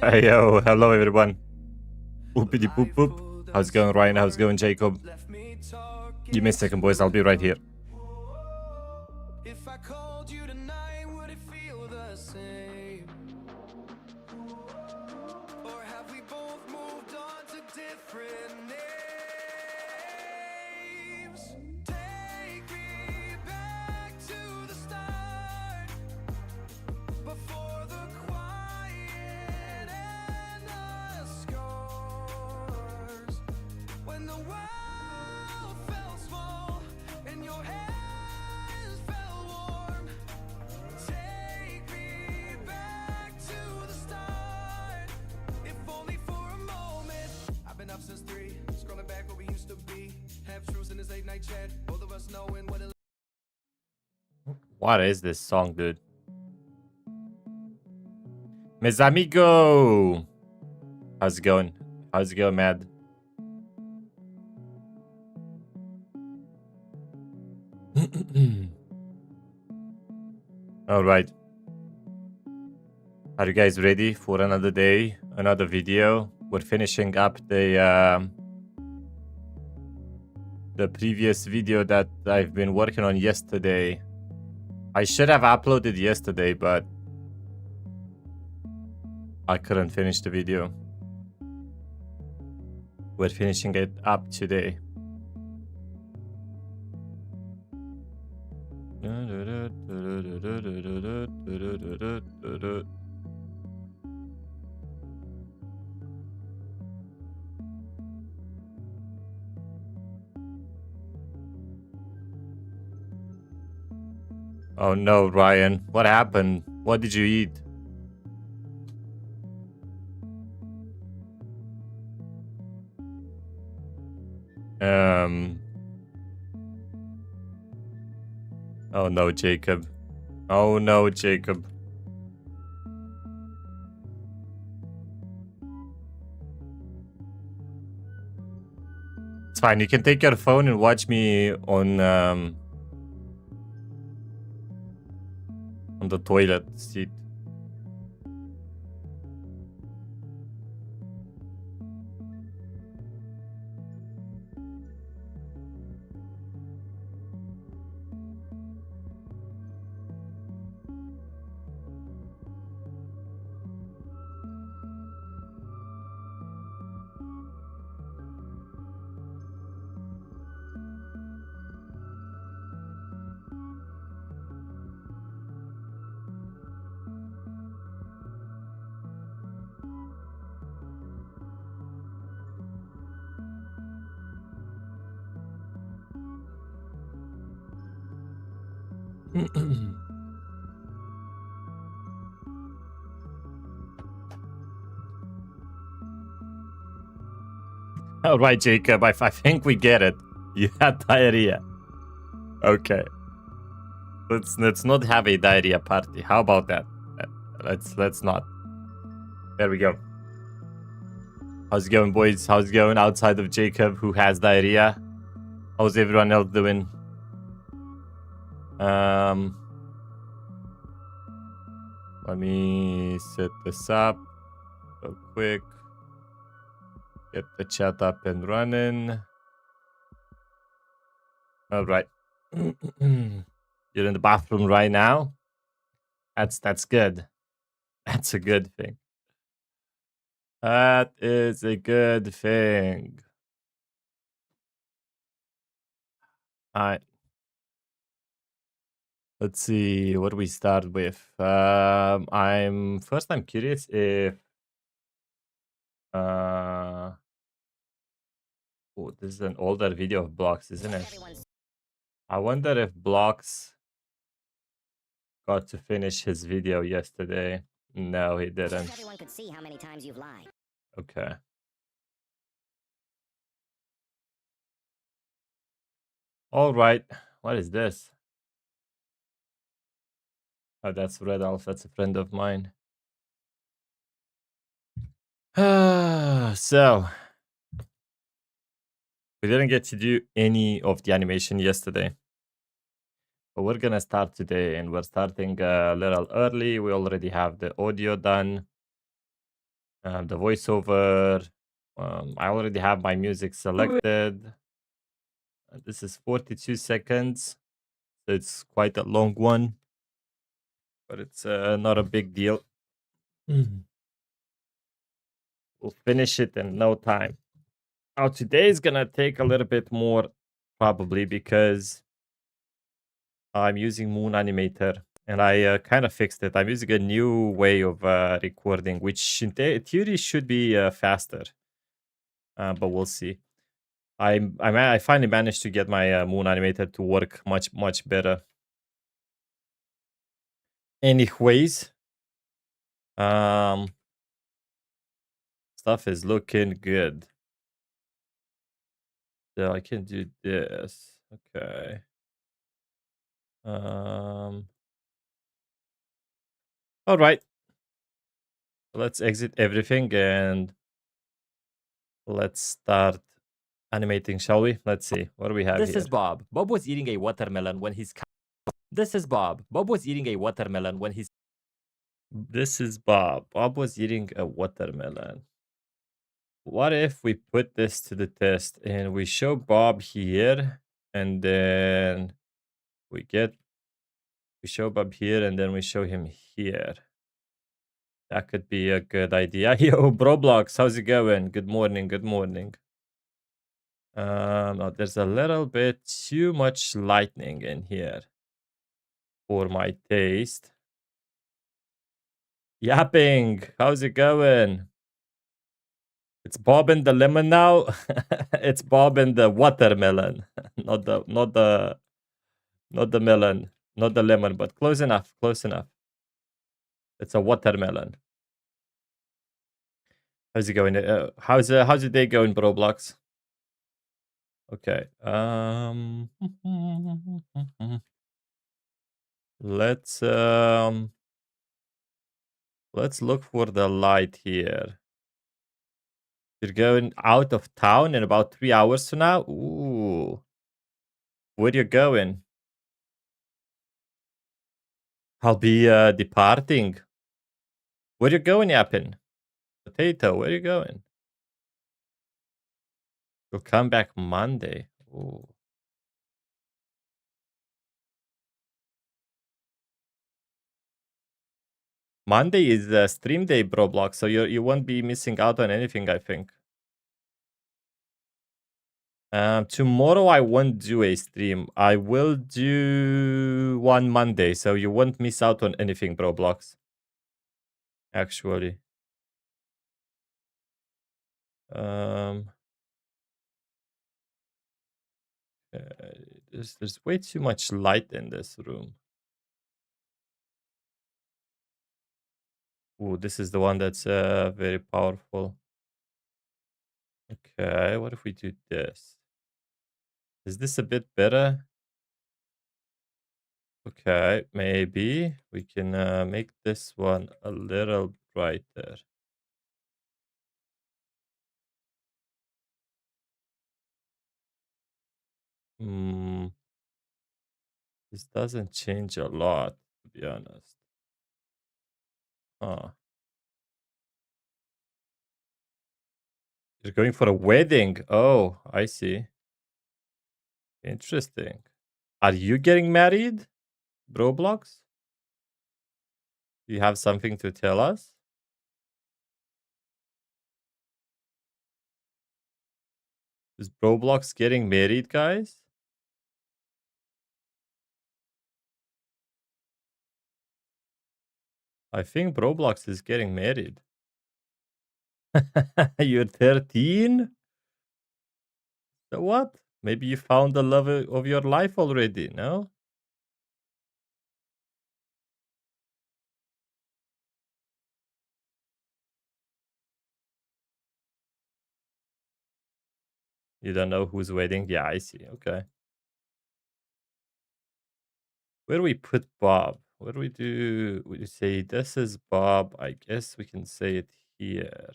Hey yo, hello everyone. Oopity poop poop. How's it going, Ryan? How's it going, Jacob? Give me a second, boys. I'll be right here. If I called you tonight, would it feel the same? Or have we both moved on to different names? Take me back to the start, before the quiet and the scars. When the world felt small and your hands felt warm. Take me back to the start, if only for a moment. I've been up since 3, scrolling back where we used to be. Half truths in this late night chat, both of us knowing what it. What is this song, dude? Mes amigo! How's it going? How's it going, Mad? Alright. Are you guys ready for another day? Another video? We're finishing up the previous video that I've been working on yesterday. I should have uploaded yesterday, but I couldn't finish the video. We're finishing it up today. Oh no, Ryan. What happened? What did you eat? Oh no, Jacob. Oh no, Jacob. It's fine. You can take your phone and watch me on the toilet seat. All right, Jacob. I think we get it. You had diarrhea. Okay. Let's not have a diarrhea party. How about that? Let's not. There we go. How's it going, boys? How's it going outside of Jacob, who has diarrhea? How's everyone else doing? Let me set this up real quick. Get the chat up and running. All right. You're in the bathroom right now? That's good. That's a good thing. That is a good thing. All right. Let's see. What do we start with? I'm curious if oh, this is an older video of Blocks, isn't it? I wonder if Blocks got to finish his video yesterday. No, he didn't. Everyone could see how many times you've lied. Okay. All right. What is this? Oh, that's Red Elf. That's a friend of mine. So we didn't get to do any of the animation yesterday. But we're gonna start today, and we're starting a little early. We already have the audio done, the voiceover. I already have my music selected. This is 42 seconds. So it's quite a long one, but it's not a big deal. Mhm. We'll finish it in no time. Now, today is gonna take a little bit more, probably because I'm using Moon Animator, and I kind of fixed it. I'm using a new way of recording, which in theory should be faster, but we'll see. I finally managed to get my Moon Animator to work much better. Anyways, um, stuff is looking good. So I can do this. Okay. Um. All right. Let's exit everything and let's start animating, shall we? Let's see. What do we have This here? is Bob. Bob was eating a watermelon when his. This is Bob. Bob was eating a watermelon when his. This is Bob. Bob was eating a watermelon. What if we put this to the test and we show Bob here and then we show Bob here and then we show him here. That could be a good idea. Yo, Roblox, how's it going? Good morning, good morning. Oh, there's a little bit too much lightning in here for my taste. Yapping, how's it going? It's Bob and the lemon now. It's Bob and the watermelon, not the melon, not the lemon, but close enough, close enough. It's a watermelon. How's it going? How's your day going, Roblox? Okay. Let's let's look for the light here. You're going out of town in about 3 hours from now. Ooh, where you going? I'll be departing. Where you going, Yappin? Potato, where you going? You'll come back Monday. Ooh. Monday is stream day, Roblox, so you won't be missing out on anything, I think. Tomorrow I won't do a stream. I will do one Monday, so you won't miss out on anything, Roblox. Actually. Um, there's way too much light in this room. Ooh, this is the one that's very powerful. Okay, what if we do this? Is this a bit better? Okay, maybe we can make this one a little brighter. Hmm, this doesn't change a lot, to be honest. Huh. You're going for a wedding. Oh, I see. Interesting. Are you getting married, Roblox? Do you have something to tell us? Is Roblox getting married, guys? I think Roblox is getting married. You're 13? So what? Maybe you found the love of your life already, no? You don't know who's waiting? Yeah, I see. Okay. Where do we put Bob? What do we do? We say this is Bob. I guess we can say it here.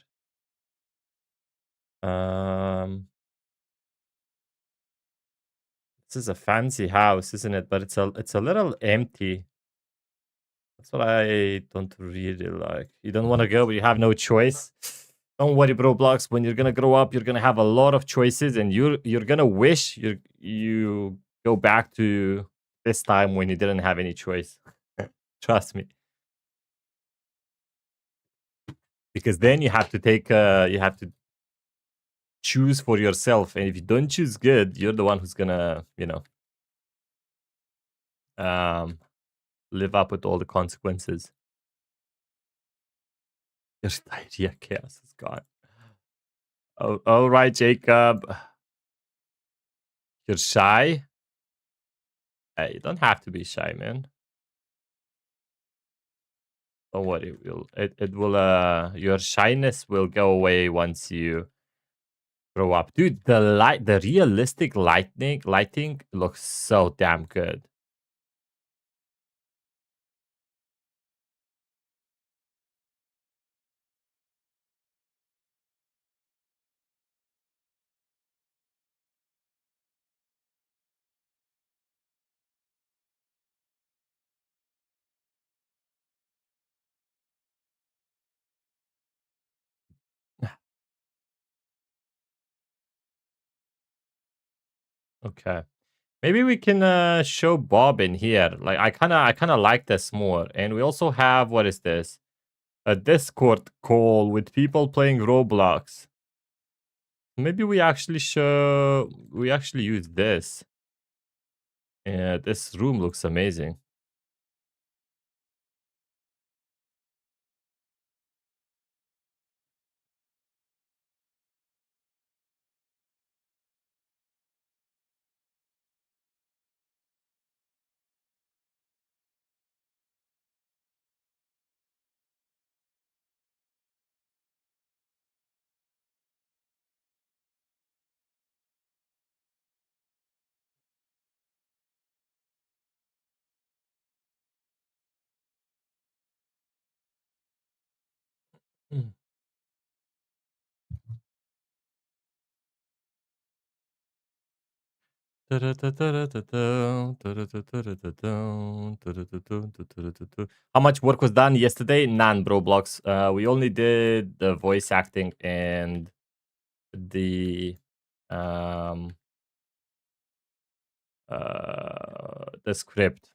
Um, This is a fancy house, isn't it? But it's a little empty. That's what I don't really like. You don't want to go, but you have no choice. Don't worry, bro. Blocks. When you're gonna grow up, you're gonna have a lot of choices, and you're gonna wish you go back to this time when you didn't have any choice. Trust me, because then you have to choose for yourself, and if you don't choose good, you're the one who's gonna um, live up with all the consequences. Your diarrhea chaos is gone. Oh, all right, Jacob. You're shy? Hey, you don't have to be shy, man. Don't worry. It will your shyness will go away once you grow up. Dude, the realistic lighting looks so damn good. Okay. Maybe we can show Bob in here. Like I kinda like this more. And we also have what is this? A Discord call with people playing Roblox. Maybe we actually use this. Yeah, this room looks amazing. Mm. How much work was done yesterday? None, bro. Blocks. We only did the voice acting and the um the script.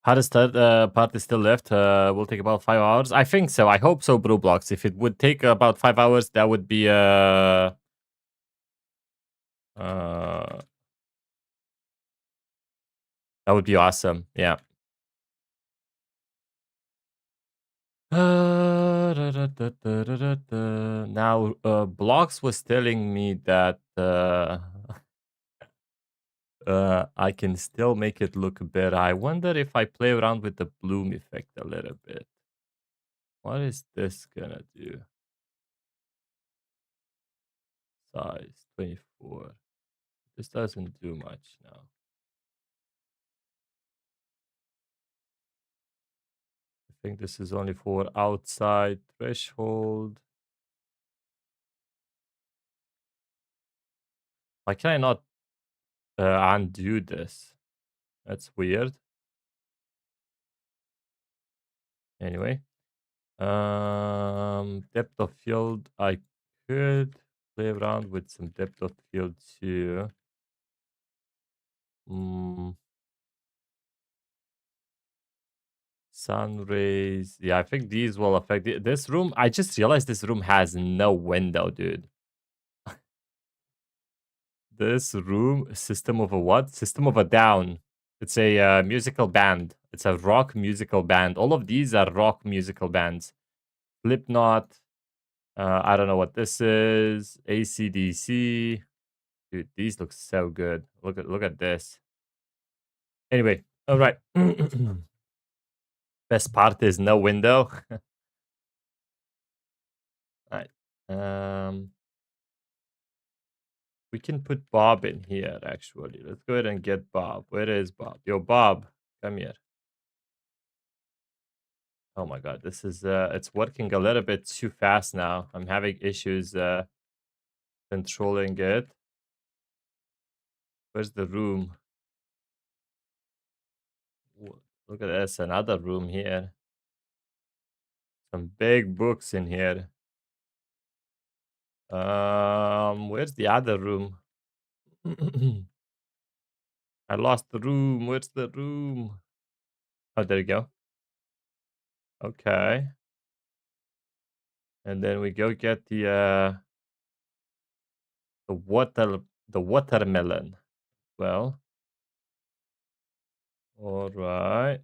Hardest part is still left. Will take about 5 hours. I think so. I hope so, bro. Blocks. If it would take about 5 hours, uh that would be awesome. Yeah. Now, Blocks was telling me that I can still make it look better. I wonder if I play around with the bloom effect a little bit. What is this gonna do? Size 24. This doesn't do much now. I think this is only for outside threshold. Why can I not undo this? That's weird. Anyway, depth of field. I could play around with some depth of field too. Mm, sun rays. Yeah, I think these will affect this room. I just realized this room has no window, dude. This room, system of a what? System of a down. It's a musical band. It's a rock musical band. All of these are rock musical bands. Slipknot. I don't know what this is. AC/DC. Dude, these look so good. Look at this. Anyway, all right. Best part is no window. Right. Um, we can put Bob in here. Actually, let's go ahead and get Bob. Where is Bob? Yo, Bob, come here. Oh my God, this is it's working a little bit too fast now. I'm having issues controlling it. Where's the room? Look at this, another room here. Some big books in here. Where's the other room? I lost the room. Where's the room? Oh, there you go. Okay. And then we go get the watermelon. Well, all right.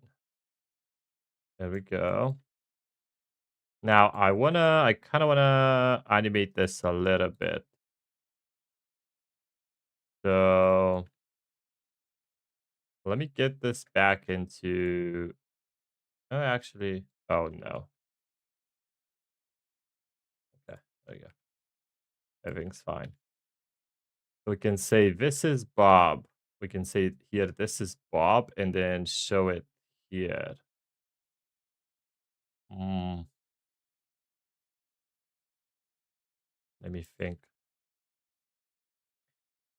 There we go. Now I kind of wanna animate this a little bit. So let me get this back into. Oh, actually, oh no. Okay, there you go. Everything's fine. We can say this is Bob. We can say here this is Bob, and then show it here. Mm, let me think.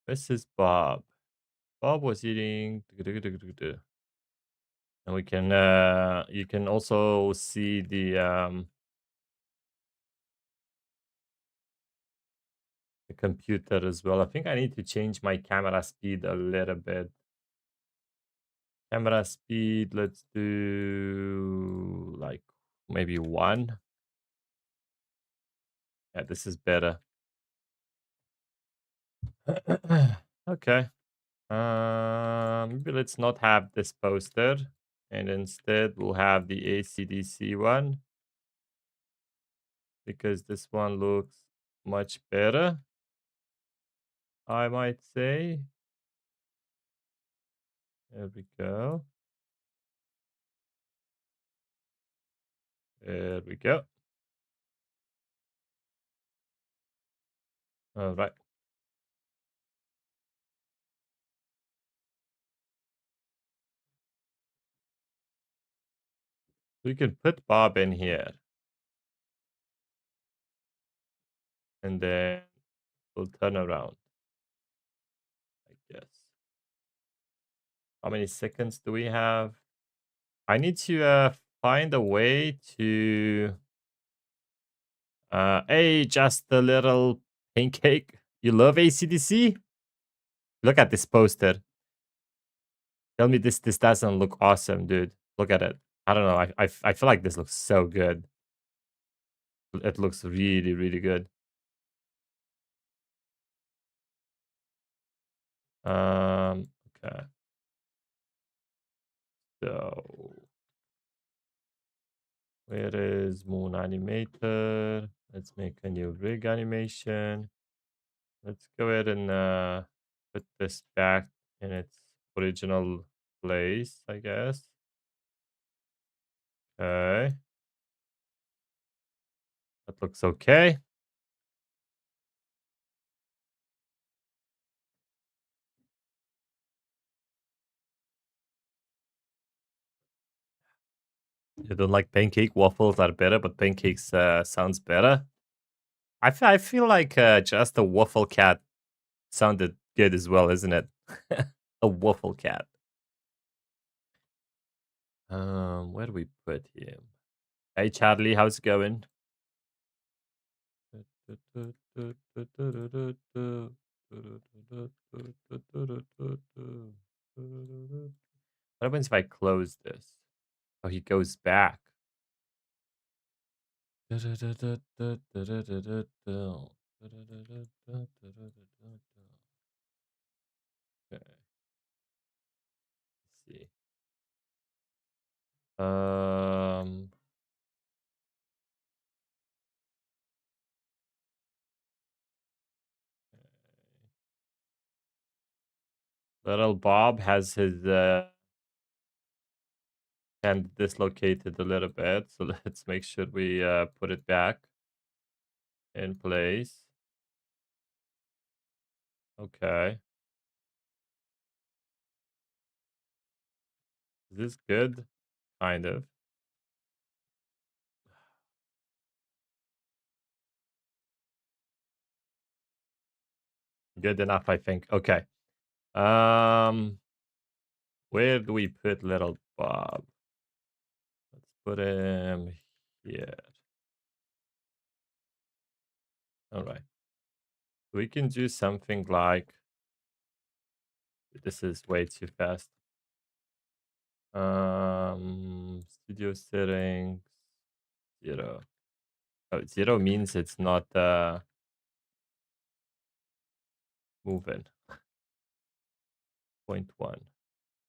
This is Bob. Bob was eating. And we can you can also see the computer as well. I think I need to change my camera speed a little bit. Camera speed, let's do like maybe 1. Yeah, this is better. Okay. Maybe let's not have this poster, and instead we'll have the ACDC one because this one looks much better, I might say. There we go. There we go. All right. We can put Bob in here, and then we'll turn around, I guess. How many seconds do we have? I need to find a way to hey, just a little pancake. You love ACDC? Look at this poster. Tell me this doesn't look awesome, dude. Look at it. I don't know. I feel like this looks so good. It looks really, really good. Okay. So where is Moon Animator? Let's make a new rig animation. Let's go ahead and put this back in its original place, I guess. Okay. That looks okay. You don't like pancake? Waffles are better, but pancakes sounds better. I feel like just a waffle cat sounded good as well, isn't it? A waffle cat. Where do we put him? Hey Charlie, how's it going? What happens if I close this? Oh, he goes back. Okay, let's see. Um, Little Bob has his hand dislocated a little bit, so let's make sure we put it back in place. Okay, is this good? Kind of. Good enough, I think. Okay. Um, where do we put little Bob? Let's put him here. All right. We can do something like this is way too fast. Studio settings 0. Oh, 0 means it's not moving. Point 1.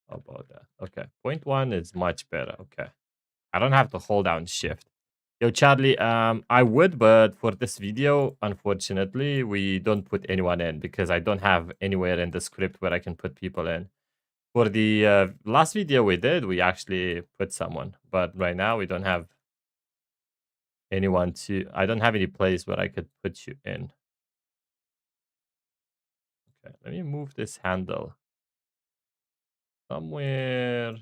How about that? Okay. Point 1 is much better. Okay. I don't have to hold down shift. Yo, Charlie, I would, but for this video, unfortunately, we don't put anyone in because I don't have anywhere in the script where I can put people in. For the last video we did, we actually put someone, but right now we don't have anyone to. I don't have any place where I could put you in. Okay, let me move this handle somewhere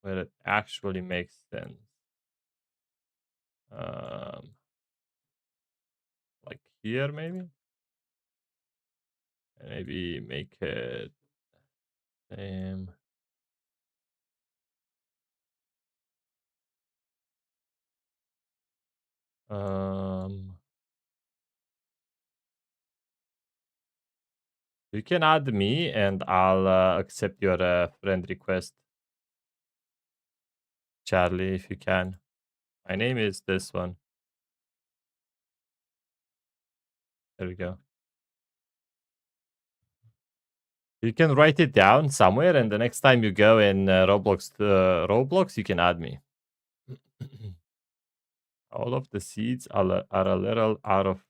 where it actually makes sense. Um, like here, maybe, and maybe make it same. Um, you can add me, and I'll accept your friend request, Charlie, if you can. My name is this one. There we go. You can write it down somewhere, and the next time you go in Roblox, you can add me. All of the seeds are a little out of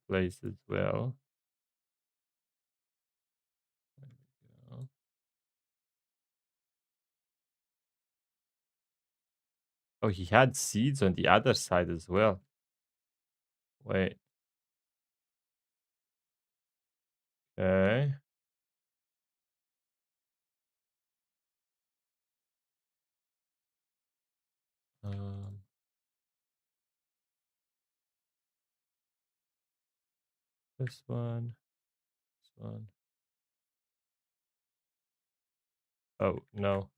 place as well. There we go. Oh, he had seeds on the other side as well. Wait. Okay. Um, this one. This one. Oh, no.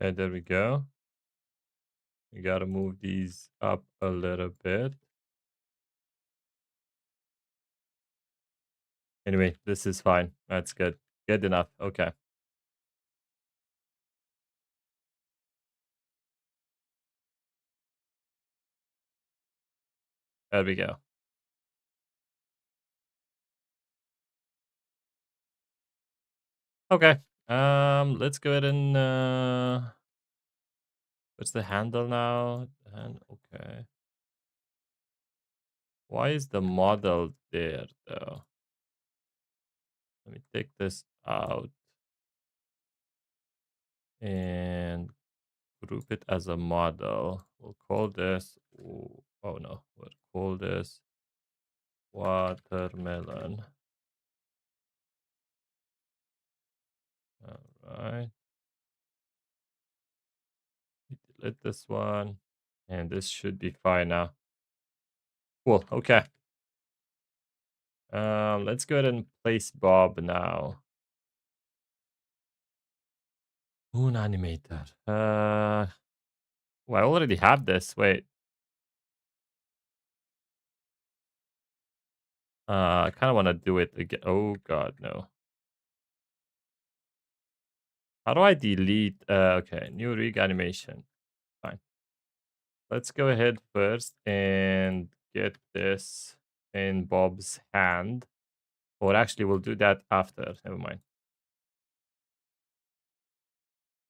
Okay, there we go. We gotta move these up a little bit. Anyway, this is fine. That's good. Good enough. Okay. There we go. Okay. Let's go ahead and what's the handle now? And okay. Why is the model there though? Let me take this out and group it as a model. We'll call this, oh no, we'll call this watermelon. All right. Delete this one. And this should be fine now. Cool. Okay. Let's go ahead and place Bob now. Moon animator. Well, I already have this. Wait. I kind of want to do it again. Oh God, no. How do I delete? Okay, new rig animation. Fine. Let's go ahead first and get this in Bob's hand. Or actually, we'll do that after. Never mind.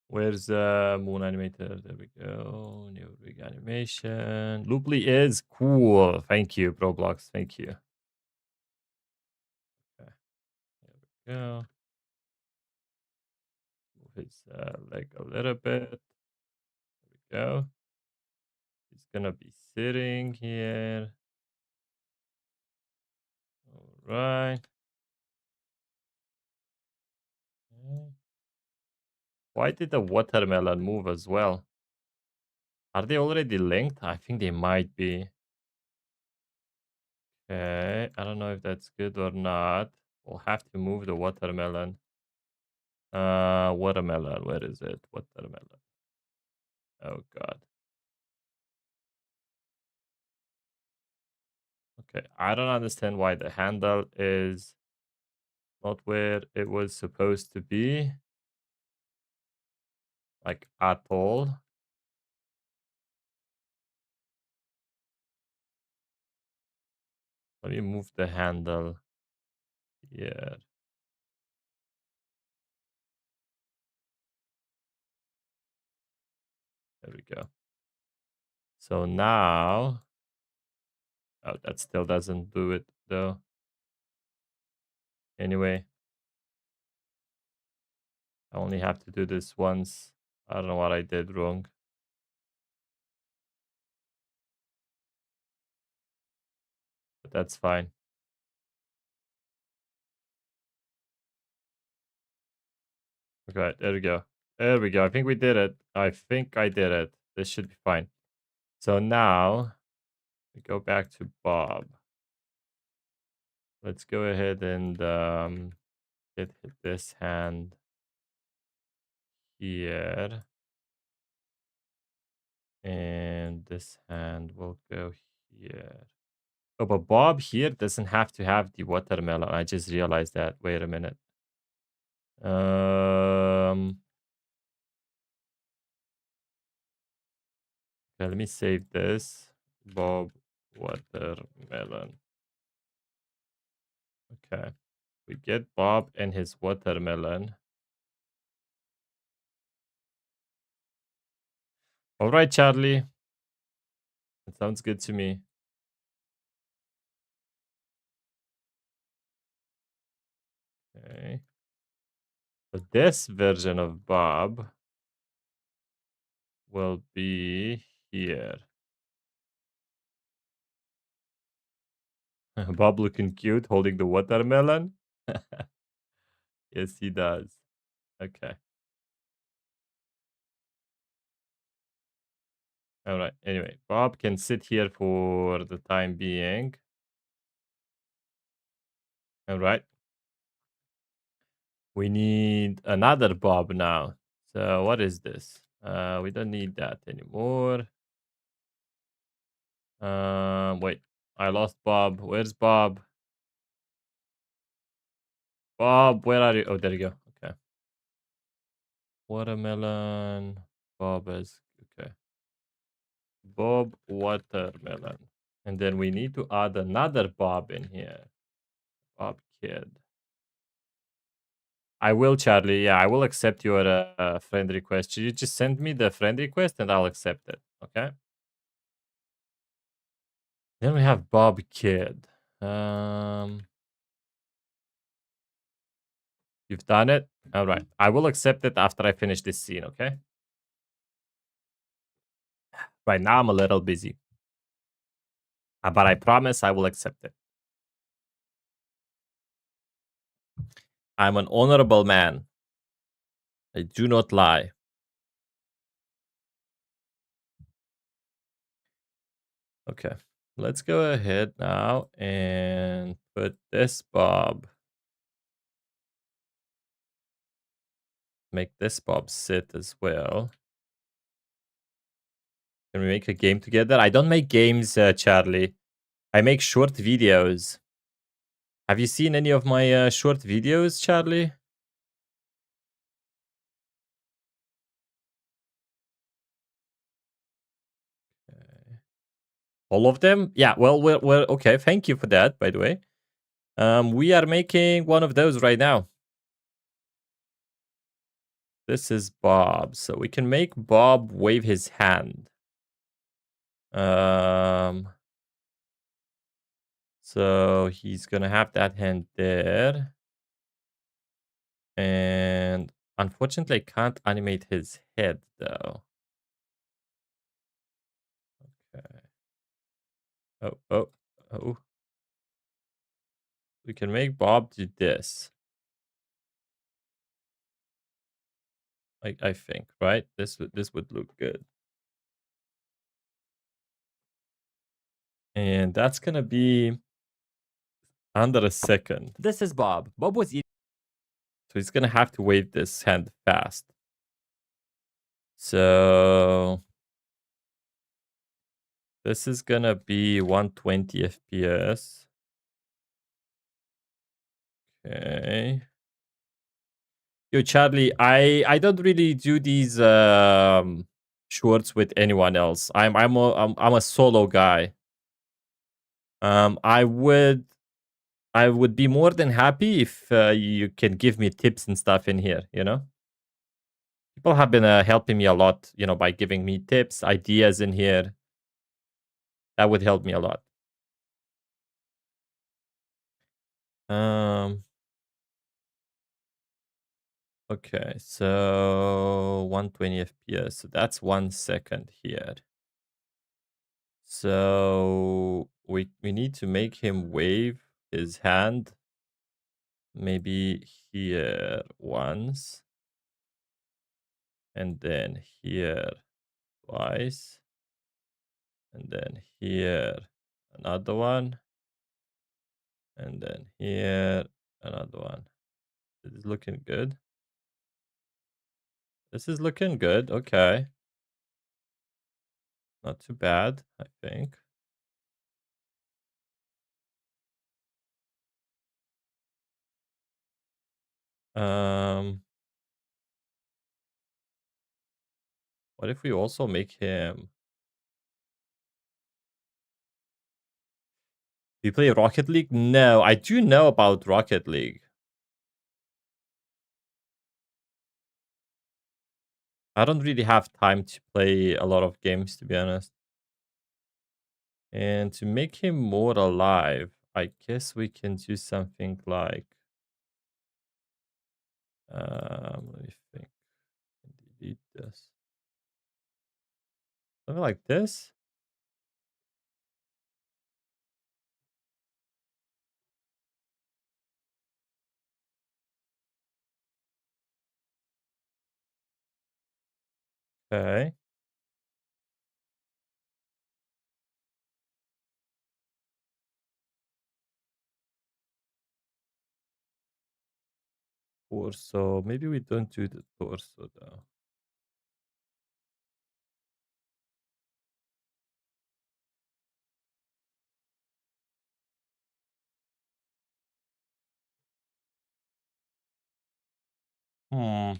Where's Moon Animator? There we go. New rig animation. Looply is cool. Thank you, Roblox. Thank you. Okay. There we go. Move his leg a little bit. There we go. He's gonna be sitting here. All right. Okay. Why did the watermelon move as well? Are they already linked? I think they might be. Okay. I don't know if that's good or not. We'll have to move the watermelon. Watermelon. Where is it? Watermelon. Oh God. Okay. I don't understand why the handle is not where it was supposed to be. Like at all. Let me move the handle here. There we go. So now, oh, that still doesn't do it though. Anyway, I only have to do this once. I don't know what I did wrong. But that's fine. Okay, there we go. There we go. I think we did it. I think I did it. This should be fine. So now we go back to Bob. Let's go ahead and get this hand here. And this hand will go here. Oh, but Bob here doesn't have to have the watermelon. I just realized that. Wait a minute. Okay, let me save this. Bob watermelon. Okay. We get Bob and his watermelon. All right, Charlie. That sounds good to me. Okay. So this version of Bob will be here. Bob looking cute holding the watermelon. Yes, he does. Okay. All right. Anyway, Bob can sit here for the time being. All right. We need another Bob now. So what is this? We don't need that anymore. Wait. I lost Bob. Where's Bob? Bob, where are you? Oh, there you go. Okay. Watermelon. Bob is okay. Bob watermelon. And then we need to add another Bob in here. Bob kid. I will, Charlie. Yeah, I will accept your friend request. You just send me the friend request and I'll accept it. Okay. Then we have Bob Kid. You've done it? All right. I will accept it after I finish this scene, okay? Right now, I'm a little busy. But I promise I will accept it. I'm an honorable man. I do not lie. Okay. Let's go ahead now and put this Bob. Make this Bob sit as well. Can we make a game together? I don't make games, Charlie. I make short videos. Have you seen any of my short videos, Charlie? All of them? Yeah, well, we're okay. Thank you for that, by the way. We are making one of those right now. This is Bob. So we can make Bob wave his hand. So he's gonna have that hand there. And unfortunately, I can't animate his head though. Okay. Oh. We can make Bob do this. I think, right? This would look good. And that's gonna be under a second. This is Bob. Bob was eating. So he's gonna have to wave this hand fast. So this is gonna be 120 FPS. Okay. Yo, Charlie, I don't really do these shorts with anyone else. I'm a solo guy. I would be more than happy if you can give me tips and stuff in here, you know? People have been helping me a lot, you know, by giving me tips, ideas in here. That would help me a lot. Um, okay, so 120 FPS. So that's 1 second here. So we need to make him wave his hand maybe here once, and then here twice, and then here another one, and then here another one. This is looking good. This is looking good. Okay. Not too bad, I think. Um, what if we also make him... Do you play Rocket League? No, I do know about Rocket League. I don't really have time to play a lot of games, to be honest. And to make him more alive, I guess we can do something like... let me think. Delete this. Something like this? Okay. Torso. Maybe we don't do the torso, though. Hmm.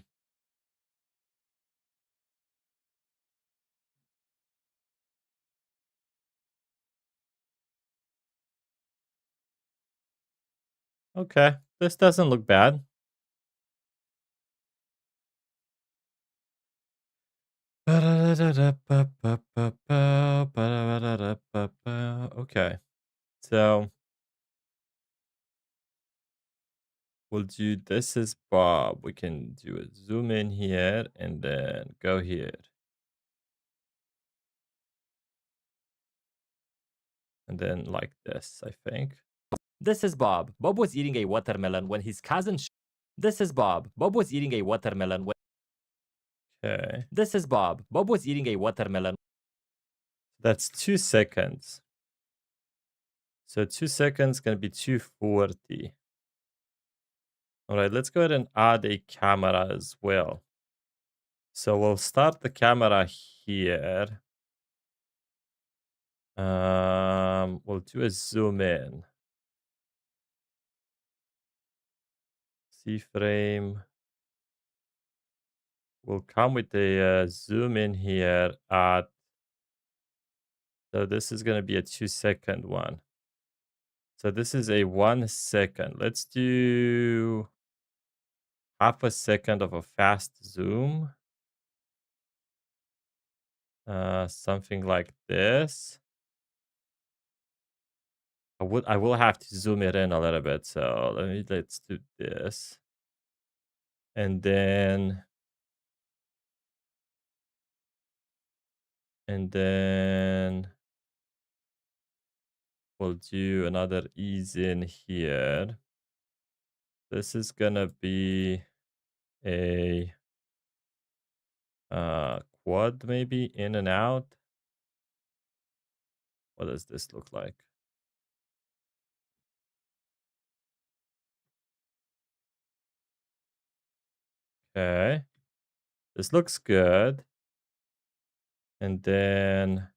Okay. This doesn't look bad. Okay, so we'll do this is Bob. We can do a zoom in here and then go here. And then like this, I think. This is Bob. Bob was eating a watermelon when his cousin. This is Bob. Bob was eating a watermelon when. Okay, This is Bob. Bob was eating a watermelon. that's 2 seconds. So 2 seconds gonna be 240. All right, let's go ahead and add a camera as well. So we'll start the camera here. We'll do a zoom in. C frame. We'll come with a zoom in here at. So this is gonna be a 2 second one. So this is a 1 second. Let's do half a second of a fast zoom. Something like this. I will have to zoom it in a little bit. So let's do this. And then we'll do another ease in here. This is gonna be a quad maybe in and out. What does this look like? Okay. This looks good. And then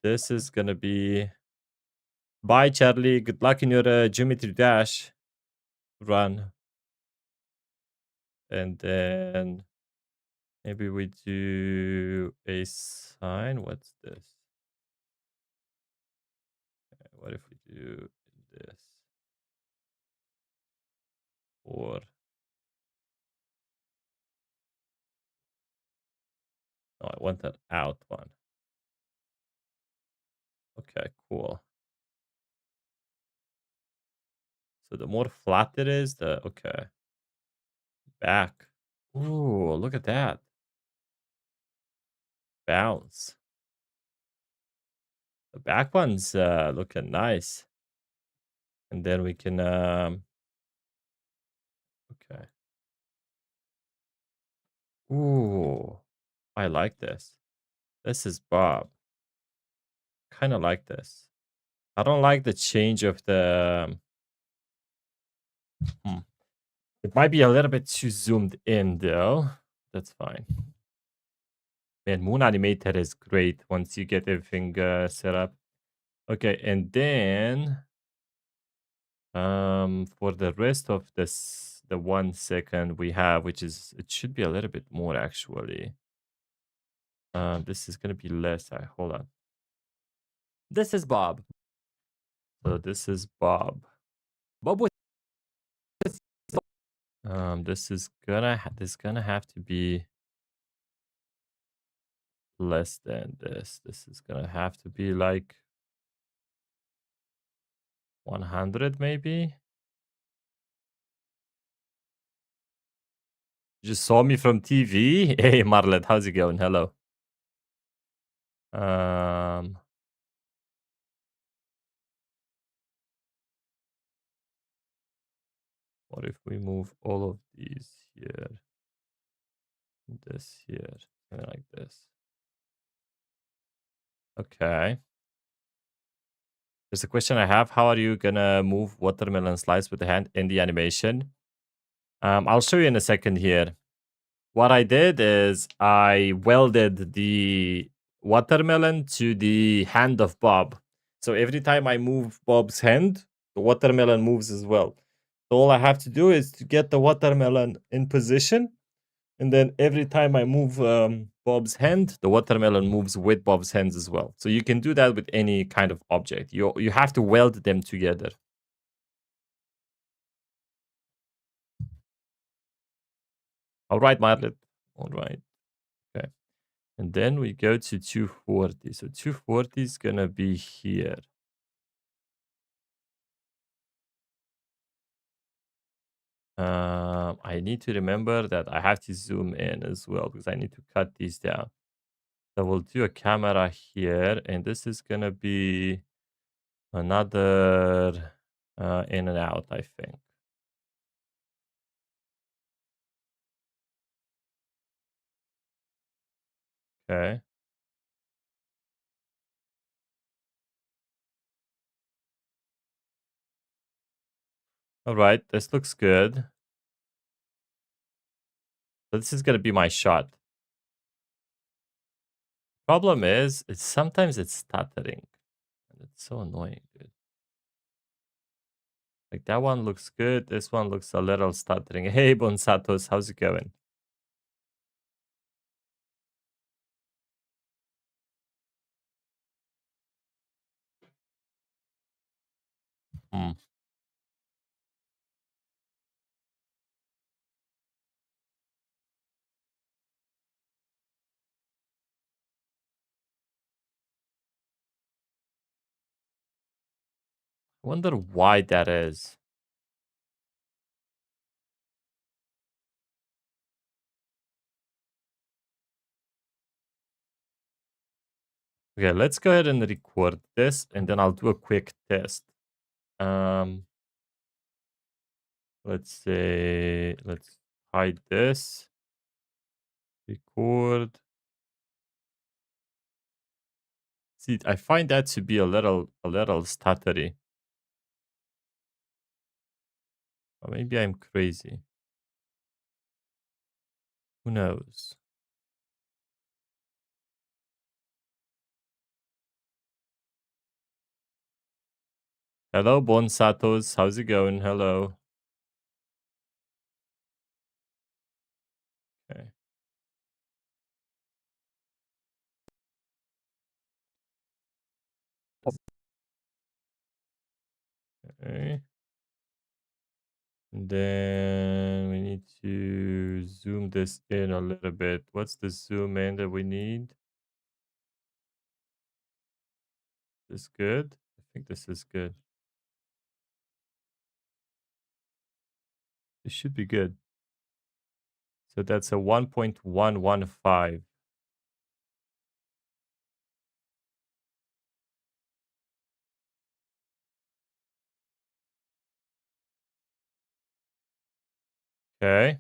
this is gonna be bye, Charlie. Good luck in your geometry dash run. And then maybe we do a sign. What's this? What if we do this? Or no, I want that out one. Okay, cool. So the more flat it is, the okay. Back. Ooh, look at that. Bounce. The back one's looking nice. And then we can okay. Ooh, I like this. This is Bob. Kind of like this. I don't like the change of the it might be a little bit too zoomed in though. That's fine. Man, Moon Animator is great once you get everything set up. Okay, and then for the rest of this the 1 second we have, which is it should be a little bit more actually. This is gonna be less. Hold on. This is Bob. So this is Bob. Bob was. This is gonna have to be less than this. This is gonna have to be like 100 maybe. You just saw me from TV. Hey Marlet, how's it going? Hello. Um what if we move all of these here? This here. Something like this. Okay. There's a question I have. How are you gonna move watermelon slice with the hand in the animation? I'll show you in a second here. What I did is I welded the watermelon to the hand of Bob. So every time I move Bob's hand, the watermelon moves as well. So all I have to do is to get the watermelon in position. And then every time I move Bob's hand, the watermelon moves with Bob's hands as well. So you can do that with any kind of object. You have to weld them together. All right, Marlet. All right. Okay. And then we go to 240. So 240 is gonna be here. I need to remember that I have to zoom in as well because I need to cut these down. So we'll do a camera here, and this is gonna be another in and out, I think. Okay. All right, this looks good. So this is gonna be my shot. Problem is, it's sometimes it's stuttering. And it's so annoying, dude. Like that one looks good. This one looks a little stuttering. Hey, Bonsatos, how's it going? Hmm. I wonder why that is. Okay, let's go ahead and record this, and then I'll do a quick test. Um, let's say let's hide this. Record. See, I find that to be a little stuttery. Or maybe I'm crazy. Who knows? Hello, Bonsatos. How's it going? Hello. Okay. Okay. And then we need to zoom this in a little bit. What's the zoom in that we need? This good? I think this is good. This should be good. So that's a 1.115. Okay.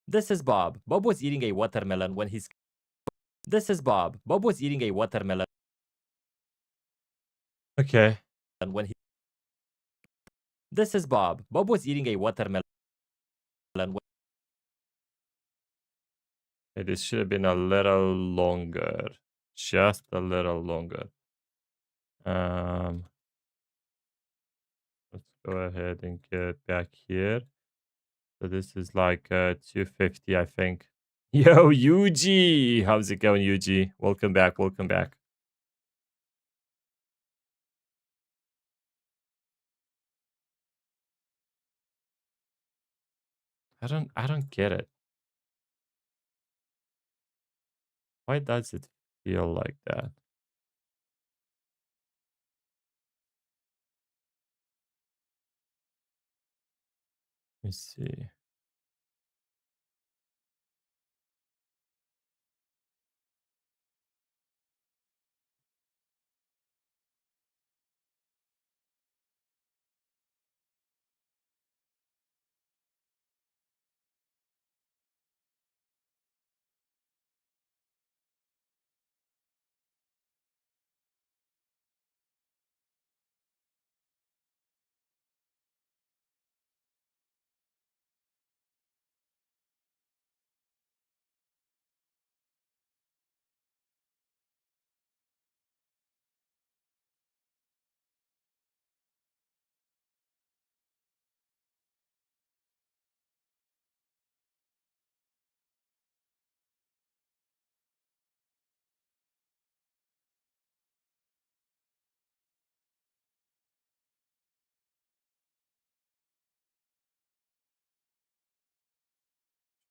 This is Bob. Bob was eating a watermelon when his. This is Bob. Bob was eating a watermelon Okay. when he. This is Bob. Bob was eating a watermelon. When... Okay, this should have been a little longer. Just a little longer. Um, let's go ahead and get back here. So this is like 250, I think. Yo, Yuji! How's it going, Yuji? Welcome back, welcome back. I don't get it. Why does it feel like that? Let me see.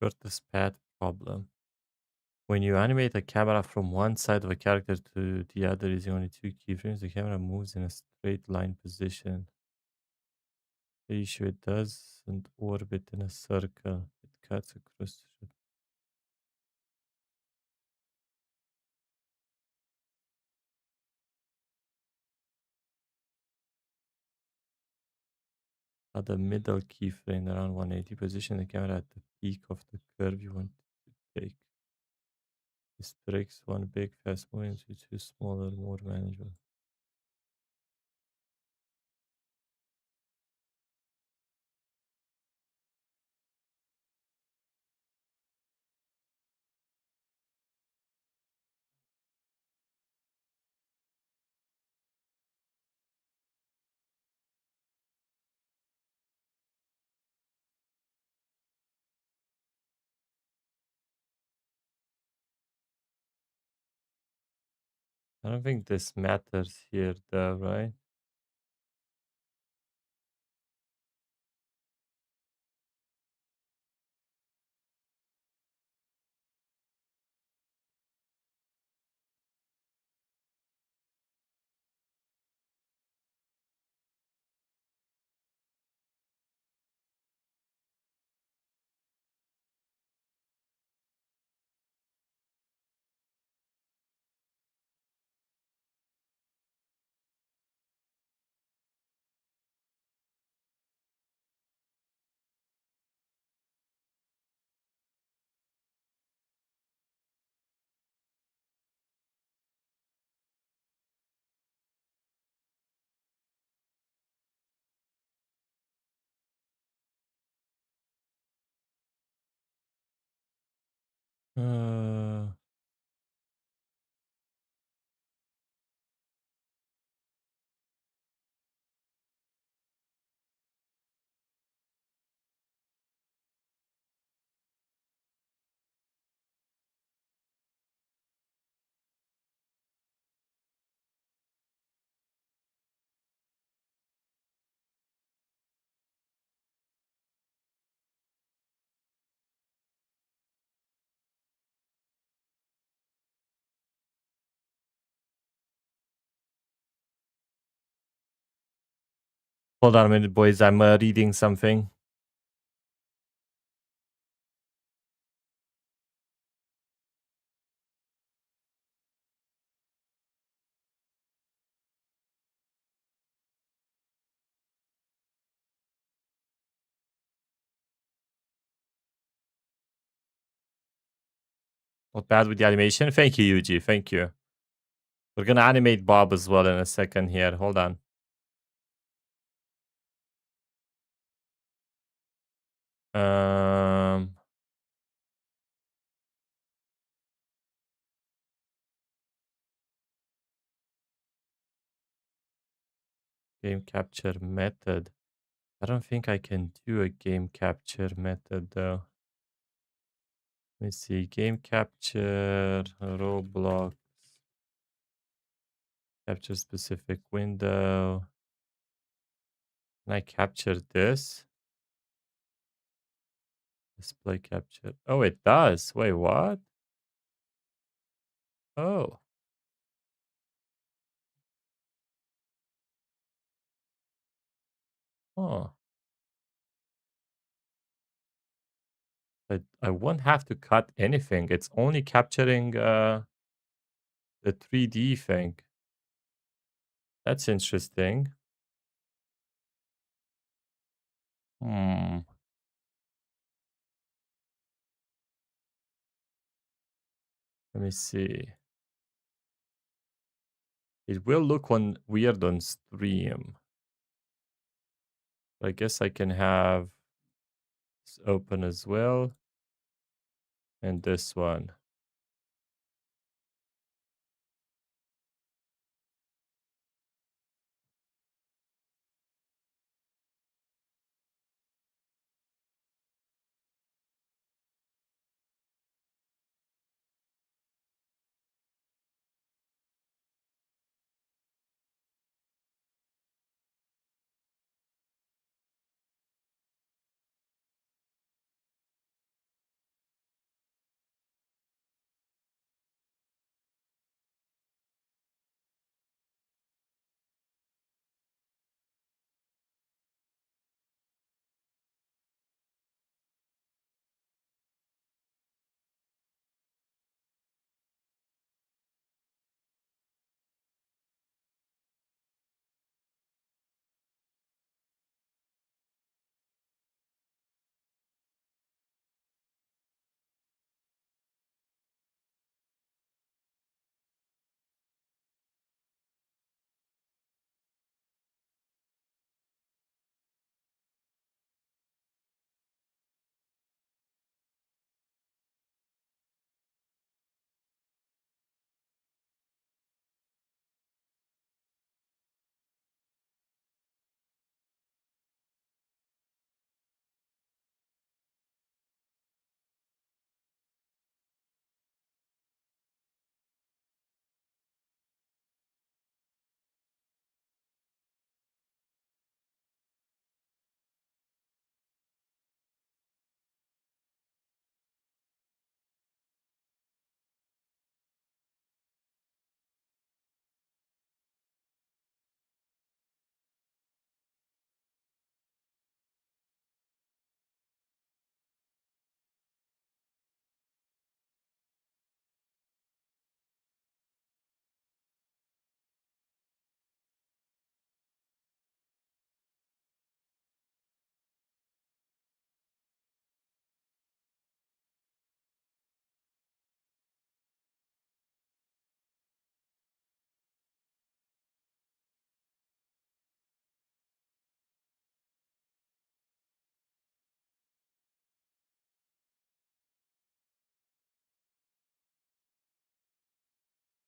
Shortest path problem. When you animate a camera from one side of a character to the other using only two keyframes, the camera moves in a straight line position. The issue it doesn't orbit in a circle. It cuts across the at the middle keyframe around 180 position the camera at the peak of the curve you want to take. This breaks one big fast move into two smaller, more manageable. I don't think this matters here though, right? Uh, Hold on a minute, boys. I'm reading something. Not bad with the animation. Thank you, Yuji. Thank you. We're gonna animate Bob as well in a second here. Hold on. Um, game capture method. I don't think I can do a game capture method though. Let me see. Game capture, Roblox, capture specific window. Can I capture this? Display capture. Oh, it does. Wait, what? Oh. Oh. I won't have to cut anything. It's only capturing the 3D thing. That's interesting. Hmm. Let me see. It will look weird on stream. I guess I can have this open as well. And this one.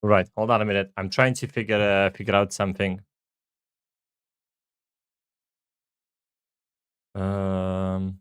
Right. Hold on a minute. I'm trying to figure out something. Um.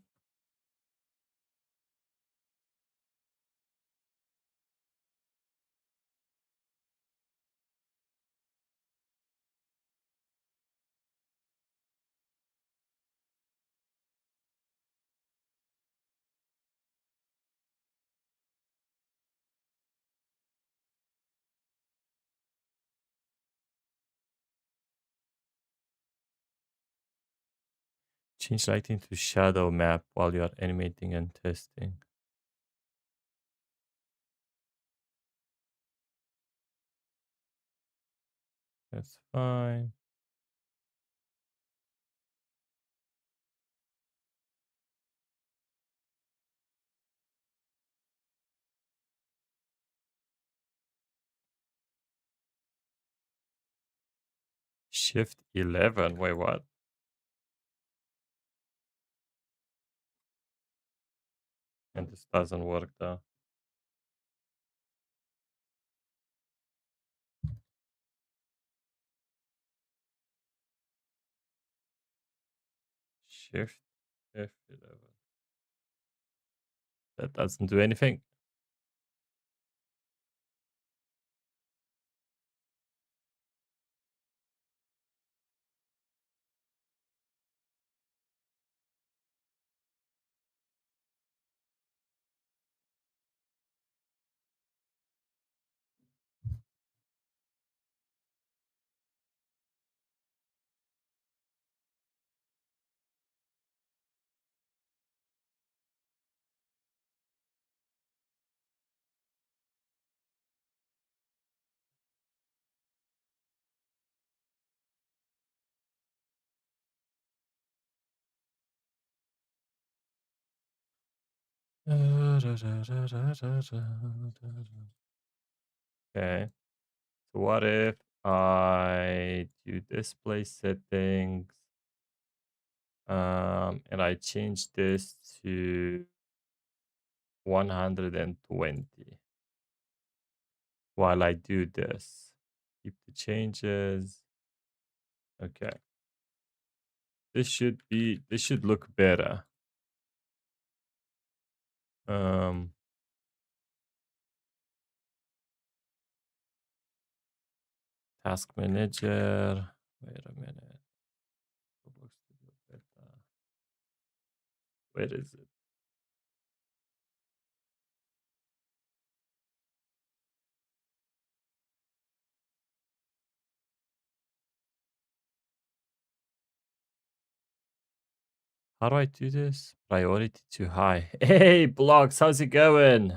Change lighting to shadow map while you are animating and testing. That's fine. Shift 11. Wait, what? And this doesn't work though. Shift F11. That doesn't do anything. Okay. So what if I do display settings and I change this to 120 while I do this. Keep the changes. Okay. This should look better. Um Task manager. Wait a minute. Roblox Studio Beta. Where is it? How do I do this? Priority too high. Hey, Blocks, how's it going?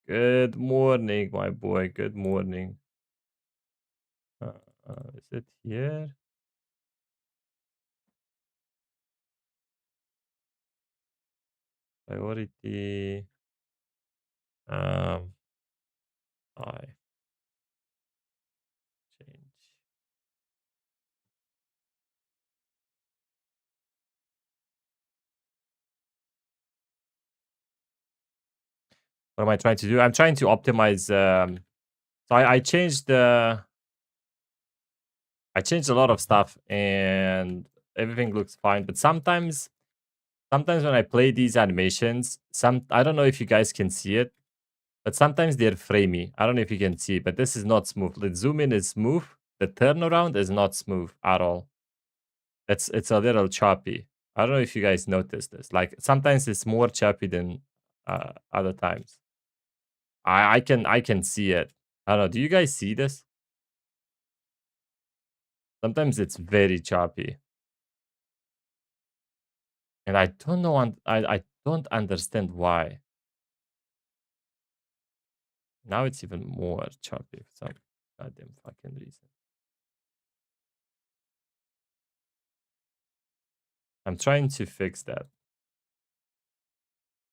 Good morning, my boy. Good morning. Uh, is it here? Priority. Um, high. Change. What am I trying to do? I'm trying to optimize. So I changed a lot of stuff, and everything looks fine. But sometimes when I play these animations, I don't know if you guys can see it, but sometimes they're framey. I don't know if you can see, but this is not smooth. The zoom in is smooth. The turnaround is not smooth at all. It's a little choppy. I don't know if you guys noticed this. Like sometimes it's more choppy than other times. I can see it. I don't know. Do you guys see this? Sometimes it's very choppy, and I don't know. I don't understand why. Now it's even more choppy for some goddamn fucking reason. I'm trying to fix that.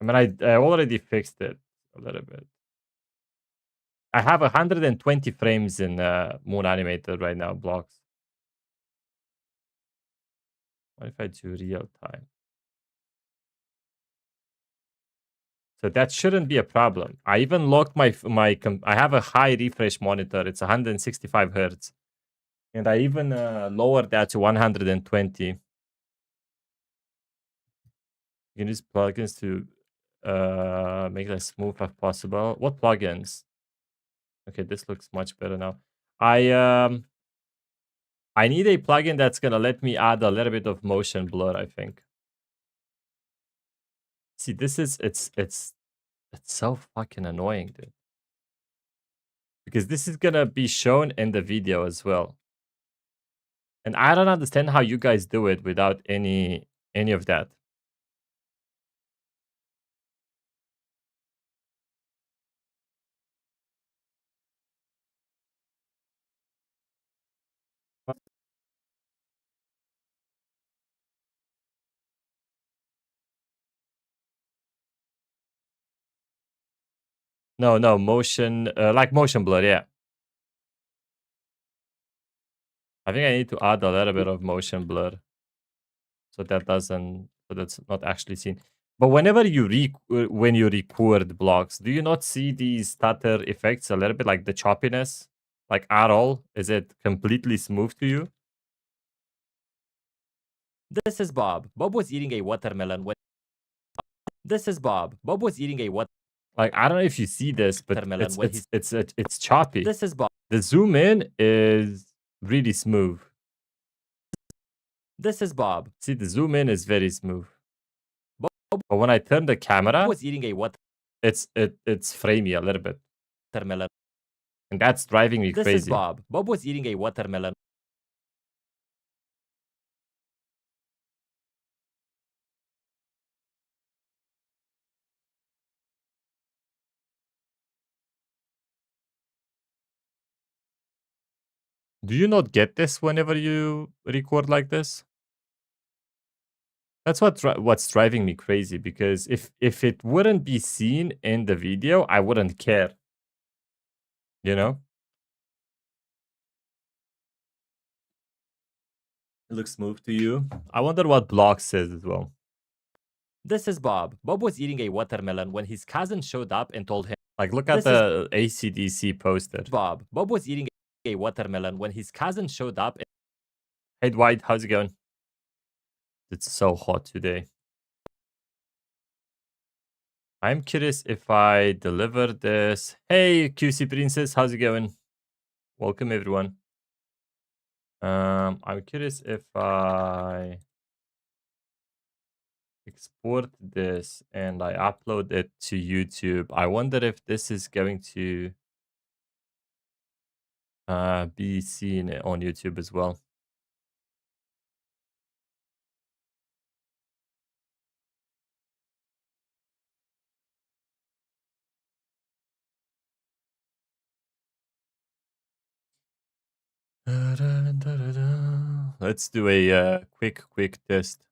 I mean, I already fixed it a little bit. I have 120 frames in Moon Animator right now, blocks. What if I do real time? So that shouldn't be a problem. I even locked I have a high refresh monitor. It's 165 hertz. And I even lowered that to 120. You can use plugins to make it as smooth as possible. What plugins? Okay, this looks much better now. I need a plugin that's gonna let me add a little bit of motion blur, I think. See, this is it's so fucking annoying, dude. Because this is gonna be shown in the video as well. And I don't understand how you guys do it without any of that. No, no, motion like motion blur, yeah. I think I need to add a little bit of motion blur so that's not actually seen. But whenever when you record blocks, do you not see these stutter effects a little bit like the choppiness? Like at all? Is it completely smooth to you? This is Bob. Bob was eating a watermelon when. This is Bob. Bob was eating a Like I don't know if you see this, but watermelon when he's. it's choppy. This is Bob. The zoom in is really smooth. This is Bob. See, the zoom in is very smooth. Bob But when I turn the camera, was eating a it's framey a little bit. watermelon. And that's driving me This crazy. is Bob. Bob was eating a watermelon. Do you not get this whenever you record like this? That's what's driving me crazy because if it wouldn't be seen in the video, I wouldn't care. You know? It looks smooth to you. I wonder what Block says as well. This is Bob. Bob was eating a watermelon when his cousin showed up and told him. Like, look at the AC/DC poster. Bob. Bob was eating a watermelon when his cousin showed up. Hey, Dwight, how's it going? It's so hot today. I'm curious if I deliver this. Hey, QC Princess, how's it going? Welcome, everyone. I'm curious if I export this and I upload it to YouTube. I wonder if this is going to be seen on YouTube as well. Let's do a quick test.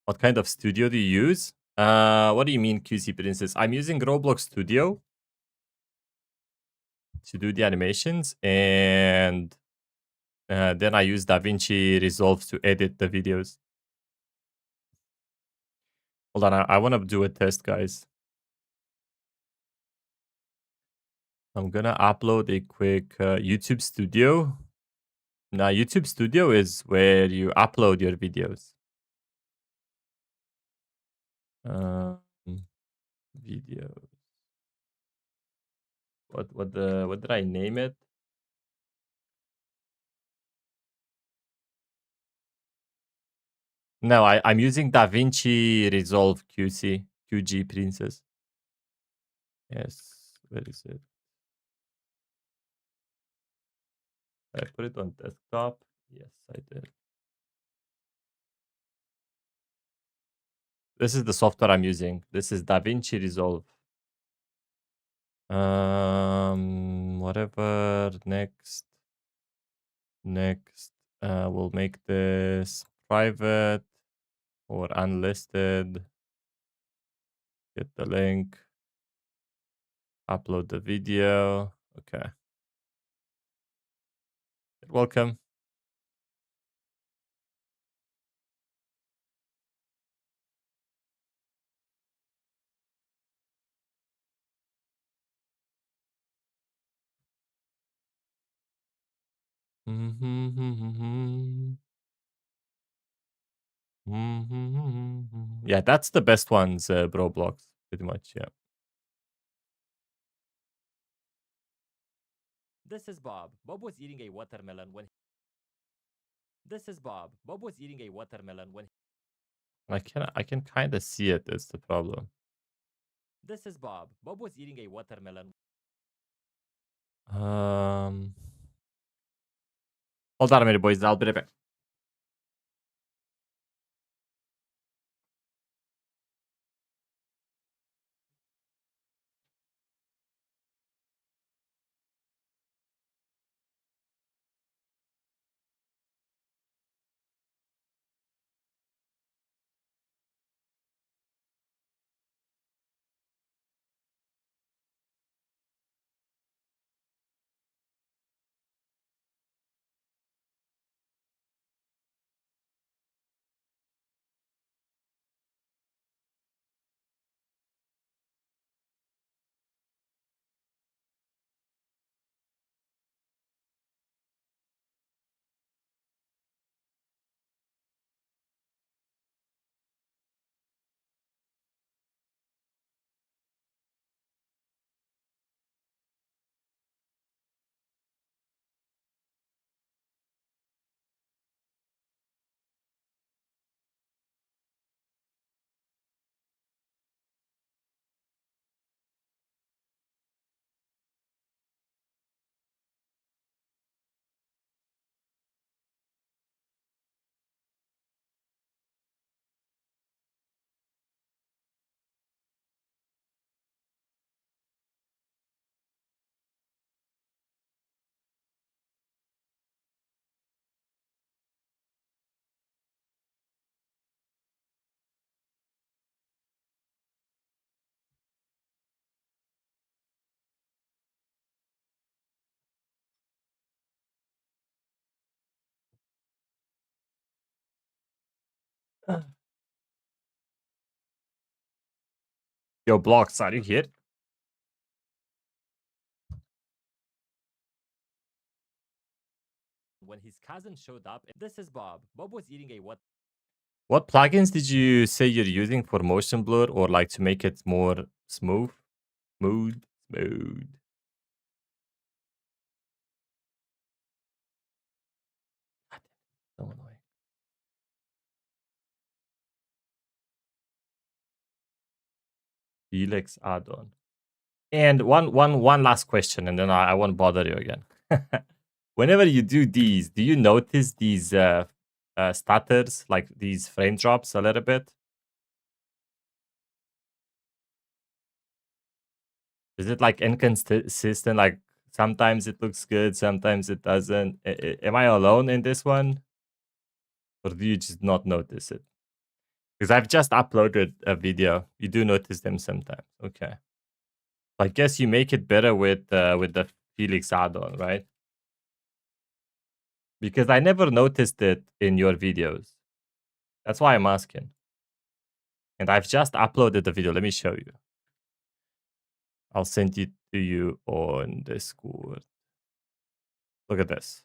What kind of studio do you use? What do you mean, QC Princess? I'm using Roblox Studio to do the animations, and then I use DaVinci Resolve to edit the videos. Hold on, I want to do a test, guys. I'm gonna upload a quick YouTube Studio. Now, YouTube Studio is where you upload your videos. Videos. What did I name it? No, I'm using DaVinci Resolve QG Princess. Yes, where is it? I put it on desktop. Yes, I did. This is the software I'm using. This is DaVinci Resolve. Whatever. Next. We'll make this private or unlisted. Get the link. Upload the video. Okay. Welcome. Yeah, that's the best ones, bro blocks, pretty much. Yeah. This is Bob. Bob was eating a watermelon when. This is Bob. Bob was eating a watermelon when. I can kind of see it. Is the problem. This is Bob. Bob was eating a watermelon. Um, Hold on a minute, boys. I'll be right back. Yo, blocks, are you here? When his cousin showed up. This is Bob. Bob was eating a what? What plugins did you say you're using for motion blur or like to make it more smooth? Smooth. So annoying. Felix add-on. And one last question, and then I won't bother you again. Whenever you do these, do you notice these stutters, like these frame drops a little bit? Is it like inconsistent? Like sometimes it looks good, sometimes it doesn't. Am I alone in this one, or do you just not notice it? Because I've just uploaded a video. You do notice them sometimes. Okay. I guess you make it better with the Felix add-on, right? Because I never noticed it in your videos. That's why I'm asking. And I've just uploaded the video. Let me show you. I'll send it to you on Discord. Look at this.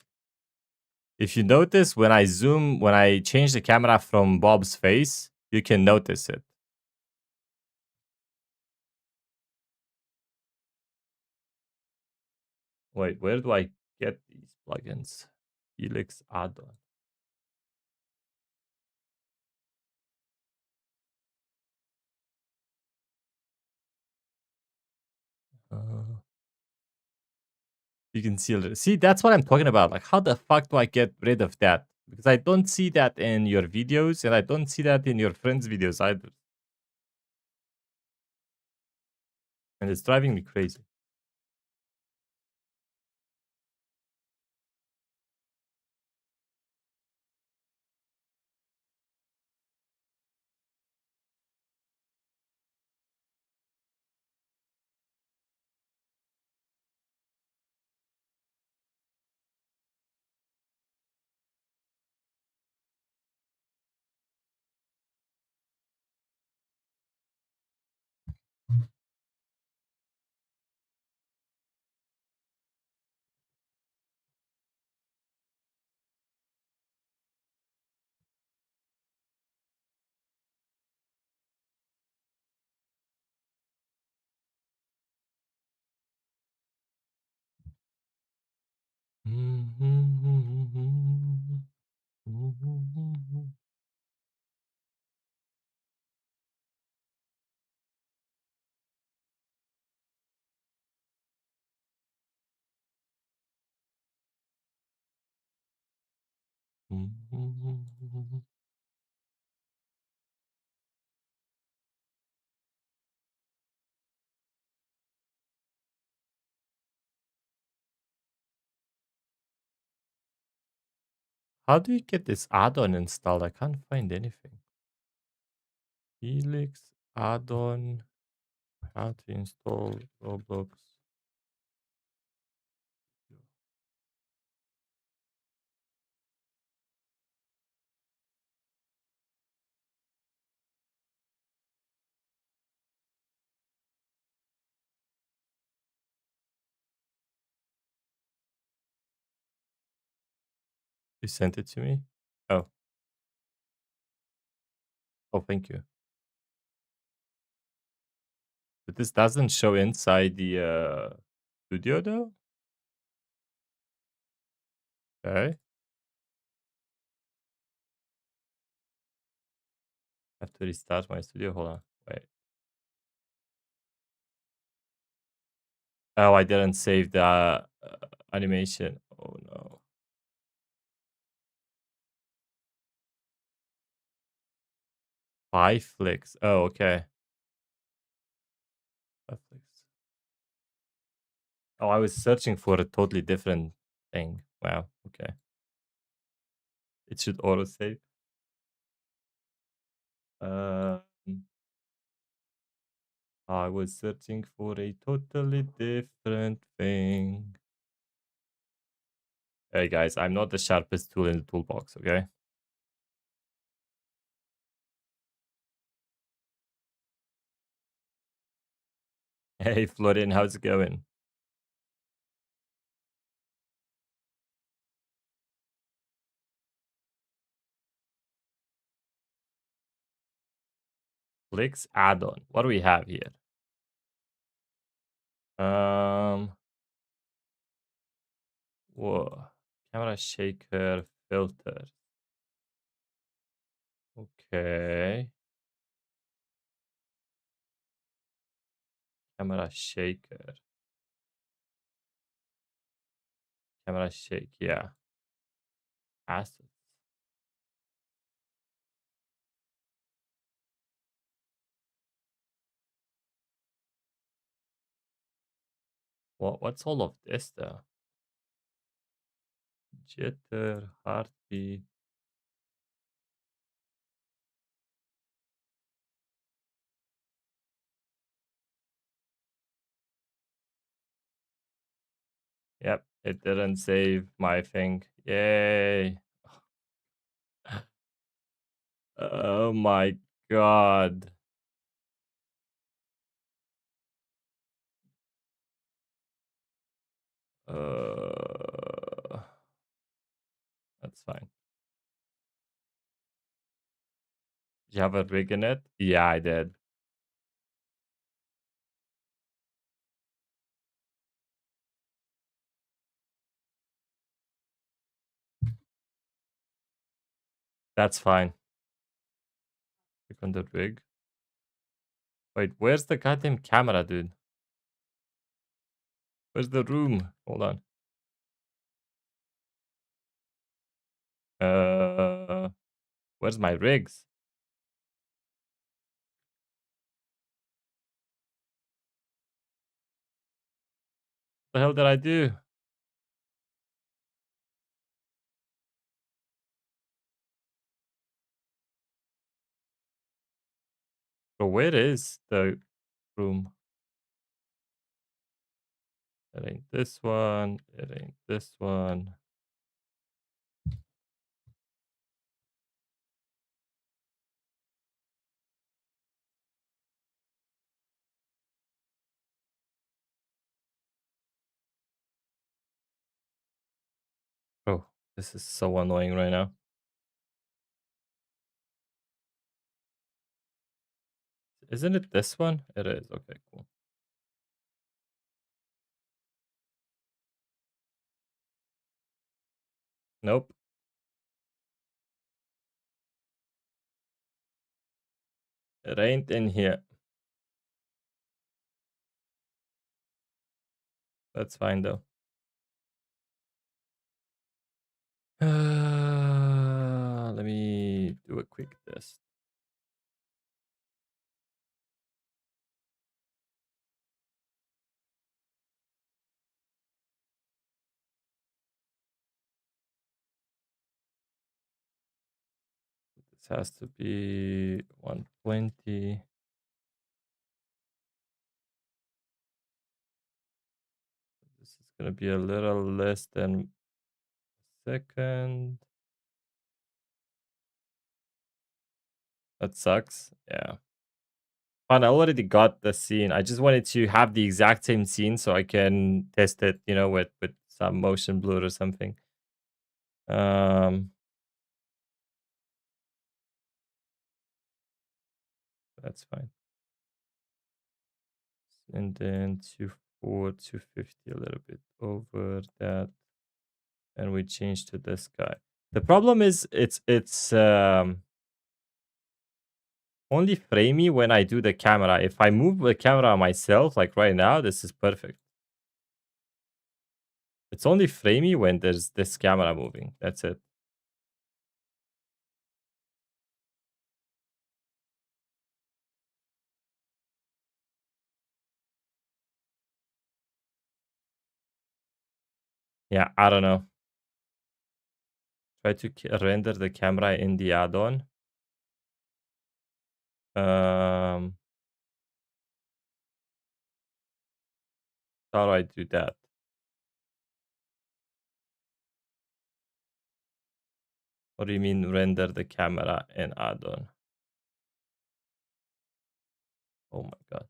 If you notice, when I change the camera from Bob's face, you can notice it. Wait, where do I get these plugins? Helix add-on. Uh, you can see it. See, that's what I'm talking about. Like, how the fuck do I get rid of that? Because I don't see that in your videos, and I don't see that in your friends' videos either. And it's driving me crazy. How do you get this add-on installed? I can't find anything. Helix add-on. How to install Roblox. You sent it to me? Oh. Oh, thank you. But this doesn't show inside the studio though? Okay. I have to restart my studio. Hold on. Wait. Oh, I didn't save the animation. Oh no. Five flicks. Oh, okay. Five flicks. Oh, I was searching for a totally different thing. Wow. Okay. It should auto save. Um, I was searching for a totally different thing. Hey guys, I'm not the sharpest tool in the toolbox, okay? Hey Florian, how's it going? Flicks add-on. What do we have here? Um, whoa. Camera shaker filter. Okay. Camera shaker. Camera shake, yeah. Assets. What's all of this though? Jitter, heartbeat. Yep, it didn't save my thing. Yay. Oh my god. Uh, that's fine. Do you have a rig in it? Yeah, I did. That's fine. Click on the rig. Wait, where's the goddamn camera, dude? Where's the room? Hold on. Uh, where's my rigs? What the hell did I do? Bro, where is the room? It ain't this one. It ain't this one. Oh, this is so annoying right now. Isn't it this one? It is. Okay, cool. Nope. It ain't in here. That's fine though. Let me do a quick test. This has to be 120. This is gonna be a little less than a second. That sucks. Yeah. Fine, I already got the scene. I just wanted to have the exact same scene so I can test it, with some motion blur or something. Um, that's fine. And then 24, 250, a little bit over that, and we change to this guy. The problem is it's only framey when I do the camera. If I move the camera myself, like right now, this is perfect. It's only framey when there's this camera moving. That's it. Yeah, I don't know. Try to render the camera in the add-on. Um, how do I do that? What do you mean render the camera in add-on? Oh my god.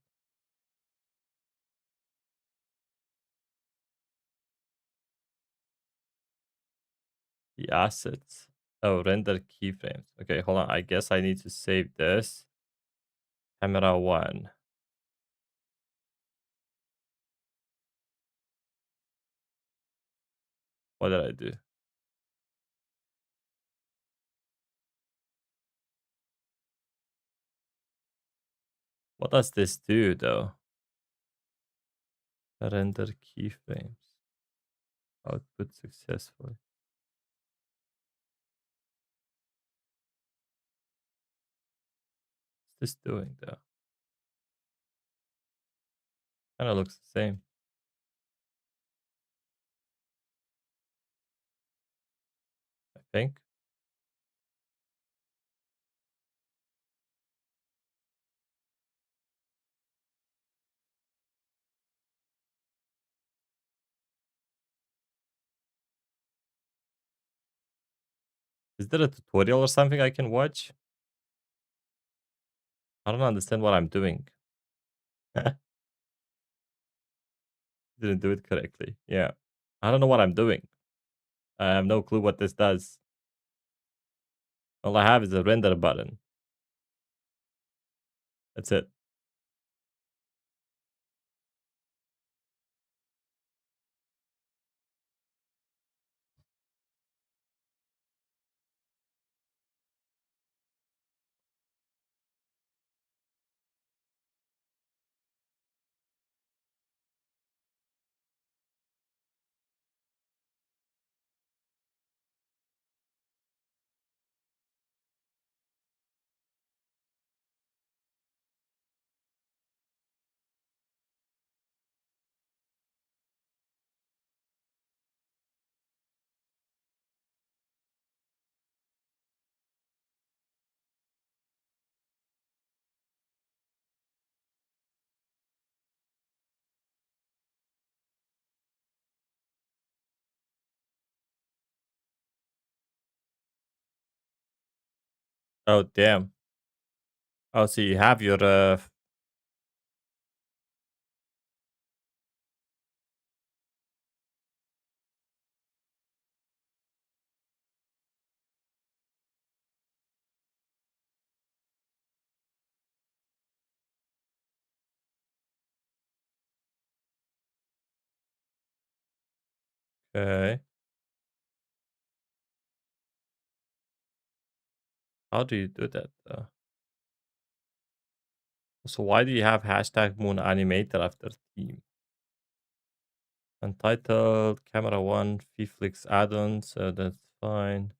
The assets. Oh, render keyframes. Okay, hold on. I guess I need to save this. Camera one. What did I do? What does this do though? Render keyframes. Output successfully. What's this doing though? Kind of looks the same. I think. Is there a tutorial or something I can watch? I don't understand what I'm doing. Didn't do it correctly. Yeah. I don't know what I'm doing. I have no clue what this does. All I have is a render button. That's it. Oh, damn. Oh, so you have your okay. How do you do that? So why do you have hashtag moon animator after team? Untitled camera one Fiflix add-on, so that's fine.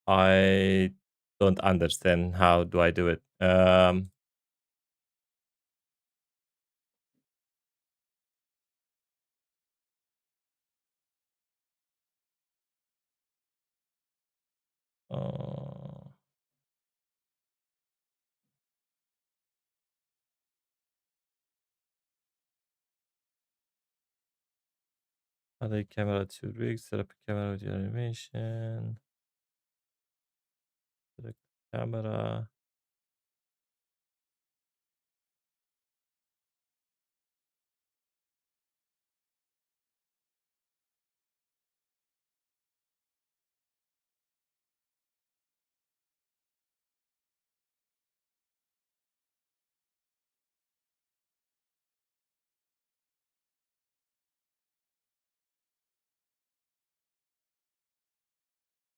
I don't understand. How do I do it? Uh, Other camera 2 rigs, set up a camera with your animation. Select camera.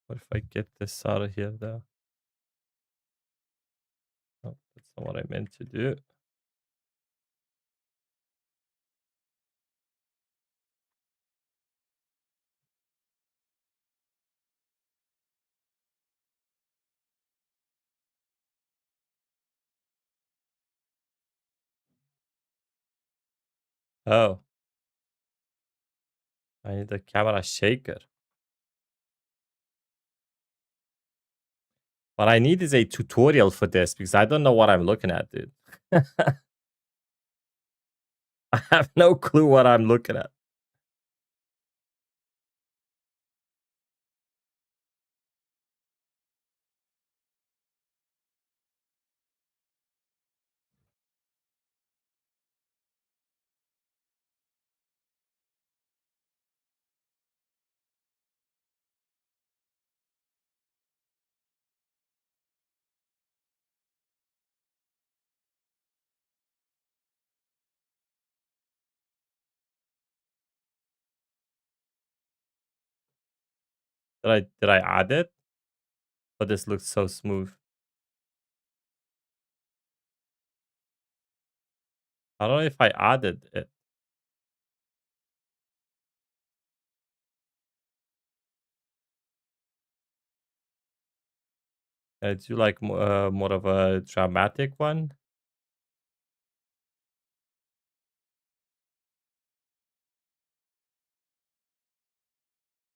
What if I get this out of here though? Oh, that's not what I meant to do. Oh, I need a camera shaker. What I need is a tutorial for this because I don't know what I'm looking at, dude. I have no clue what I'm looking at. Did I add it? But this looks so smooth. I don't know if I added it. Do you like more of a dramatic one?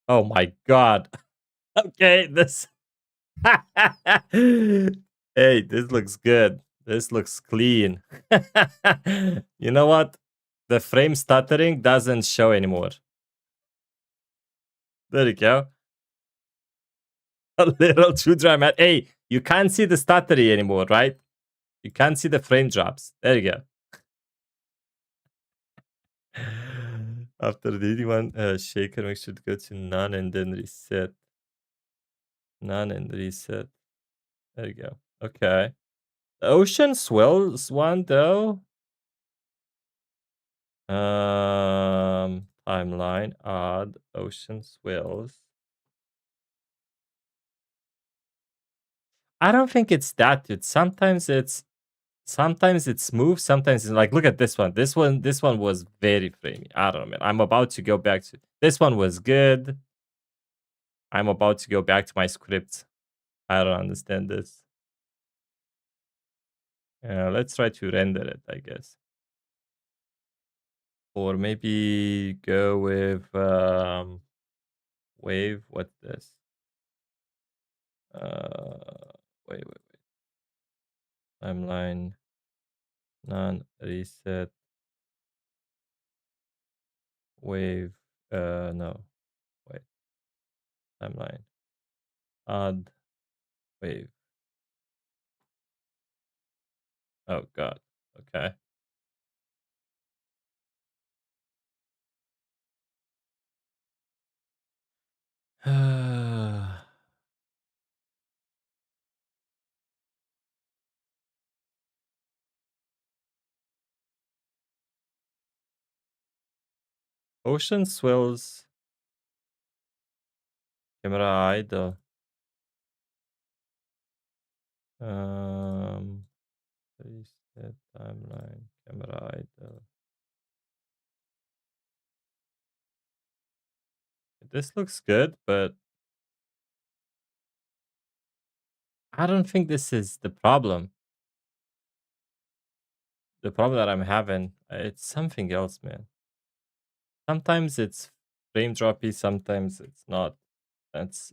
Oh my god. Okay, this Hey, this looks good. This looks clean. You know what? The frame stuttering doesn't show anymore. There you go. A little too dramatic. Hey, you can't see the stuttering anymore, right? You can't see the frame drops. There you go. After deleting one shaker, make sure to go to none and then reset. None and reset. There you go. Okay. The ocean swells one though. Timeline, odd, ocean swells. I don't think it's that, dude. Sometimes it's smooth, sometimes it's like look at this one. This one was very framey. I don't know, man. I'm about to go back to this one was good. I'm about to go back to my script. I don't understand this. Let's try to render it, I guess. Or maybe go with wave. What's this? Wait. Timeline, none, reset, wave. No, wait. Timeline, add, wave. Oh God. Okay. Ocean swells. Camera idle. Um, Reset timeline, camera idle. This looks good, but I don't think this is the problem. The problem that I'm having, it's something else, man. Sometimes it's frame droppy, sometimes it's not. It's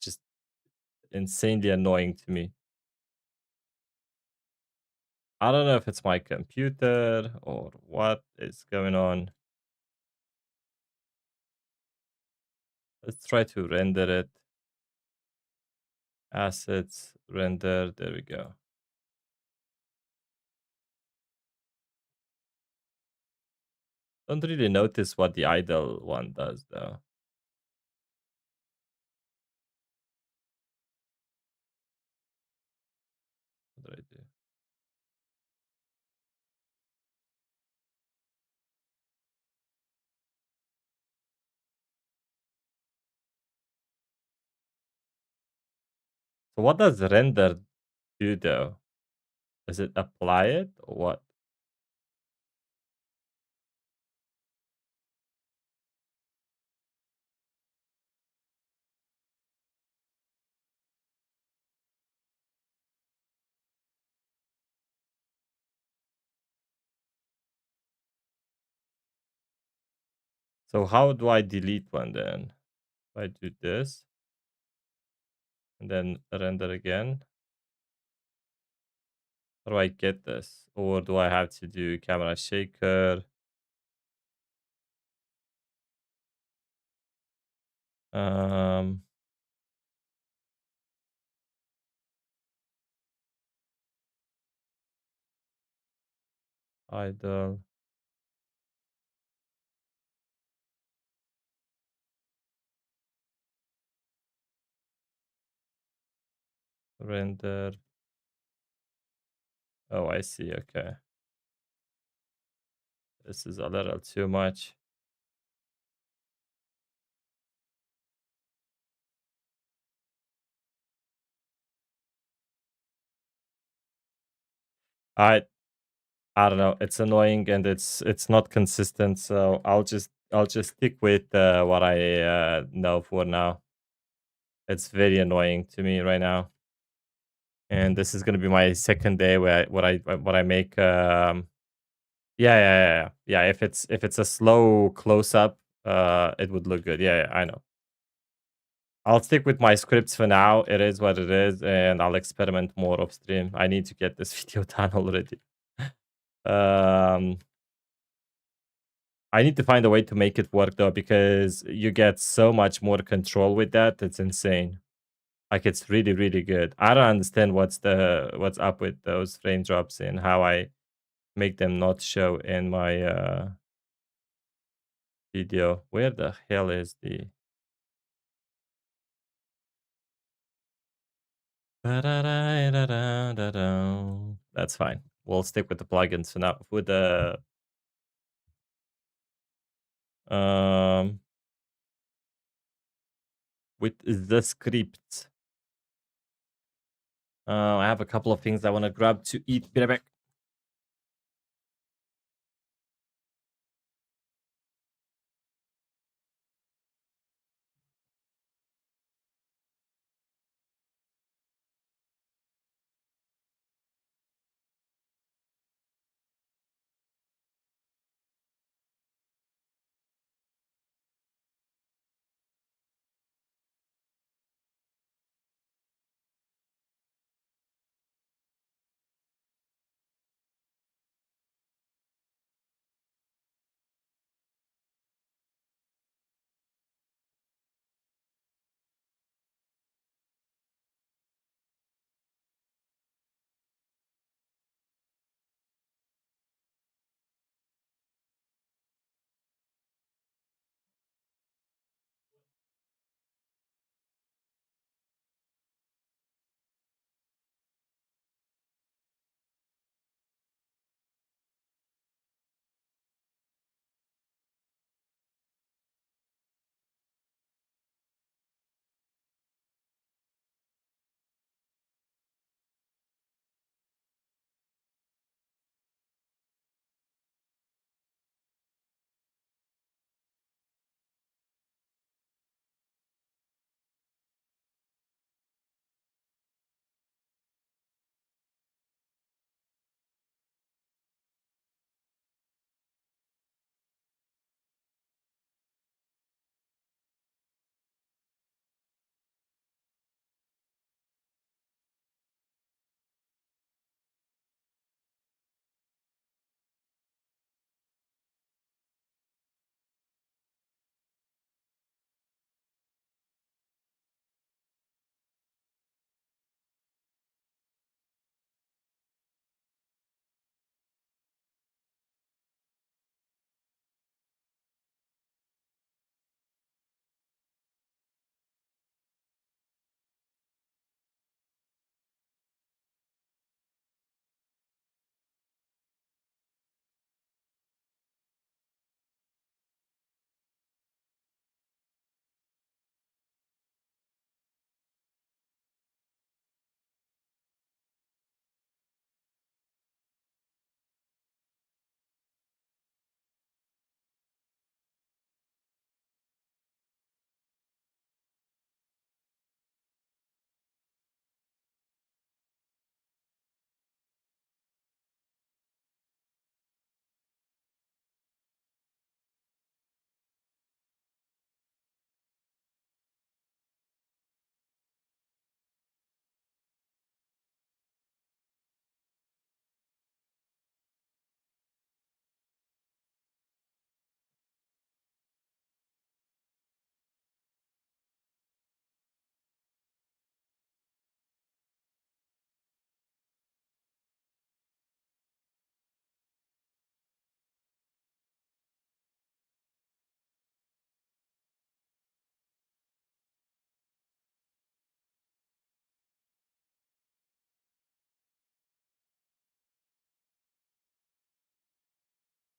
just insanely annoying to me. I don't know if it's my computer or what is going on. Let's try to render it. Assets, render, there we go. Don't really notice what the idle one does though. What did I do? So what does render do though? Does it apply it or what? So how do I delete one then? If I do this and then render again, how do I get this? Or do I have to do camera shaker? Um, idle, render. Oh, I see. Okay. This is a little too much. I I don't know. It's annoying and it's not consistent. So I'll just stick with what I know for now. It's very annoying to me right now, and this is gonna be my second day where what I make. Yeah. If it's a slow close up, it would look good. Yeah, I know. I'll stick with my scripts for now. It is what it is, and I'll experiment more off stream. I need to get this video done already. Um, I need to find a way to make it work though, because you get so much more control with that. It's insane. Like it's really, really good. I don't understand what's up with those frame drops and how I make them not show in my video. Where the hell is the That's fine. We'll stick with the plugins for now. With um the script. I have a couple of things I want to grab to eat. Be right back.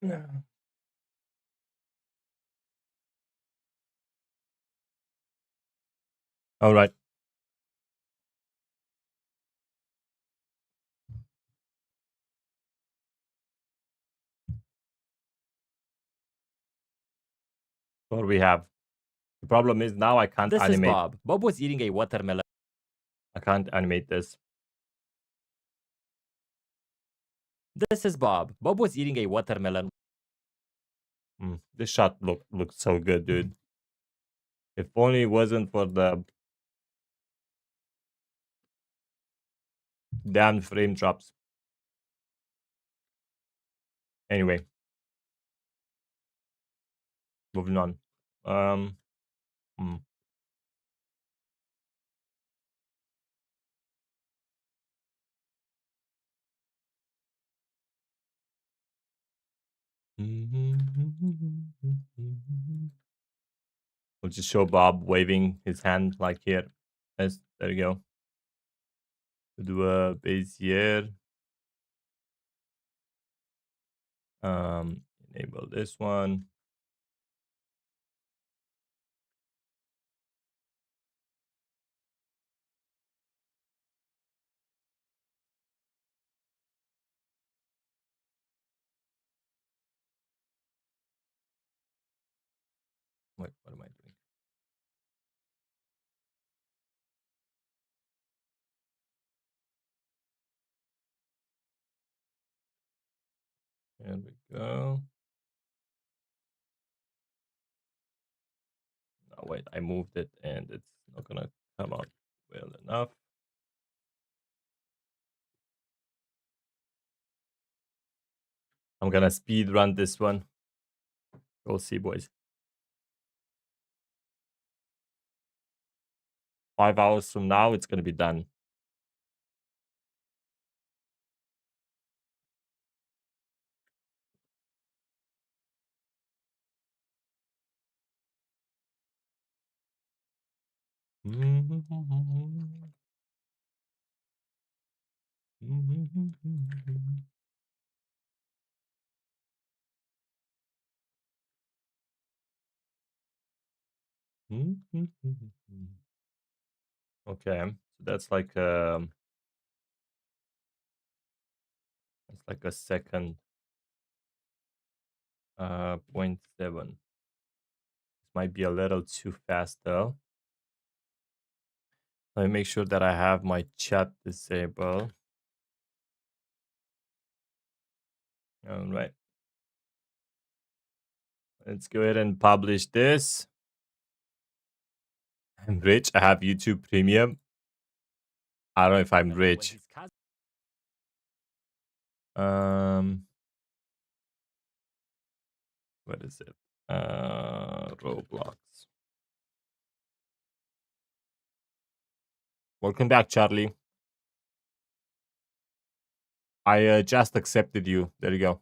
All right. What we have. The problem is now I can't This is animate. Bob. Bob was eating a watermelon. I can't animate this. This is Bob. Bob was eating a watermelon. This shot looks so good, dude. If only it wasn't for the damn frame drops. Anyway, moving on. Hmm. We'll just show Bob waving his hand like here. Yes, there you go. We'll do a Bezier. Enable this one. Wait, what am I doing? There we go. Oh, wait, I moved it and it's not gonna come out well enough. I'm gonna speed run this one. We'll see, boys. 5 hours from now, it's gonna be done. Okay, so that's like a second 0.7. This might be a little too fast though. Let me make sure that I have my chat disabled. All right. Let's go ahead and publish this. I'm rich. I have YouTube Premium. I don't know if I'm rich. What is it? Roblox. Welcome back, Charlie. I just accepted you. There you go.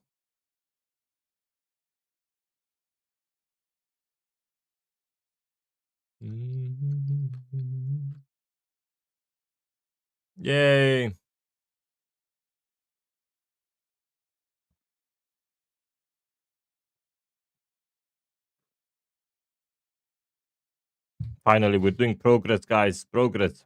Yay. Finally, we're doing progress, guys. Progress.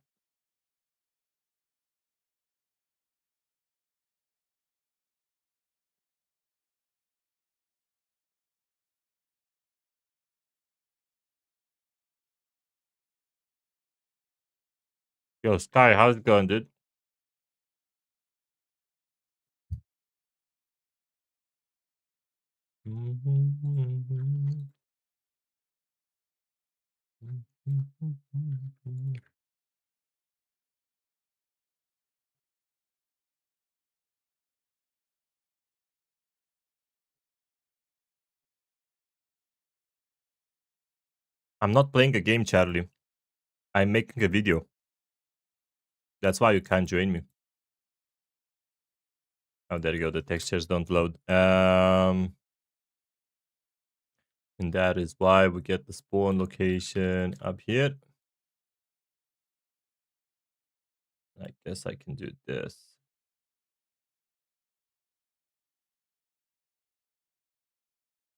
Yo, Sky, how's it going, dude? I'm not playing a game, Charlie. I'm making a video. That's why you can't join me. Oh, there you go. The textures don't load. And that is why we get the spawn location up here. I guess I can do this.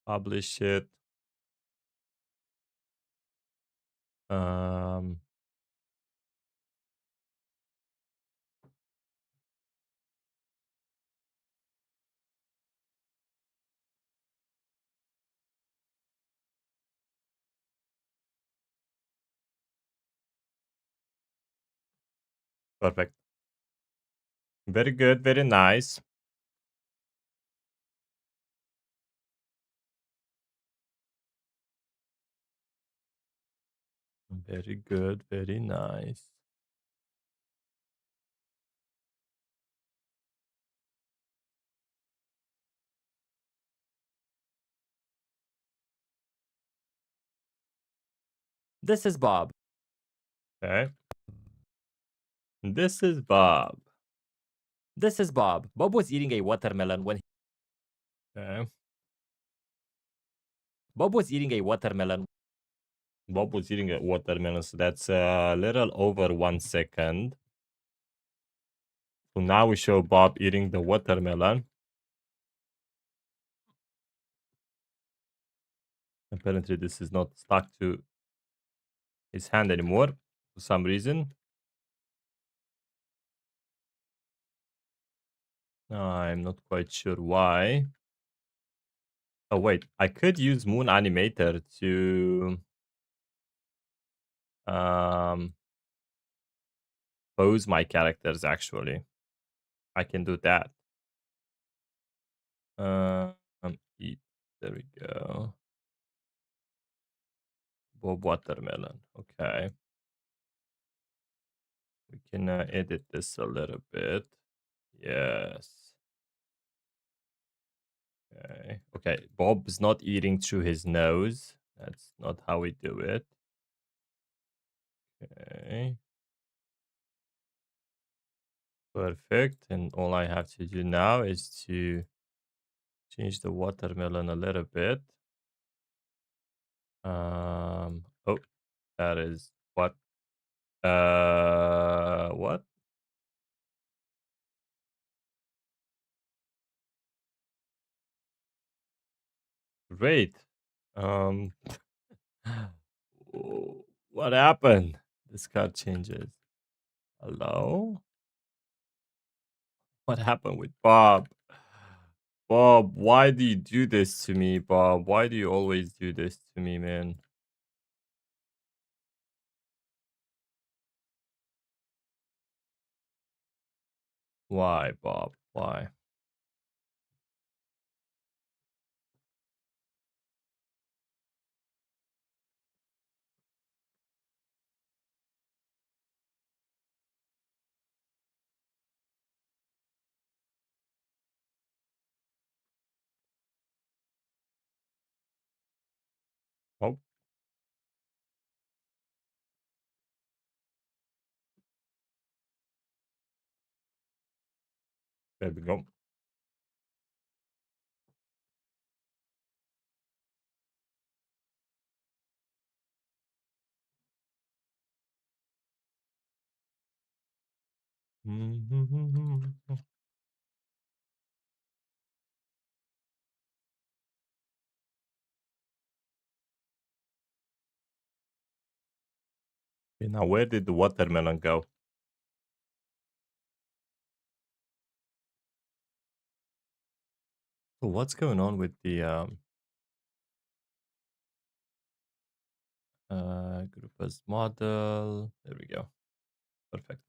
Publish it. Um, Perfect. Very good. Very nice. Very good. Very nice. This is Bob. Okay. This is Bob. This is Bob. Bob was eating a watermelon when Okay. Bob was eating a watermelon. Bob was eating a watermelon, so that's a little over 1 second. So now we show Bob eating the watermelon. Apparently, this is not stuck to his hand anymore for some reason. I'm not quite sure why. Oh, wait. I could use Moon Animator to um, pose my characters, actually. I can do that. Eat. There we go. Bob Watermelon. Okay. We can edit this a little bit. Yes. Okay. Okay. Bob's not eating through his nose. That's not how we do it. Okay. Perfect. And all I have to do now is to change the watermelon a little bit. Oh, that is what? What? Great. Um, what happened? This card changes. Hello? What happened with Bob? Bob, why do you do this to me, Bob? Why do you always do this to me, man? Why, Bob? Why? Oh, there we go. Okay, now where did the watermelon go? So what's going on with the group as model? There we go. Perfect.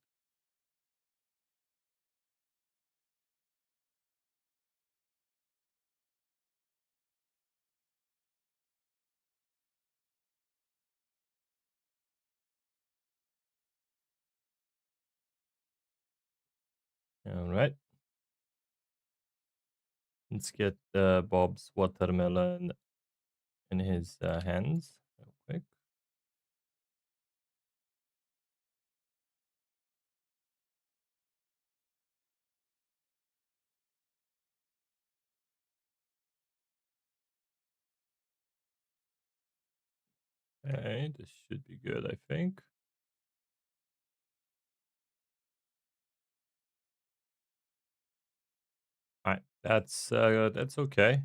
All right. Let's get Bob's watermelon in his hands real quick. Okay, this should be good, I think. All right, that's okay.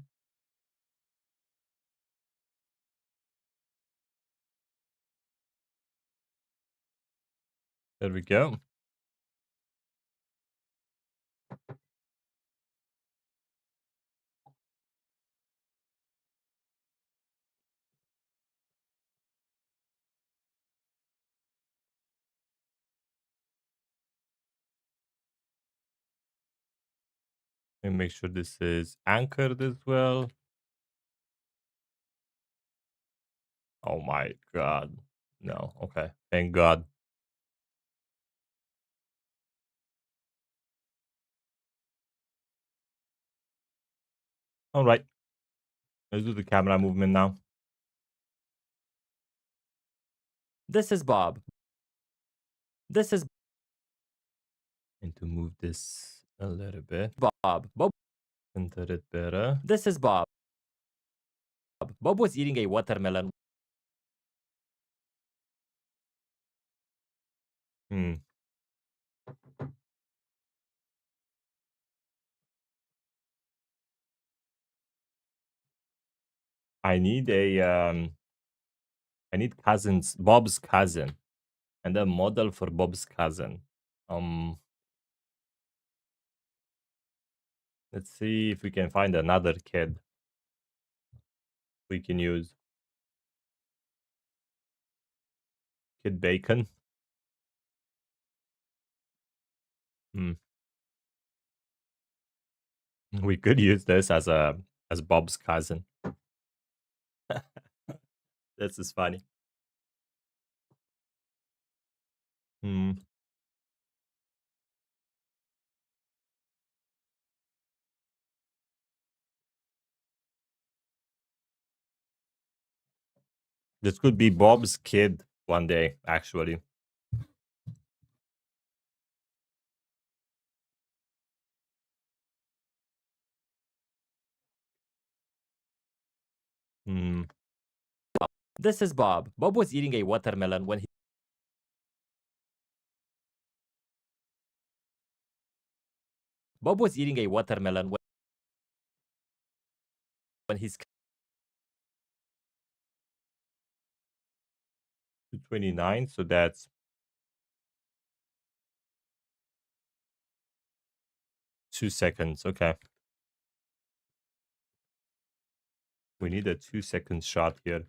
There we go. And make sure this is anchored as well. Oh my god. No. Okay. Thank God. All right. Let's do the camera movement now. This is Bob. This is And to move this a little bit. Bob. Bob. Center it better. This is Bob. Bob was eating a watermelon. Hmm. I need I need Bob's cousin, and a model for Bob's cousin. Let's see if we can find another kid we can use. Kid Bacon. Hmm. We could use this as Bob's cousin. This is funny. Hmm. This could be Bob's kid one day, actually. Hmm. This is Bob. Bob was eating a watermelon when he. Bob was eating a watermelon when his 229, so that's 2 seconds. Okay. We need a 2 second shot here.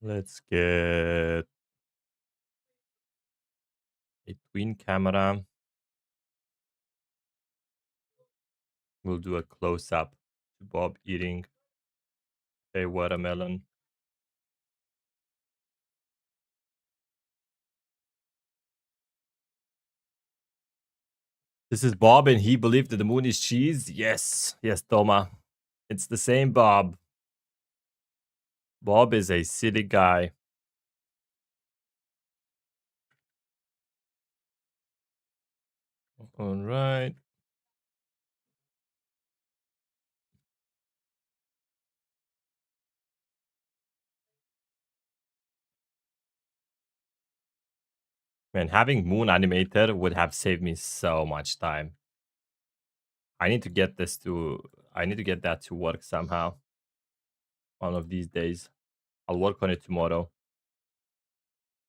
Let's get a twin camera. We'll do a close up to Bob eating a watermelon. This is Bob, and he believed that the moon is cheese. Yes, yes, Toma. It's the same Bob. Bob is a silly guy. All right. Man, having Moon Animator would have saved me so much time. I need to get I need to get that to work somehow. One of these days. I'll work on it tomorrow.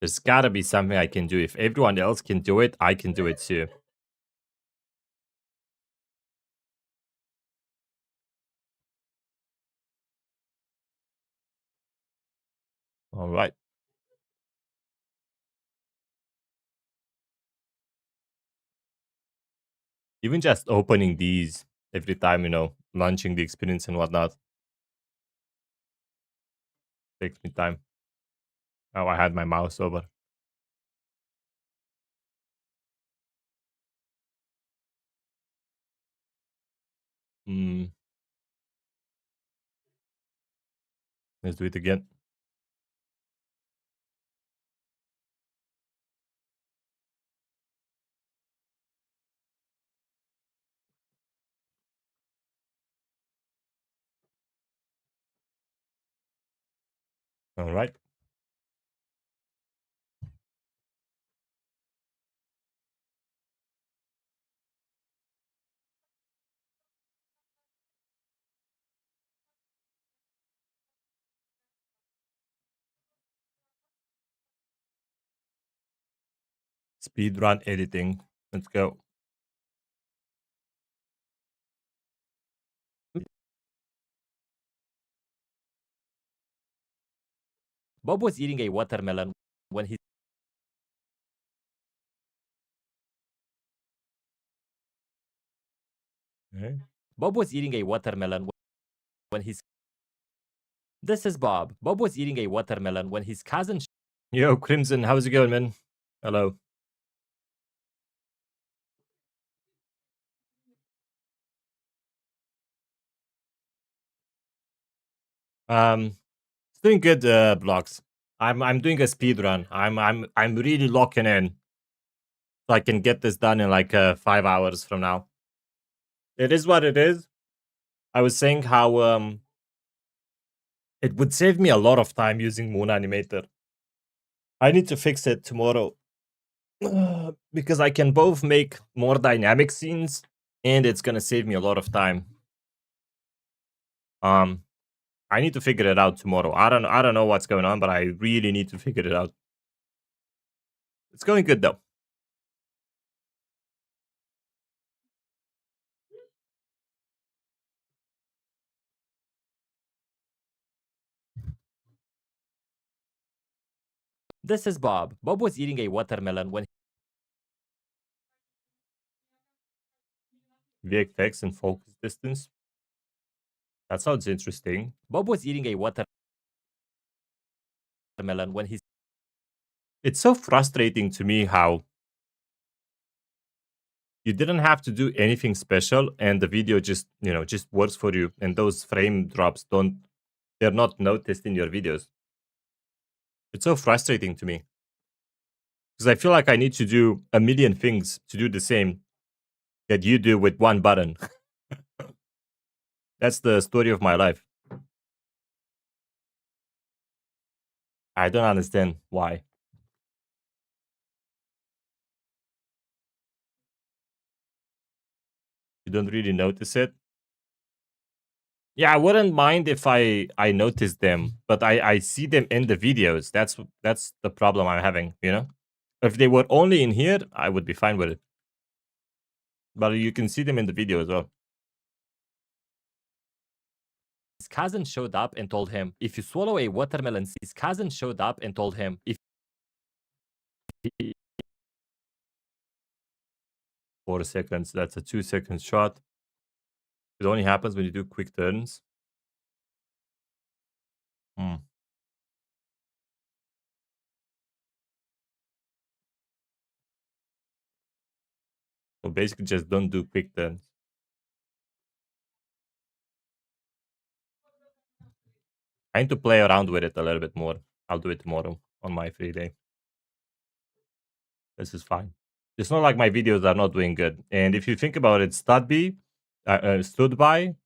There's gotta be something I can do. If everyone else can do it, I can do it too. All right. Even just opening these every time, launching the experience and whatnot takes me time. Oh, I had my mouse over. Hmm. Let's do it again. All right. Speedrun editing. Let's go. Bob was eating a watermelon when his Okay. Bob was eating a watermelon when his This is Bob. Bob was eating a watermelon when his cousin Yo, Crimson, how's it going, man? Hello. It's doing good, blocks. I'm doing a speed run. I'm really locking in, so I can get this done in like 5 hours from now. It is what it is. I was saying how it would save me a lot of time using Moon Animator. I need to fix it tomorrow because I can both make more dynamic scenes and it's gonna save me a lot of time. Um, I need to figure it out tomorrow. I don't know what's going on, but I really need to figure it out. It's going good though. This is Bob. Bob was eating a watermelon when VFX and focus distance. That sounds interesting. Bob was eating a watermelon when his It's so frustrating to me how you didn't have to do anything special and the video just, just works for you and those frame drops they're not noticed in your videos. It's so frustrating to me because I feel like I need to do a million things to do the same that you do with one button. That's the story of my life. I don't understand why. You don't really notice it. Yeah, I wouldn't mind if I notice them, but I see them in the videos. That's the problem I'm having, you know? If they were only in here, I would be fine with it. But you can see them in the video as well. cousin showed up and told him, if you swallow a watermelon, his cousin showed up and told him, if 4 seconds, that's a 2 second shot. It only happens when you do quick turns. Hmm. So basically just don't do quick turns. I need to play around with it a little bit more. I'll do it tomorrow on my free day. This is fine. It's not like my videos are not doing good. And if you think about it, stood by,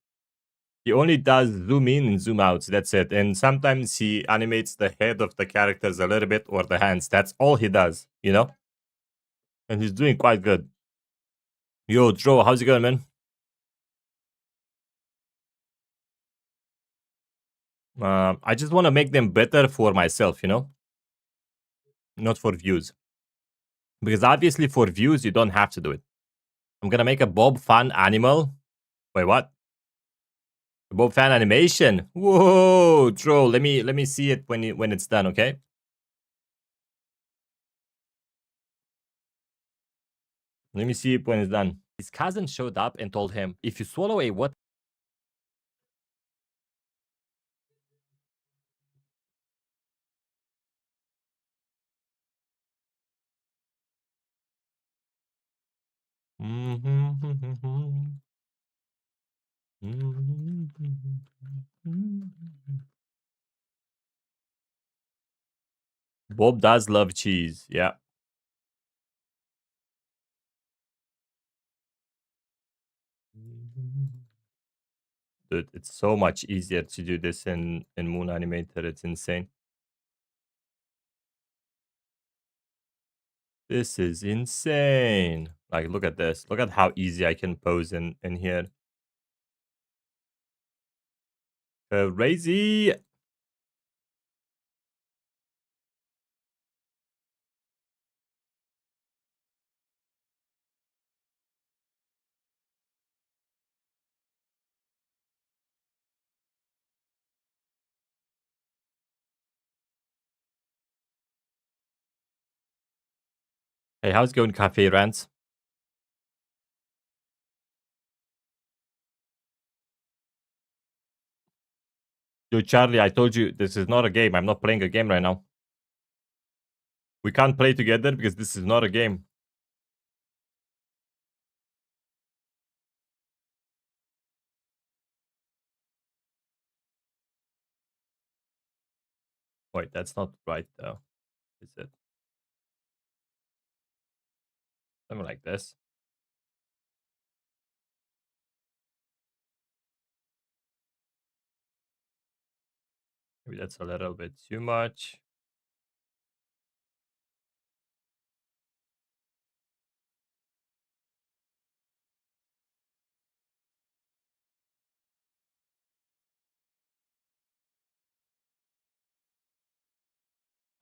he only does zoom in and zoom out. That's it. And sometimes he animates the head of the characters a little bit or the hands. That's all he does, you know? And he's doing quite good. Yo, Dro, how's it going, man? I just want to make them better for myself, you know? Not for views. Because obviously for views, you don't have to do it. I'm gonna make a Bob fan animal. Wait, what? Bob fan animation. Whoa, Dro, let me see it when it's done, okay? Let me see it when it's done. his cousin showed up and told him, if you swallow a watermelon, Bob does love cheese. Yeah. Dude, it's so much easier to do this in Moon Animator. It's insane. This is insane. Like, look at this. Look at how easy I can pose in here. Crazy. Hey, how's it going, Cafe Rants? Dude, Charlie, I told you this is not a game. I'm not playing a game right now. We can't play together because this is not a game. Wait, that's not right though. Is it? Something like this. Maybe that's a little bit too much.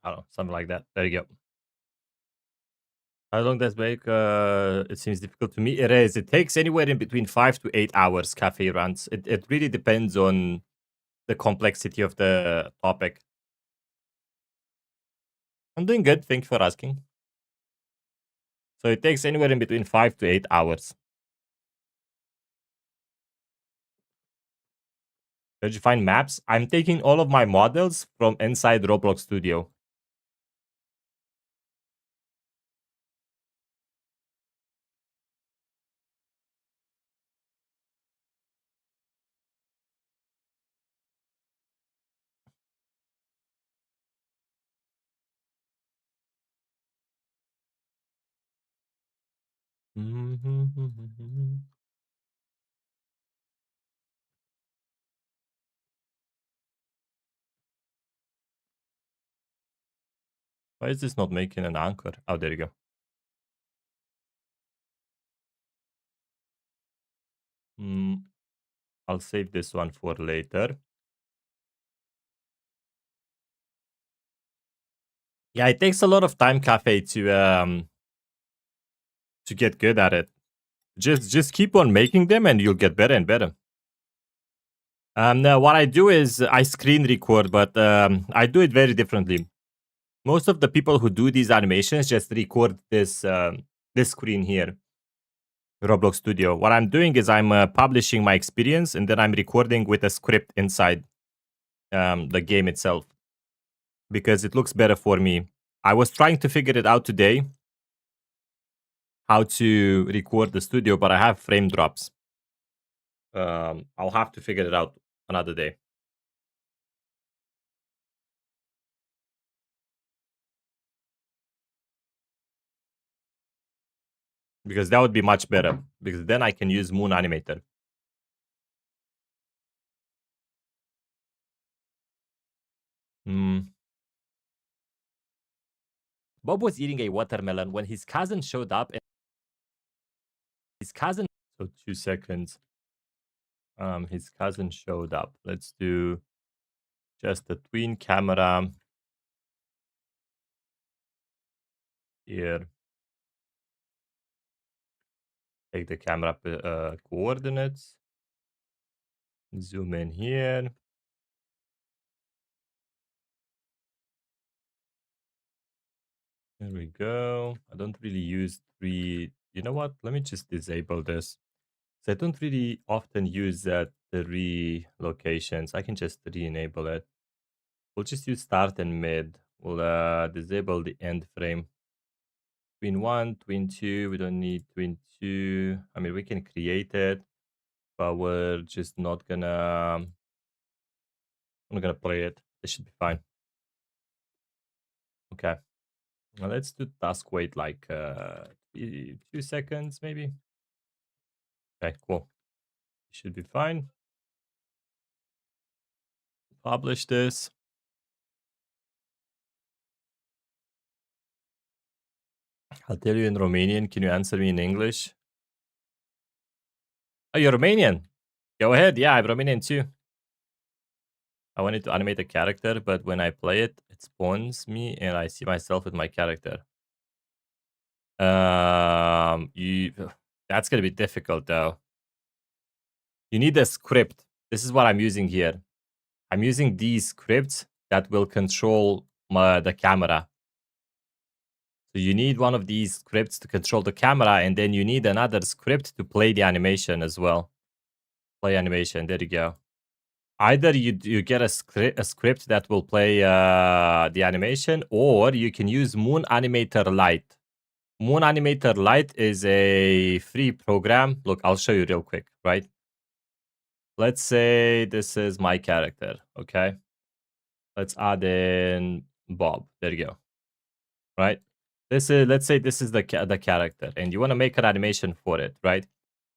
I don't know, something like that. There you go. How long does make? It seems difficult to me. It is. It takes anywhere in between 5 to 8 hours. Cafe runs. It really depends on the complexity of the topic. I'm doing good. Thank you for asking. So it takes anywhere in between 5 to 8 hours. Did you find maps? I'm taking all of my models from inside Roblox Studio. Why is this not making an anchor? Oh, there you go. I'll save this one for later. Yeah, it takes a lot of time, Cafe, to get good at it. Just keep on making them, and you'll get better and better. Now what I do is I screen record, but I do it very differently. Most of the people who do these animations just record this screen here, Roblox Studio. What I'm doing is I'm publishing my experience, and then I'm recording with a script inside the game itself because it looks better for me. I was trying to figure it out today, how to record the studio, but I have frame drops. I'll have to figure it out another day. Because that would be much better. Because then I can use Moon Animator. Bob was eating a watermelon when his cousin showed up, and his cousin. So 2 seconds. His cousin showed up. Let's do just the twin camera here. Take the camera coordinates. Zoom in here. There we go. I don't really use three. You know what? Let me just disable this. So I don't really often use the locations. I can just re-enable it. We'll just use start and mid. We'll disable the end frame. Twin 1, twin 2. We don't need twin 2. I mean, we can create it, but we're just not gonna... I'm not gonna play it. It should be fine. Okay. Now let's do task wait like 2 seconds maybe. Okay, cool. Should be fine. Publish this. I'll tell you in Romanian. Can you answer me in English? Oh, you're Romanian. Go ahead. Yeah, I'm Romanian too. I wanted to animate a character, but when I play it, it spawns me and I see myself with my character. You that's gonna be difficult though. You need a script. This is what I'm using here. I'm using these scripts that will control the camera. So you need one of these scripts to control the camera, and then you need another script to play the animation as well. Play animation. There you go. Either you get a script that will play the animation, or you can use Moon Animator Lite. Moon Animator Lite is a free program. Look, I'll show you real quick, right? Let's say this is my character, okay? Let's add in Bob. There you go. Right? Let's say this is the character, and you want to make an animation for it, right?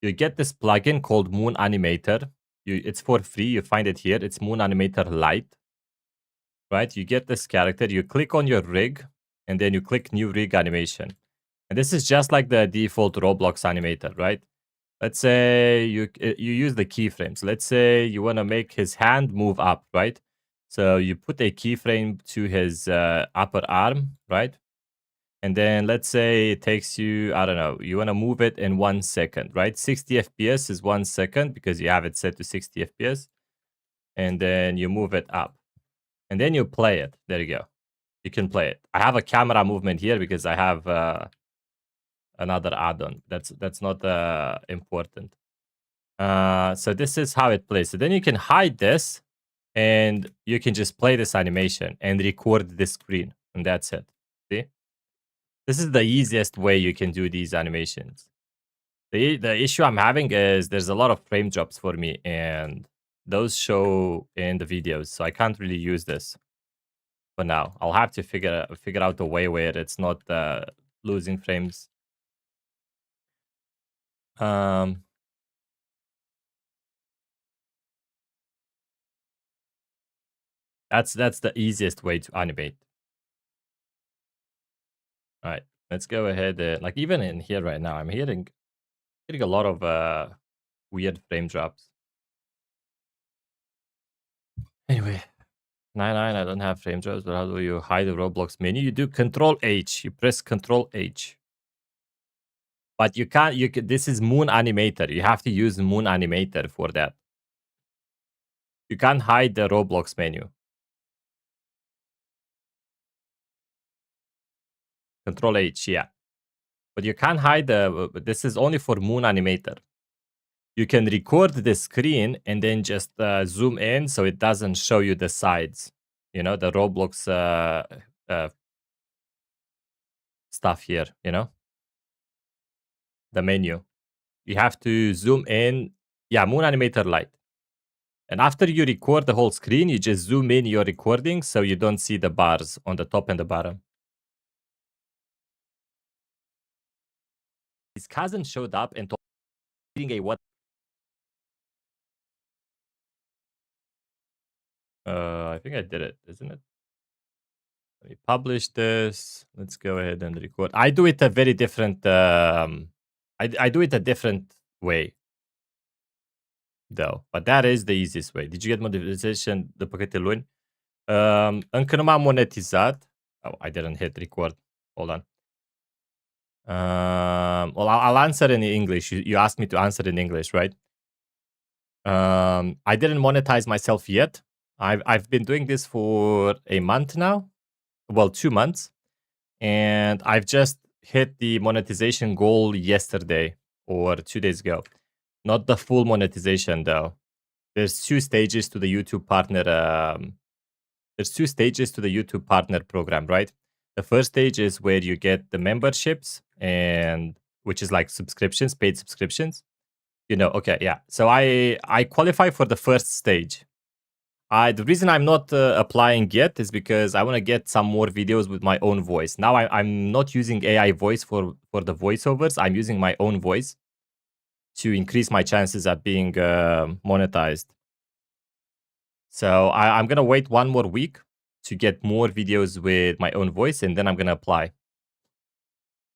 You get this plugin called Moon Animator. It's for free. You find it here. It's Moon Animator Lite, right? You get this character. You click on your rig, and then you click New Rig Animation. And this is just like the default Roblox animator, right? Let's say you use the keyframes. Let's say you want to make his hand move up, right? So you put a keyframe to his upper arm, right? And then let's say it takes you, I don't know, you want to move it in 1 second, right? 60 FPS is 1 second because you have it set to 60 FPS. And then you move it up. And then you play it. There you go. You can play it. I have a camera movement here because I have another add-on. That's not important. So this is how it plays. So then you can hide this, and you can just play this animation and record this screen, and that's it. See? This is the easiest way you can do these animations. The issue I'm having is there's a lot of frame drops for me, and those show in the videos, so I can't really use this for now. I'll have to figure out a way where it's not losing frames. That's the easiest way to animate. All right, let's go ahead. Like even in here right now, I'm getting a lot of weird frame drops. Anyway, 99, I don't have frame drops, but how do you hide the Roblox menu? You do Control H. You press Control H. But you can't. This is Moon Animator. You have to use Moon Animator for that. You can't hide the Roblox menu. Control H, yeah. But you can't hide the. This is only for Moon Animator. You can record the screen and then just zoom in so it doesn't show you the sides. You know, the Roblox stuff here, you know? The menu. You have to zoom in. Yeah, Moon Animator Lite. And after you record the whole screen, you just zoom in your recording so you don't see the bars on the top and the bottom. His cousin showed up and told him a what? I think I did it, isn't it? Let me publish this. Let's go ahead and record. I do it a very different. I do it a different way, though. But that is the easiest way. Did you get monetization după câte luni? Încă nu m-am monetizat. Oh, I didn't hit record. Hold on. Well, I'll answer in English. You asked me to answer in English, right? I didn't monetize myself yet. I've been doing this for a month now. Well, 2 months. And I've just hit the monetization goal yesterday or 2 days ago. Not the full monetization, though. There's 2 stages to the YouTube partner. There's 2 stages to the YouTube partner program, right? The first stage is where you get the memberships, and which is like subscriptions, paid subscriptions. You know, okay, yeah. So I qualify for the first stage. The reason I'm not applying yet is because I want to get some more videos with my own voice. Now I'm not using AI voice for the voiceovers. I'm using my own voice to increase my chances at being monetized. So I'm going to wait 1 more week to get more videos with my own voice, and then I'm going to apply.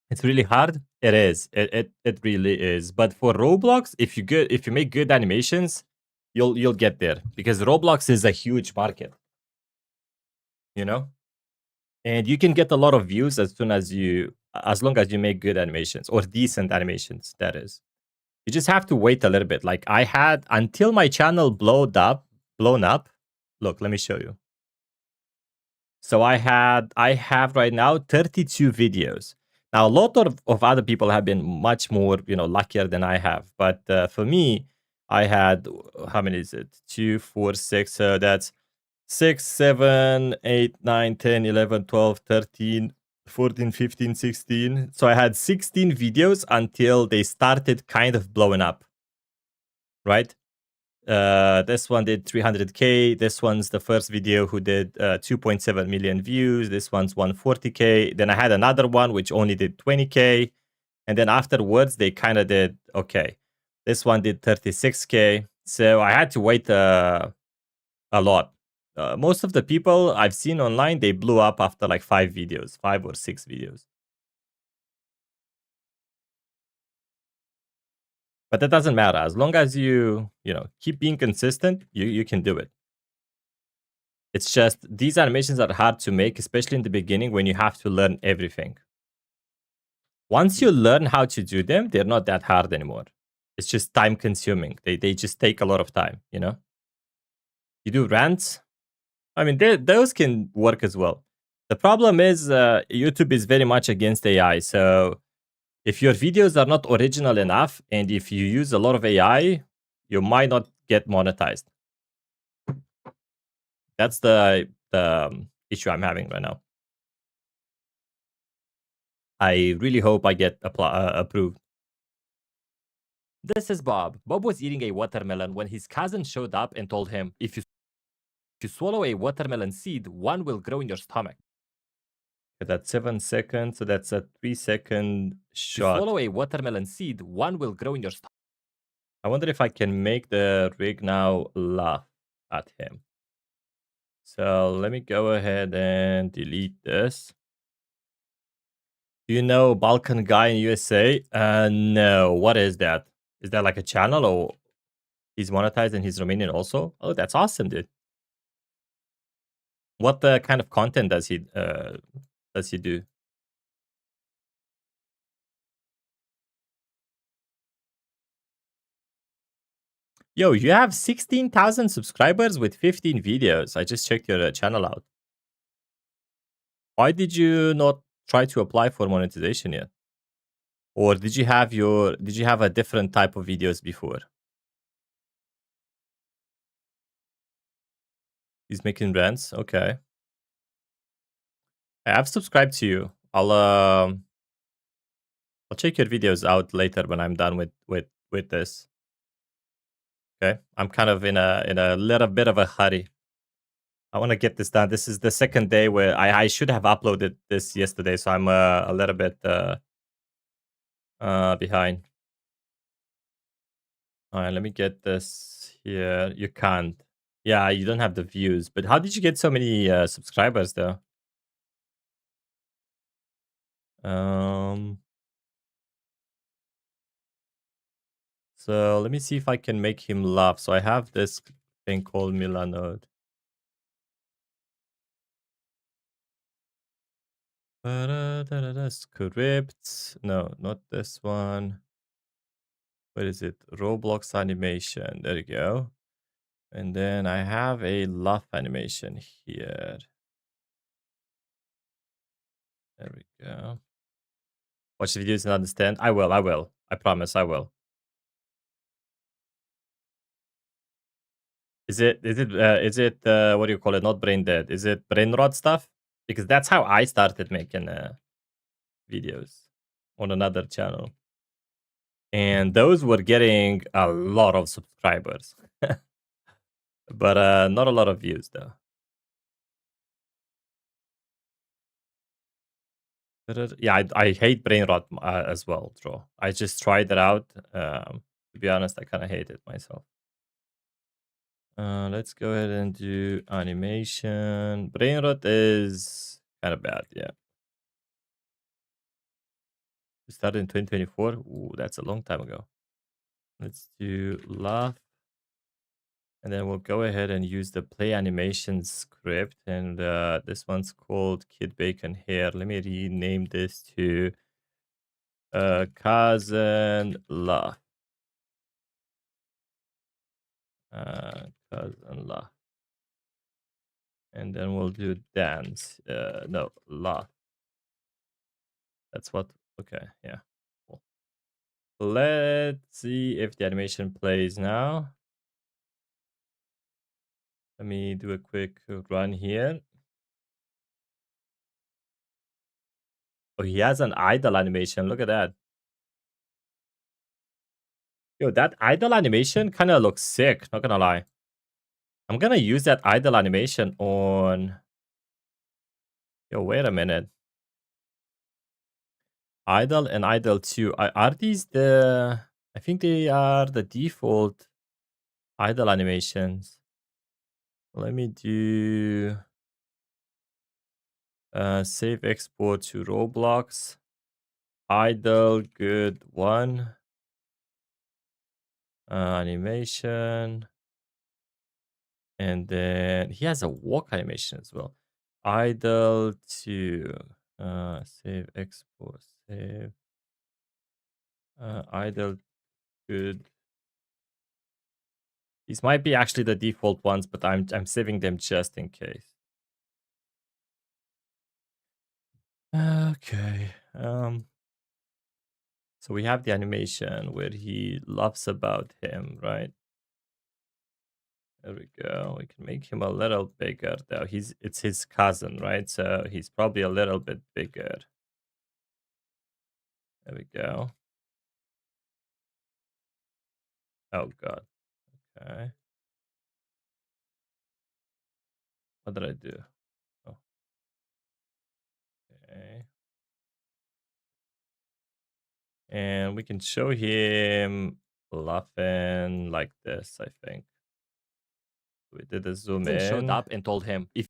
It's really hard. It is. It really is. But for Roblox, if you make good animations, you'll get there, because Roblox is a huge market. You know? And you can get a lot of views as long as you make good animations, or decent animations, that is. You just have to wait a little bit. Like I had until my channel blown up. Look, let me show you. So I have right now 32 videos. Now a lot of other people have been much more, luckier than I have. But for me, I had how many is it? 2, 4, 6. So that's 6, 7, 8, 9, 10, 11, 12, 13, 14, 15, 16. So I had 16 videos until they started kind of blowing up, right? This one did 300K. This one's the first video who did 2.7 million views. This one's 140K. Then I had another one which only did 20K. And then afterwards, they kind of did okay. This one did 36K. So I had to wait a lot. Most of the people I've seen online, they blew up after like 5 videos, 5 or 6 videos. But that doesn't matter. As long as you keep being consistent, you can do it. It's just these animations are hard to make, especially in the beginning when you have to learn everything. Once you learn how to do them, they're not that hard anymore. It's just time consuming. They just take a lot of time. You do rants. I mean, those can work as well. The problem is YouTube is very much against AI. So if your videos are not original enough and if you use a lot of AI, you might not get monetized. That's the issue I'm having right now. I really hope I get approved. This is Bob. Bob was eating a watermelon when his cousin showed up and told him, if you swallow a watermelon seed, one will grow in your stomach. Okay, that's 7 seconds, so that's a 3-second If you shot. swallow a watermelon seed, one will grow in your stomach. I wonder if I can make the rig now laugh at him. So let me go ahead and delete this. Do you know Balkan guy in USA? No. What is that? Is that like a channel or he's monetized and he's Romanian also? Oh, that's awesome, dude. What kind of content does he do? Yo, you have 16,000 subscribers with 15 videos. I just checked your channel out. Why did you not try to apply for monetization yet? Or did you have a different type of videos before? He's making rants. Okay. I've subscribed to you. I'll check your videos out later when I'm done with this. Okay. I'm kind of in a little bit of a hurry. I want to get this done. This is the second day where I should have uploaded this yesterday, so I'm a little bit behind. All right, let me get this here. You can't. Yeah, you don't have the views. But how did you get so many subscribers though? Um. So let me see if I can make him laugh. So I have this thing called Milanode. Scripts. No, not this one. What is it? Roblox animation. There you go. And then I have a laugh animation here. There we go. Watch the videos and understand. I will. I promise I will. Is it what do you call it? Not brain dead. Is it brain rot stuff? Because that's how I started making videos on another channel. And those were getting a lot of subscribers. But not a lot of views though. Yeah, I hate brain rot as well, Draw. I just tried it out. To be honest, I kind of hate it myself. Let's go ahead and do animation. Brain rot is kind of bad, yeah. We started in 2024. Ooh, that's a long time ago. Let's do laugh. And then we'll go ahead and use the play animation script. And this one's called Kid Bacon Hair. Let me rename this to Cousin Laugh. Cousin Laugh. And then we'll do dance. No, laugh. That's what. Okay, yeah. Cool. Let's see if the animation plays now. Let me do a quick run here. Oh, he has an idle animation. Look at that. Yo, that idle animation kind of looks sick. Not gonna lie. I'm gonna use that idle animation on. Yo, wait a minute. Idle and idle 2. Are these the. I think they are the default idle animations. Let me do. Save export to Roblox. Idle good one. Animation. And then he has a walk animation as well. Idle to save export. Save. Idle good. These might be actually the default ones, but I'm saving them just in case. Okay. So we have the animation where he laughs about him, right? There we go. We can make him a little bigger though. It's his cousin, right? So he's probably a little bit bigger. There we go. Oh god. Okay. What did I do? Oh, okay. And we can show him laughing like this, I think. We did a zoom Cousin showed in. up and told him, if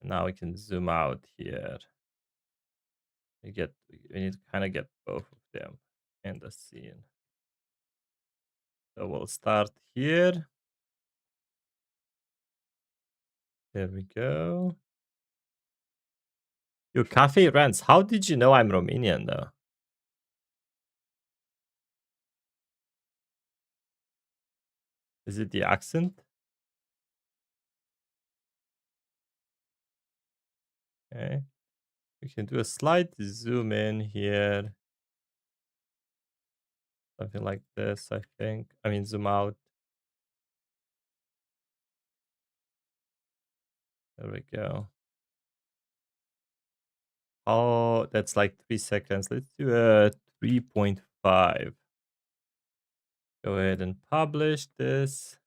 Now we can zoom out here. We need to kind of get both of them in the scene. So we'll start here. There we go. Yo, Cafe Rants, how did you know I'm Romanian though? Is it the accent? Okay. We can do a slight zoom in here. Something like this, I think. I mean, zoom out. There we go. Oh, that's like 3 seconds. Let's do a 3.5. Go ahead and publish this.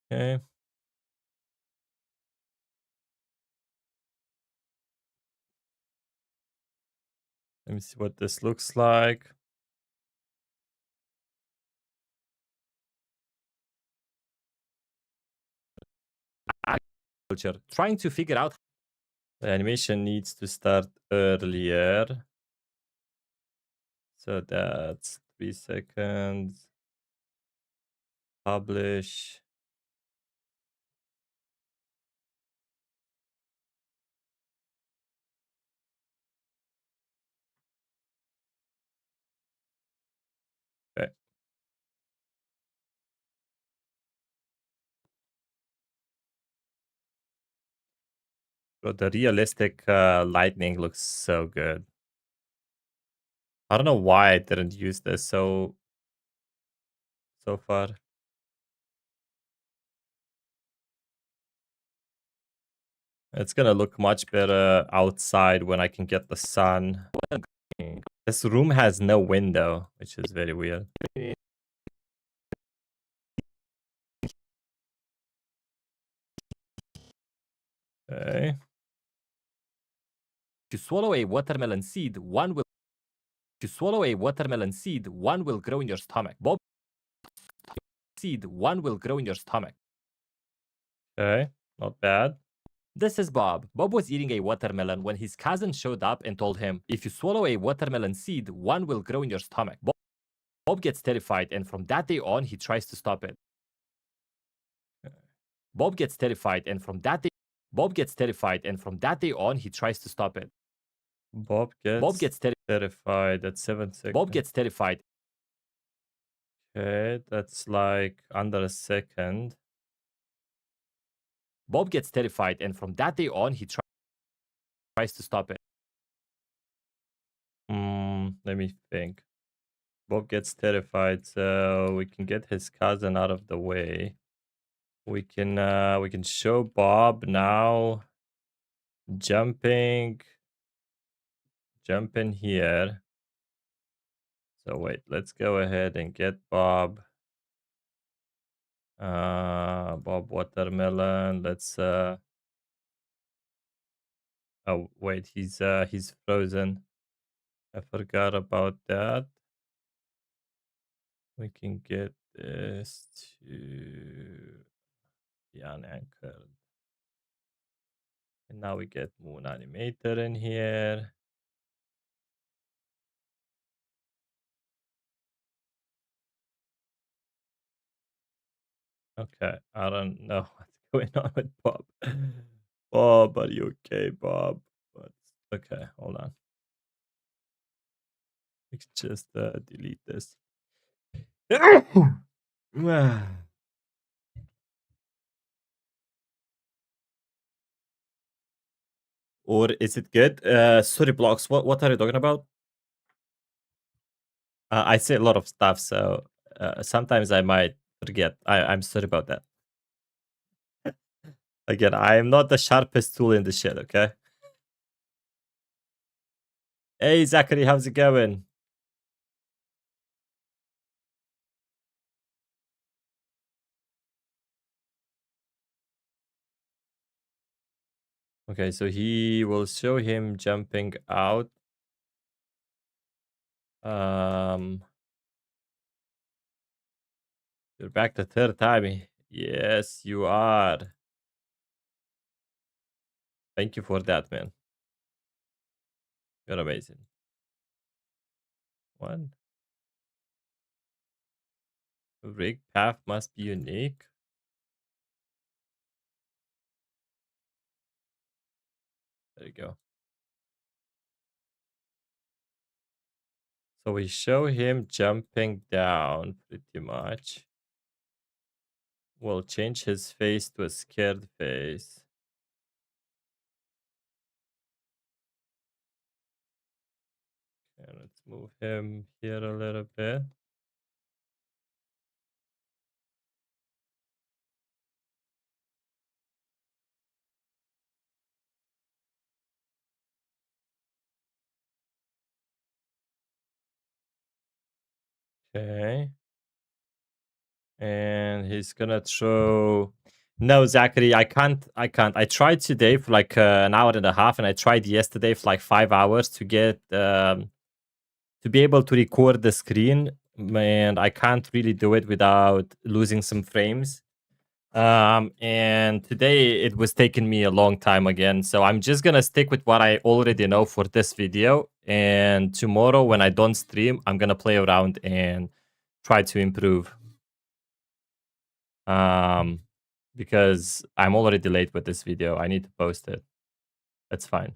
Okay. Let me see what this looks like. culture, trying to figure out The animation needs to start earlier. So that's 3 seconds. Publish. Okay. But the realistic lightning looks so good. I don't know why I didn't use this so far. It's gonna look much better outside when I can get the sun. This room has no window, which is very weird. Okay. to swallow a watermelon seed, one will to swallow a watermelon seed, one will grow in your stomach. Bob seed, one will grow in your stomach. Okay. Not bad. This is Bob. Bob was eating a watermelon when his cousin showed up and told him, if you swallow a watermelon seed, one will grow in your stomach. Bob gets terrified, and from that day on, he tries to stop it. Bob gets terrified, and from that day on, he tries to stop it. Bob gets terrified at 7 seconds. Bob gets terrified. Okay, that's like under a second. Bob gets terrified, and from that day on, he tries to stop it. Let me think. Bob gets terrified, so we can get his cousin out of the way. We can show Bob now jumping here. So wait, let's go ahead and get Bob. Bob Watermelon. Let's oh wait, he's frozen. I forgot about that. We can get this to be unanchored. And now we get Moon Animator in here. Okay, I don't know what's going on with Bob. Bob, are you okay, Bob? Okay, hold on. Let's just delete this. Or is it good? Sorry, blocks. What are you talking about? I say a lot of stuff, so sometimes I might forget. I'm sorry about that. Again, I am not the sharpest tool in the shed, okay? Hey, Zachary, how's it going? Okay, so he will show him jumping out. You're back the third time. Yes, you are. Thank you for that, man. You're amazing. One. Rig path must be unique. There you go. So we show him jumping down pretty much. We'll change his face to a scared face. Okay, let's move him here a little bit. Okay. And he's gonna throw. No, Zachary, I can't. I tried today for like an hour and a half, and I tried yesterday for like 5 hours to get to be able to record the screen, and I can't really do it without losing some frames. And today it was taking me a long time again, so I'm just gonna stick with what I already know for this video. And tomorrow, when I don't stream, I'm gonna play around and try to improve. Um, because I'm already late with this video. I need to post it. That's fine.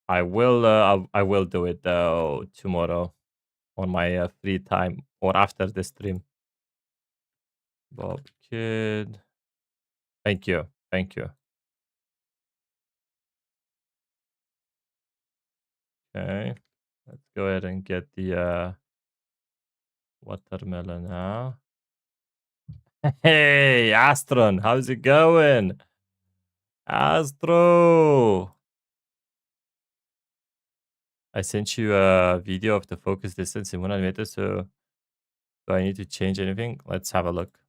I will do it though tomorrow on my free time or after the stream. Bob Kid. Thank you. Thank you. Okay. Let's go ahead and get the watermelon now. Hey, Astron, how's it going? Astro. I sent you a video of the focus distance in 100 meters, so do I need to change anything? Let's have a look.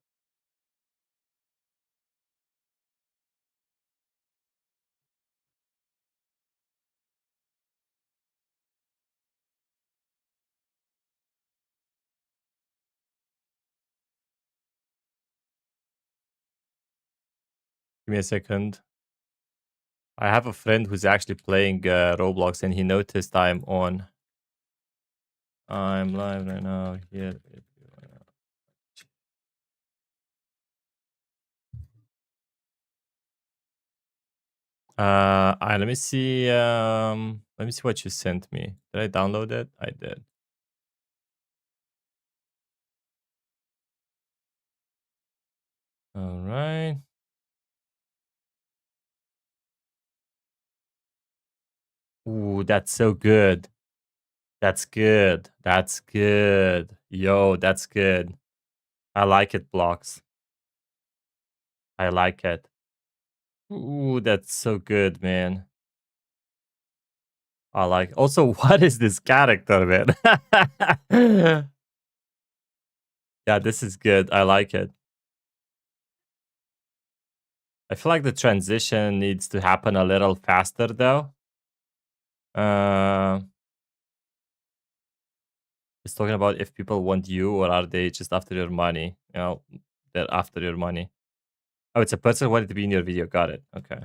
Give me a second. I have a friend who's actually playing Roblox, and he noticed I'm on. I'm live right now. Here. Let me see. Let me see what you sent me. Did I download it? I did. All right. Ooh, that's so good. That's good. That's good. Yo, that's good. I like it, blocks. I like it. Ooh, that's so good, man. I like. Also, what is this character, man? Yeah, this is good. I like it. I feel like the transition needs to happen a little faster, though. Uh, it's talking about if people want you or are they just after your money. They're after your money. Oh, it's a person who wanted to be in your video. Got it. Okay.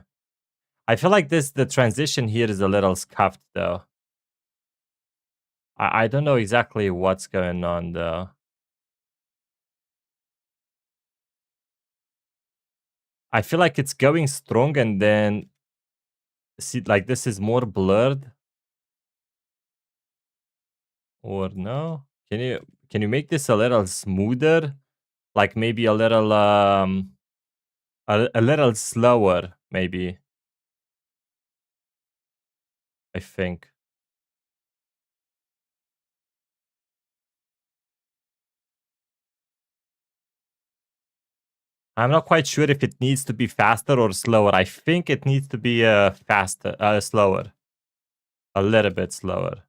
I feel like the transition here is a little scuffed, though. I don't know exactly what's going on, though. I feel like it's going strong and then see, like this is more blurred, or no? Can you make this a little smoother? Like maybe a little a little slower, maybe. I think. I'm not quite sure if it needs to be faster or slower. I think it needs to be faster, slower, a little bit slower.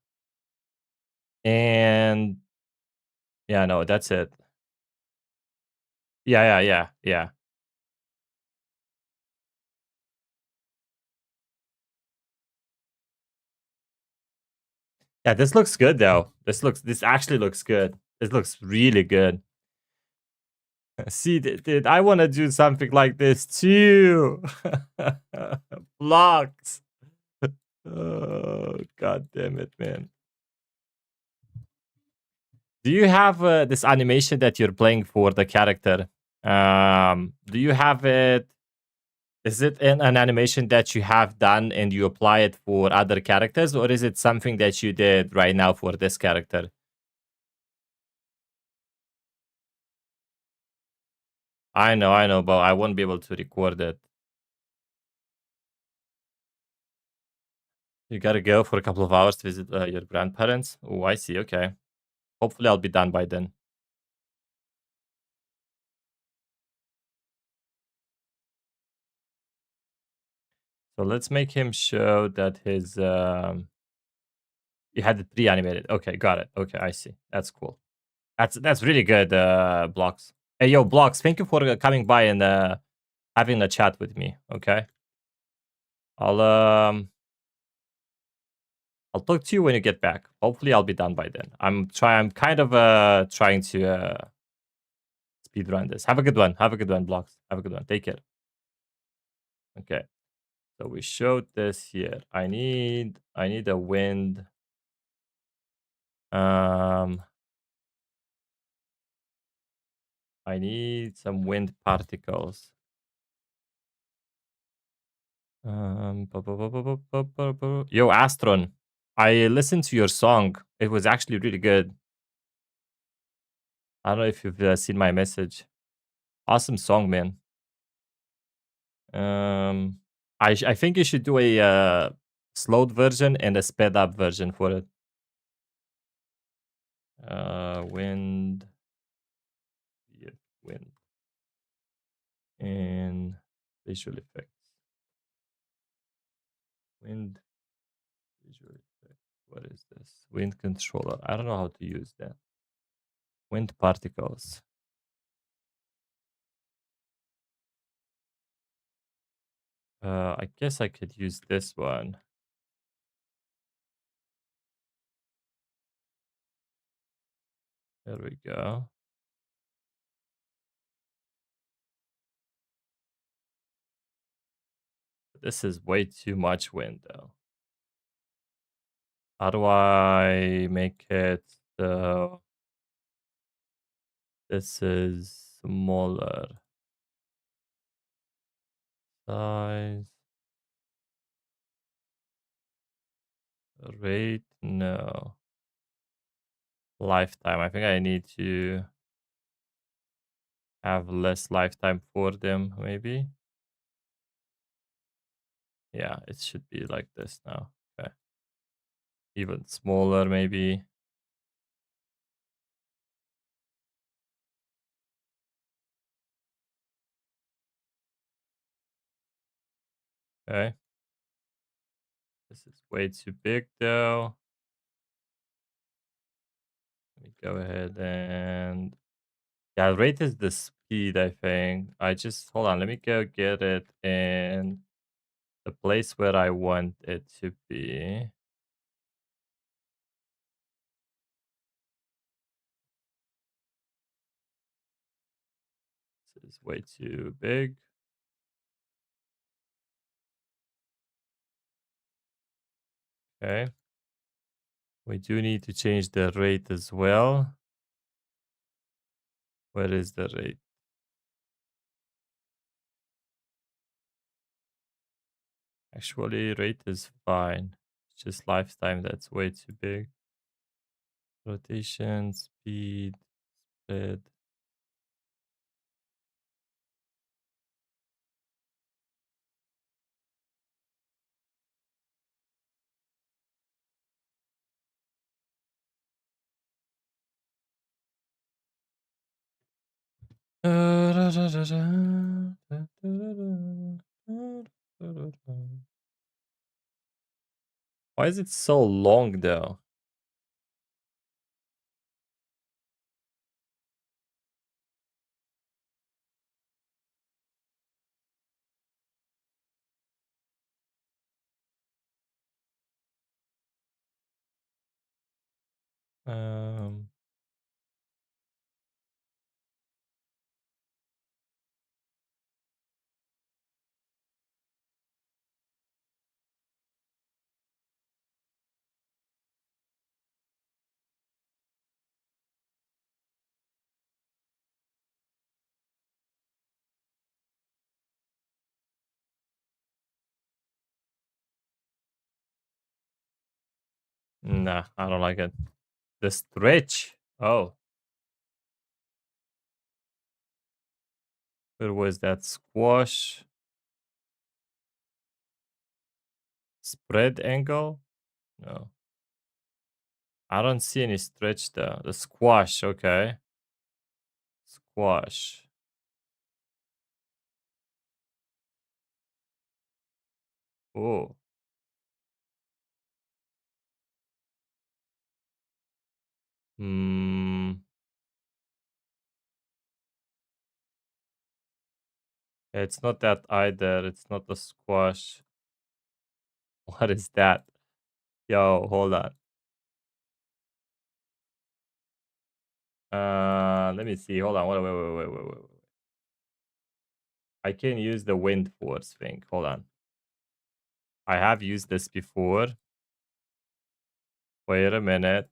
And yeah, no, that's it. Yeah. Yeah, this looks good though. This actually looks good. This looks really good. See, dude, I want to do something like this too. Blocks. Oh, god damn it, man. Do you have this animation that you're playing for the character? Do you have it? Is it an animation that you have done and you apply it for other characters, or is it something that you did right now for this character? I know, but I won't be able to record it. You gotta go for a couple of hours to visit your grandparents. Oh, I see. Okay. Hopefully, I'll be done by then. So let's make him show that his you had the pre-animated. Okay, got it. Okay, I see. That's cool. That's really good, blocks. Hey, yo, blocks. Thank you for coming by and having a chat with me. Okay, I'll um I'll talk to you when you get back. Hopefully, I'll be done by then. I'm kind of trying to speed run this. Have a good one. Have a good one, blocks. Have a good one. Take care. Okay. So we showed this here. I need a wind. Um, I need some wind particles. Yo, Astron, I listened to your song. It was actually really good. I don't know if you've seen my message. Awesome song, man. Um, I think you should do a slowed version and a sped up version for it. Wind, yeah, wind, and visual effects. Wind, visual effects. What is this? Wind controller. I don't know how to use that. Wind particles. I guess I could use this one. There we go. This is way too much wind, though. How do I make it so this is smaller size? Rate? No. Lifetime. I think I need to have less lifetime for them, maybe. Yeah, it should be like this now. Okay. Even smaller, maybe. Okay. This is way too big, though. Let me go ahead and yeah, rate is the speed, I think. I just hold on, let me go get it in the place where I want it to be. This is way too big. Okay. We do need to change the rate as well. Where is the rate? Actually, rate is fine. It's just lifetime that's way too big. Rotation, speed, spread. Why is it so long though? Um, nah, I don't like it. The stretch. Oh, where was that? Squash spread angle? No, I don't see any stretch there. The squash, okay. Squash. Oh, hmm. It's not that either. It's not a squash. What is that? Yo, hold on. Let me see. Hold on. Wait. I can use the wind force thing. Hold on. I have used this before. Wait a minute.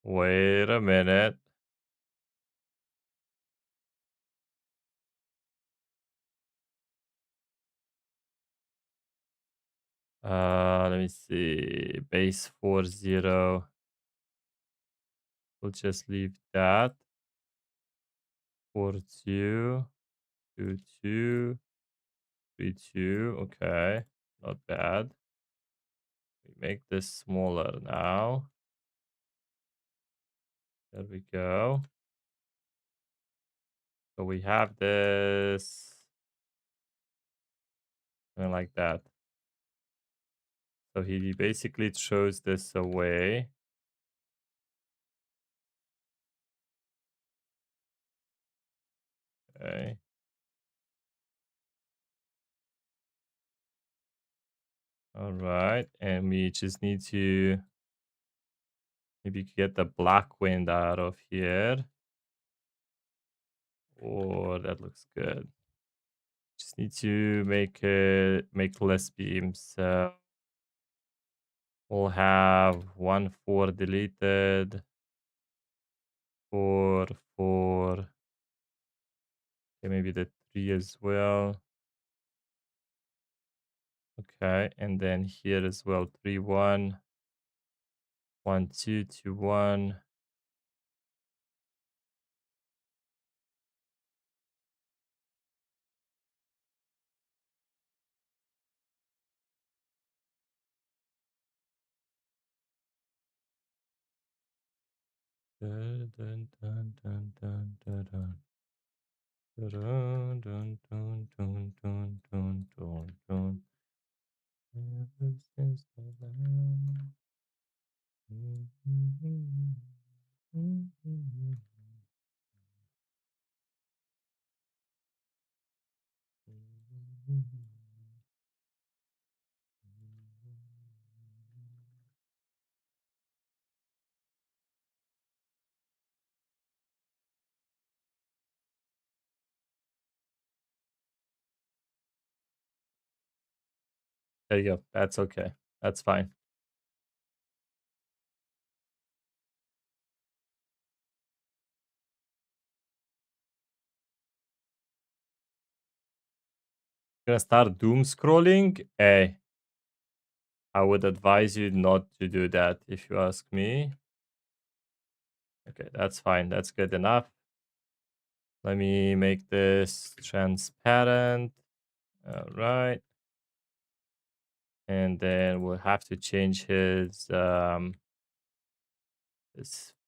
Wait a minute. Let me see. Base 40. We'll just leave that. 42, 22, 32. Okay. Not bad. We make this smaller now. There we go. So we have this. Something like that. So he basically throws this away. Okay. All right. And we just need to maybe get the black wind out of here. Oh, that looks good. Just need to make less beams. So we'll have 1 4 deleted. 4 4. Okay, maybe the 3 as well. Okay, and then here as well, 3, 1, 1, 2, 2, 1. Dun, dun, dun, dun, dun, dun, dun. Dun, dun, dun, dun, dun, dun, dun, dun. Ever since the dawn. There you go. That's okay. That's fine. Gonna start doom scrolling. Hey, I would advise you not to do that if you ask me. Okay, that's fine. That's good enough. Let me make this transparent. All right. And then we'll have to change his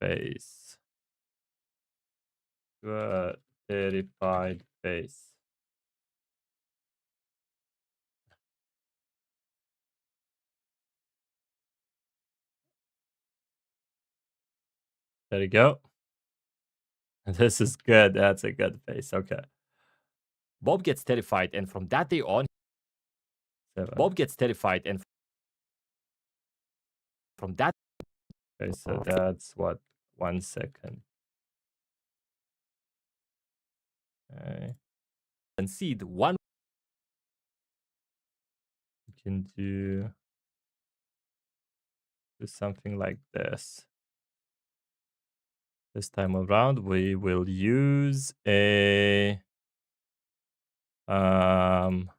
face to a terrified face. There you go. This is good. That's a good face. Okay. Bob gets terrified, and from that day on, 7. Bob gets terrified, and from that Okay, so that's what? 1 second. Okay. and seed one We can do something like this. This time around, we will use a um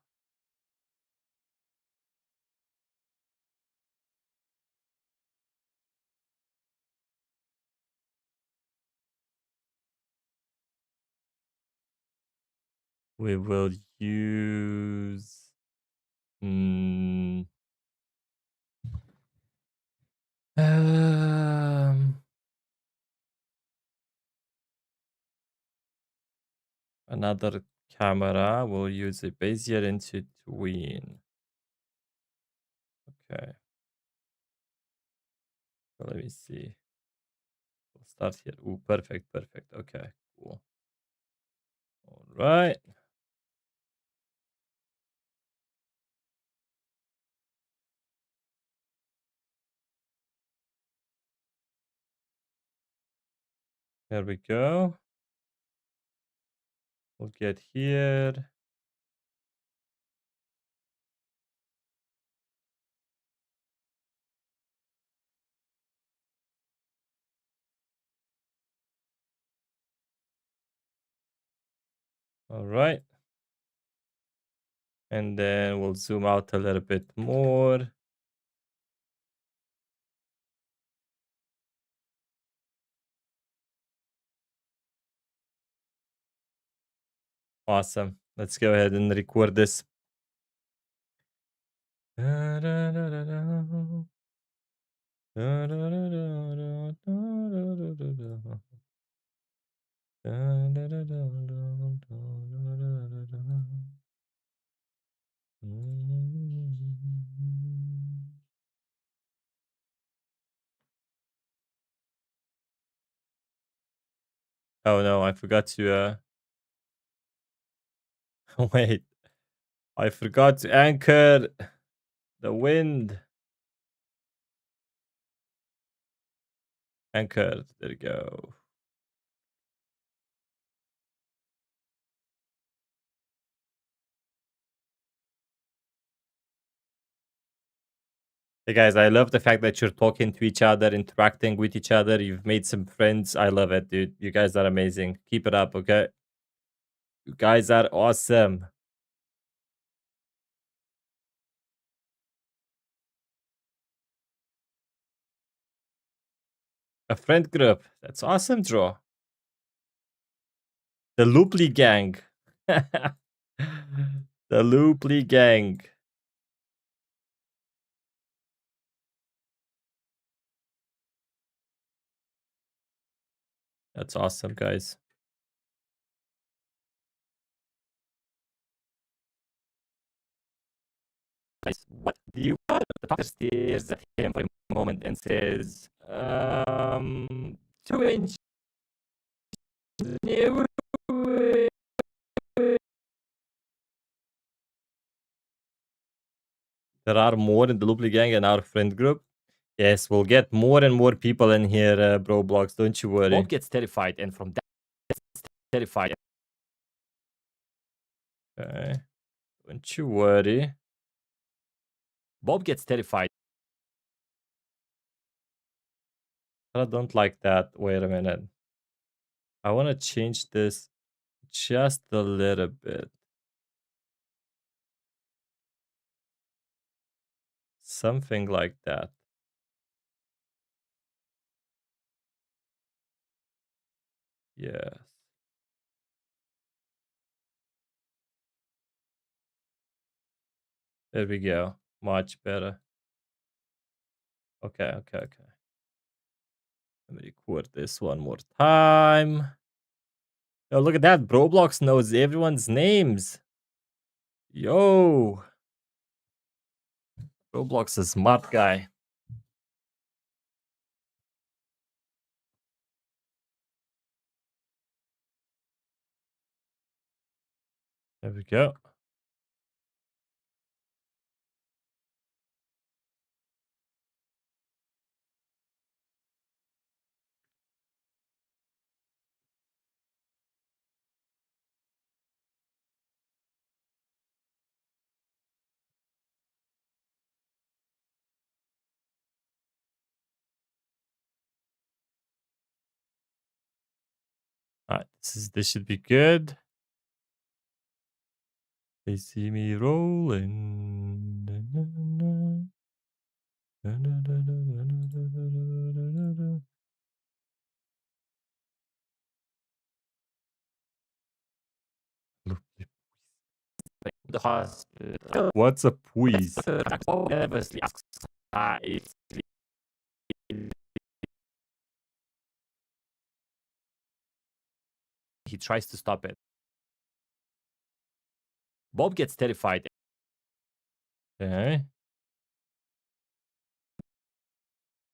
we will use mm, um another camera. We'll use a Bezier into tween. Okay. So let me see. We'll start here. Ooh, perfect, perfect. Okay, cool. All right. There we go. We'll get here. All right. And then we'll zoom out a little bit more. Awesome. Let's go ahead and record this. Oh no, I forgot to wait. I forgot to anchor the wind. Anchored. There you go. Hey guys, I love the fact that you're talking to each other, interacting with each other. You've made some friends. I love it, dude. You guys are amazing. Keep it up, okay? You guys are awesome. A friend group. That's awesome, Draw. The Looply gang. The Looply gang. That's awesome, guys. What do you want? The doctor stares at him for a moment and says, 2 inch. There are more in the Looply gang in our friend group. Yes, we'll get more and more people in here, bro blocks. Don't you worry. Bob gets terrified, and from that, terrified. Okay. Don't you worry. Bob gets terrified. I don't like that. Wait a minute. I want to change this just a little bit. Something like that. Yes. There we go. Much better. Okay. Let me record this one more time. Oh, look at that. Roblox knows everyone's names. Yo. Roblox is a smart guy. There we go. Alright, this should be good. They see me rolling. The hospital. What's a puis? Nervously asks if he tries to stop it. Bob gets terrified. Okay.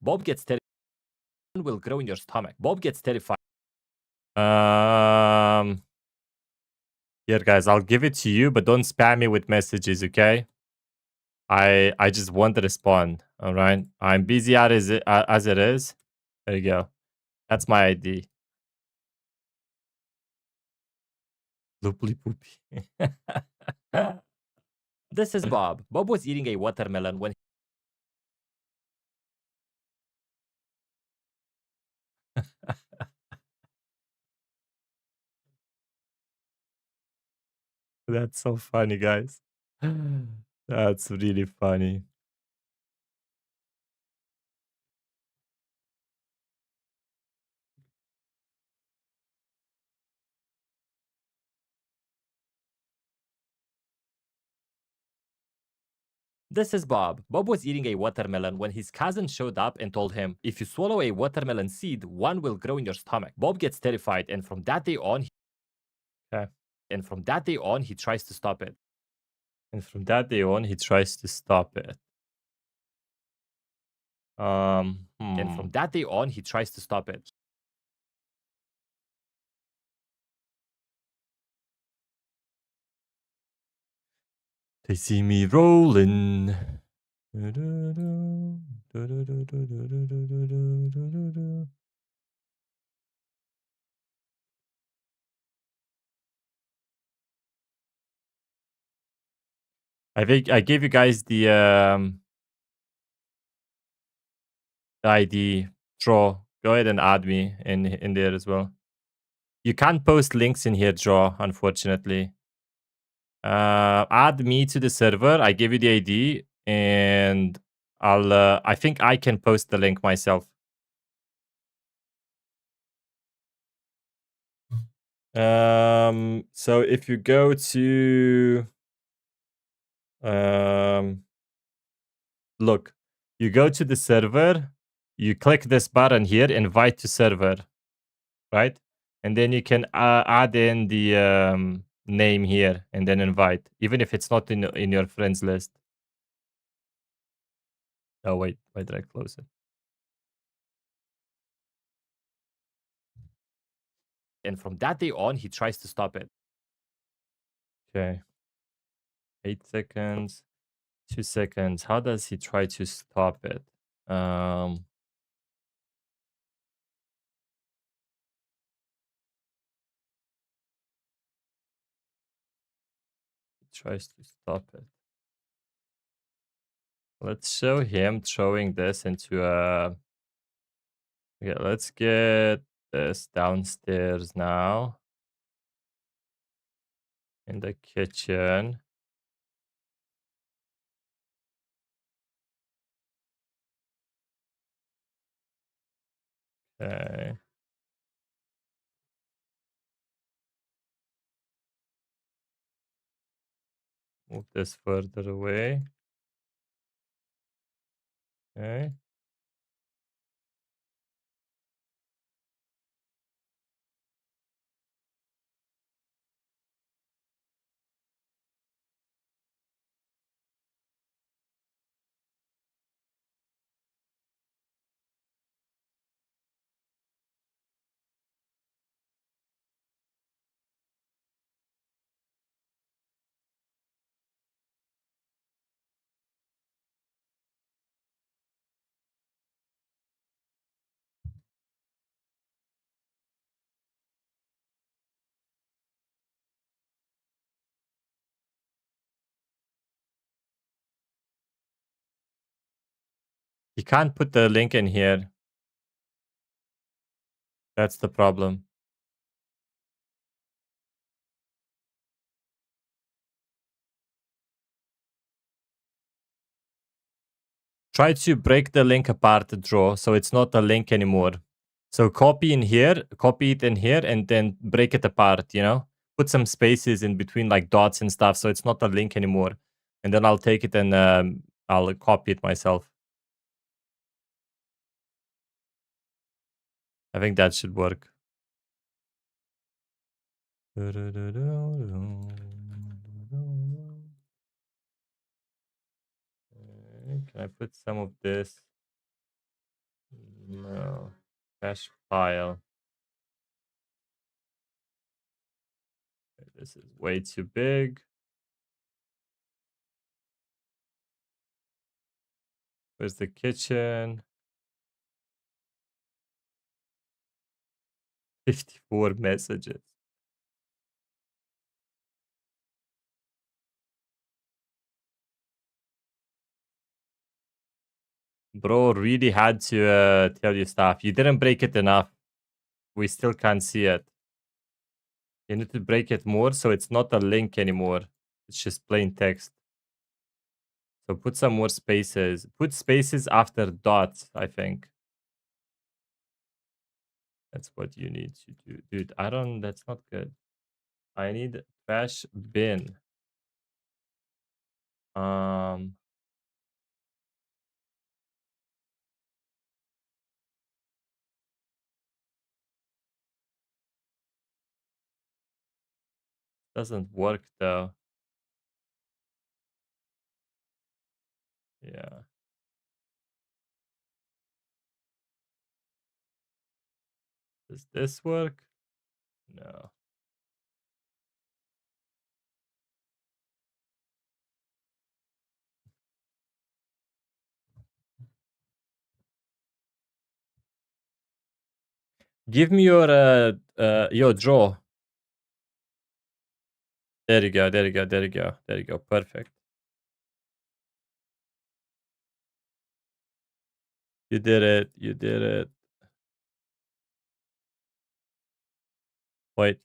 Bob gets terrified. Will grow in your stomach. Bob gets terrified. Here, guys, I'll give it to you, but don't spam me with messages, okay? I just want to respond. All right. I'm busy as it is. There you go. That's my ID. Looply poopy. This is Bob. Bob was eating a watermelon when That's so funny, guys. That's really funny. This is Bob. Bob was eating a watermelon when his cousin showed up and told him, if you swallow a watermelon seed, one will grow in your stomach. Bob gets terrified, and from that day on, he tries to stop it. And from that day on, he tries to stop it. And from that day on, he tries to stop it. They see me rolling. I think I gave you guys the ID. Draw. Go ahead and add me in there as well. You can't post links in here, Draw, unfortunately. Add me to the server. I give you the ID, and I think I can post the link myself. So if you go to um, look, you go to the server, you click this button here, invite to server, right? And then you can add in the name here and then invite, even if it's not in your friends list. Oh wait, why did I close it? And from that day on, he tries to stop it. Okay, 8 seconds, 2 seconds. How does he try to stop it? Um, he tries to stop it. Let's show him throwing this into a. Okay, let's get this downstairs now in the kitchen. Okay. Move this further away. Okay. You can't put the link in here. That's the problem. Try to break the link apart, draw, so it's not a link anymore. So copy in here, copy it in here, and then break it apart, you know? Put some spaces in between, like dots and stuff, so it's not a link anymore. And then I'll take it and I'll copy it myself. I think that should work. Can I put some of this? No. Cache file. This is way too big. Where's the kitchen? 54 messages. Bro, really had to tell you stuff. You didn't break it enough. We still can't see it. You need to break it more so it's not a link anymore. It's just plain text. So put some more spaces. Put spaces after dots, I think. That's what you need to do. Dude, I don't, that's not good. I need trash bin. Um, doesn't work though. Yeah. Does this work? No. Give me your draw. There you go. There you go. There you go. There you go. Perfect. You did it. You did it. Wait.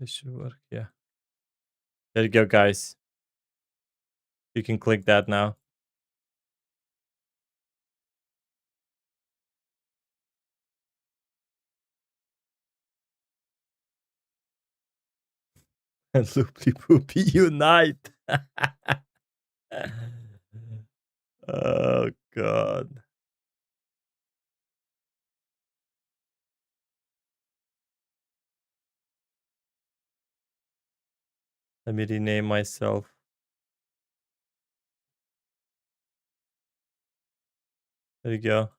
This should work. Yeah. There you go, guys. You can click that now. And Loopy Poopy unite. Oh god. Let me rename myself. There you go.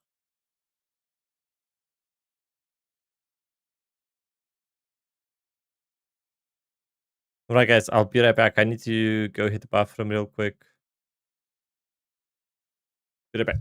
Alright, guys, I'll be right back. I need to go hit the bathroom real quick. Be right back.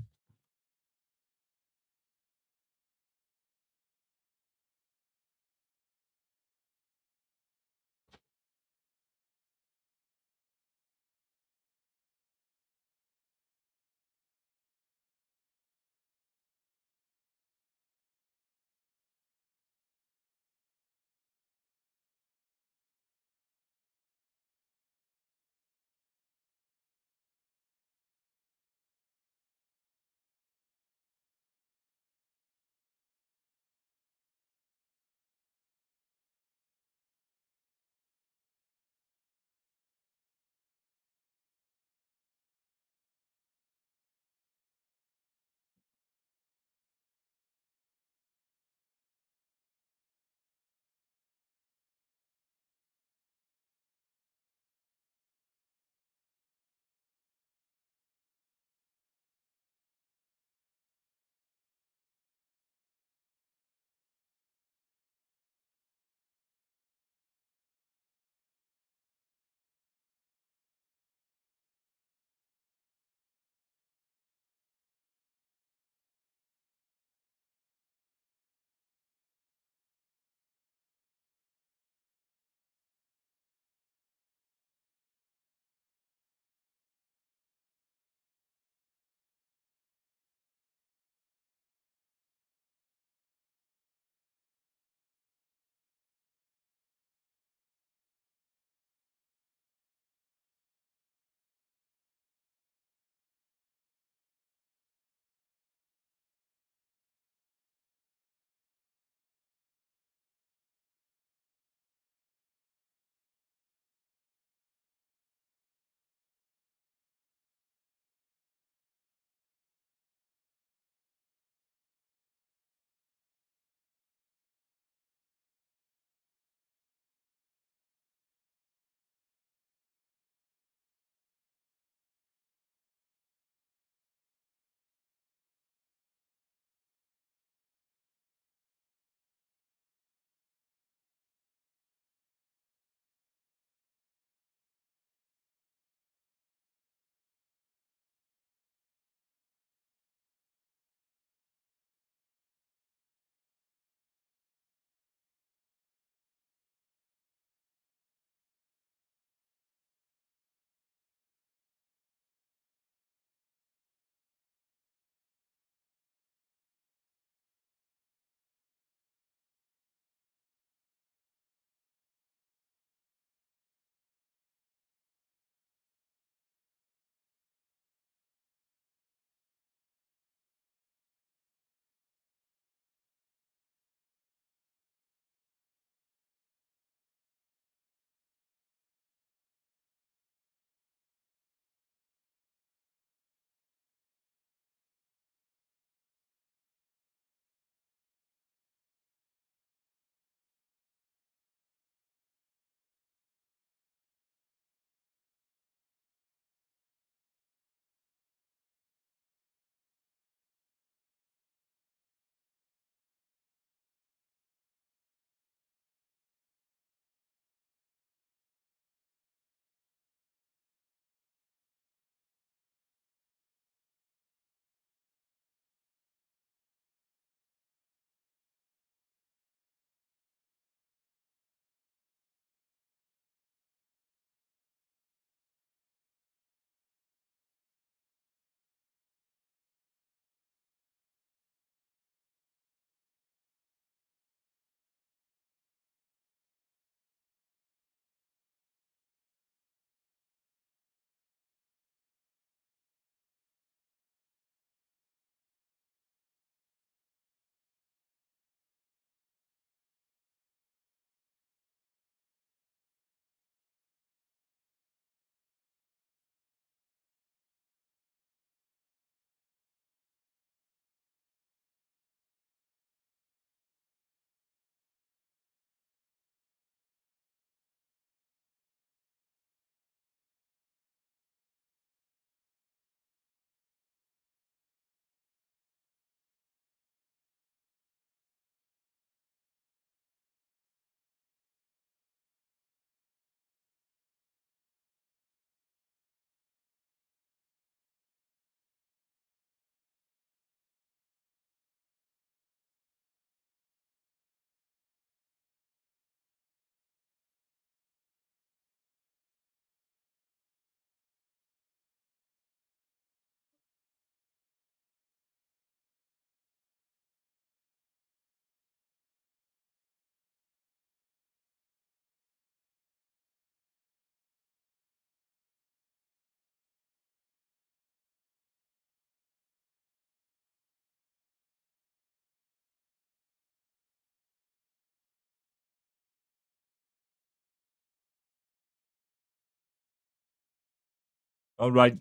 All right.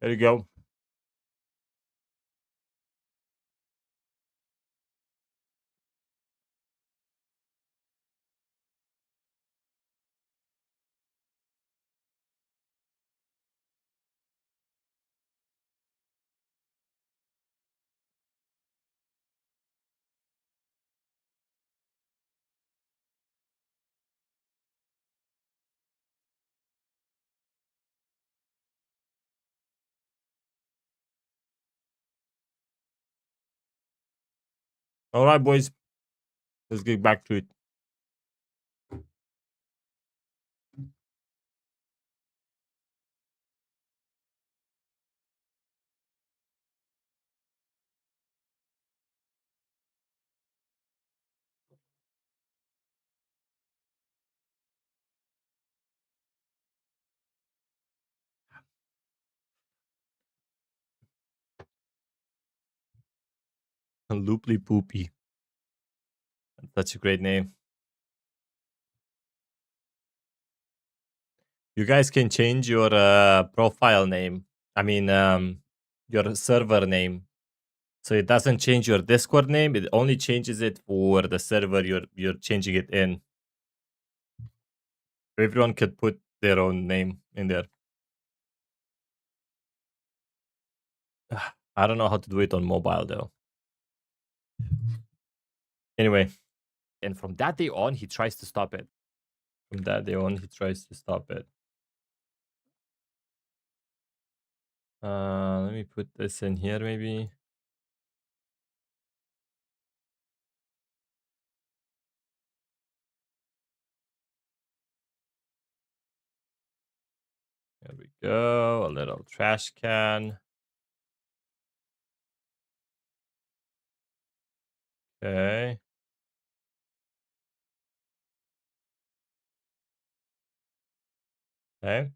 There you go. All right, boys. Let's get back to it. Looply Poopy. That's such a great name. You guys can change your profile name. I mean, your server name. So it doesn't change your Discord name. It only changes it for the server you're changing it in. Everyone could put their own name in there. I don't know how to do it on mobile though. Anyway, And from that day on, he tries to stop it. from that day on, he tries to stop it. Let me put this in here maybe. There we go. A little trash can. Okay. Okay.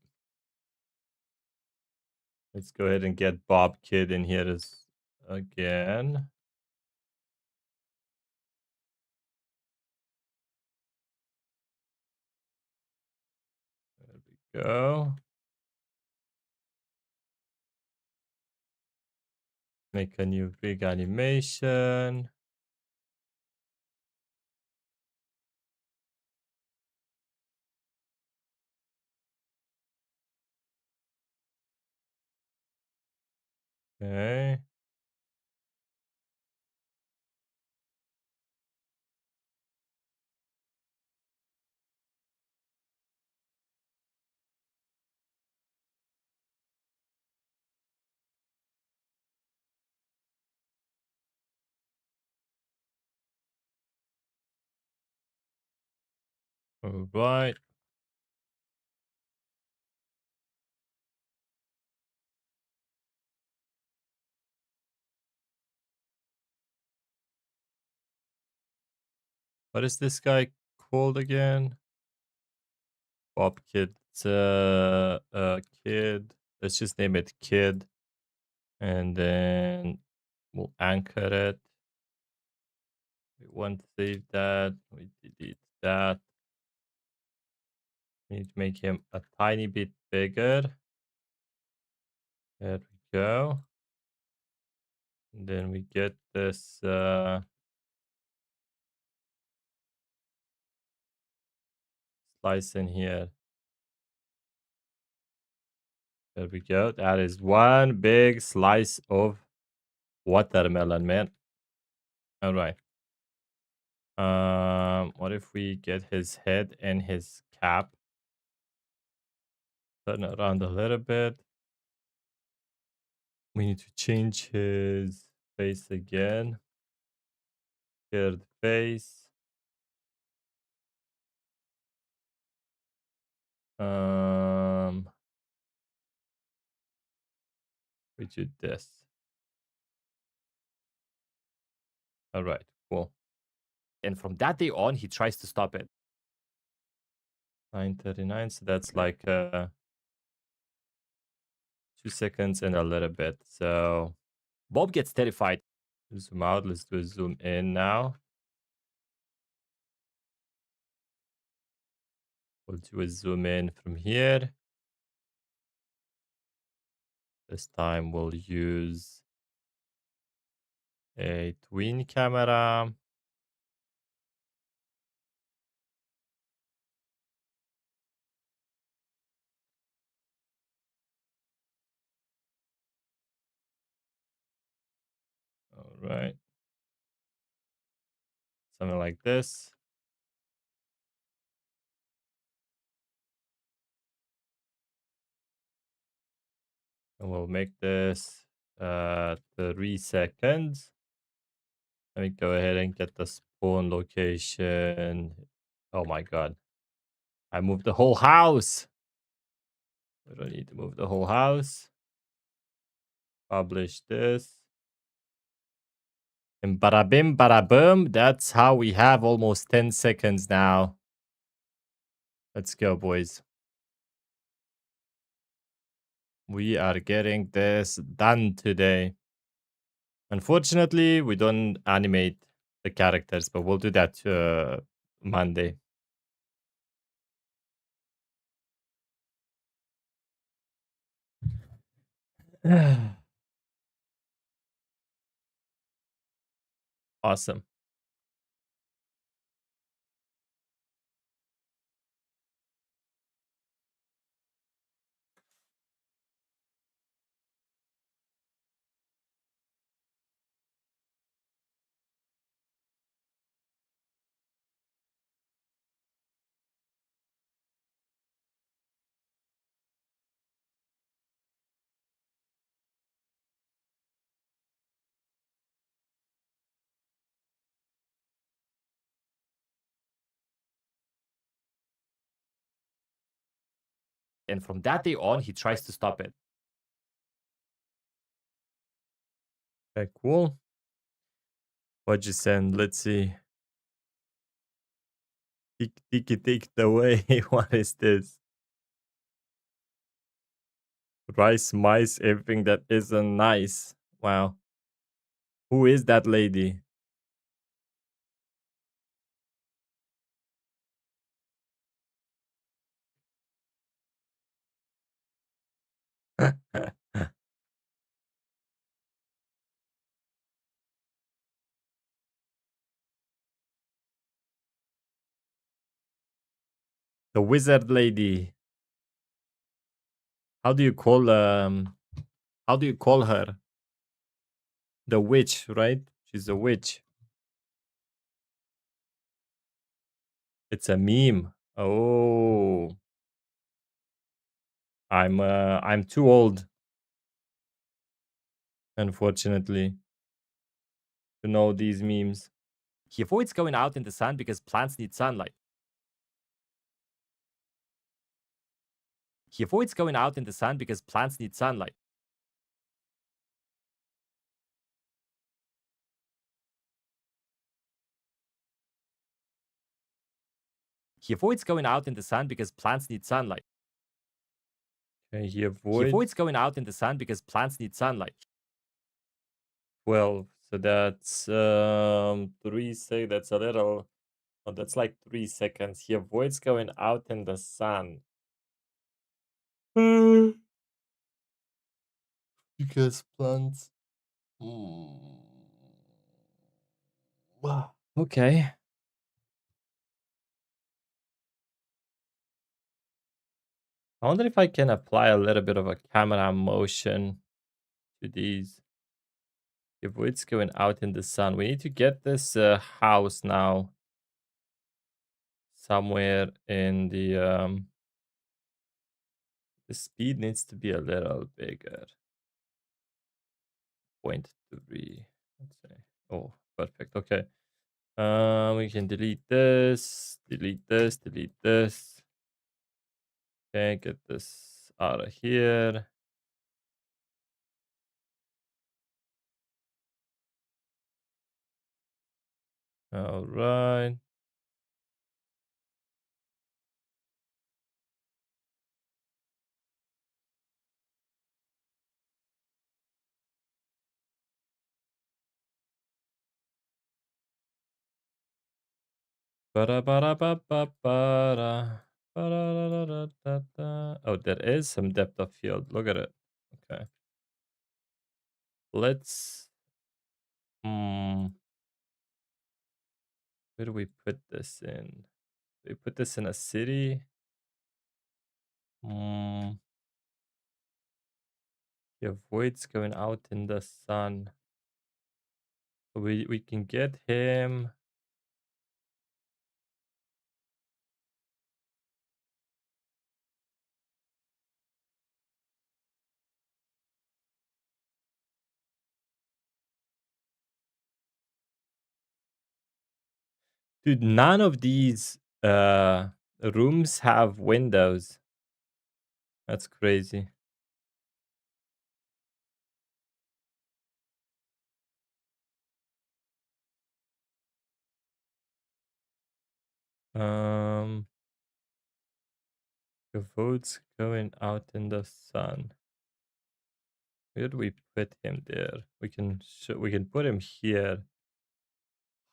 Let's go ahead and get Bob Kid in here as again. There we go. Make a new big animation. Okay. All right. What is this guy called again? Bob Kid. It's Kid. Let's just name it Kid. And then we'll anchor it. We want to save that. We delete that. We need to make him a tiny bit bigger. There we go. And then we get this slice in here. There we go. That is one big slice of watermelon, man. All right. What if we get his head and his cap? Turn it around a little bit. We need to change his face again. Third face. Um, we do this. All right, cool. And from that day on, he tries to stop it. 9:39. So that's like 2 seconds and a little bit. So Bob gets terrified. zoom out. Let's do a zoom in now. We'll do a zoom in from here. This time we'll use a twin camera. All right. Something like this. And we'll make this 3 seconds. Let me go ahead and get the spawn location. Oh my god. I moved the whole house. We don't need to move the whole house. Publish this. And bada bim, bada boom. That's how we have almost 10 seconds now. Let's go, boys. We are getting this done today. Unfortunately, we don't animate the characters, but we'll do that Monday. Awesome. And from that day on, he tries to stop it. Okay, cool. What'd you send? Let's see. Take it away. What is this? Rice, mice, everything that isn't nice. Wow. Who is that lady? The wizard lady. How do you call how do you call her? The witch, right? She's a witch. It's a meme. Oh. I'm too old, unfortunately, to know these memes. He avoids going out in the sun because plants need sunlight. He avoids going out in the sun because plants need sunlight. He avoids going out in the sun because plants need sunlight. Okay, he He avoids going out in the sun because plants need sunlight. 12. So that's 3 that's a little. Oh, that's like 3 seconds. He avoids going out in the sun. Because plants. Wow. Okay. I wonder if I can apply a little bit of a camera motion to these. If it's going out in the sun, we need to get this house now somewhere in the speed needs to be a little bigger. 0.3. Let's say. Oh, perfect. Okay. We can delete this, delete this, delete this. Okay, get this out of here. All right. Ba-da-ba-da-ba-ba-ba-da. Oh, there is some depth of field. Look at it. Okay. Let's. Hmm. Where do we put this in? Do we put this in a city? Hmm. He avoids going out in the sun. We can get him. Dude, none of these rooms have windows. That's crazy. Um, the votes going out in the sun. Where do we put him there? We can put him here,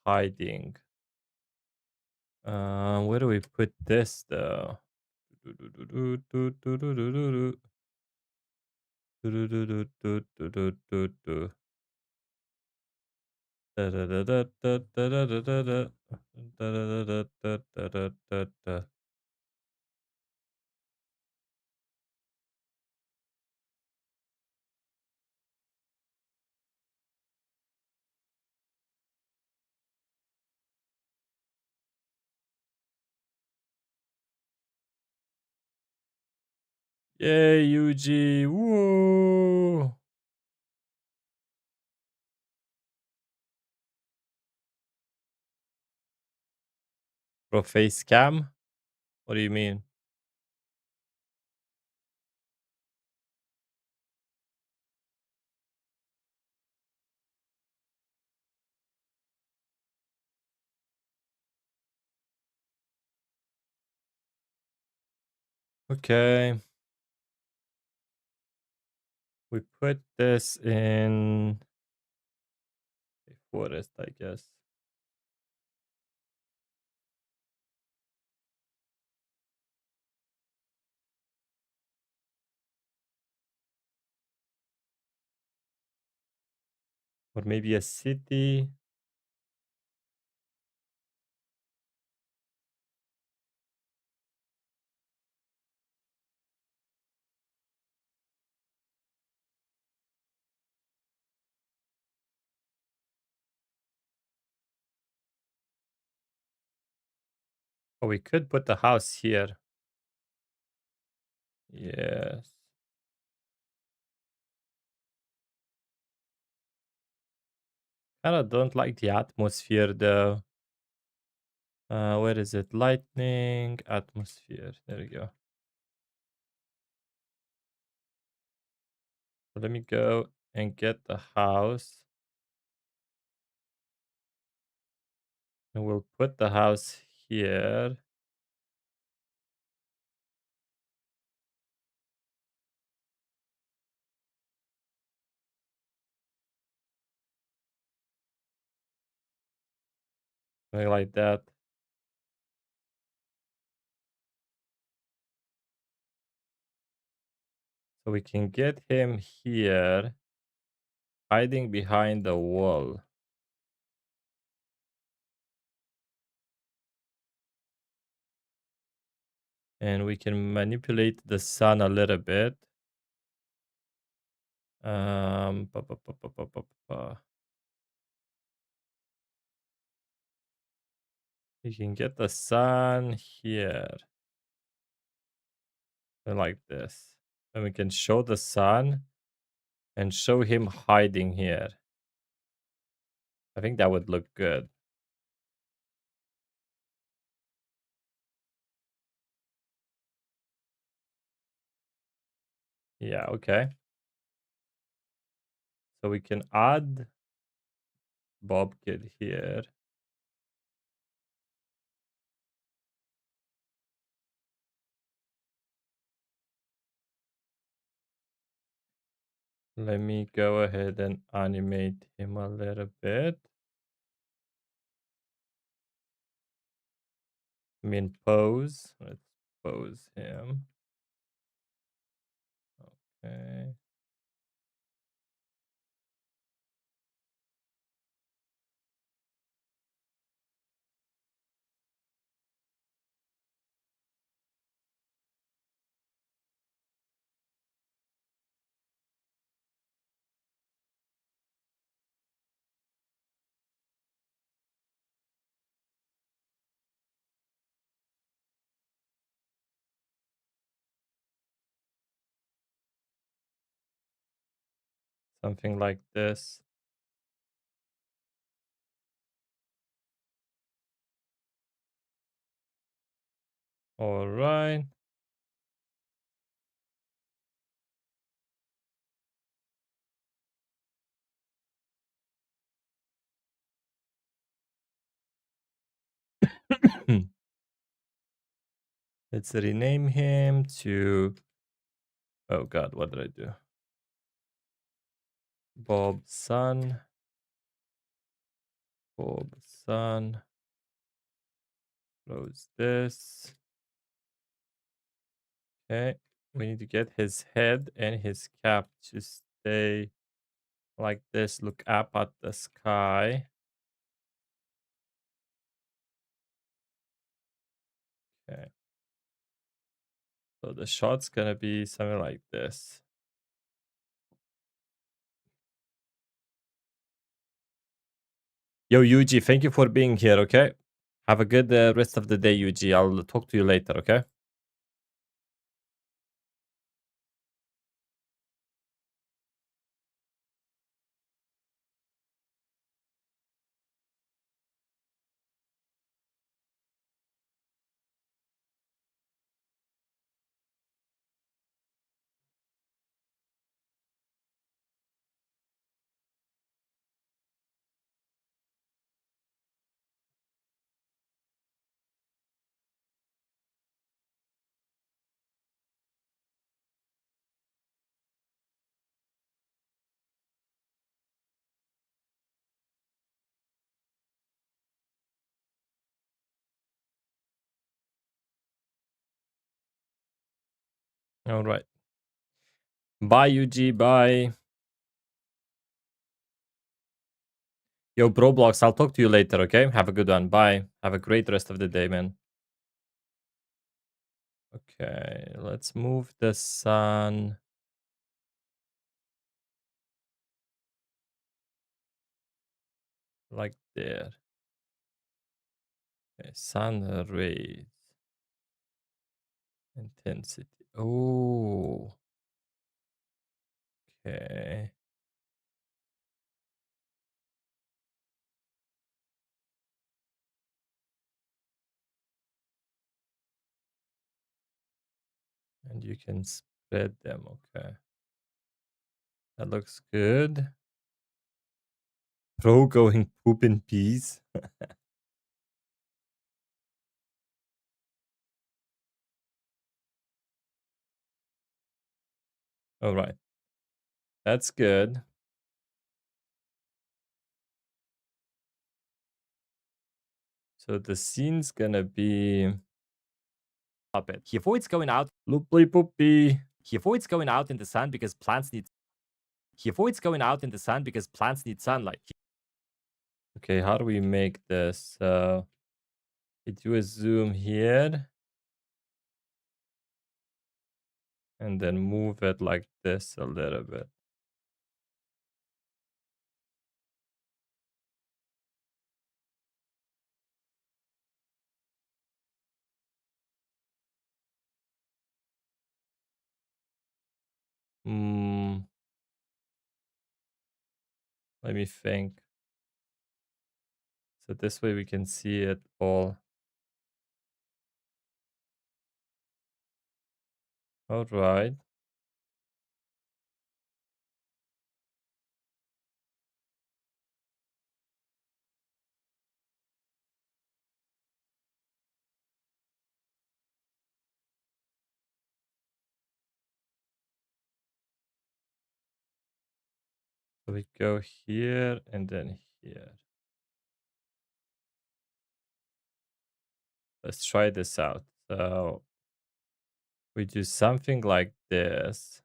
hiding. Where do we put this though? Yay, Yuji! Woo! Bro, face cam? What do you mean? Okay. We put this in a forest, I guess. Or maybe a city. Or we could put the house here. Yes. Kinda don't like the atmosphere though. Where is it? Lightning, atmosphere. There we go. So let me go and get the house. And we'll put the house here. Something like that. So we can get him here, hiding behind the wall. And we can manipulate the sun a little bit. Pa, pa, pa, pa, pa, pa, pa. We can get the sun here. Like this. And we can show the sun and show him hiding here. I think that would look good. Yeah, okay. So we can add Bob Kid here. Let me go ahead and animate him a little bit. I mean, pose. Let's Expose him. Okay. Something like this. All right. Let's rename him to. Oh God, what did I do? Bob Sun. Bob Sun. Close this. Okay. We need to get his head and his cap to stay like this. Look up at the sky. Okay. So the shot's gonna be something like this. Yo, Yuji, thank you for being here, okay? Have a good rest of the day, Yuji. I'll talk to you later, okay? All right. Bye, Yuji. Bye. Yo, Roblox, I'll talk to you later, okay? Have a good one. Bye. Have a great rest of the day, man. Okay, let's move the sun. Like there. Okay, sun rays. Intensity. Oh, okay. And you can spread them, okay. That looks good. Pro going poop in peace. All right. That's good. So the scene's gonna be Stop it. He avoids going out. looply poopy. He avoids going out in the sun because plants need. He avoids going out in the sun because plants need sunlight. Okay, how do we make this? We do a zoom here. And then move it like this a little bit. Hmm. Let me think. So this way we can see it all. All right. So we go here and then here. Let's try this out. So We do something like this.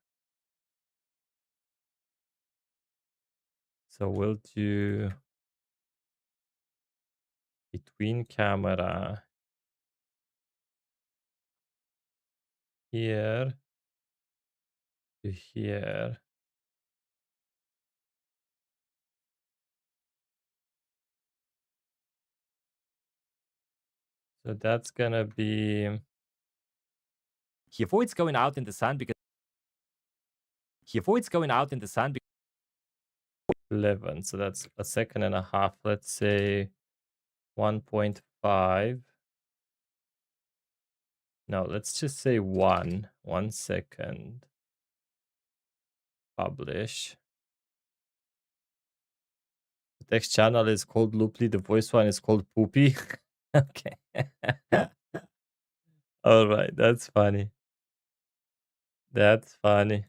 So we'll do between camera here to here. So that's gonna be He avoids going out in the sun because 11. So that's a second and a half. Let's say 1.5. No, let's just say 1. 1 second. Publish. The text channel is called Looply. The voice one is called Poopy. Okay. All right. That's funny. That's funny.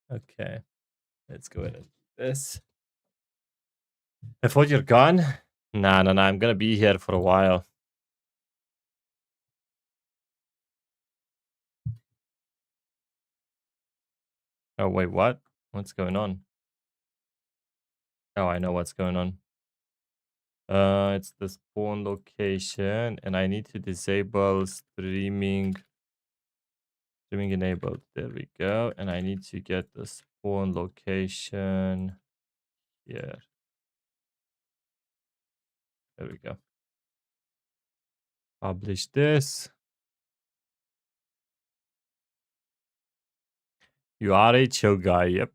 Okay. Let's go ahead and do this. I thought you're gone. Nah. I'm gonna be here for a while. Oh wait, what? What's going on? Oh, I know what's going on. It's the spawn location, and I need to disable streaming. Streaming enabled. There we go. And I need to get the spawn location here. There we go. Publish this. You are a chill guy. Yep.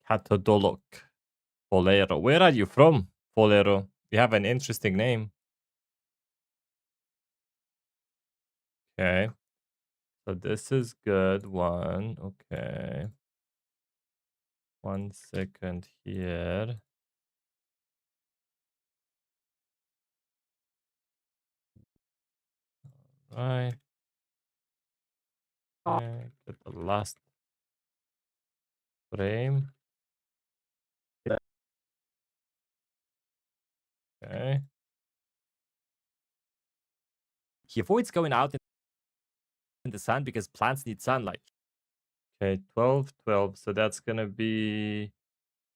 Catodolok. Folero. Where are you from, Folero? You have an interesting name. Okay. So this is good. One. Okay. 1 second here. Right. Okay. Get the last frame. Okay. he avoids going out in the sun because plants need sunlight. Okay. 12, 12. So that's going to be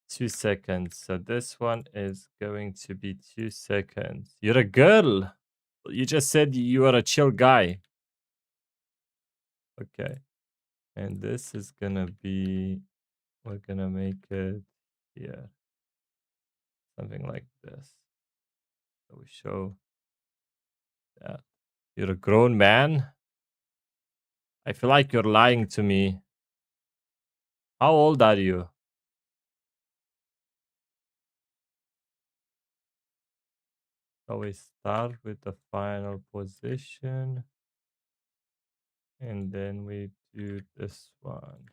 2 seconds. So this one is going to be 2 seconds. You're a girl. You just said you are a chill guy. Okay. And this is going to be, we're going to make it here. Something like this. So we show that. You're a grown man. I feel like you're lying to me. How old are you? So we start with the final position. And then we do this one.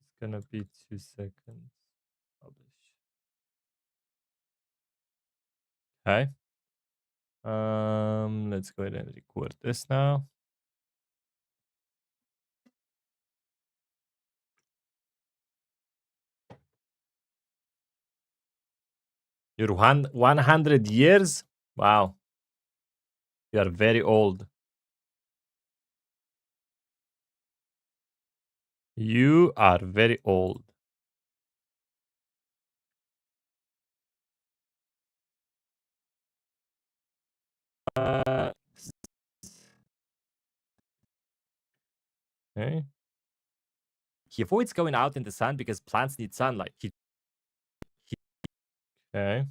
It's gonna be 2 seconds. Publish. Okay. Let's go ahead and record this now. You're 100 years? Wow. You are very old. You are very old. Okay. He avoids going out in the sun because plants need sunlight. Okay.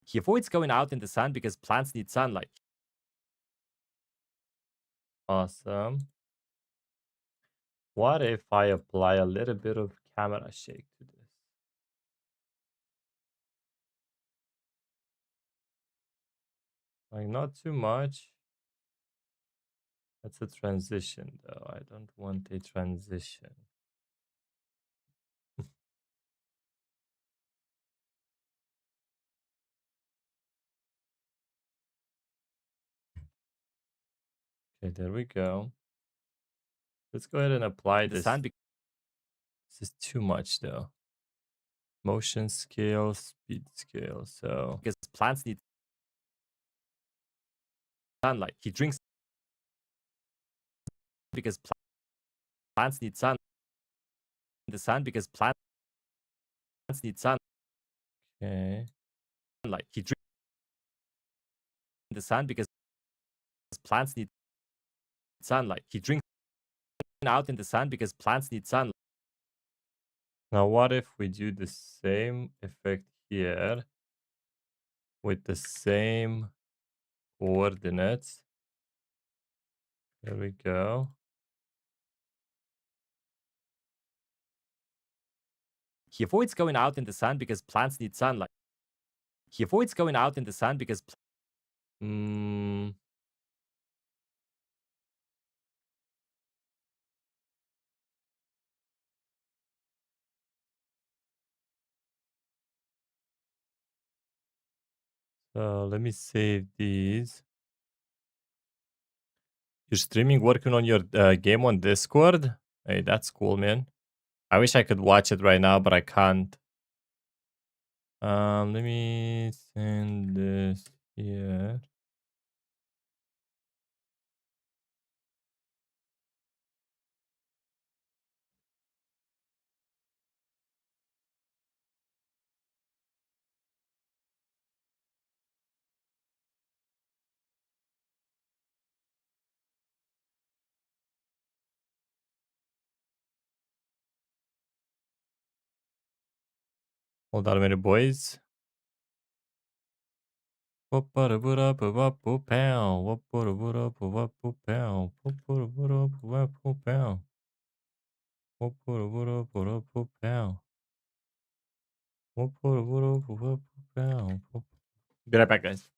He avoids going out in the sun because plants need sunlight. Awesome. What if I apply a little bit of camera shake to this? Like not too much. That's a transition though. I don't want a transition. Okay, there we go. Let's go ahead and apply The this. sun This is too much though. Motion scale, speed scale. So because plants need sunlight. He drinks because plants need sun. The sun because plants need sunlight. okay. He drinks the sun because plants need sunlight. He drinks out in the sun because plants need sunlight. Now what if we do the same effect here with the same coordinates? There we go. He avoids going out in the sun because plants need sunlight. He avoids going out in the sun because Hmm. So let me save these. You're streaming, working on your game on Discord? Hey, that's cool, man. I wish I could watch it right now, but I can't. Let me send this here. Hold on a minute, boys. Be right back, guys.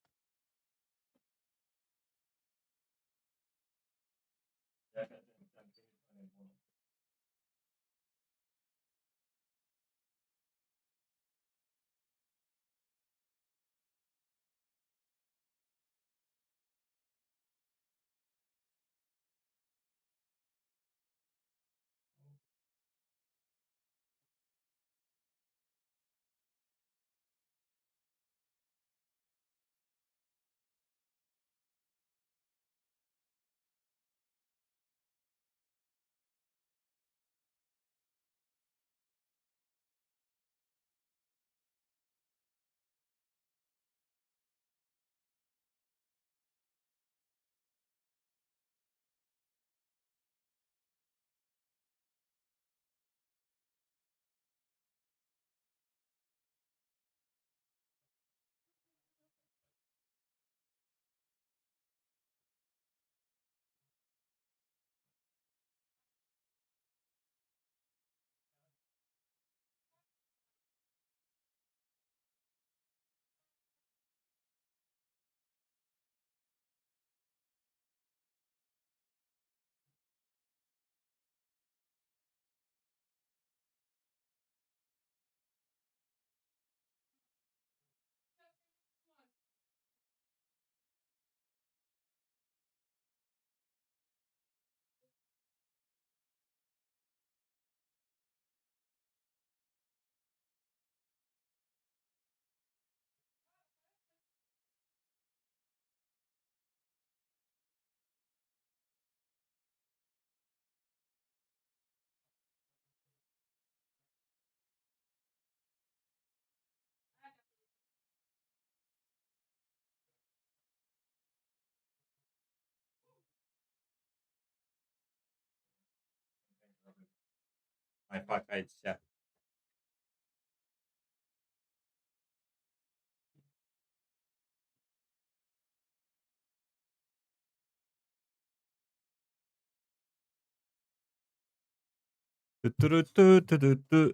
My fuck, I yeah.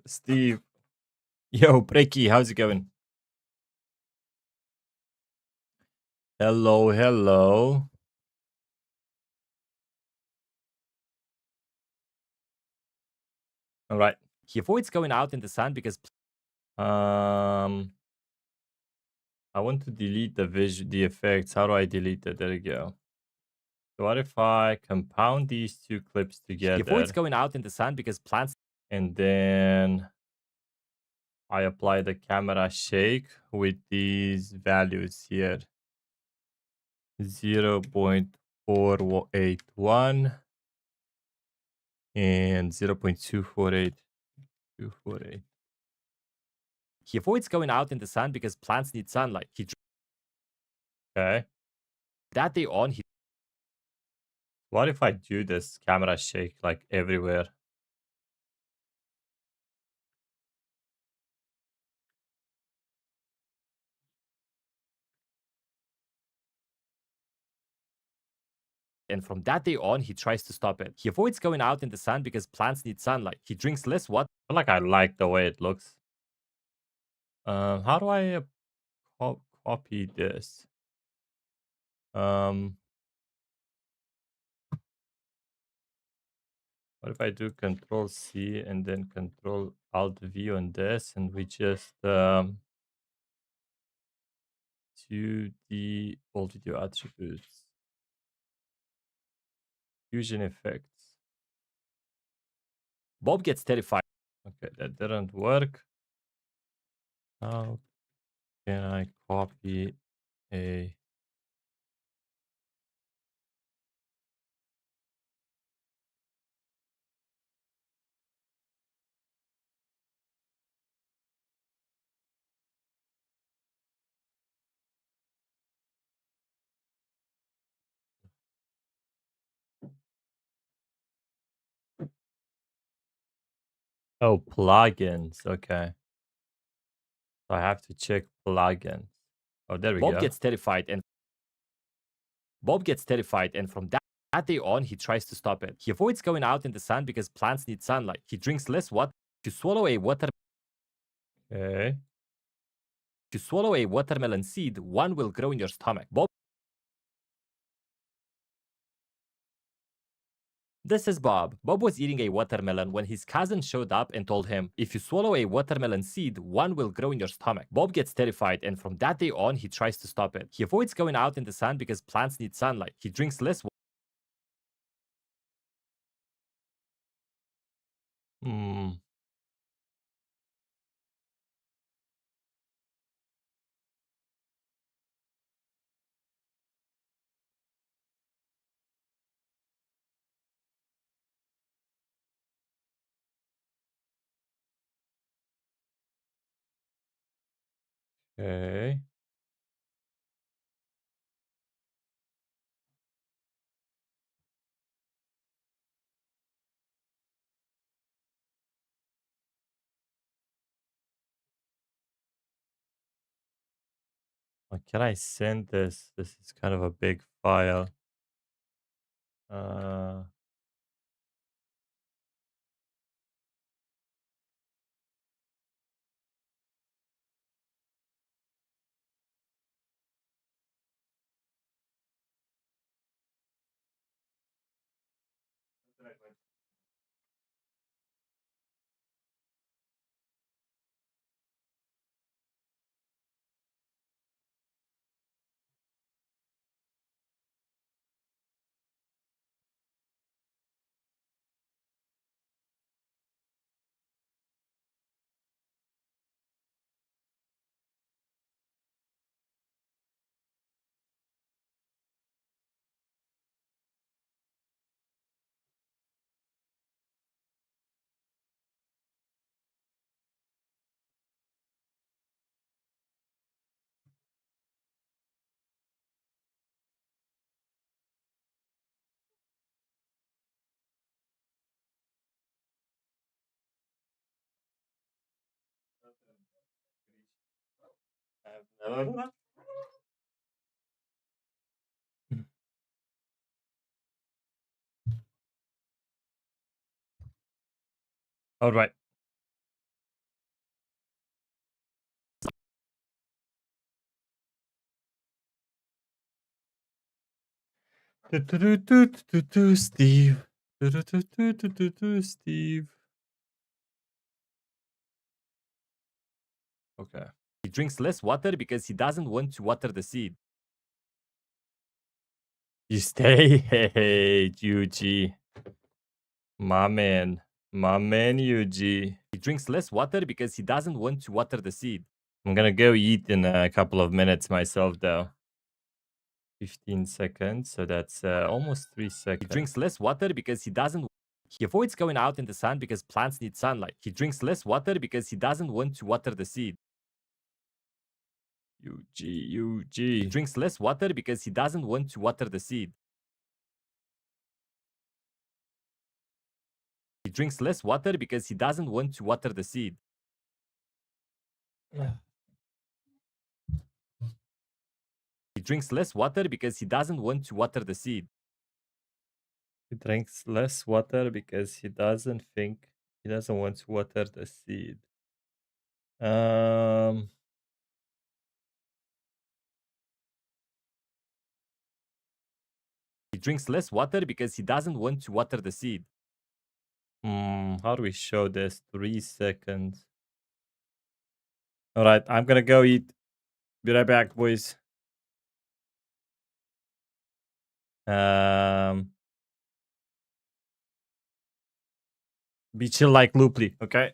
Steve. Yo, Breaky, how's it going? Hello, hello. All right. he avoids going out in the sun because Um, I want to delete the effects. How do I delete it? There you go. So what if I compound these two clips he avoids together going out in the sun because plants and then I apply the camera shake with these values here. 0.481 and 0.248. He avoids going out in the sun because plants need sunlight. Okay. That day on, he What if I do this camera shake like everywhere? and from that day on, he tries to stop it. He avoids going out in the sun because plants need sunlight. He drinks less water. I feel like I like the way it looks. How do I copy this? What if I do Control C and then Control Alt V on this, and we just do the all video attributes, fusion effects. Bob gets terrified. Okay, that didn't work. How can I copy a plugins? Okay, so I have to check plugins. Oh, there we Bob go. gets terrified, and from that day on, he tries to stop it. He avoids going out in the sun because plants need sunlight. He drinks less water. To swallow a Okay. watermelon seed, one will grow in your stomach. This is Bob. Bob was eating a watermelon when his cousin showed up and told him, if you swallow a watermelon seed, one will grow in your stomach. Bob gets terrified, and from that day on, he tries to stop it. He avoids going out in the sun because plants need sunlight. He drinks less water. Hmm. Okay. Can I send this? This is kind of a big file. Uh, I've never. All right. Steve. Steve. Okay. He drinks less water because he doesn't want to water the seed. You stay? Hey, Yuji. My man. My man, Yuji. He drinks less water because he doesn't want to water the seed. I'm gonna go eat in a couple of minutes myself, though. 15 seconds, so that's almost 3 He seconds. drinks less water because he doesn't. He avoids going out in the sun because plants need sunlight. He drinks less water because he doesn't want to water the seed. UG. He drinks less water because he doesn't want to water the seed. He drinks less water because he doesn't want to water the seed. He drinks less water because he doesn't want to water the seed. He drinks less water because he doesn't want to water the seed. He drinks less water because he doesn't want to water the seed. How do we show this? 3 seconds. All right, I'm gonna go eat. Be right back, boys. Be chill like Looply, okay?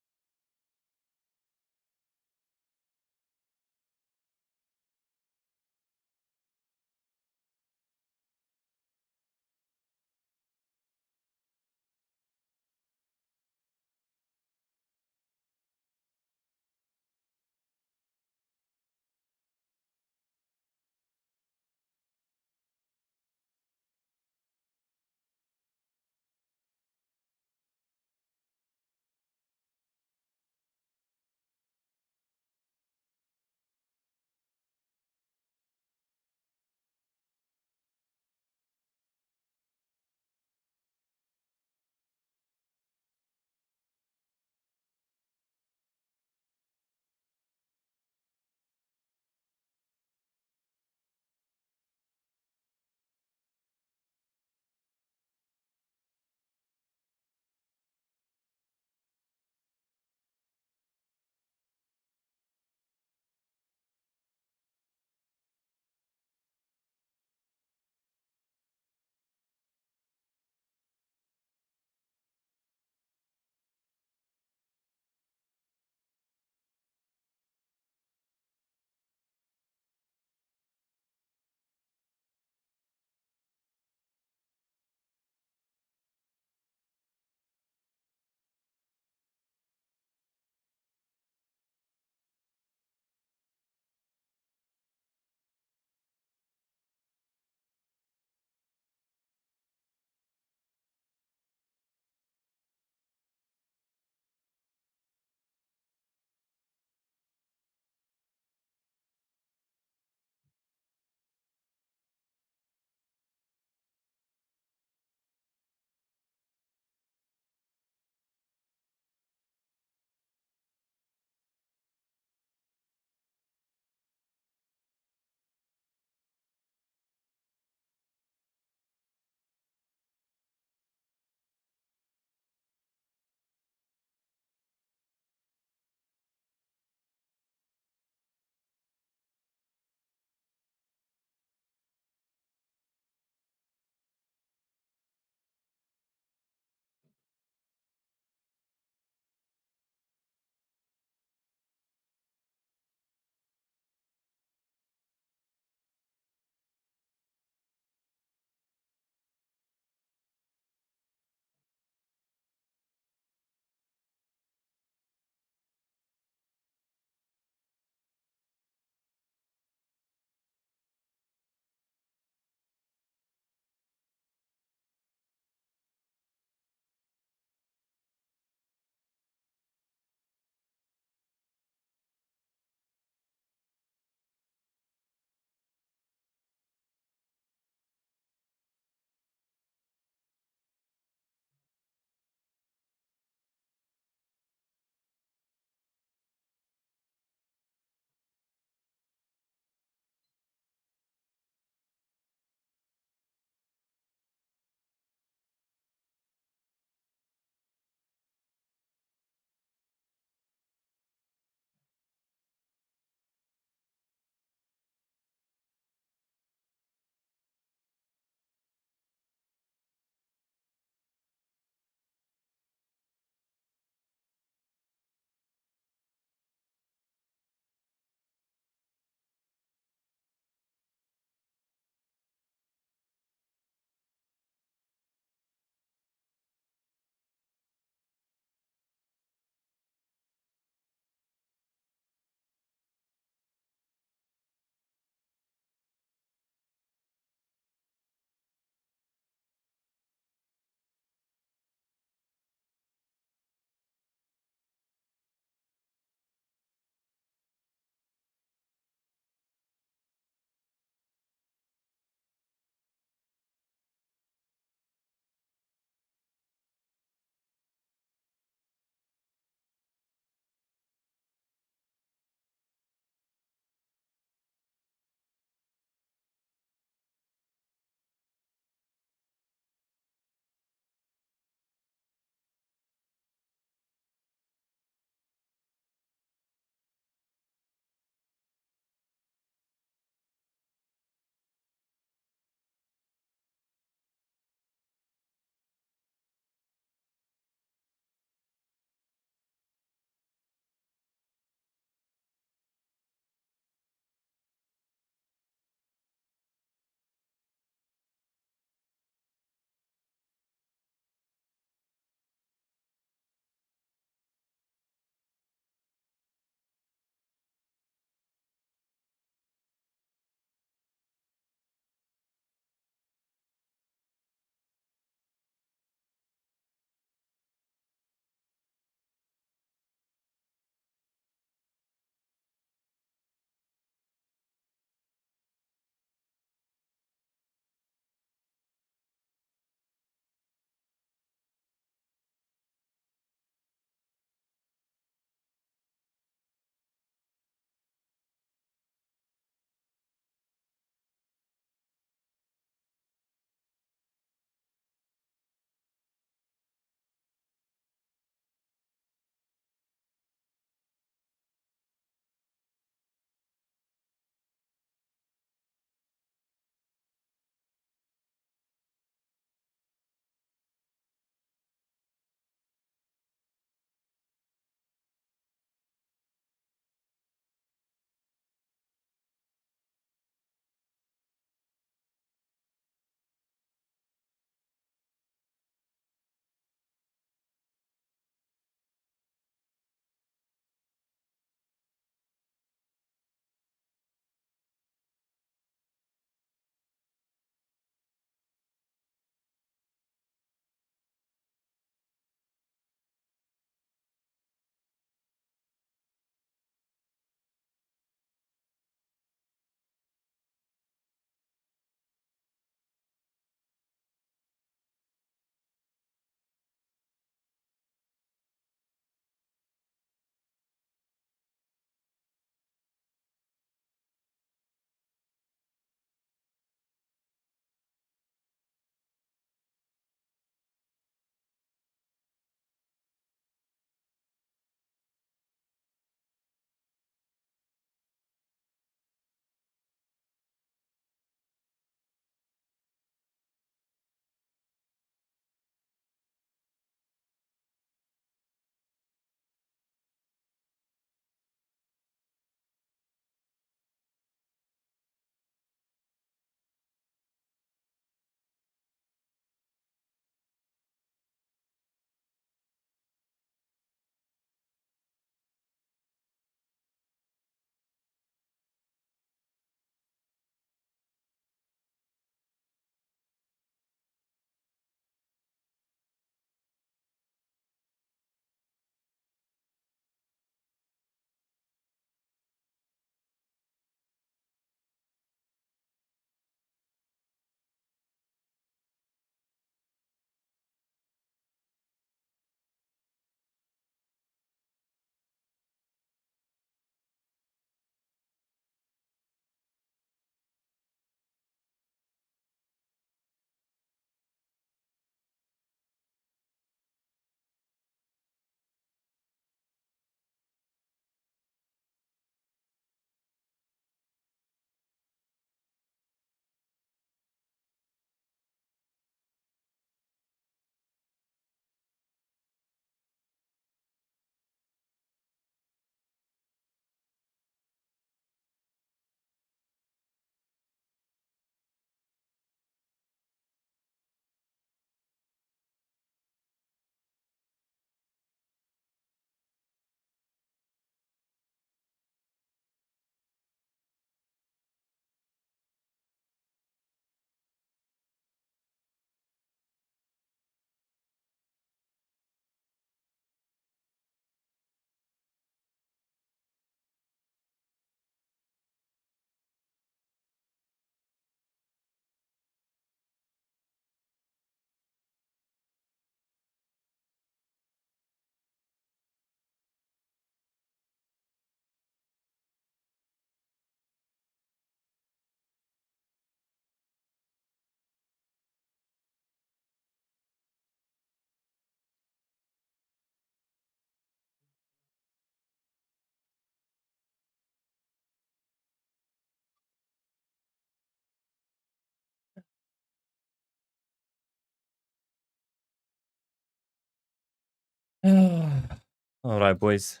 All right, boys.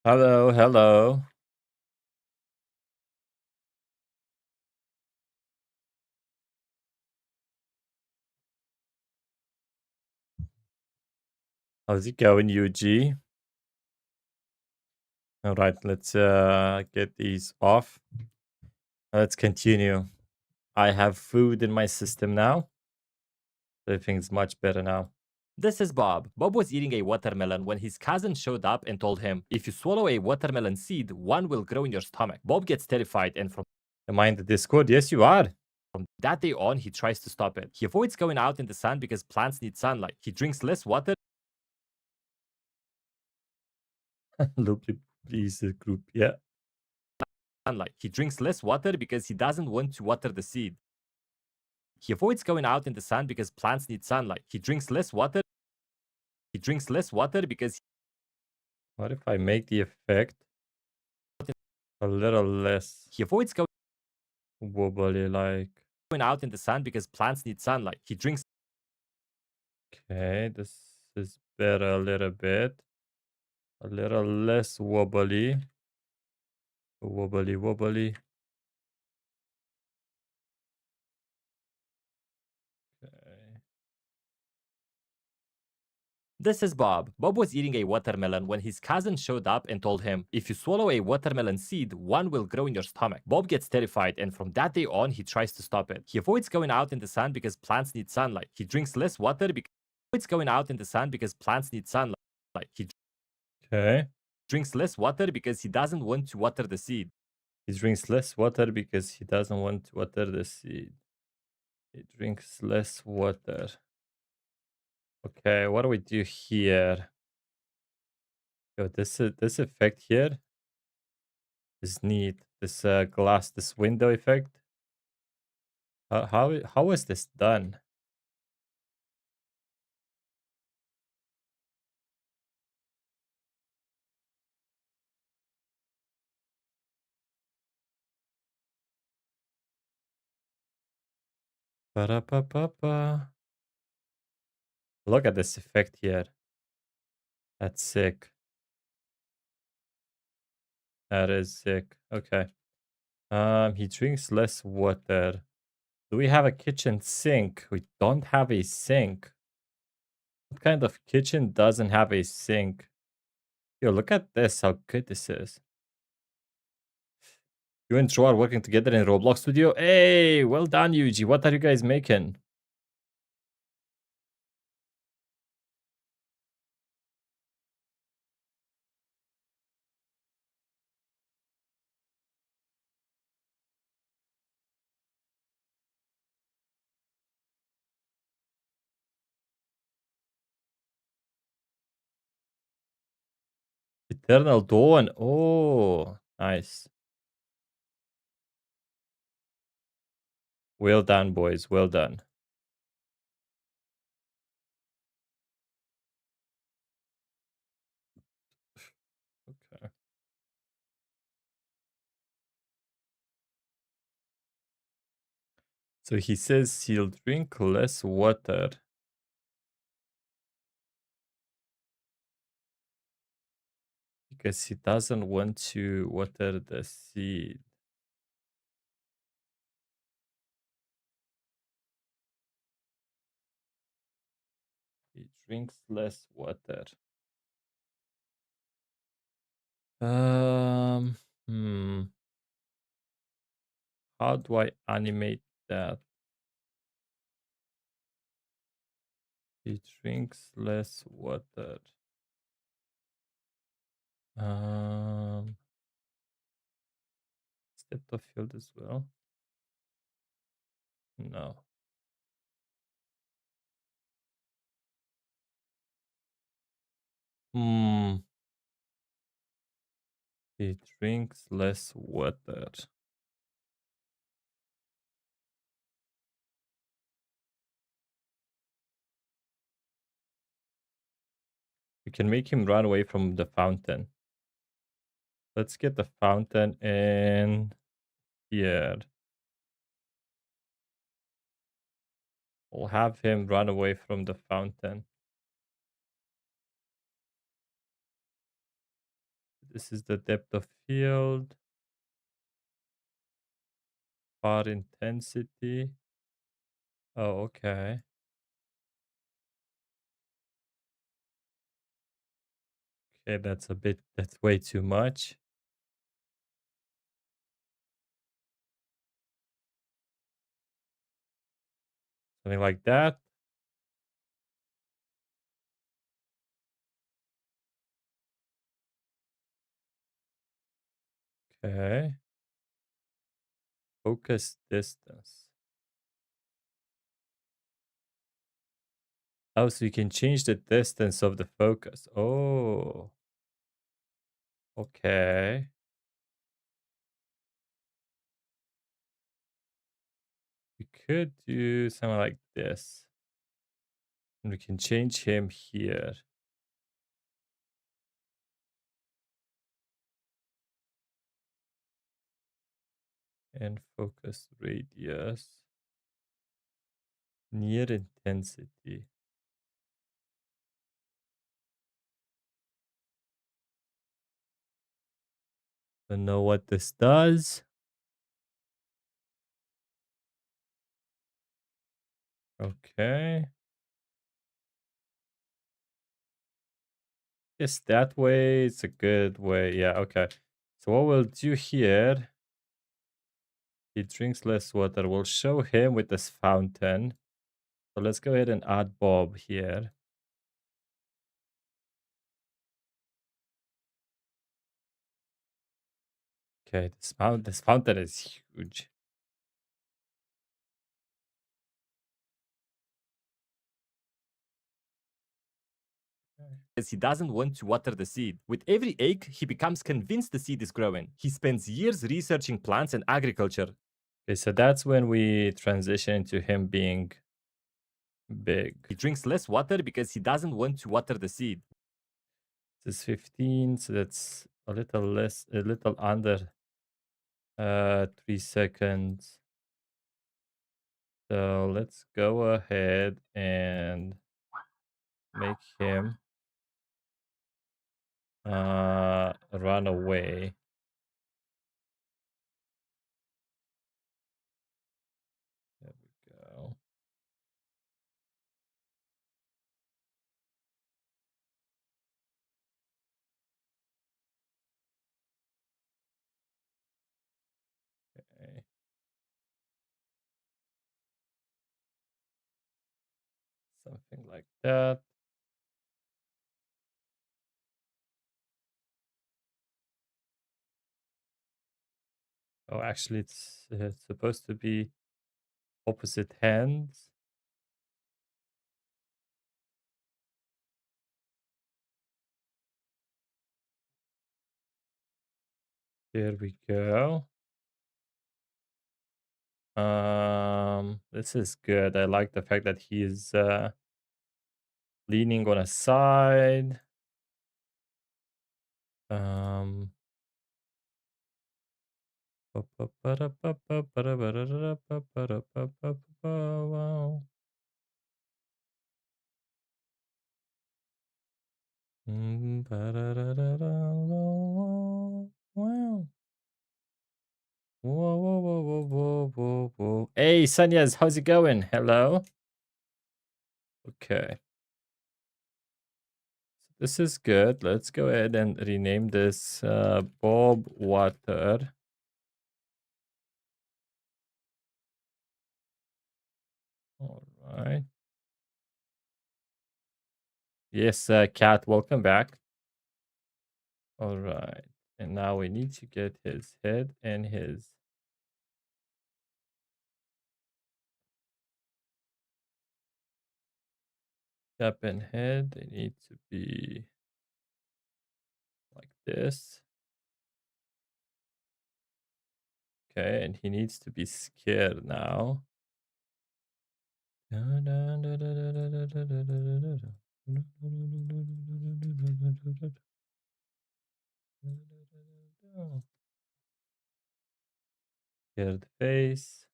Hello, hello. How's it going, UG? All right, let's get these off. Let's continue. I have food in my system now. Everything's much better now. This is Bob. Bob was eating a watermelon when his cousin showed up and told him, if you swallow a watermelon seed, one will grow in your stomach. Bob gets terrified, and Am I in the Discord? Yes, you are. from that day on, he tries to stop it. He avoids going out in the sun because plants need sunlight. He drinks less water. Looply, please, group. Yeah. He drinks less water because he doesn't want to water the seed. He avoids going out in the sun because plants need sunlight. He drinks less water. He drinks less water because What if I make the effect a little less he avoids going wobbly, like? out in the sun because plants need sunlight. He drinks. Okay, this is better a little bit. A little less wobbly. Wobbly, wobbly. Okay. This is Bob. Bob was eating a watermelon when his cousin showed up and told him, if you swallow a watermelon seed, one will grow in your stomach. Bob gets terrified, and from that day on, he tries to stop it. He avoids going out in the sun because plants need sunlight. He drinks less water because he avoids going out in the sun because plants need sunlight. He Okay. drinks less water because he doesn't want to water the seed. He drinks less water because he doesn't want to water the seed. He drinks less water. Okay, what do we do here? Yo, this effect here is neat. This glass, this window effect. How is this done? Ba-da-ba-ba-ba. Look at this effect here. That's sick. That is sick. Okay. He drinks less water. Do we have a kitchen sink? We don't have a sink. What kind of kitchen doesn't have a sink? Yo, look at this, how good this is. You and Joe are working together in Roblox Studio? Hey, well done, Yuji. What are you guys making? Eternal Dawn. Oh, nice. Well done, boys. Well done. Okay. So he says he'll drink less water because he doesn't want to water the seed. He drinks less water. Um, hmm. How do I animate that? He drinks less water. Um, Depth of field as well. No. Hmm. He drinks less water. We can make him run away from the fountain. Let's get the fountain in here. We'll have him run away from the fountain. This is the depth of field. Far intensity. Oh, okay. Okay, that's way too much. Something like that. Okay. Focus distance. Oh, so you can change the distance of the focus. Oh, okay. We could do something like this. And we can change him here. And focus radius. Near intensity. Don't know what this does. Okay. Yes, that way it's a good way. Yeah, okay. So what we'll do here, he drinks less water. We'll show him with this fountain. So let's go ahead and add Bob here. Okay, this fountain is huge. Because he doesn't want to water the seed. With every egg, he becomes convinced the seed is growing. He spends years researching plants and agriculture. Okay, so that's when we transition into him being big. He drinks less water because he doesn't want to water the seed. This is 15, so that's a little less, a little under 3 seconds. So let's go ahead and make him run away. There we go. Okay. Something like that. Oh, actually, it's supposed to be opposite hands. There we go. This is good. I like the fact that he's leaning on a side. Um, wow. Whoa, whoa, whoa, whoa, whoa, whoa, whoa. Hey, Sanyas, how's it going? Hello. Okay. This is good. Let's go ahead and rename this Bob Water. All right. Yes, Cat, welcome back. All right. And now we need to get his head and his cap and head. They need to be like this. Okay, and he needs to be scared now. Here the face.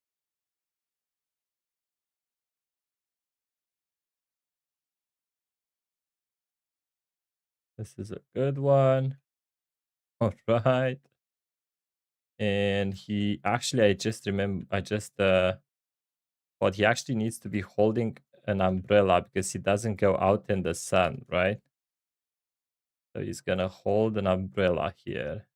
This is a good one. All right. And he actually, but he actually needs to be holding an umbrella because he doesn't go out in the sun, right? So he's gonna hold an umbrella here.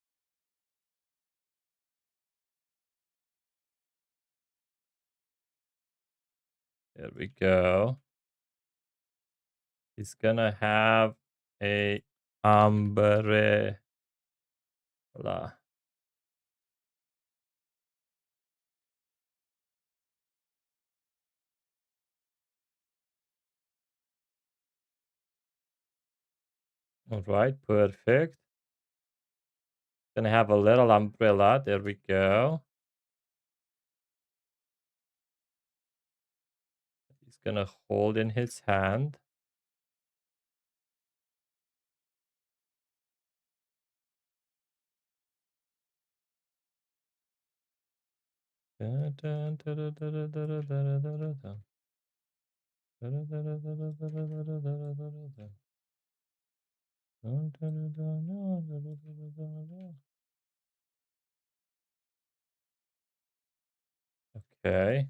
There we go. He's gonna have a umbrella. All right, perfect. Gonna have a little umbrella. There we go. He's gonna hold in his hand. Dun, dun, dun, dun, dun, dun, dun, dun, dun, dun, dun, dun. Dun, dun, dun, dun, dun, dun, dun, dun, dun, dun, dun, dun. Dun, dun, dun, dun, dun, dun, dun, dun, dun, dun. Okay,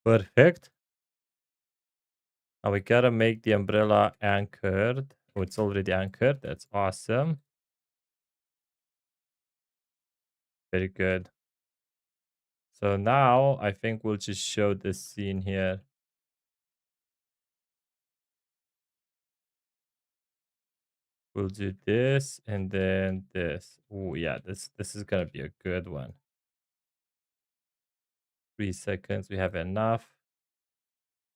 perfect. Now we gotta make the umbrella anchored. Oh, it's already anchored. That's awesome. Very good. So now I think we'll just show this scene here. We'll do this and then this. Oh yeah, this is gonna be a good one. 3 seconds, we have enough.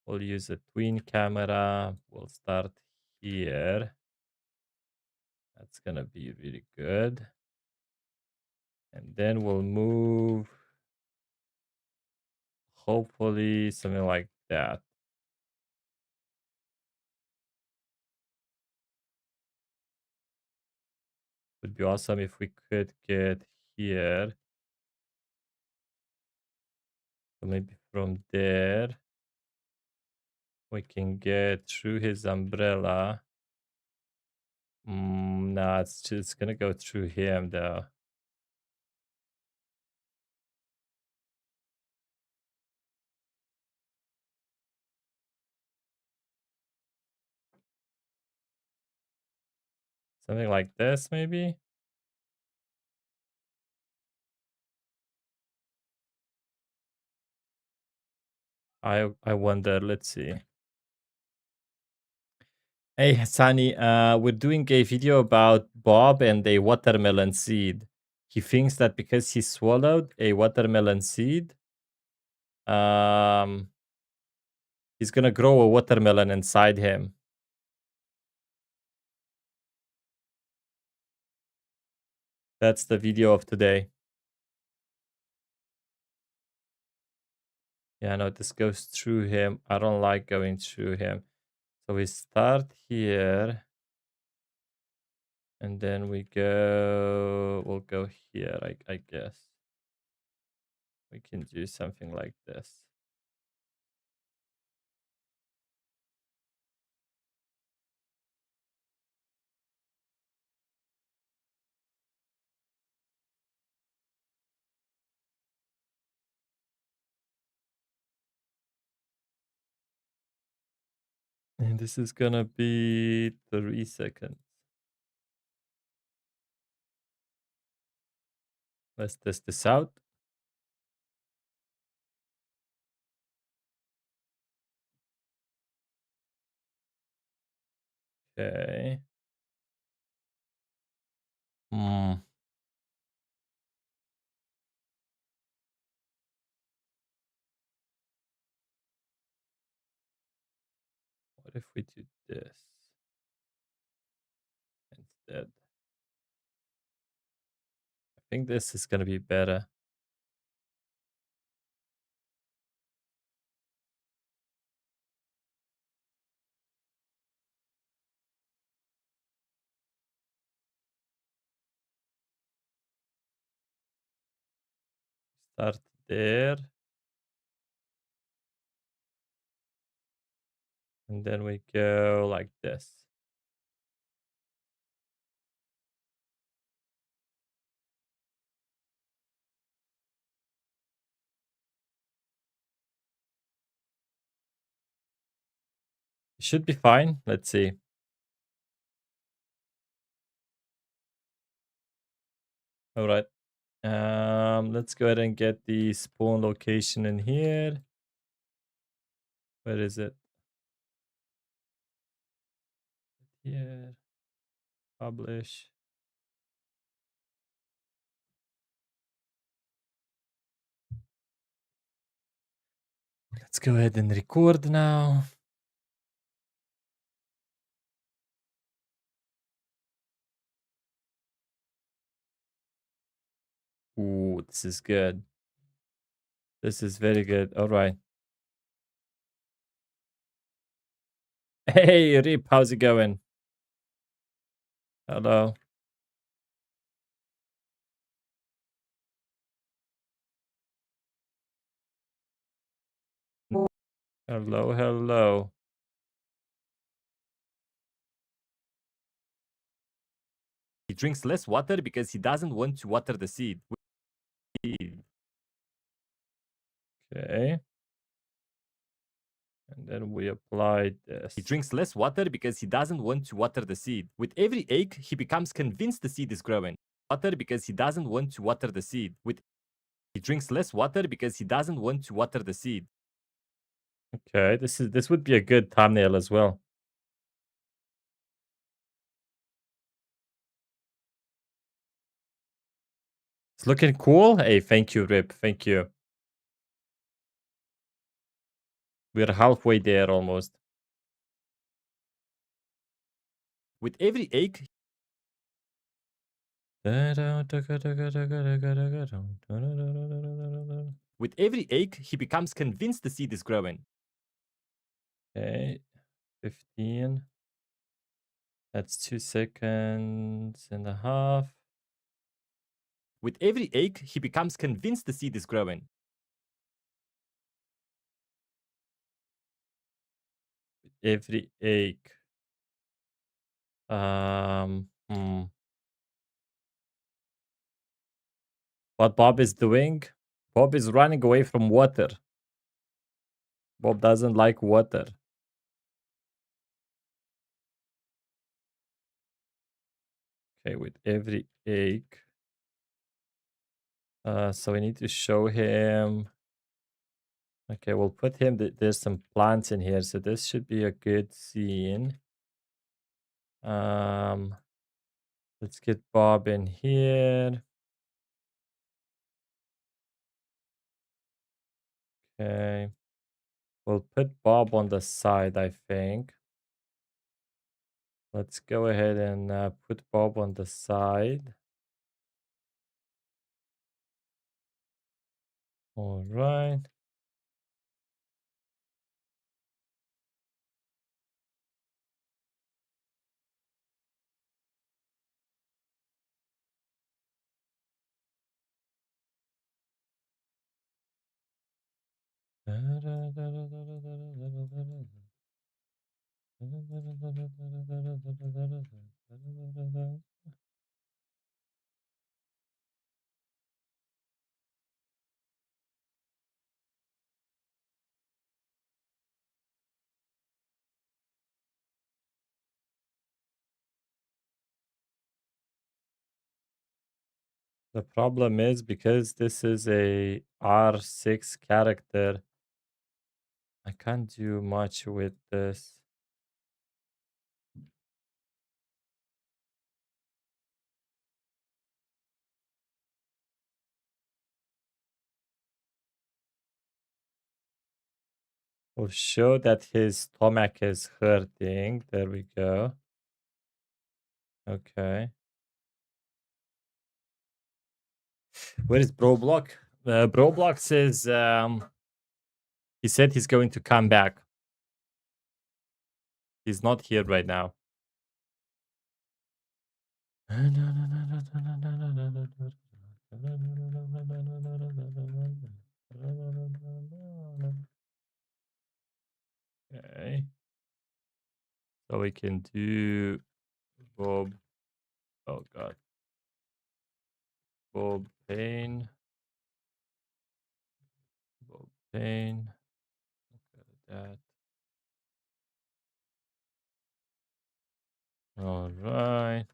We'll use a twin camera. We'll start here. That's gonna be really good. And then we'll move, hopefully something like that. Would be awesome if we could get here. So maybe from there we can get through his umbrella. Nah, it's just gonna go through him though. Something like this, maybe? I wonder, let's see. Hey, Sunny, we're doing a video about Bob and a watermelon seed. He thinks that because he swallowed a watermelon seed, um, he's gonna grow a watermelon inside him. That's the video of today. Yeah, no, this goes through him. I don't like going through him. So we start here. And then we'll go here, I guess. We can do something like this. And this is gonna be 3 seconds. Let's test this out. Okay. Hmm. What if we do this? dead. I think this is gonna be better. Start there. And then we go like this. It should be fine. Let's see. All right. Let's go ahead and get the spawn location in here. Where is it? Here. Publish. Let's go ahead and record now. Ooh, this is good. This is very good. All right. Hey, Rip, how's it going? Hello. Hello, hello. He drinks less water because he doesn't want to water the seed. Okay. And then we apply this. He drinks less water because he doesn't want to water the seed. With every egg, he becomes convinced the seed is growing. Water because he doesn't want to water the seed. He drinks less water because he doesn't want to water the seed. Okay, this would be a good thumbnail as well. It's looking cool. Hey, thank you, Rip. Thank you. We're halfway there almost. With every egg, he becomes convinced the seed is growing. Okay, 15. That's 2.5 seconds. With every egg, he becomes convinced the seed is growing. Every egg. Um, hmm. What Bob is doing? Bob is running away from water. Bob doesn't like water. Okay, with every egg. So we need to show him. Okay, we'll put him. There's some plants in here, so this should be a good scene. Um, let's get Bob in here. Okay, we'll put Bob on the side, I think. Let's go ahead and put Bob on the side. All right. The problem is because this is a R6 character, I can't do much with this. We'll show that his stomach is hurting. There we go. Okay. Where is Broblock? Broblock says he said he's going to come back. He's not here right now. Okay. So we can do Bob. Oh god. Bob Payne. Bob Payne. That. All right.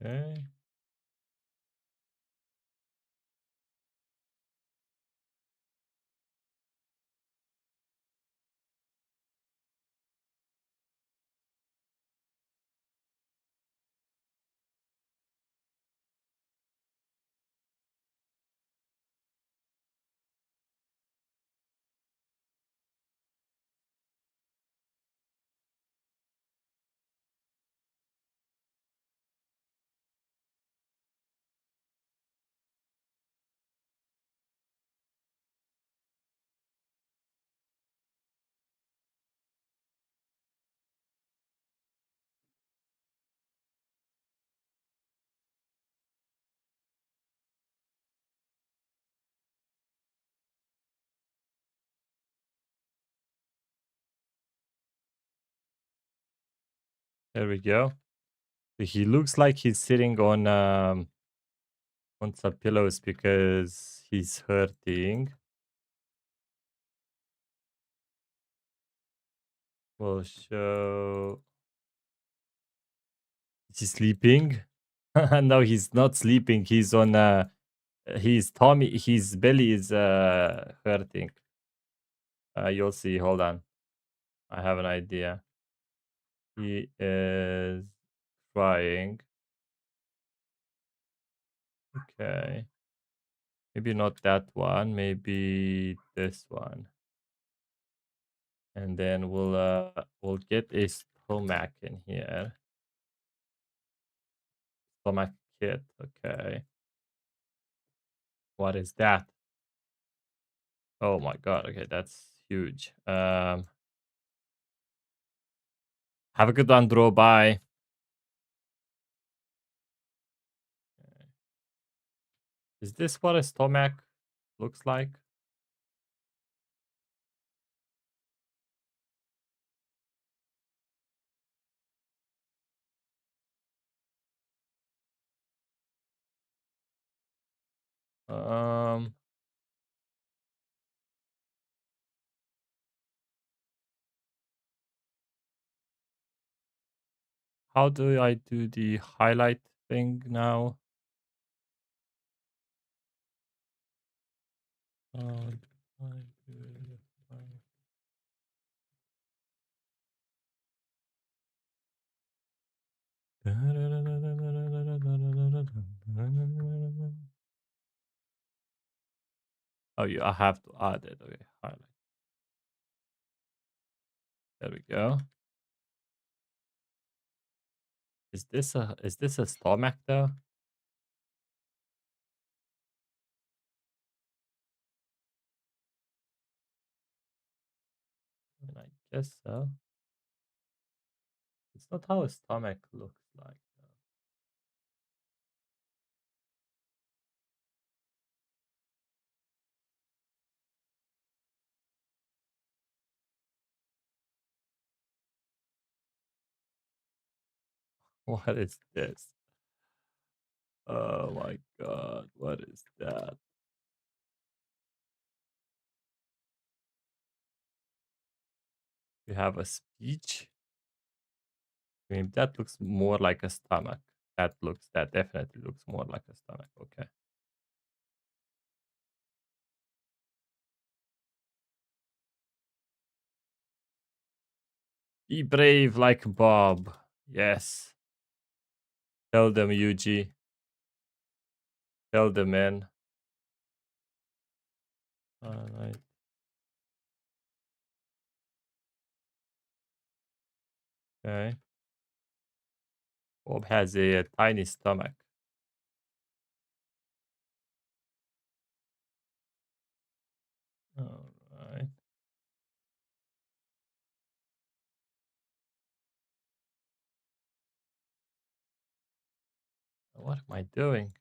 Okay. There we go. He looks like he's sitting on some pillows because he's hurting. We'll show. Is he sleeping? No, he's not sleeping. He's on his tummy, his belly is hurting. You'll see. Hold on. I have an idea. He is crying. Okay. Maybe not that one. Maybe this one. And then we'll get a stomach in here. Stomach kit. Okay. What is that? Oh my god. Okay, that's huge. Have a good one, Draw. Bye. Is this what a stomach looks like? Um, how do I do the highlight thing now? How do I do the Oh, yeah, I have to add it. Okay, highlight. There we go. Is this a stomach though? I mean, I guess so. It's not how a stomach looks like. What is this? Oh my god, what is that? We have a speech. I mean, that looks more like a stomach. That definitely looks more like a stomach. Okay. Be brave like Bob. Yes. Tell them, Yuji. Tell them, man. Alright. Okay. Bob has a tiny stomach. Alright. What am I doing?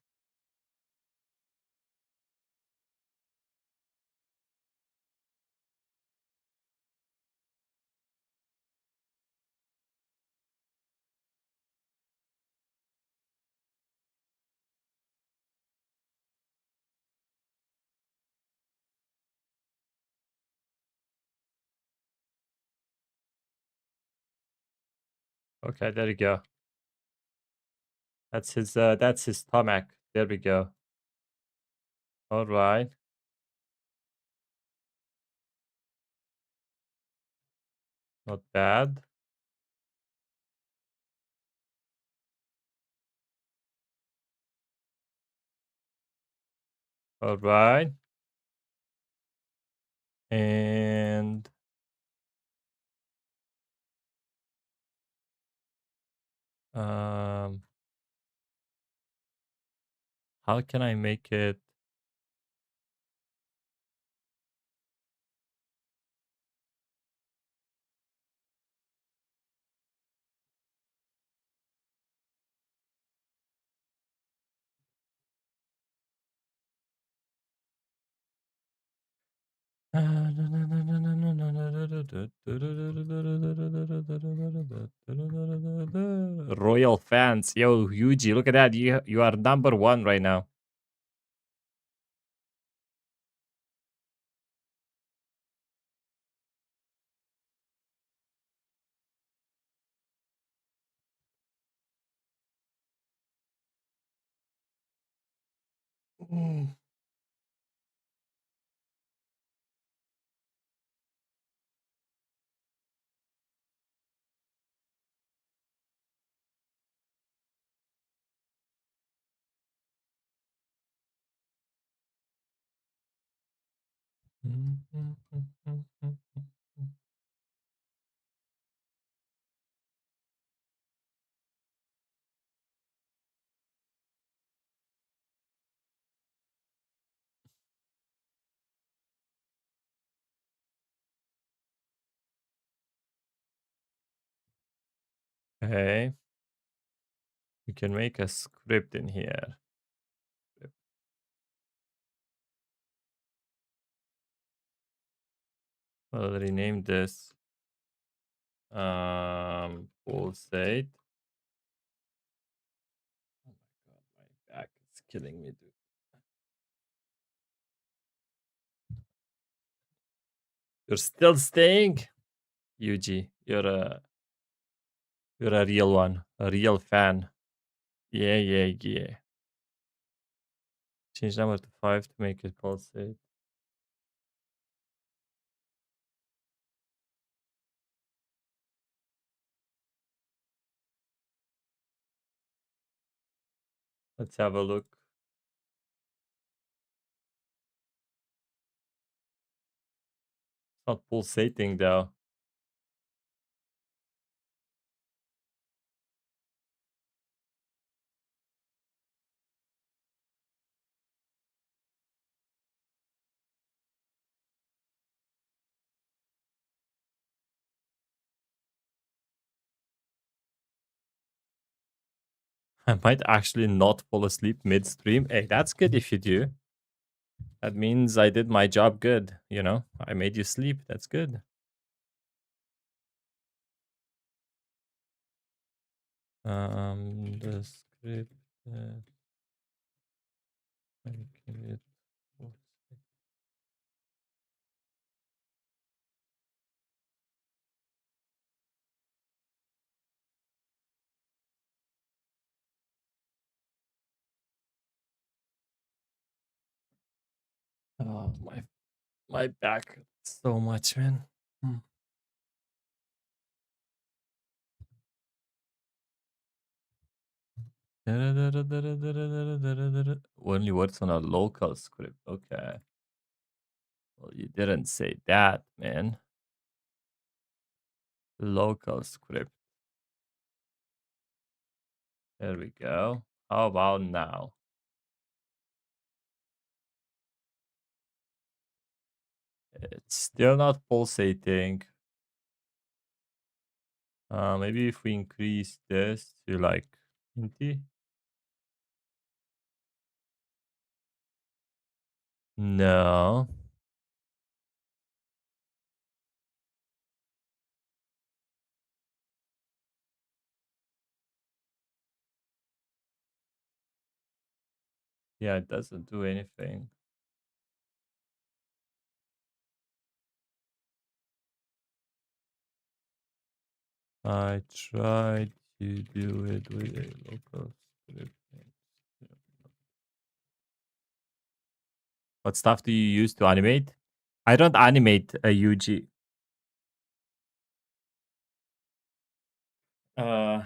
Okay, there we go. That's his stomach. There we go. Alright. Not bad. Alright. And um how can I make it? Royal fans. Yo, Yuji, look at that. You are number one right now. Mm. Okay. We can make a script in here. I'll rename this pulsate. Oh my god, my back is killing me, dude. You're still staying? Yuji, you're a real one, a real fan. Yeah, yeah, yeah. Change number to 5 to make it pulsate. Let's have a look. It's not pulsating though. I might actually not fall asleep midstream. Hey, that's good if you do. That means I did my job good, you know? I made you sleep. That's good. The script. Make it pulsate. Oh, my back hurts so much, man. Hmm. Only works on a local script. Okay. Well, you didn't say that, man. Local script. There we go. How about now? It's still not pulsating. Maybe if we increase this to like 20. No. Yeah, it doesn't do anything. I tried to do it with a local script. What stuff do you use to animate? I don't animate a UG. Uh,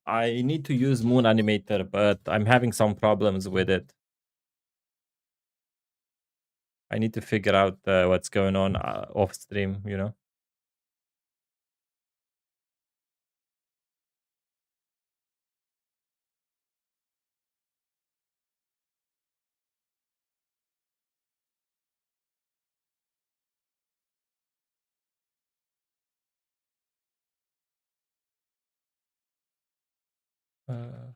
I need to use Moon Animator, but I'm having some problems with it. I need to figure out what's going on off stream, you know? Uh,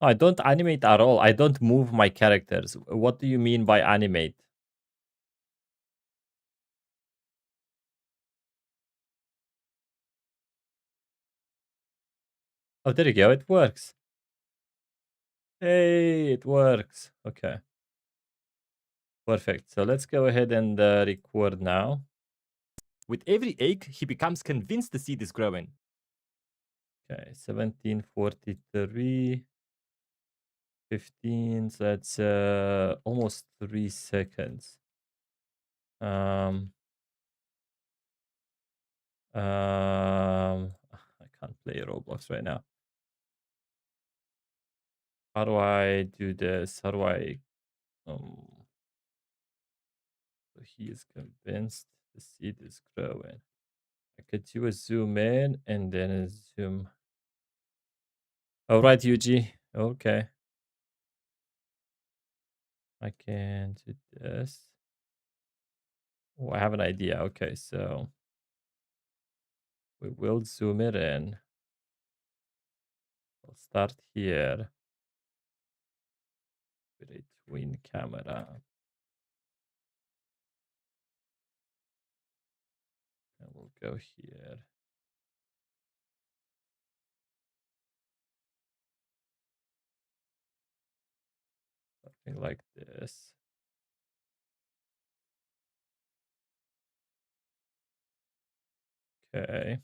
I don't animate at all. I don't move my characters. What do you mean by animate? Oh, there you go. It works. Hey, it works. Okay, perfect. So let's go ahead and record now. With every ache, he becomes convinced the seed is growing. Okay, 1743, 15. So that's almost 3 seconds. Um, I can't play Roblox right now. How do I do this? How do I? So he is convinced the seed is growing. I could do a zoom in and then a zoom. All right, Yuji. Okay. I can do this. Oh, I have an idea. Okay, so we will zoom it in. We'll start here with a twin camera. And we'll go here. Something like this. Okay.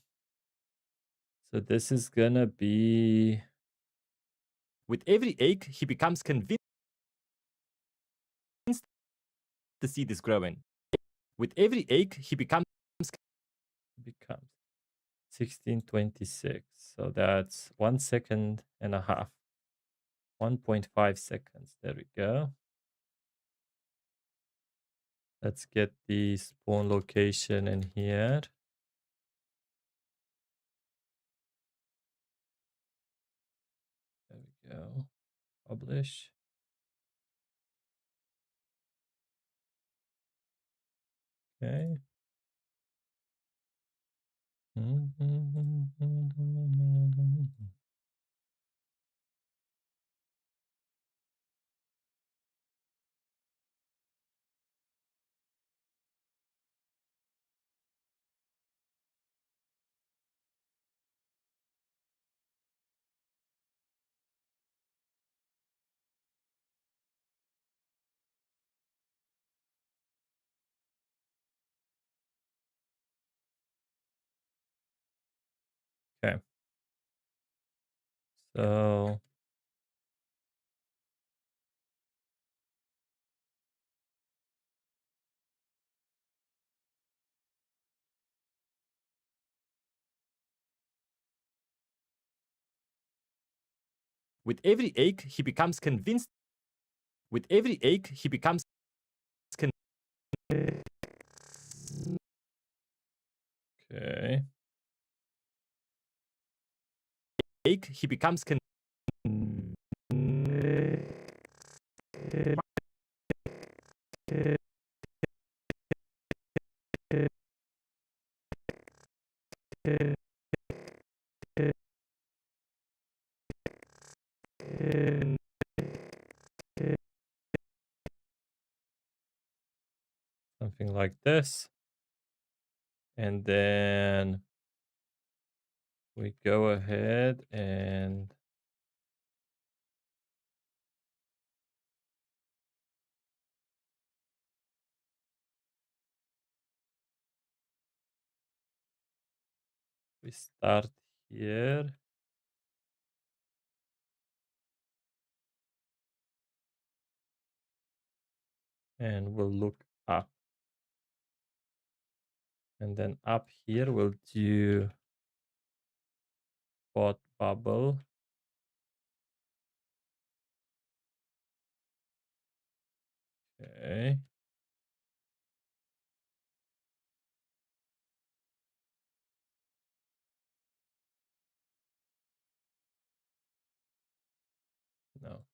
So this is gonna be With every ache, he becomes convinced the seed is growing. With every ache, he becomes 1626. So that's 1 second and a half. 1.5 seconds. There we go. Let's get the spawn location in here. There we go. Publish. Okay. Okay. So With every ache, he becomes convinced. With every ache, he becomes Okay. ache. He becomes Something like this. And then we go ahead and we start here. And we'll look up. And then up here, we'll do spot bubble. Okay. No.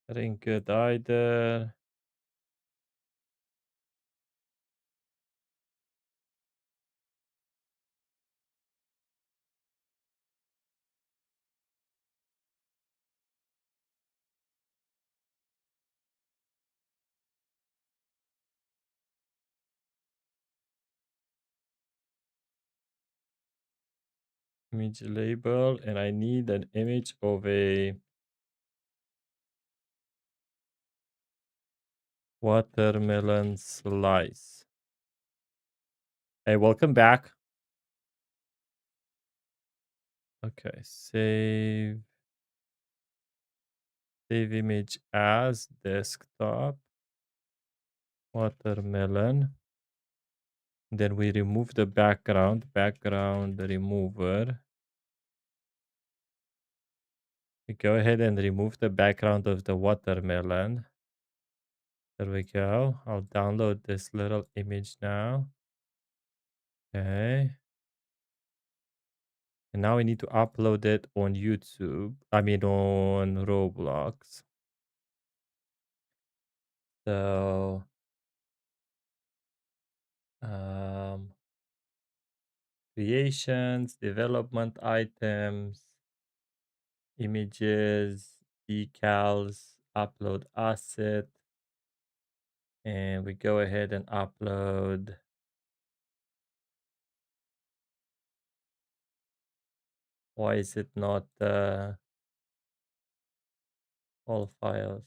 That ain't good either. Image label, and I need an image of a watermelon slice. Hey, welcome back. Okay, save image as desktop watermelon. Then we remove the background remover. We go ahead and remove the background of the watermelon. There we go. I'll download this little image now. Okay. And now we need to upload it on YouTube. I mean on Roblox. So creations, development items, images, decals, upload asset. And we go ahead and upload. Why is it not all files?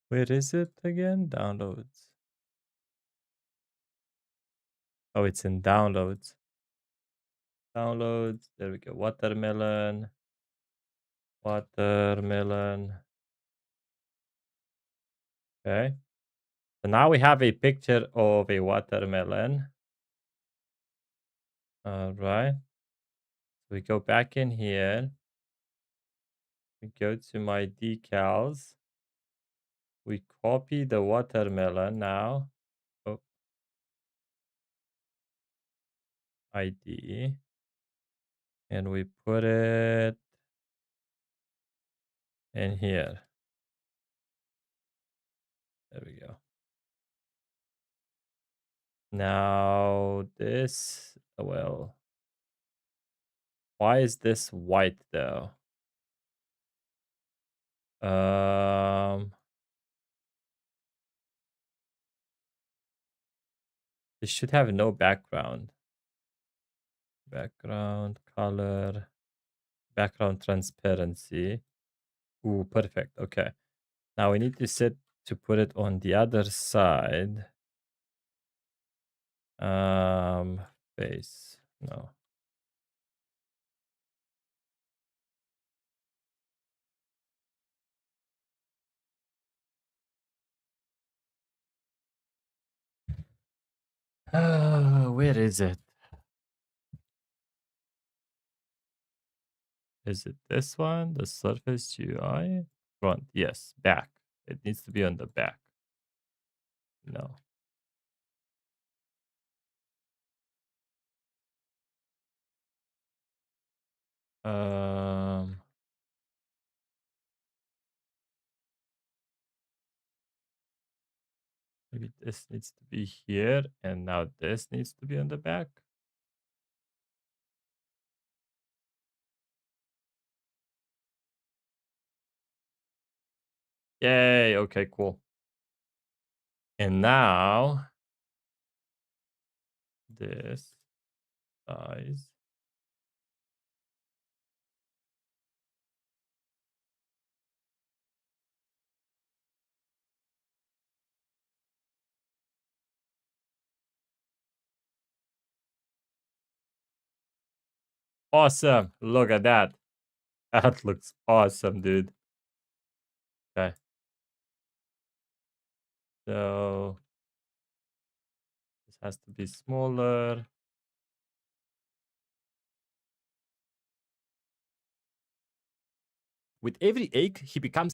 Where is it again? Downloads. Oh, it's in downloads. Downloads. There we go. Watermelon. Watermelon. Okay. So now we have a picture of a watermelon. All right. So we go back in here. We go to my decals. We copy the watermelon now. Oh, ID. And we put it in here. There we go. Now this, well, why is this white though? This should have no background. Background color, background transparency. Ooh, perfect. Okay. Now we need to set to put it on the other side. Face. No. Where is it? Is it this one? The Surface UI? Front. Yes. Back. It needs to be on the back. No. Um, Maybe this needs to be here, and now this needs to be on the back. Yay! Okay, cool. And now this size. Awesome! Look at that. That looks awesome, dude. Okay. So this has to be smaller. With every egg, he becomes.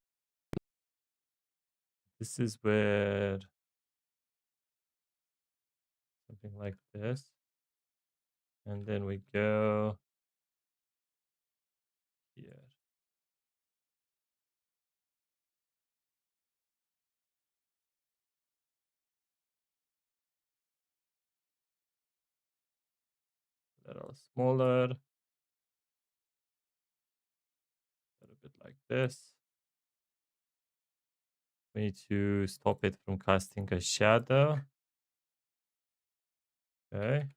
This is where something like this. And then we go here. A little smaller. A little bit like this. We need to stop it from casting a shadow. Okay.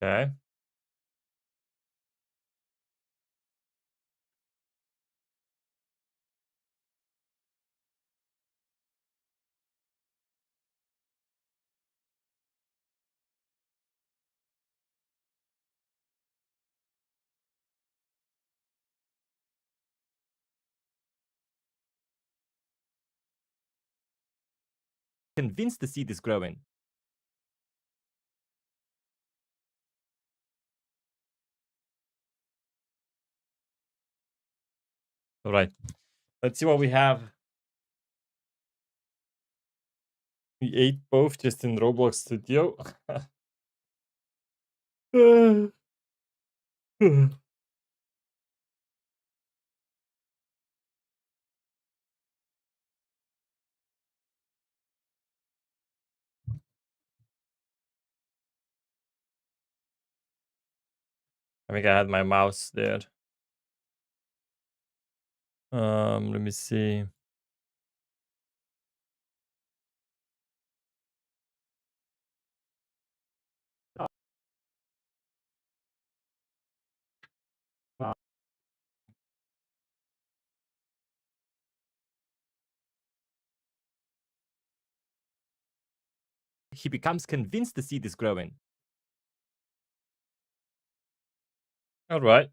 Okay. Convinced the seed is growing. All right. Let's see what we have. We ate both just in Roblox Studio. I think I had my mouse there. Let me see. He becomes convinced the seed is growing. All right.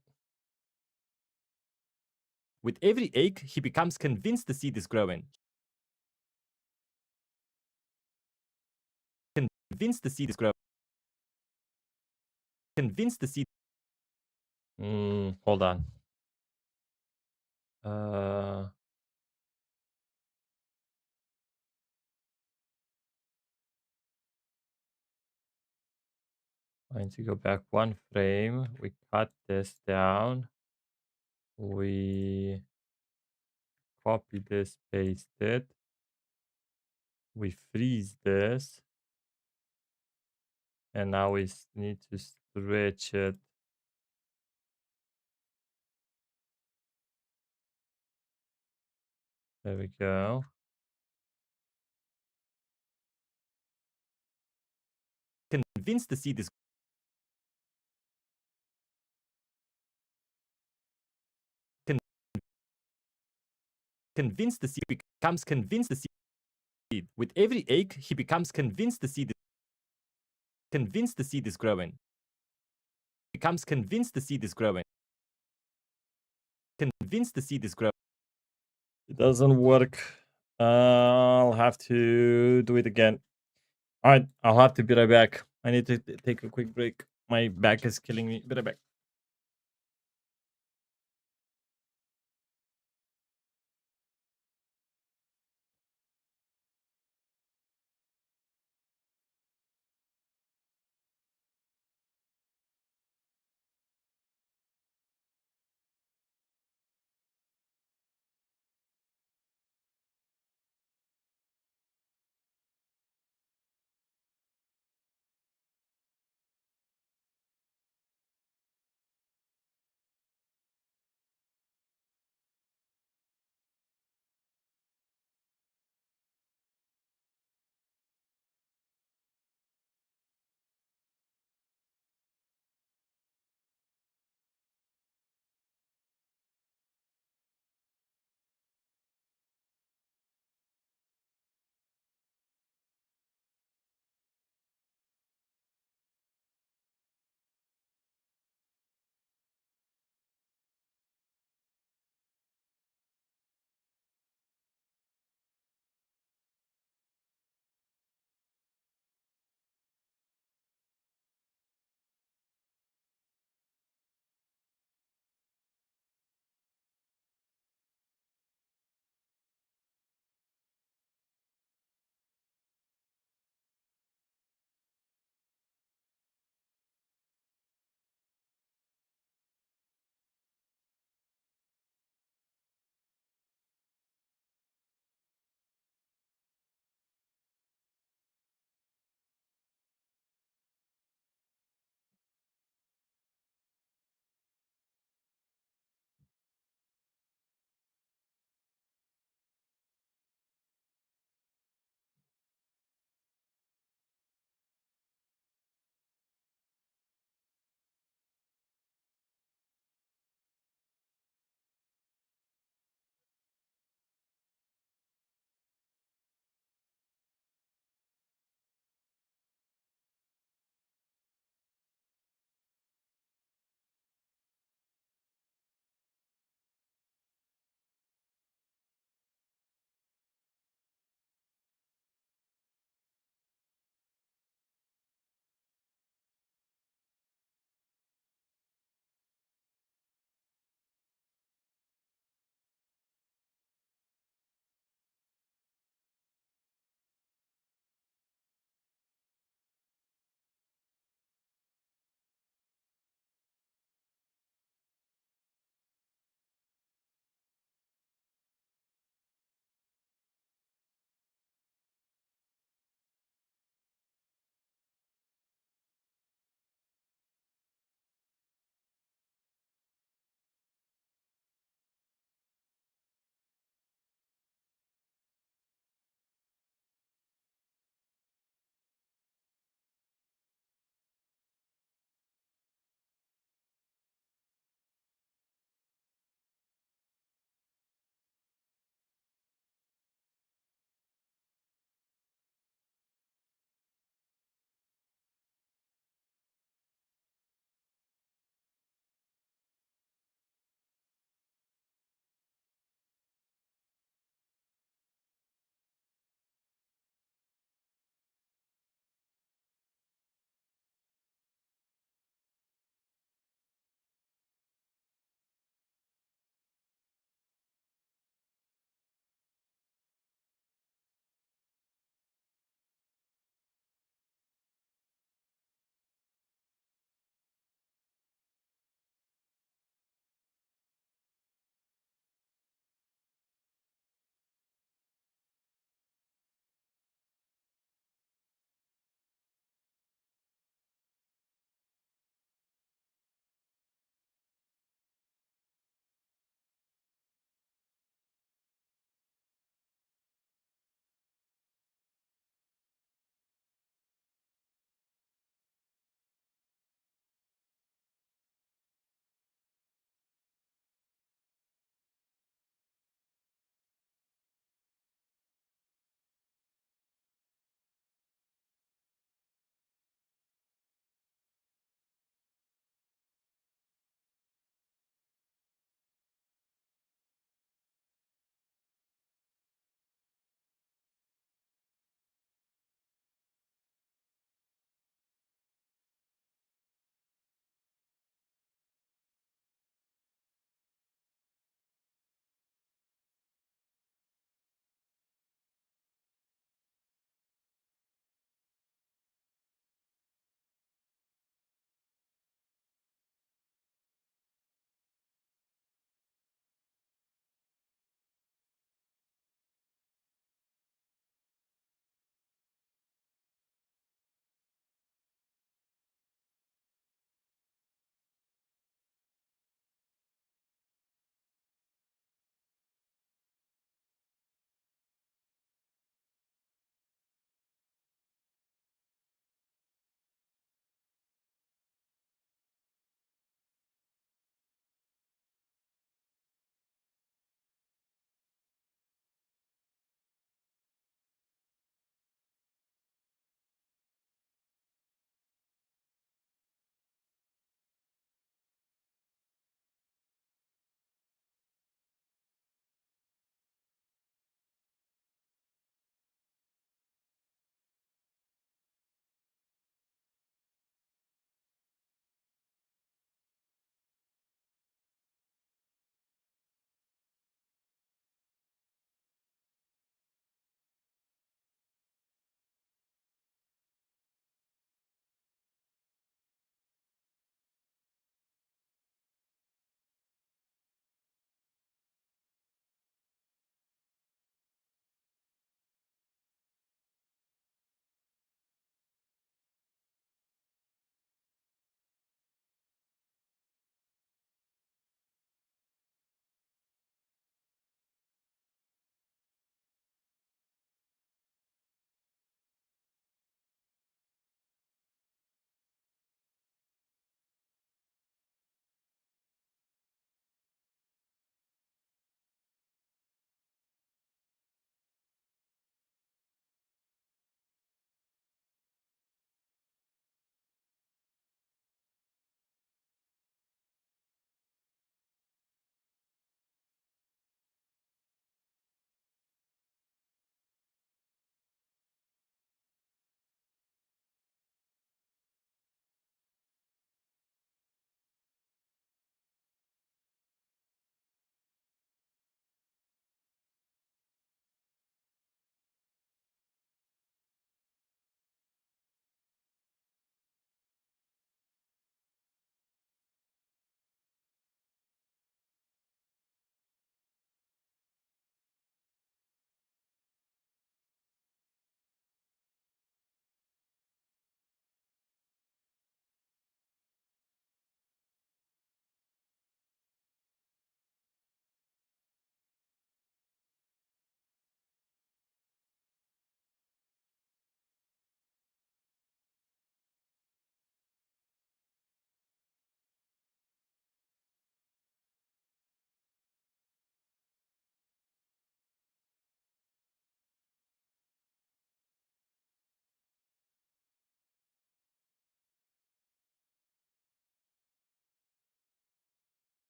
With every egg, he becomes convinced the seed is growing. Convinced the seed is growing. Convinced the seed. Hold on. Uh, I need to go back one frame. We cut this down. We copy this, paste it. We freeze this. And now we need to stretch it. There we go. convince the seed is convinced the seed becomes convinced the seed. With every egg, he becomes convinced the seed is growing. Becomes convinced the seed is growing. Convinced the seed is growing. It doesn't work. I'll have to do it again. All right, I'll have to be right back. I need to take a quick break. My back is killing me. Be right back.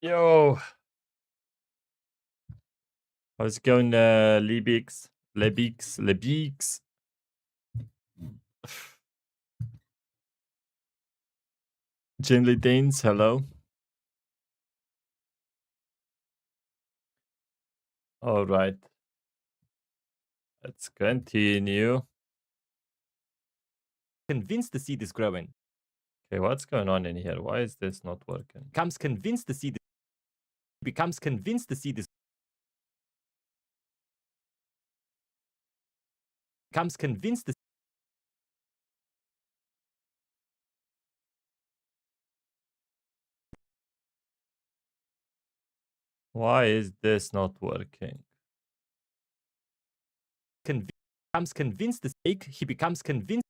Yo, how's it going, Lebix? Lebix. Gently Danes, hello. All right, let's continue. Convinced the seed is growing. Okay, what's going on in here? Why is this not working? Becomes convinced the seed. Becomes convinced the seed is. Becomes convinced the. Why is this not working? Becomes convinced the snake. He becomes convinced.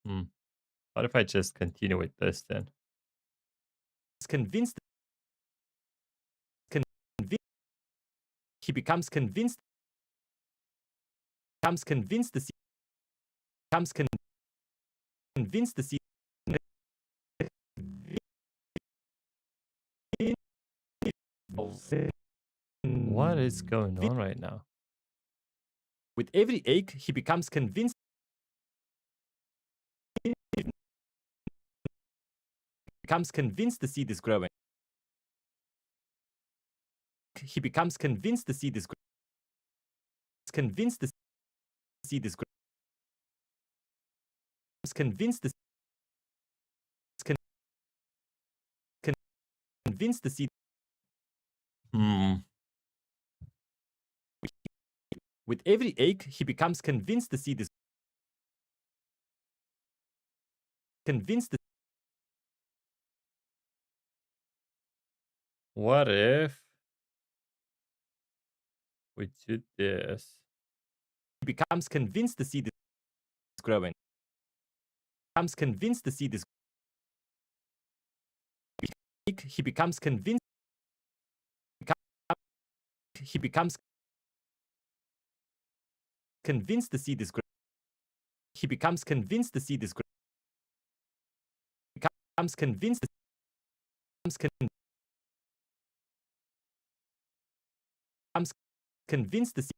Hmm. What if I just continue with this then? Convinced. Convinced. He becomes convinced. Becomes convinced the seed. Becomes convinced the seed. What is going on right now? With every egg, he becomes convinced. Becomes convinced the seed is growing. He becomes convinced the seed is growing. Convinced the seed is growing. Convinced the convinced the seed. Hmm. With every egg, he becomes convinced the seed is convinced. What if we do this? He becomes convinced the seed is growing. Becomes convinced the seed is. He becomes convinced. He becomes convinced the seed is growing. He becomes convinced the seed is growing. Becomes convinced. Becomes convinced the seed.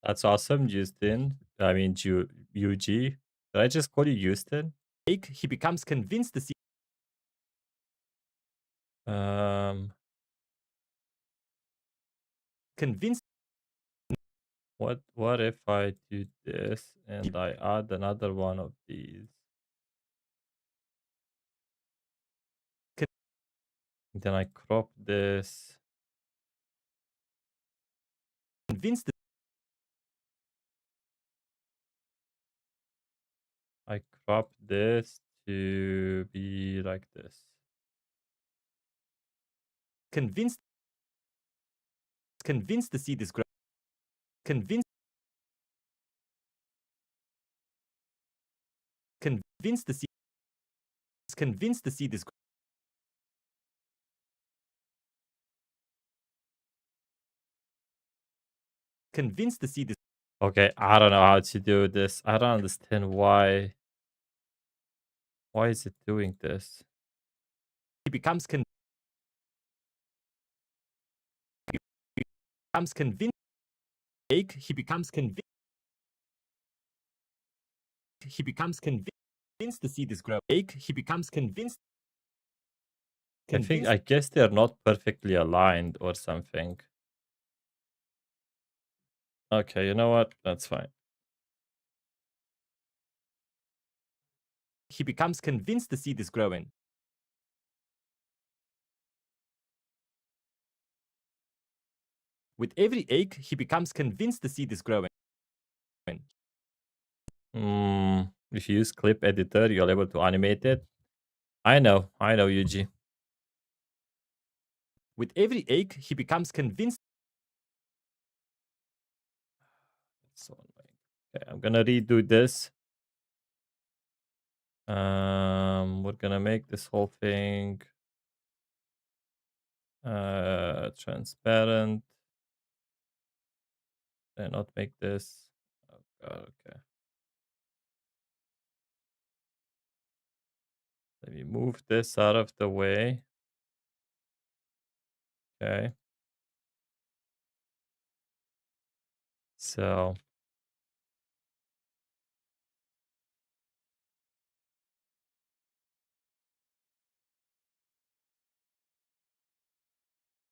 That's awesome, Justin. I mean, UG. Did I just call you Houston? He becomes convinced the seed. Convinced. What if I do this and I add another one of these? Then I crop this. Convinced. I crop this to be like this. Convinced. Convinced the seed is growing. Convinced. Convinced the seed. Convinced the seed is. Convinced the seed is. Okay, I don't know how to do this. I don't understand why. Why is it doing this? He becomes convinced. Egg. He becomes convinced. He becomes convinced the seed is growing. Egg. He becomes convinced. I guess they're not perfectly aligned or something. Okay, you know what? That's fine. He becomes convinced the seed is growing. With every egg, he becomes convinced the seed is growing. If you use clip editor, you're able to animate it. I know, UG. With every egg, he becomes convinced. So annoying. Okay, I'm gonna redo this. We're gonna make this whole thing transparent and not make this. Oh god, okay. Let me move this out of the way. Okay. So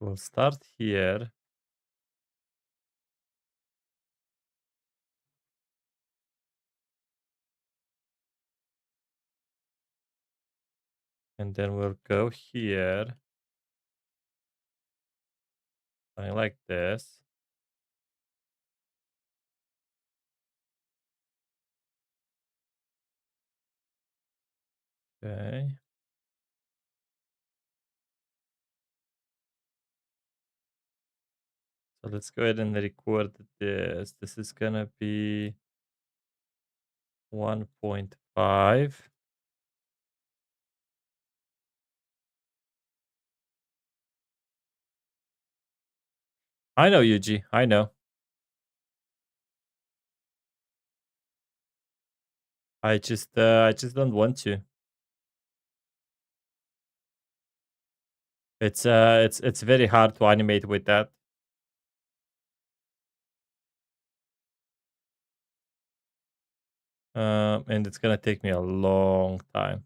we'll start here. And then we'll go here. Something like this. Okay. So let's go ahead and record this. This is gonna be 1.5. I know, Yuji. I know. I just don't want to. It's very hard to animate with that. And it's gonna take me a long time.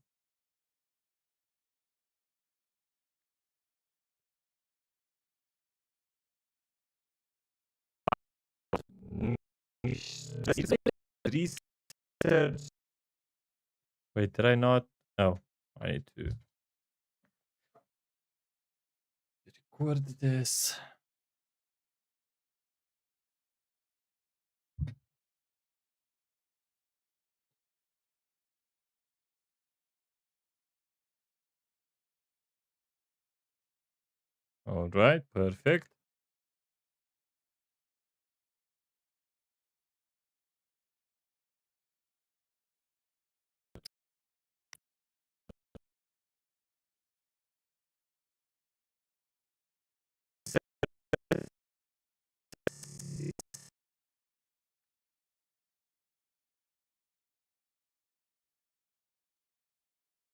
Research. Wait, did I not? No, I need to record this. All right, perfect.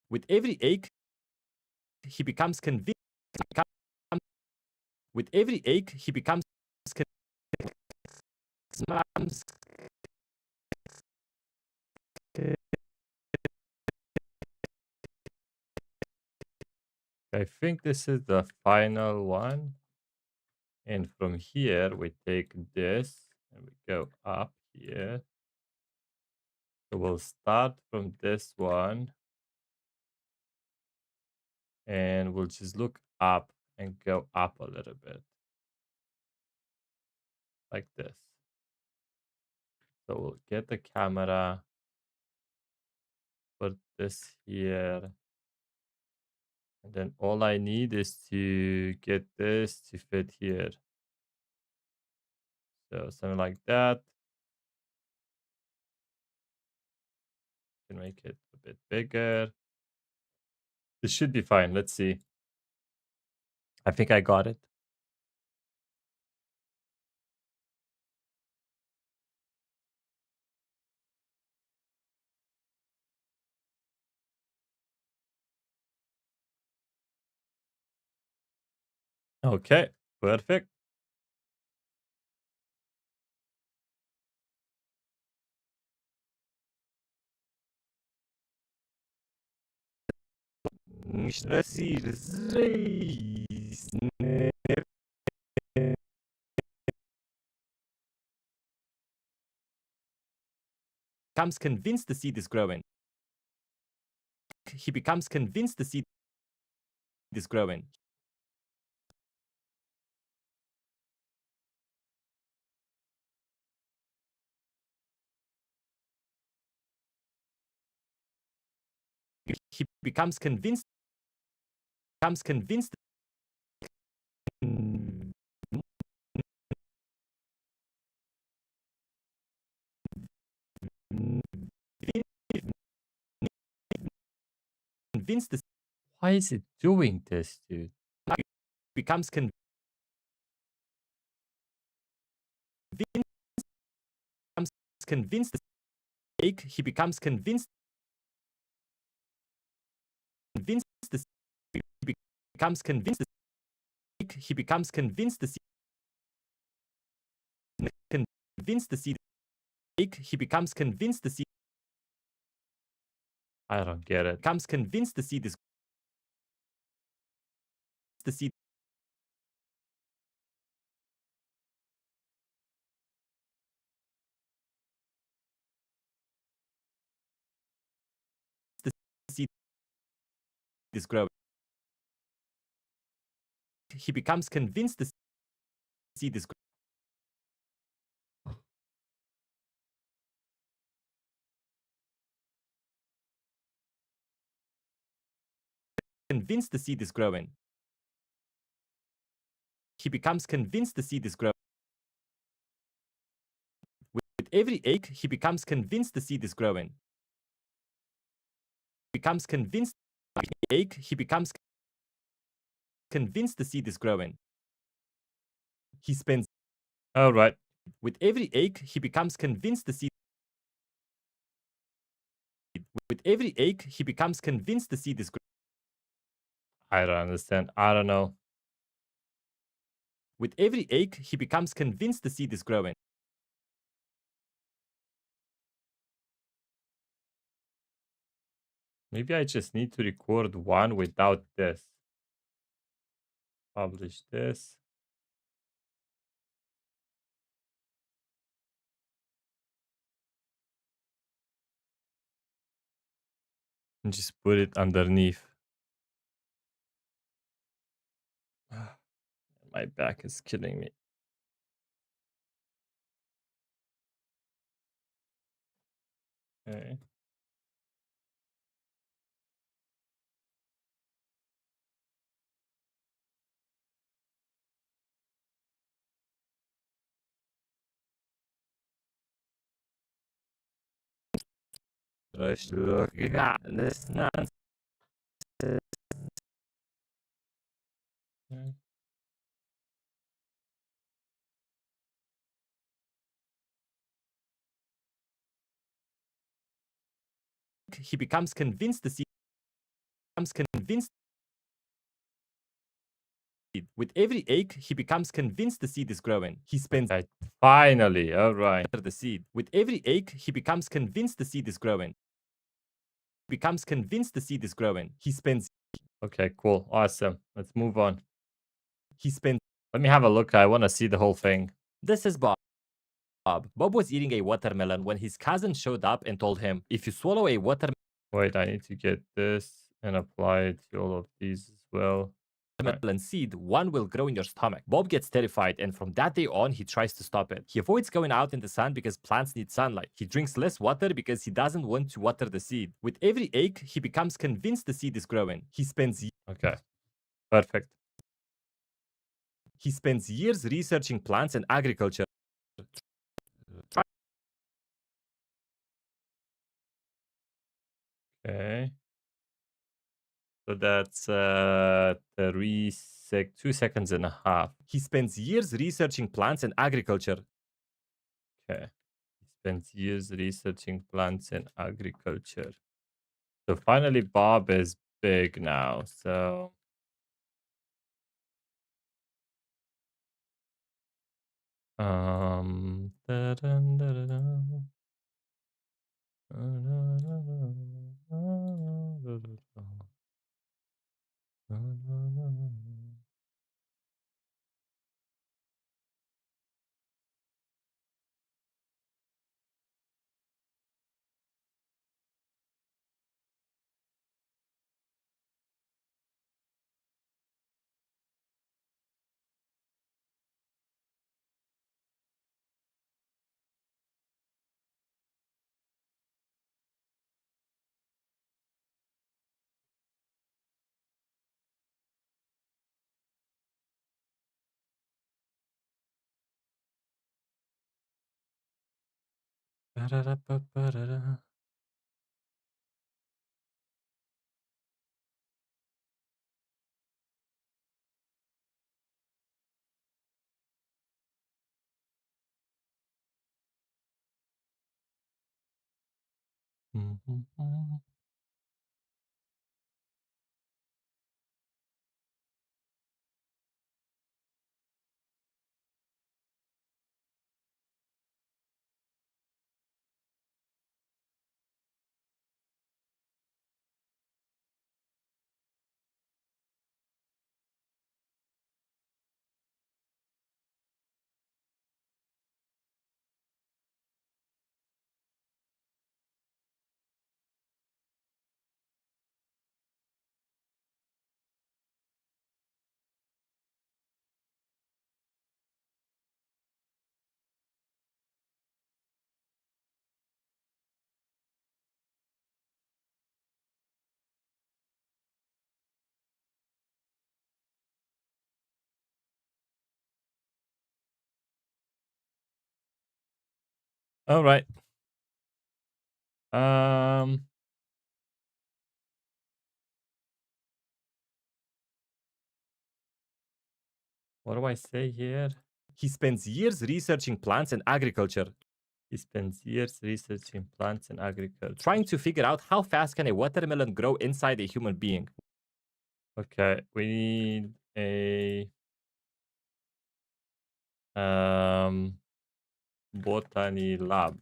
With every ache, he becomes convinced. With every ache, he becomes convinced. I think this is the final one. And from here, we take this and we go up here. So we'll start from this one. And we'll just look up and go up a little bit. Like this. So we'll get the camera, put this here. And then all I need is to get this to fit here. So something like that. Can make it a bit bigger. This should be fine. Let's see. I think I got it. Okay, perfect. Becomes convinced the seed is growing. He becomes convinced the seed is growing. He becomes convinced. Becomes convinced. convinced the Why is it doing this, dude? becomes becomes convinced the egg. He becomes convinced the he becomes convinced the egg. He becomes convinced the convinced the seed egg. He becomes convinced the seed I don't get it. becomes convinced the seed is the seed the seed is growing. He becomes convinced the seed is convinced the seed is growing. He becomes convinced the seed is growing. With every egg, he becomes convinced the seed is growing. Becomes convinced egg. He becomes convinced the seed is growing. He spends All right. with every egg. He becomes convinced the seed. With every egg, he becomes convinced the seed is growing. I don't understand. I don't know. With every egg, he becomes convinced the seed is growing. Maybe I just need to record one without this. Publish this. And just put it underneath. My back is killing me. Okay. Let's look at this nonsense. He becomes convinced the seed becomes convinced. With every egg, he becomes convinced the seed is growing. He spends Finally, all right. the seed. With every egg, he becomes convinced the seed is growing. Becomes convinced the seed is growing. He spends. Okay, cool. Awesome. Let's move on. He spends. Let me have a look. I want to see the whole thing. This is Bob. Bob was eating a watermelon when his cousin showed up and told him, if you swallow a Wait, I need to get this and apply it to all of these as well. watermelon seed, one will grow in your stomach. Bob gets terrified, and from that day on, he tries to stop it. He avoids going out in the sun because plants need sunlight. He drinks less water because he doesn't want to water the seed. With every egg, he becomes convinced the seed is growing. He spends Okay, perfect. years researching plants and agriculture. Okay. So that's 2 seconds and a half. He spends years researching plants and agriculture. Okay. He spends years researching plants and agriculture. So finally, Bob is big now. So da-dun, da-da-dun. Ba-da-da-ba-ba-da-da. All right. Um, what do I say here? He spends years researching plants and agriculture, He spends years researching plants and agriculture. trying to figure out how fast can a watermelon grow inside a human being. Okay, we need a botany lab.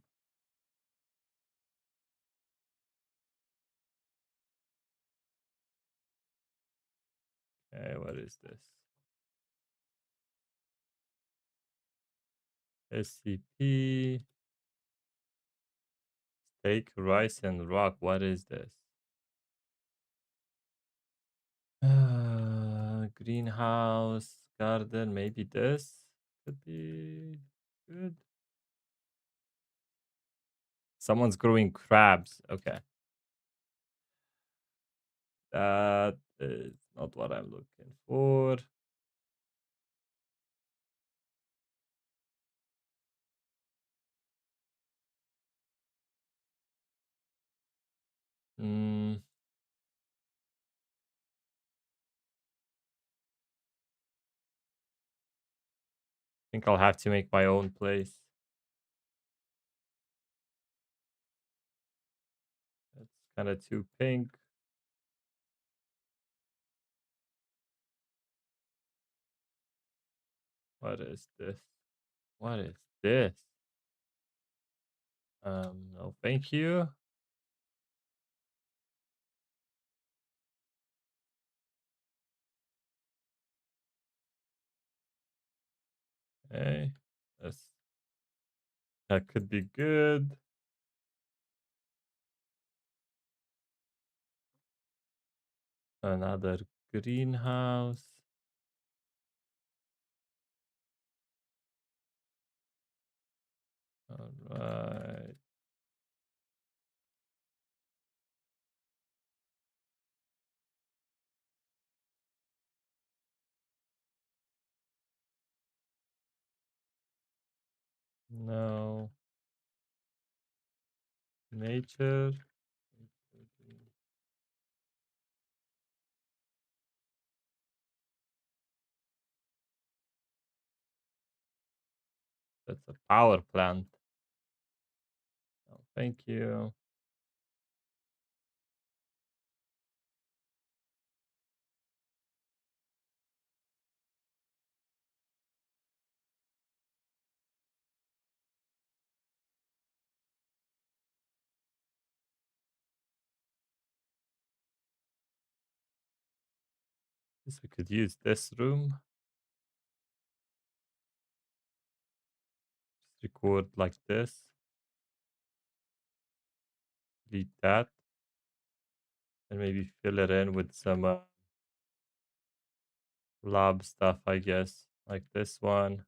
Okay, what is this? SCP, steak, rice, and rock. What is this? Greenhouse, garden. Maybe this could be good. Someone's growing crabs. Okay. That is not what I'm looking for. Mm, think I'll have to make my own place. That's kind of too pink. What is this? What is this? No, thank you. Okay, that's that could be good. Another greenhouse. All right. No. Nature. That's a power plant. No, thank you. Guess we could use this room. Just record like this. Delete that. And maybe fill it in with some lab stuff, I guess. Like this one.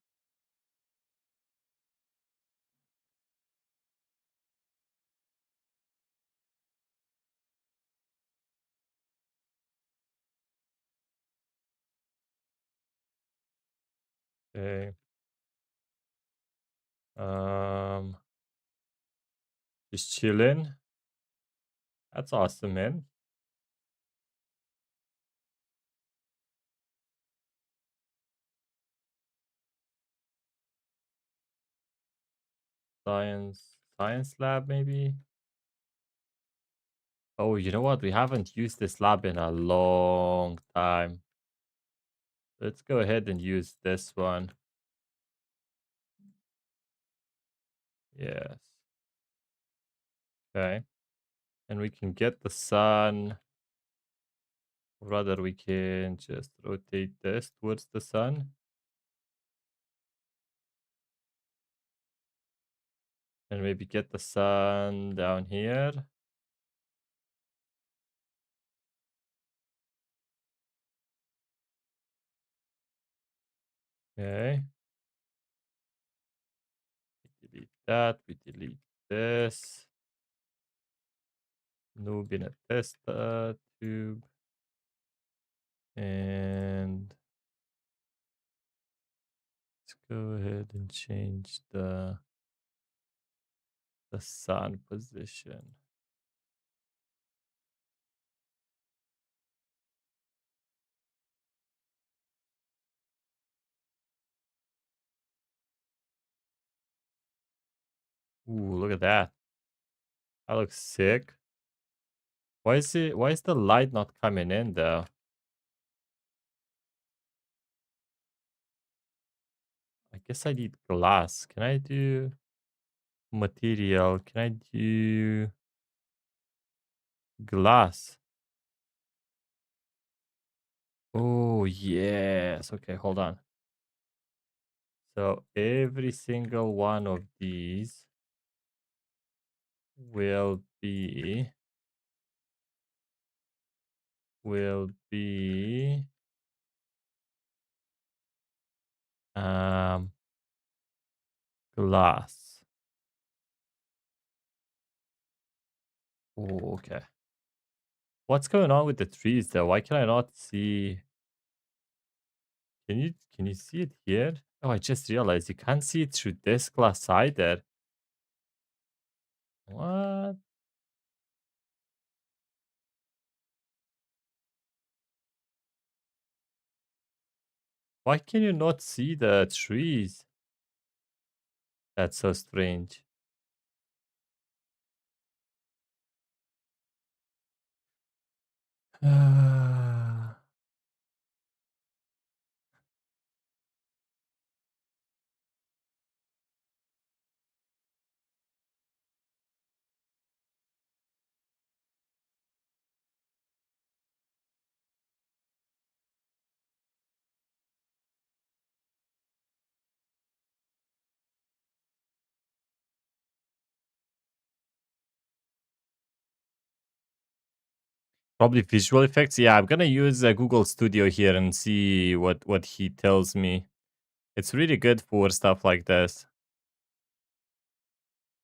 Okay. Um, just chilling. That's awesome, man. Science lab, maybe. Oh, you know what? We haven't used this lab in a long time. Let's go ahead and use this one. Yes. Okay. And we can get the sun. Rather, we can just rotate this towards the sun. And maybe get the sun down here. Okay. We delete that. We delete this. Noob in a test tube. And let's go ahead and change the sun position. Ooh, look at that. That looks sick. Why is the light not coming in though? I guess I need glass. Can I do material? Can I do glass? Oh, yes. Okay, hold on. So every single one of these will be will be um glass. Oh, okay. What's going on with the trees though? Why can I not see? Can you see it here? Oh, I just realized you can't see it through this glass either. What? Why can you not see the trees? That's so strange. Probably visual effects. Yeah, I'm gonna use Google Studio here and see what he tells me. It's really good for stuff like this.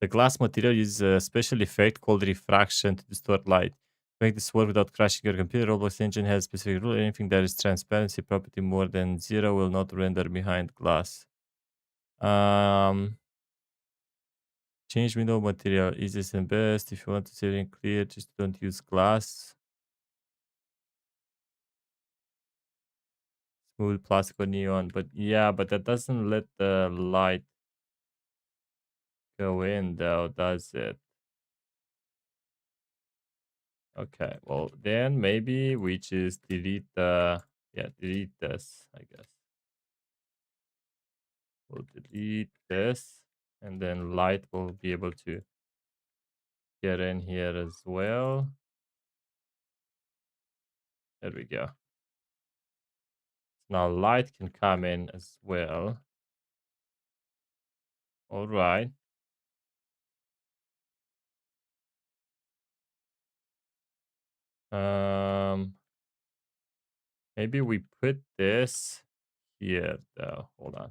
The glass material uses a special effect called refraction to distort light. To make this work without crashing your computer, Roblox engine has specific rule. Anything that is transparency property more than 0 will not render behind glass. Um, Change window material. Easiest and best. If you want to see it clear, just don't use glass. Smooth plastic or neon. But yeah, but that doesn't let the light go in though, does it? Okay, well then maybe we just delete delete this, I guess. We'll delete this and then light will be able to get in here as well. There we go. Now light can come in as well. All right. Um, Maybe we put this here though. Hold on.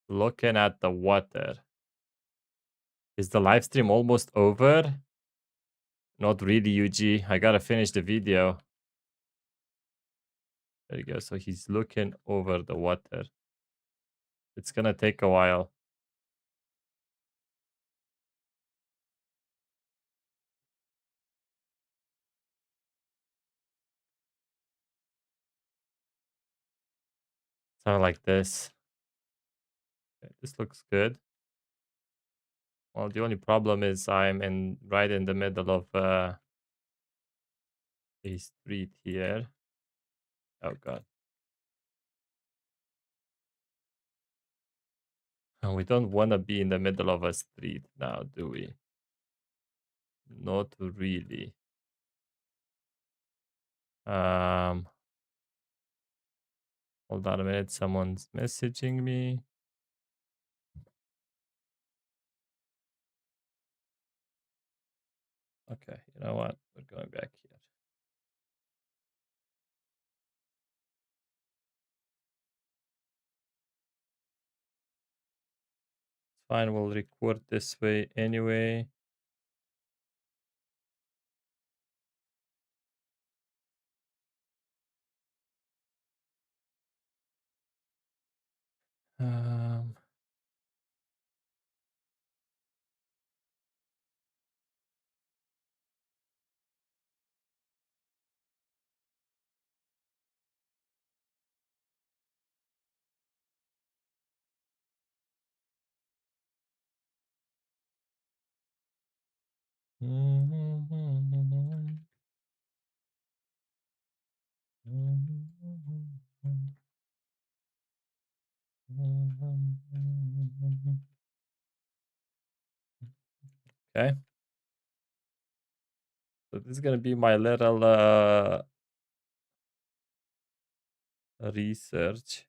Looking at the water. Is the live stream almost over? Not really, UG. I gotta finish the video. There you go. So he's looking over the water. It's gonna take a while. So like this. Okay, this looks good. Well, the only problem is I'm right in the middle of a street here. Oh god. And we don't want to be in the middle of a street now, do we? Not really. Um, Hold on a minute. Someone's messaging me. Okay, you know what? We're going back here. It's fine. We'll record this way anyway. Um, Okay. So this is gonna be my little research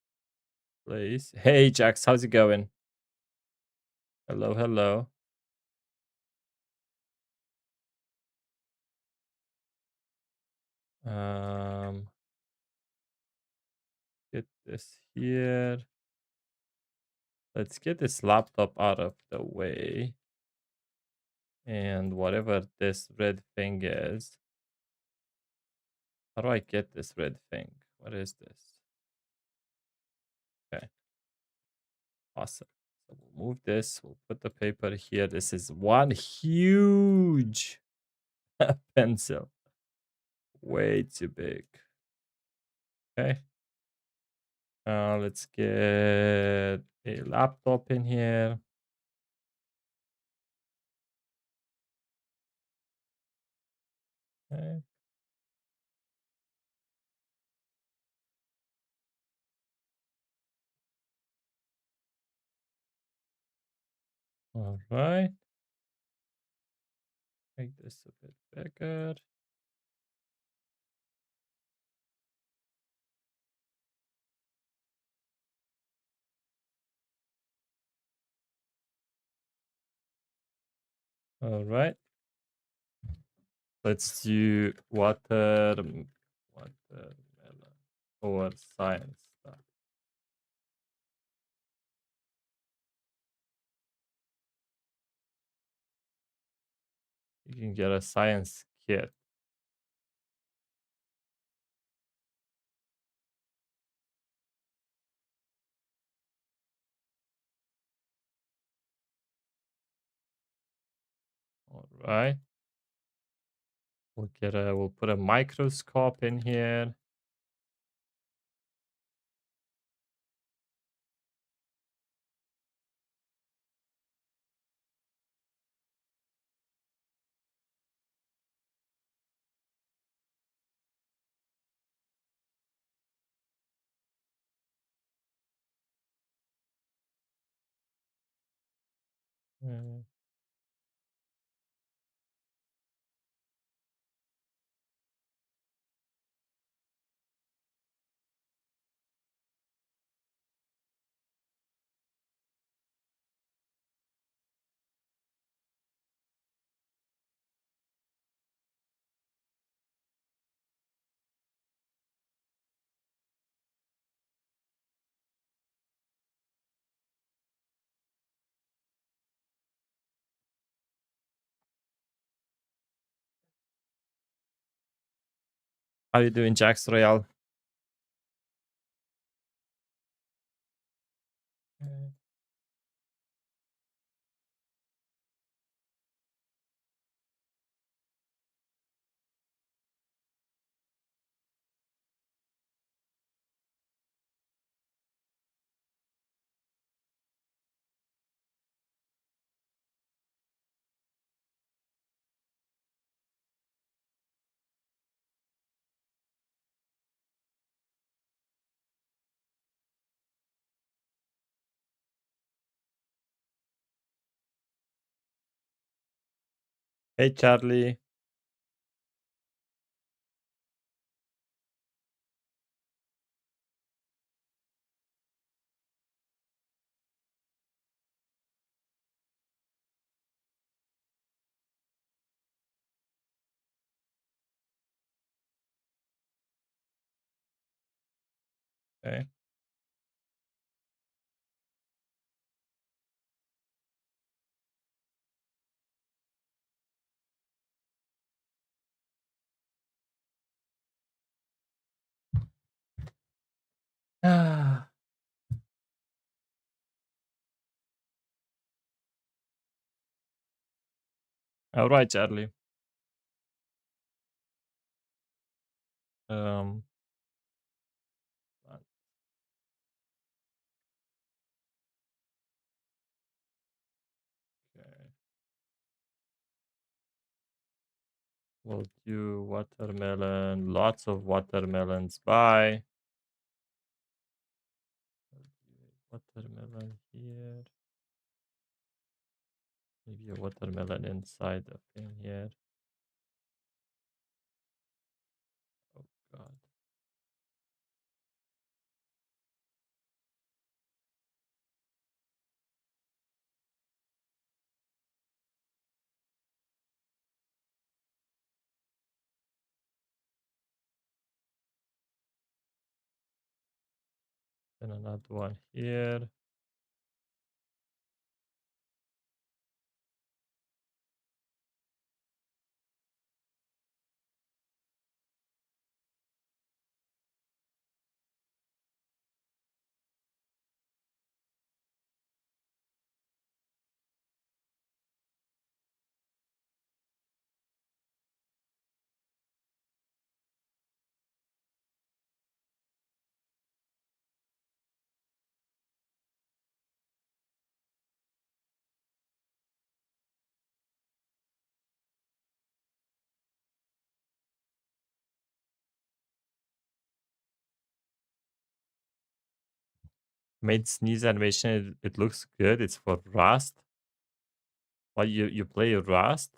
place. Hey Jax, how's it going? Hello, hello. Um, get this here. Let's get this laptop out of the way. And whatever this red thing is. How do I get this red thing? What is this? Okay, awesome. So we'll move this. We'll put the paper here. This is one huge pencil. Way too big. Okay. Let's get a laptop in here. Okay. All right. Make this a bit bigger. All right. Let's do watermelon or science stuff. You can get a science kit. All right. We'll put a microscope in here. Mm, How you doing, Jax Royale? Mm. Hey, Charlie. Okay. All right, Charlie. Um, okay. We'll do watermelon. Lots of watermelons. Bye. Watermelon here. Maybe a watermelon inside the thing here. Oh god. Then another one here. Made sneeze animation. It looks good. It's for Rust. Why you play Rust?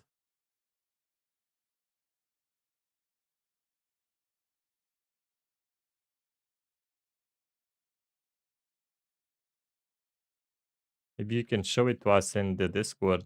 Maybe you can show it to us in the Discord.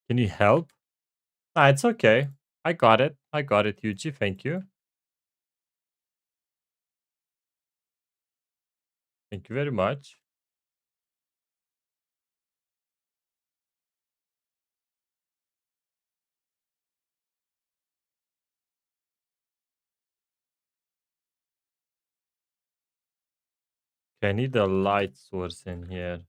Can you help? Ah, it's okay. I got it. I got it, Yuji. Thank you. Thank you very much. Okay, I need a light source in here.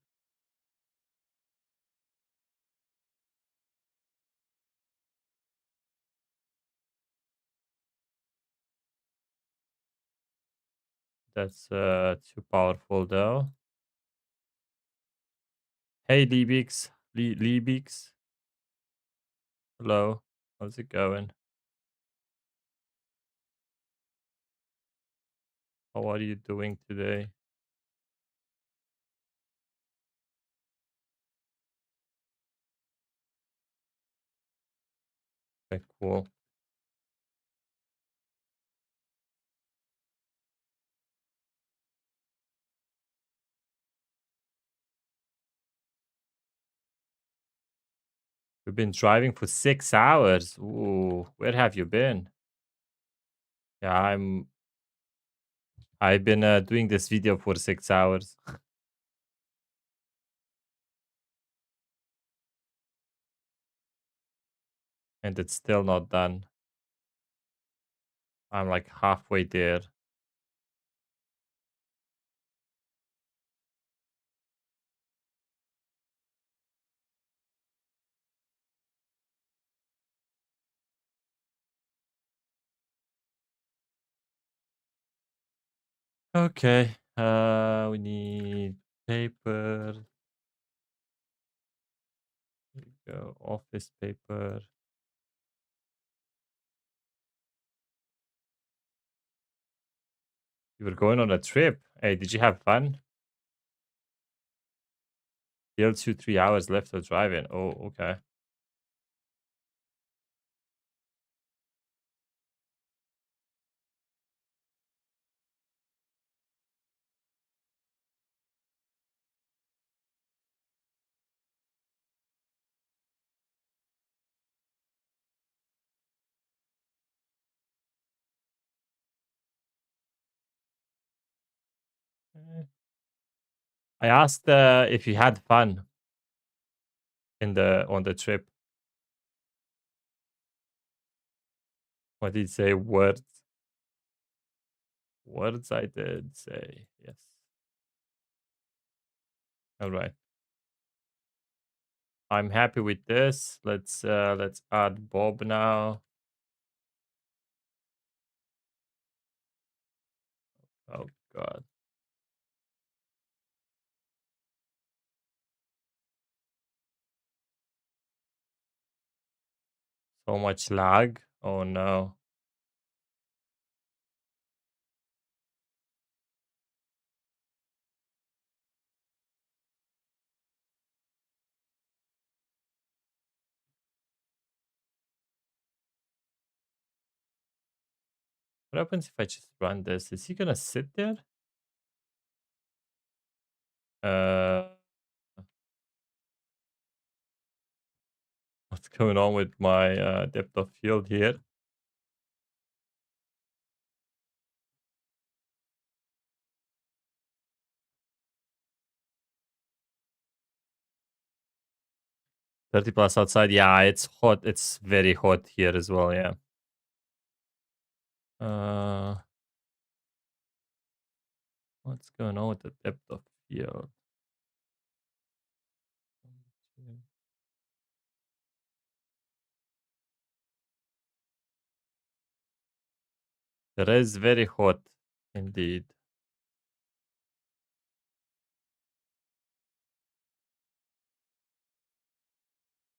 That's too powerful though. Hey Liebix. Liebix. Hello. How's it going? How are you doing today? Okay, cool. We've been driving for 6 hours. Ooh, where have you been? Yeah, I've been doing this video for 6 hours and it's still not done. I'm like halfway there. Okay. We need paper. Here we go. Office paper. You were going on a trip. Hey, did you have fun? Still 2-3 hours left of driving. Oh, okay. I asked if you had fun in the on the trip. What did he say? Words. Words I did say. Yes. All right. I'm happy with this. Let's add Bob now. Oh god. So much lag. Oh no. What happens if I just run this? Is he gonna sit there? Uh what's going on with my depth of field here? 30 plus outside. Yeah, it's hot. It's very hot here as well, yeah. Uh what's going on with the depth of field? It is very hot indeed.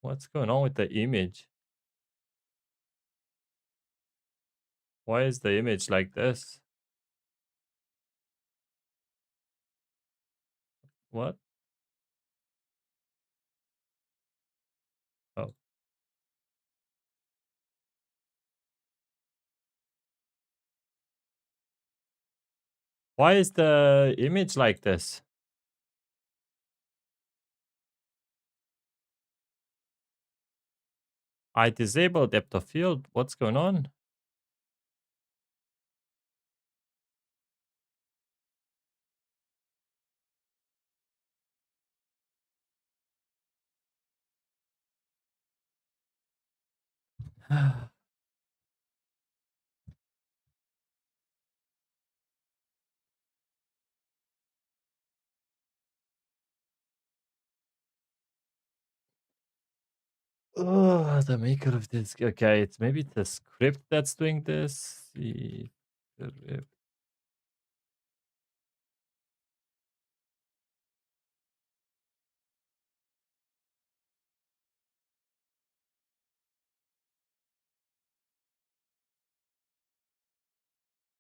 What's going on with the image? Why is the image like this? What? Oh. Why is the image like this? I disabled depth of field. What's going on? Oh, the maker of this. Okay, it's maybe the script that's doing this. The script.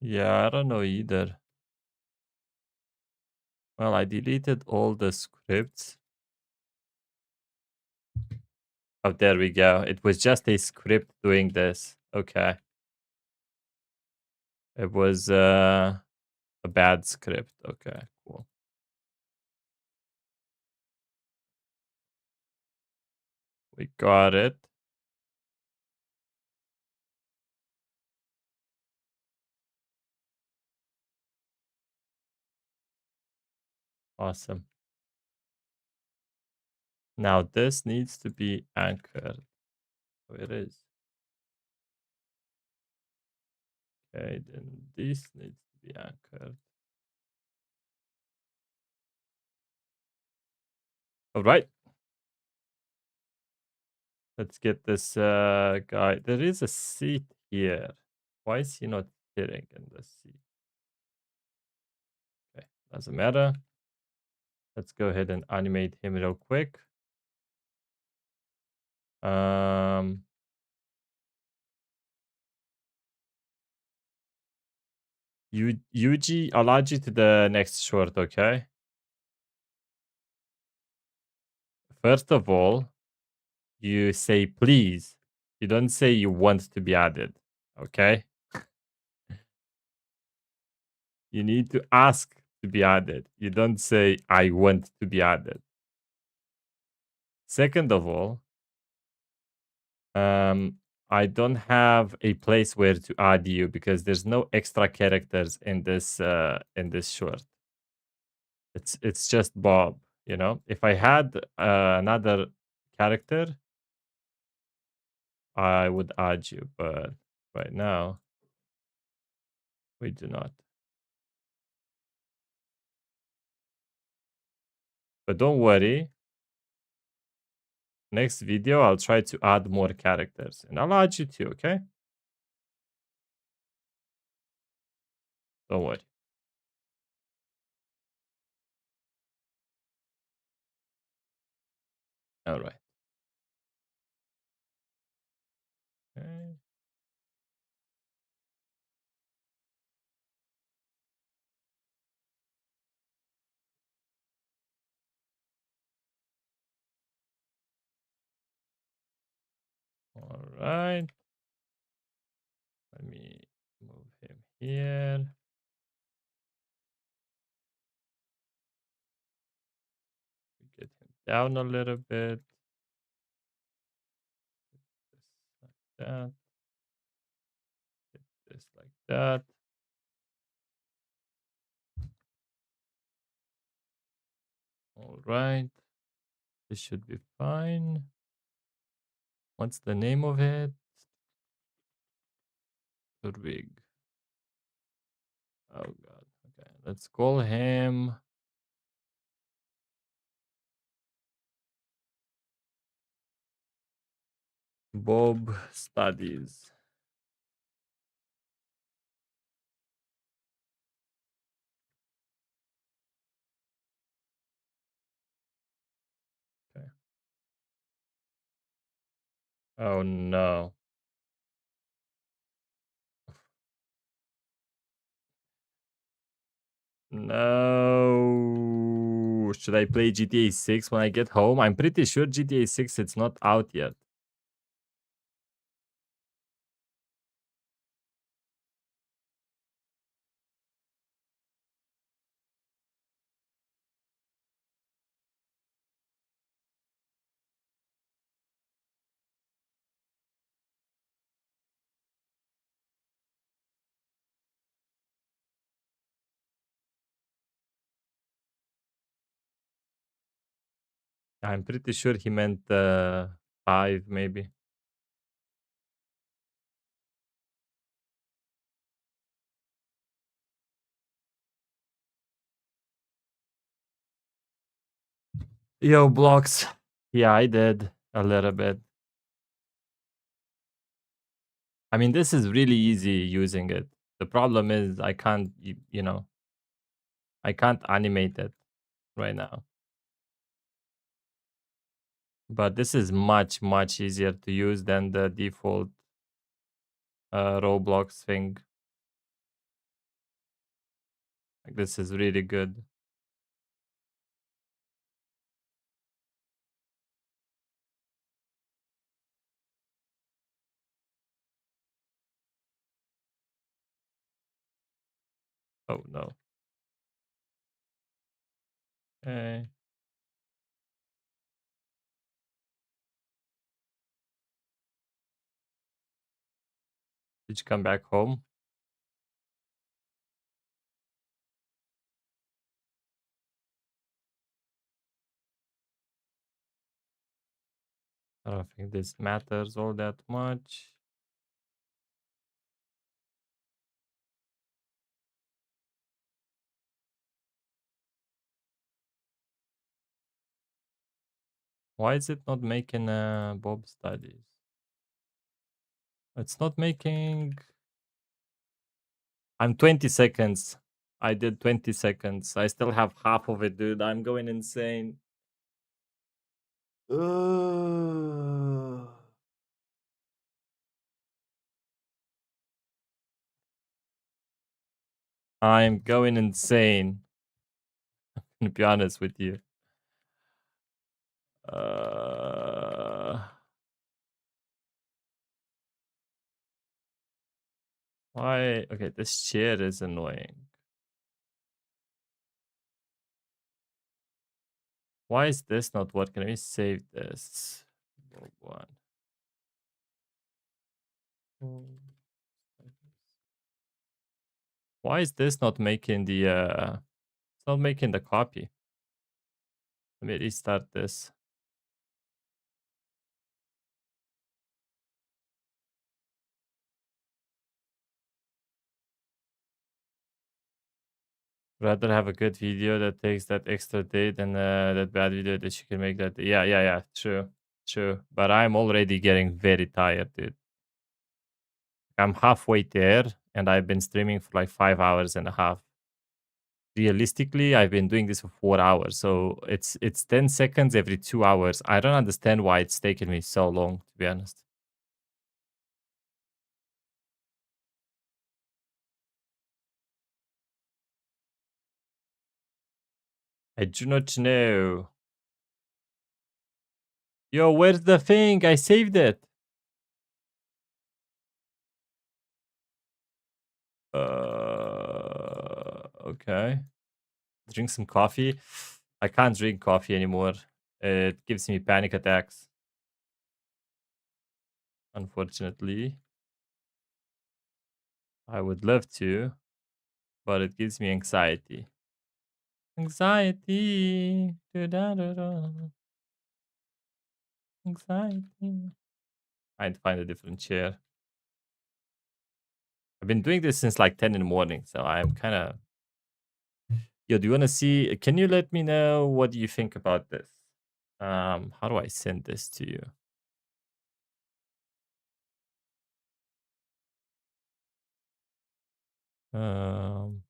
Yeah, I don't know either. Well, I deleted all the scripts. Oh, there we go. It was just a script doing this. Okay. It was a bad script. Okay, cool. We got it. Awesome. Now this needs to be anchored. Oh, it is. Okay, then this needs to be anchored. All right. Let's get this guy. There is a seat here. Why is he not sitting in the seat? Okay, doesn't matter. Let's go ahead and animate him real quick. Um, Yuji, I'll add you to the next short, okay? First of all, you say please. You don't say you want to be added, okay? You need to ask to be added. You don't say I want to be added. Second of all, I don't have a place where to add you because there's no extra characters in this short. It's just Bob, you know. If I had another character, I would add you, but right now we do not. But don't worry. Next video, I'll try to add more characters and I'll add you too, okay? Don't worry. All right. Okay. All right. Let me move him here. Get him down a little bit. This like that. This like that. All right. This should be fine. What's the name of it? Rig. Oh god. Okay. Let's call him Bob Studies. Okay. Oh no. No. Should I play GTA 6 when I get home? I'm pretty sure GTA 6 it's not out yet. I'm pretty sure he meant 5, maybe. Yo, blocks. Yeah, I did a little bit. I mean, this is really easy using it. The problem is I can't, you know, I can't animate it right now. But this is much, much easier to use than the default Roblox thing. Like, this is really good. Oh, no. Okay. Did you come back home? I don't think this matters all that much. Why is it not making Bob studies? It's not making. I'm 20 seconds. I did 20 seconds. I still have half of it, dude. I'm going insane. Ugh. I'm going insane. To be honest with you. Uh, why? Okay, this chair is annoying. Why is this not working? Let me save this. One. Why is this not making the it's not making the copy? Let me restart this. Rather have a good video that takes that extra day than that bad video that you can make that. Yeah, yeah, yeah. True, true. But I'm already getting very tired, dude. I'm halfway there, and I've been streaming for like 5 hours and a half. Realistically, I've been doing this for 4 hours, so it's 10 seconds every 2 hours. I don't understand why it's taken me so long, to be honest. I do not know. Yo, where's the thing? I saved it. Okay. Drink some coffee. I can't drink coffee anymore. It gives me panic attacks, unfortunately. I would love to, but it gives me anxiety. Anxiety. Da-da-da-da. Anxiety. I need to find a different chair. I've been doing this since like 10 in the morning, so I'm kind of. Yo, do you want to see? Can you let me know what do you think about this? How do I send this to you? Um,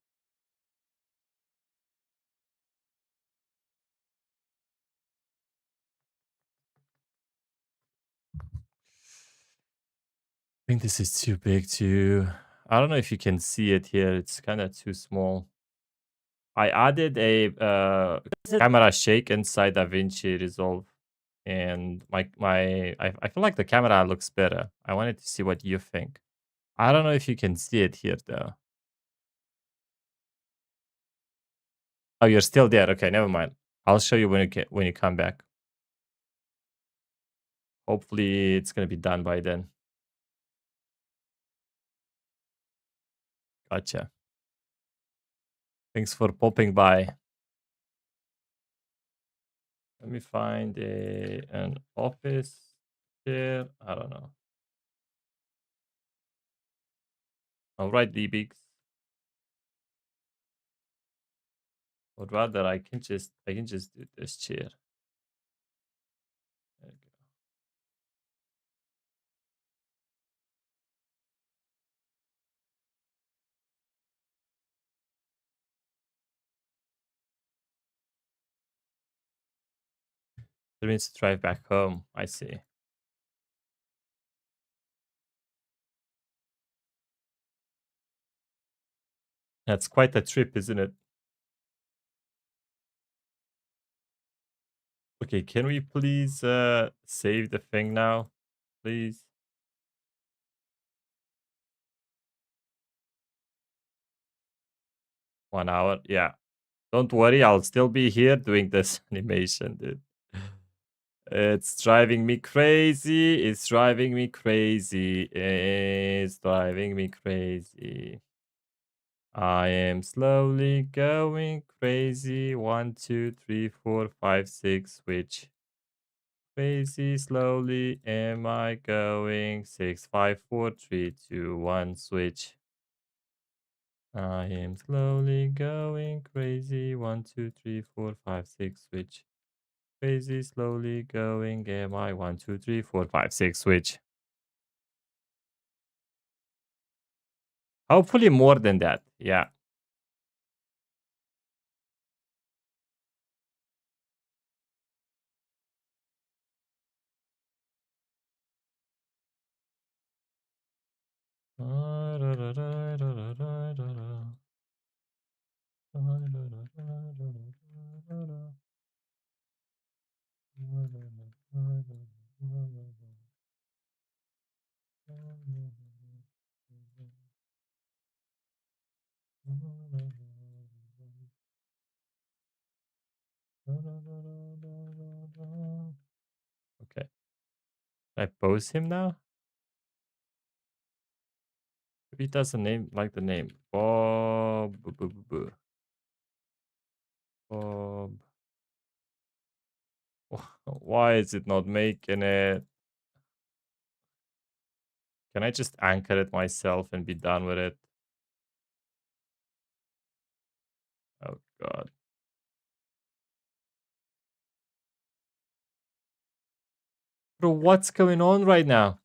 I think this is too big too. I don't know if you can see it here. It's kind of too small. I added a camera shake inside DaVinci Resolve, and I feel like the camera looks better. I wanted to see what you think. I don't know if you can see it here though. Oh, you're still there. Okay, never mind. I'll show you when you come back. Hopefully, it's gonna be done by then. Gotcha. Thanks for popping by. Let me find an office chair. I don't know. All right, D-Bigs. Or rather, I can just do this chair. There you go. 3 minutes to drive back home. I see. That's quite a trip, isn't it? Okay, can we please save the thing now? Please. 1 hour. Yeah. Don't worry, I'll still be here doing this animation, dude. It's driving me crazy. It's driving me crazy. It's driving me crazy. I am slowly going crazy. 1, 2, 3, 4, 5, 6. Switch. Crazy slowly am I going. 6, 5, 4, 3, 2, 1. Switch. I am slowly going crazy. 1, 2, 3, 4, 5, 6. Switch. Crazy slowly going am I. 1, 2, 3, 4, 5, 6. Switch. Hopefully more than that. Yeah. Okay. I pose him now? Maybe he doesn't name like the name. Bob. Bob. Why is it not making it? Can I just anchor it myself and be done with it? Oh god. Bro, what's going on right now?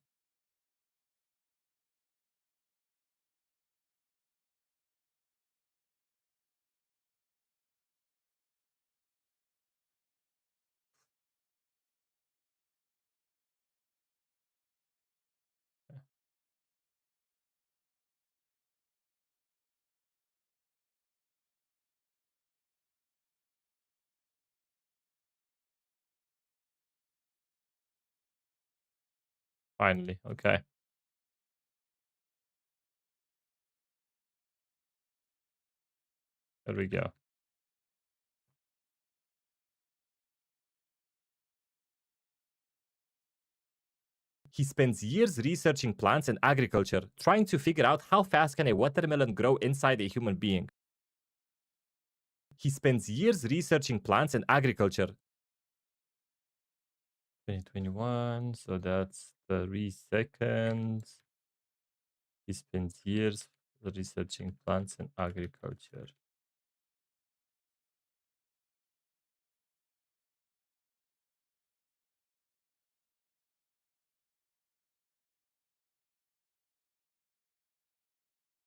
Finally. Okay. There we go. He spends years researching plants and agriculture, trying to figure out how fast can a watermelon grow inside a human being. He spends years researching plants and agriculture. 2021, so that's 3 seconds. He spends years researching plants and agriculture.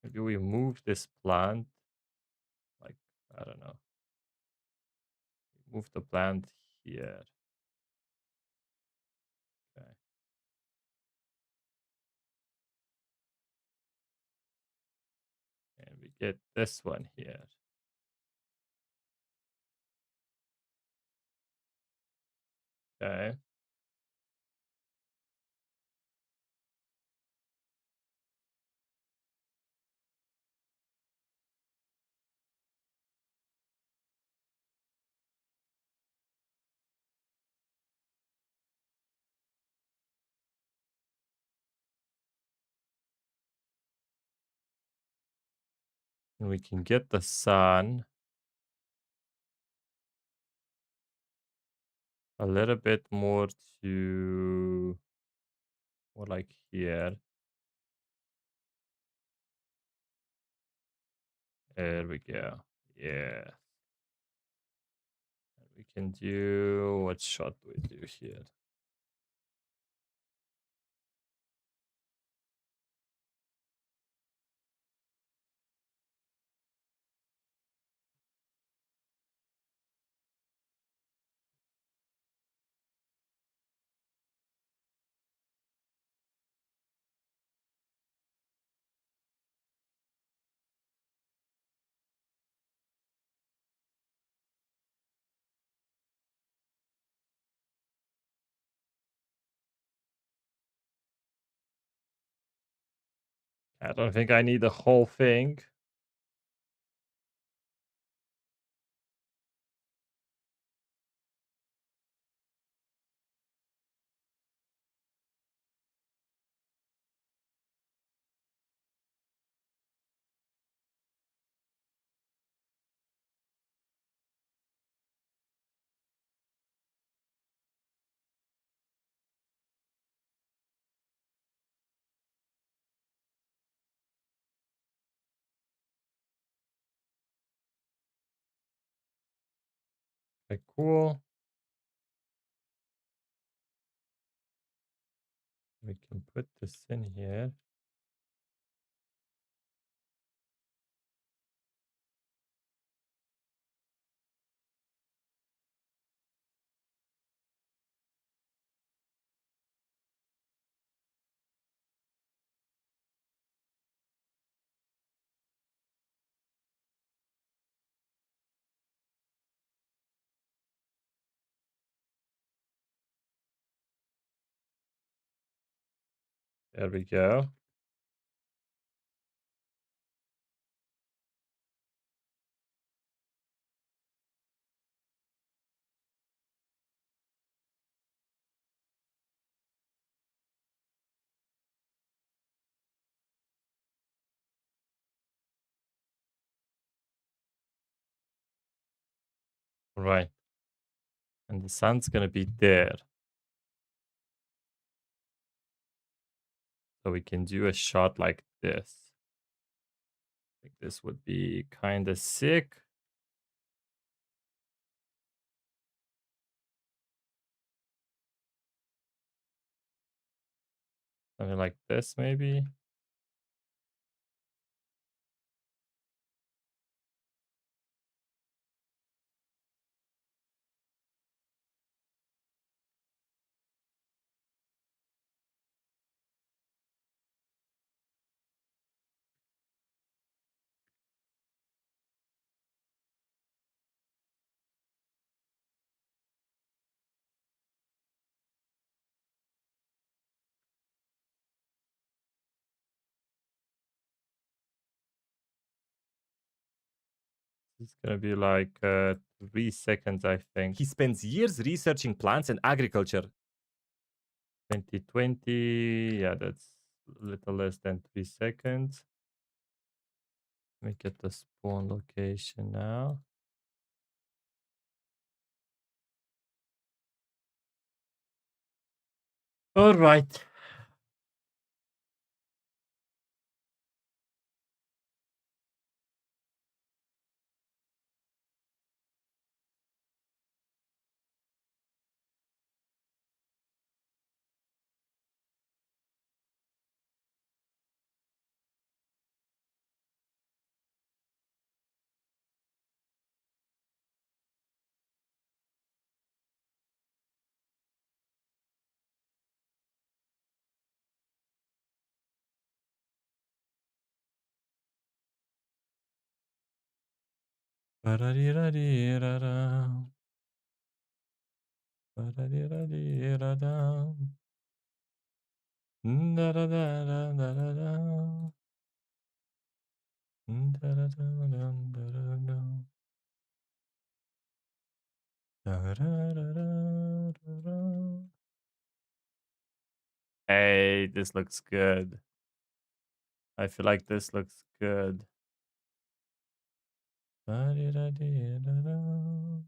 Maybe we move this plant, like, I don't know, move the plant here. Okay. And we get this one here. Okay. And we can get the sun. a little bit more to more like here. There we go. Yeah. We can do what shot do we do here? I don't think I need the whole thing. Okay, cool. We can put this in here. There we go. Right. And the sun's gonna be there. So we can do a shot like this. I think this would be kind of sick. Something like this, maybe. It's gonna be like 3 seconds, I think. He spends years researching plants and agriculture. 2020. Yeah, that's a little less than 3 seconds. Let me get the spawn location now. All right. Ba-da-dee-da-dee-da-da. Ba-da-dee-da-dee-da-da. Da-da-da-da-da-da-da. Da-da-da-da-da-da-da. Da-da-da-da-da-da. Hey, this looks good. I feel like this looks good. Ba-dee-da-dee-da-da.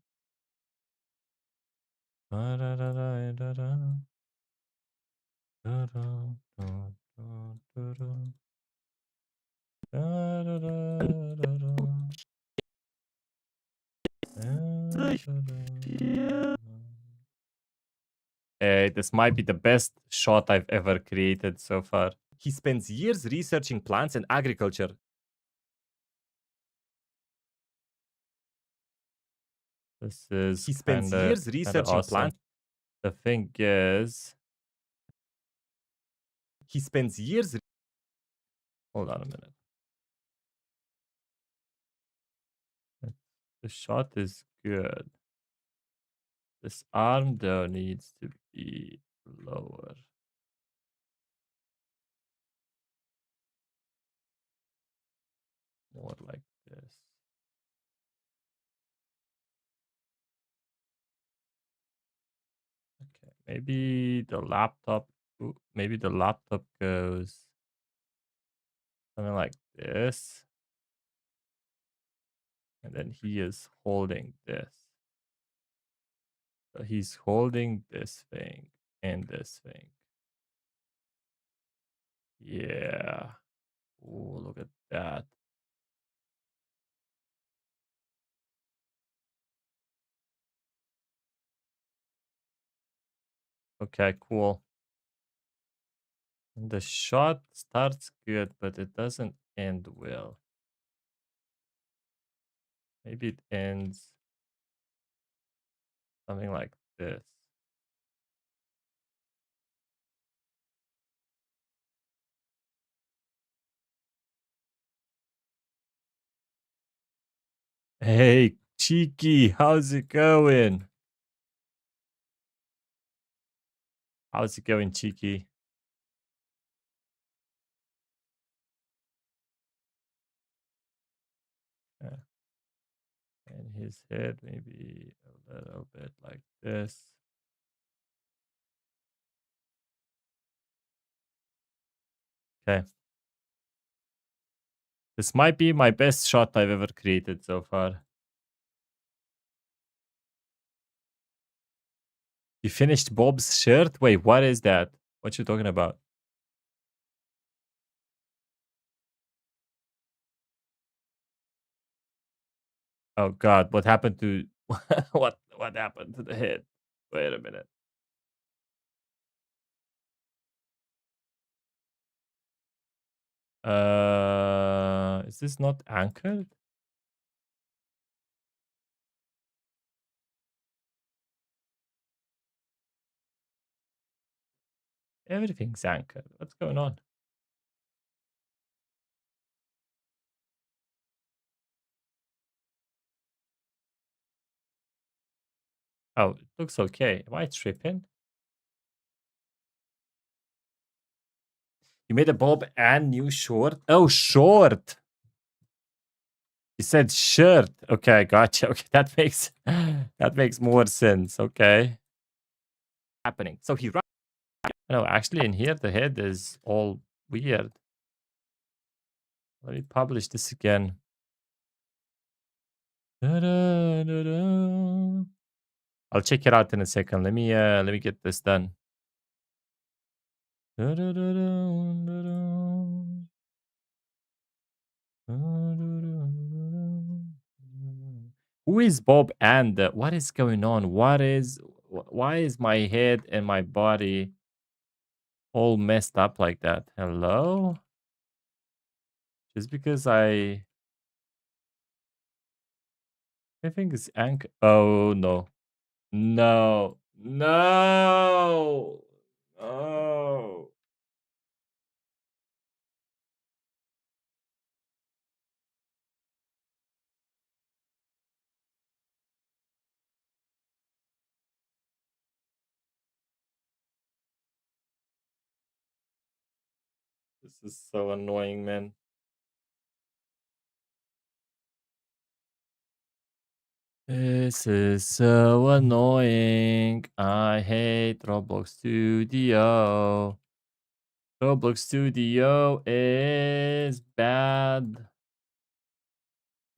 Hey, this might be the best shot I've ever created so far. He spends years researching plants and agriculture. This is He spends years kinda researching awesome. plants. The thing is, He spends years. hold on a minute. The shot is good. This arm though needs to be lower. More like this. Okay, maybe the laptop. Maybe the laptop goes something like this, and then he is holding this. So he's holding this thing and this thing. Yeah. Oh, look at that. Okay, cool. And the shot starts good, but it doesn't end well. Maybe it ends something like this. Hey, Cheeky, how's it going? How's it going, Cheeky? Yeah. And his head maybe a little bit like this. Okay. This might be my best shot I've ever created so far. You finished Bob's shirt? Wait, what is that? What you talking about? Oh God, what happened to what happened to the head? Wait a minute. Is this not anchored? Everything's anchored. What's going on? Oh, it looks okay. Am I tripping? You made a bob and new short? Oh, short. You said shirt. Okay, gotcha. Okay, that makes more sense. Okay. Happening. So he No, actually in here the head is all weird. Let me publish this again. Da-da-da-da. I'll check it out in a second. Let me get this done. Da-da-da-da-da-da. Who is Bob and what is going on? Why is my head and my body all messed up like that? Hello? Just because I think it's anchor. Oh no. No. No. No. This is so annoying, man. This is so annoying. I hate Roblox Studio. Roblox Studio is bad.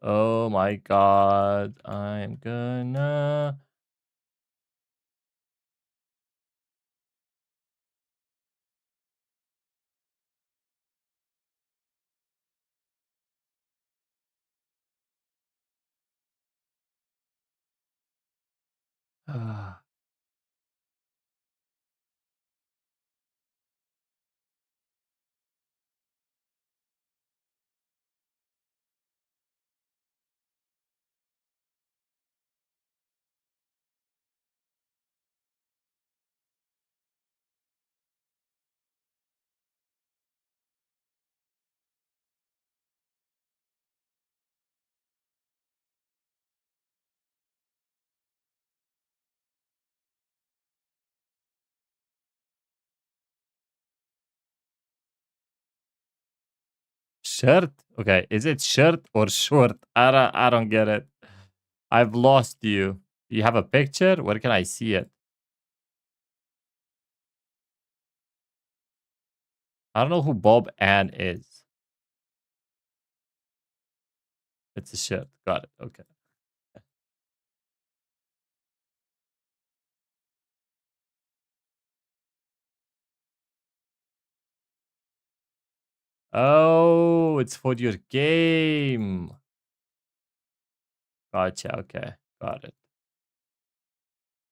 Oh my god. I'm gonna Shirt? Okay, is it shirt or short? I don't get it. I've lost you. You have a picture? Where can I see it? I don't know who Bob Ann is. It's a shirt. Got it. Okay. Oh, it's for your game. Gotcha. Okay. Got it.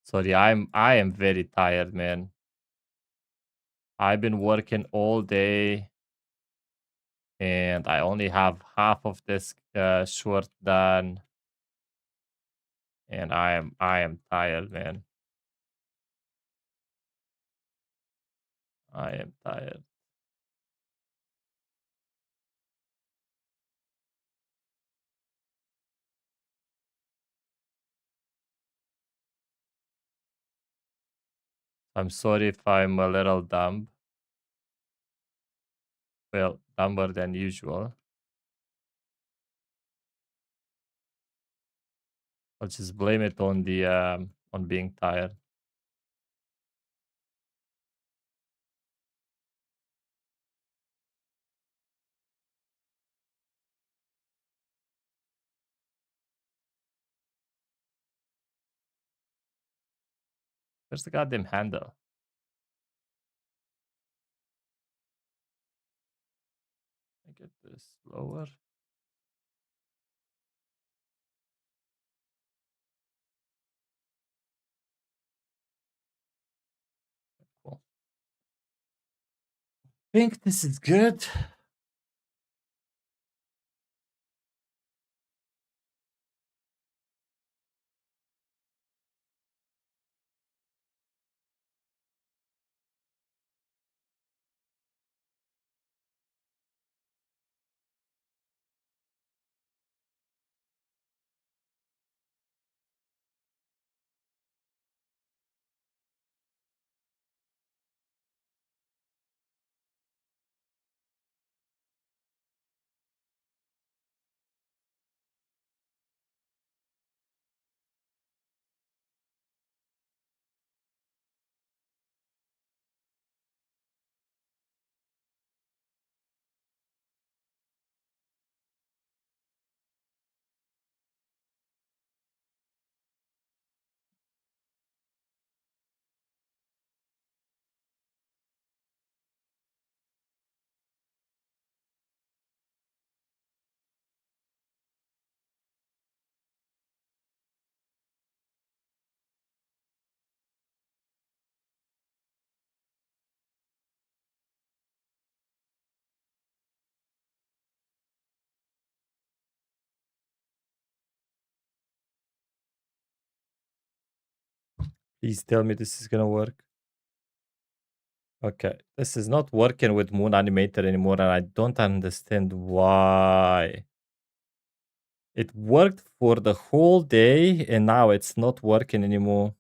Sorry, I am very tired, man. I've been working all day and I only have half of this short done and I am tired, man. I am tired. I'm sorry if I'm a little dumb. Well, dumber than usual. I'll just blame it on the on being tired. Where's the goddamn handle? I get this lower. Cool. Think this is good. Please tell me this is gonna work. Okay, this is not working with Moon Animator anymore, and I don't understand why. It worked for the whole day, and now it's not working anymore.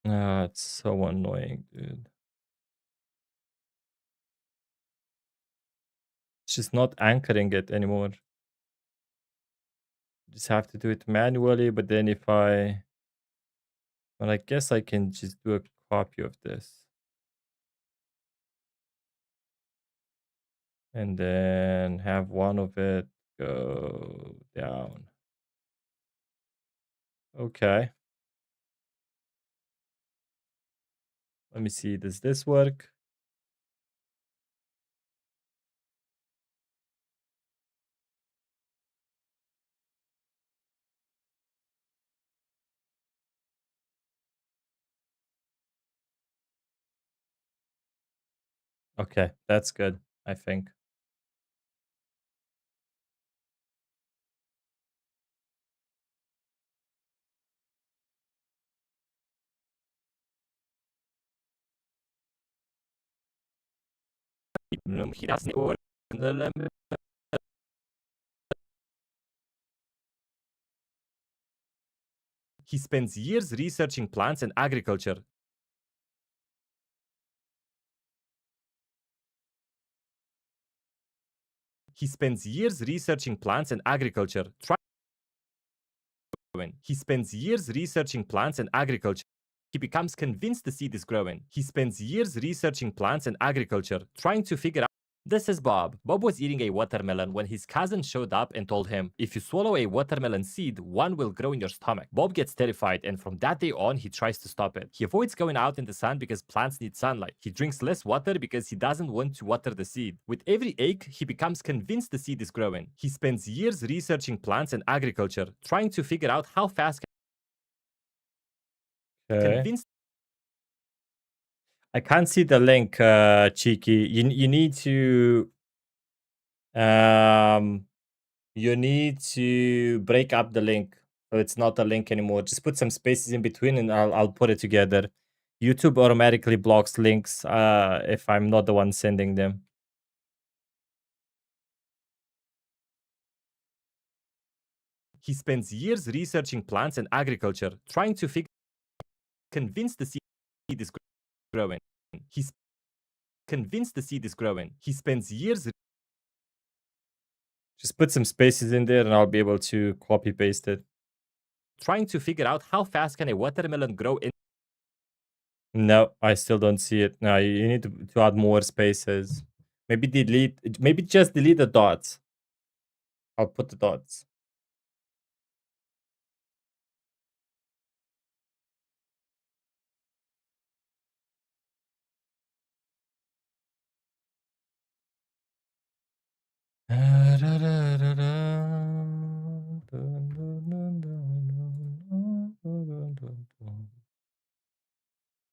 Ah, it's so annoying, dude. It's just not anchoring it anymore. Just have to do it manually, but then if I... Well, I guess I can just do a copy of this. And then have one of it go down. Okay. Let me see. Does this work? Okay, that's good, I think. He spends years researching plants and agriculture. He spends years researching plants and agriculture. He spends years researching plants and agriculture. He becomes convinced the seed is growing. He spends years researching plants and agriculture, trying to figure out. This is Bob. Bob was eating a watermelon when his cousin showed up and told him, if you swallow a watermelon seed, one will grow in your stomach. Bob gets terrified, and from that day on, he tries to stop it. He avoids going out in the sun because plants need sunlight. He drinks less water because he doesn't want to water the seed. With every ache, he becomes convinced the seed is growing. He spends years researching plants and agriculture, trying to figure out how fast Okay. convinced. I can't see the link, Cheeky. You need to um you need to break up the link. So it's not a link anymore. Just put some spaces in between and I'll put it together. YouTube automatically blocks links if I'm not the one sending them. He spends years researching plants and agriculture, trying to convince the seed is growing. He's convinced the seed is growing. He spends years Just put some spaces in there and I'll be able to copy paste it. trying to figure out how fast can a watermelon grow in. No, I still don't see it. No, you need to add more spaces. Maybe just delete the dots. I'll put the dots.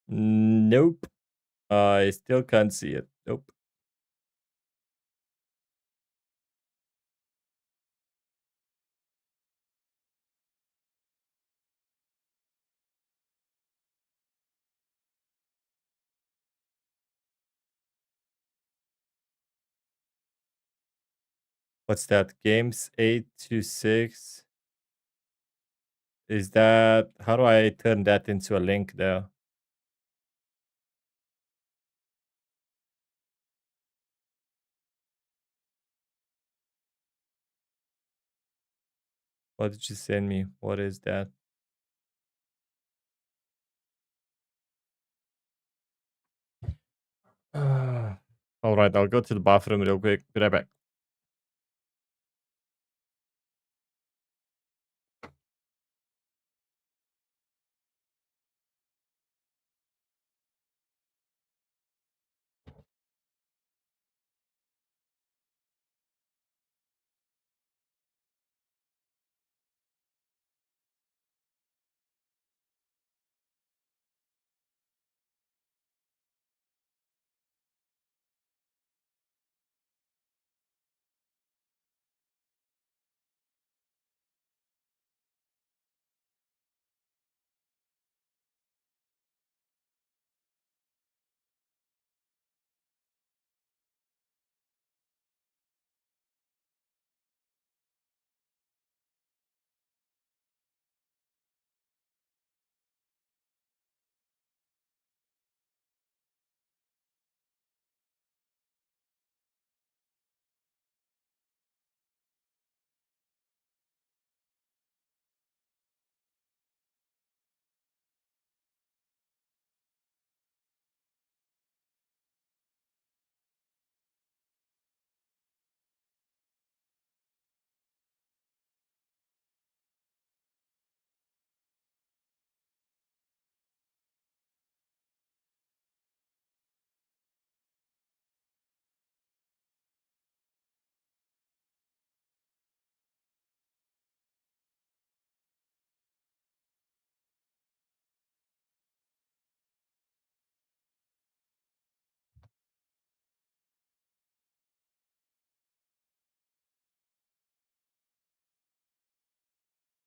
Nope. I still can't see it. Nope. What's that? Games 826. Is that how do I turn that into a link there? What did you send me? What is that? All right, I'll go to the bathroom real quick. Be right back.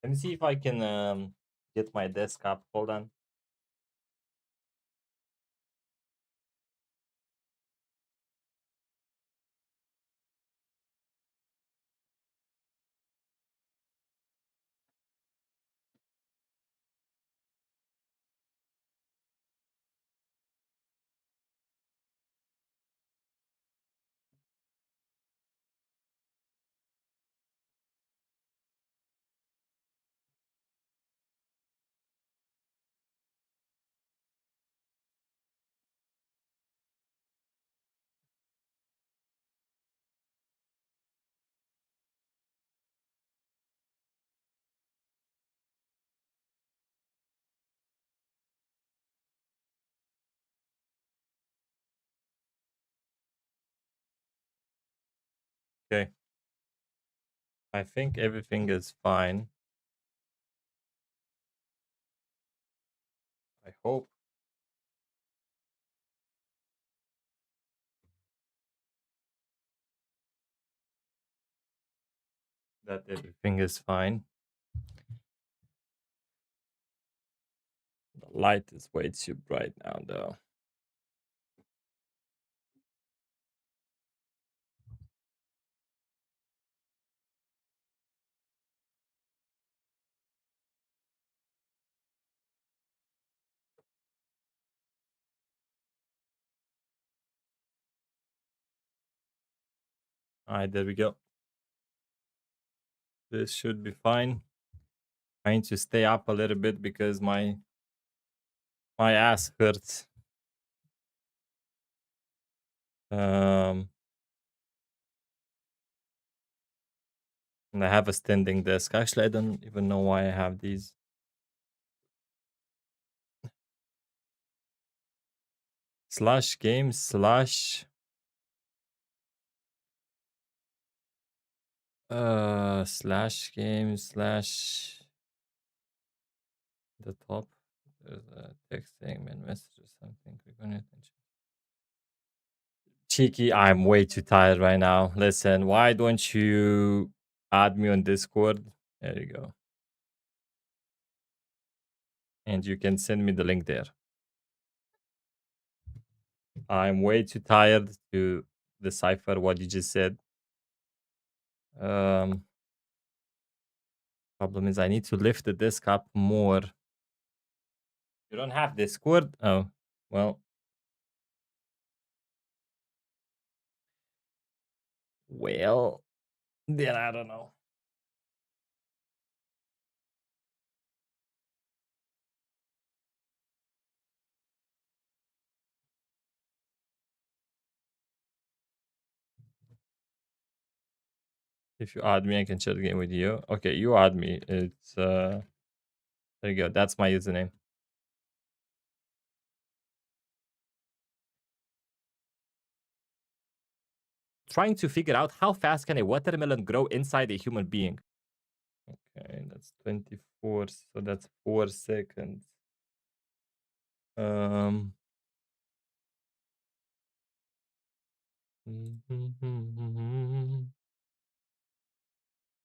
Let me see if I can get my desk up. Hold on. Okay. I think everything is fine. I hope. That everything is fine. The light is way too bright now, though. All right, there we go. This should be fine. Trying to stay up a little bit because my ass hurts. Um, and I have a standing desk. Actually, I don't even know why I have these. Slash game slash slash game slash the top. There's a text saying man message or something. Click on it. Cheeky, I'm way too tired right now. Listen, why don't you add me on Discord? There you go. And you can send me the link there. I'm way too tired to decipher what you just said. Problem is I need to lift the disk up more. You don't have Discord? Oh, well. Well, then I don't know. If you add me, I can share the game with you. Okay, you add me. It's there you go. That's my username. Trying to figure out how fast can a watermelon grow inside a human being. Okay, that's 24, so that's 4 seconds. Um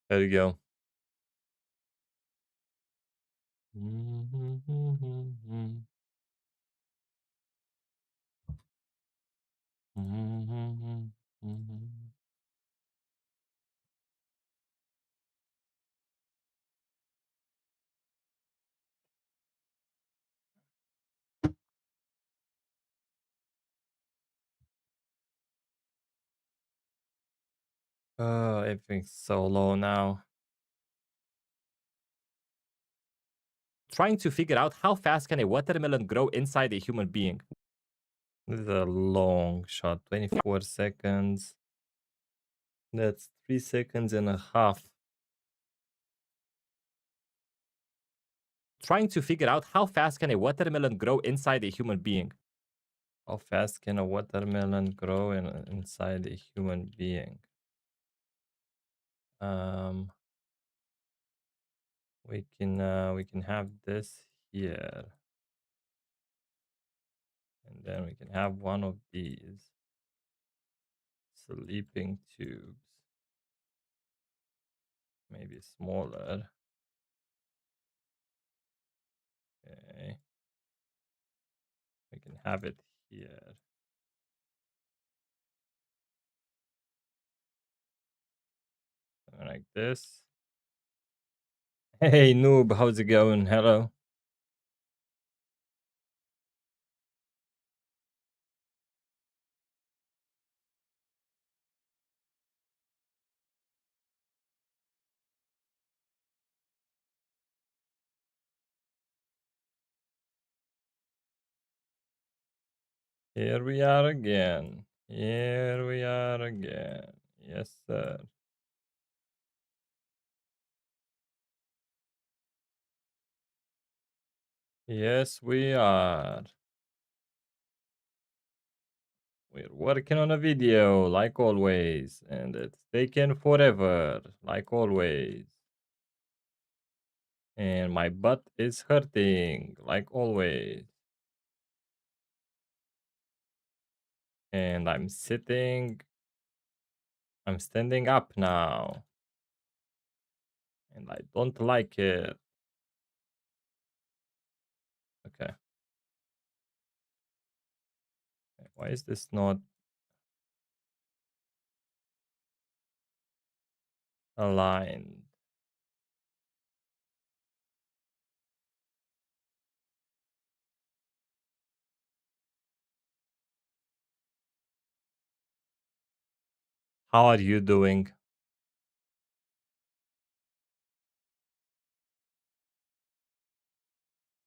There you go. Everything's so low now. Trying to figure out how fast can a watermelon grow inside a human being. This is a long shot. 24 seconds. That's 3 seconds and a half. Trying to figure out how fast can a watermelon grow inside a human being. How fast can a watermelon grow inside a human being? We can have this here, and then we can have one of these sleeping tubes, maybe smaller. have it here. Like this. Hey, noob, how's it going? Hello. Here we are again. Here we are again. Yes, sir. Yes, we are. We're working on a video, like always, and it's taken forever, like always. And my butt is hurting, like always. And I'm standing up now. And I don't like it. Okay. Why is this not aligned? How are you doing?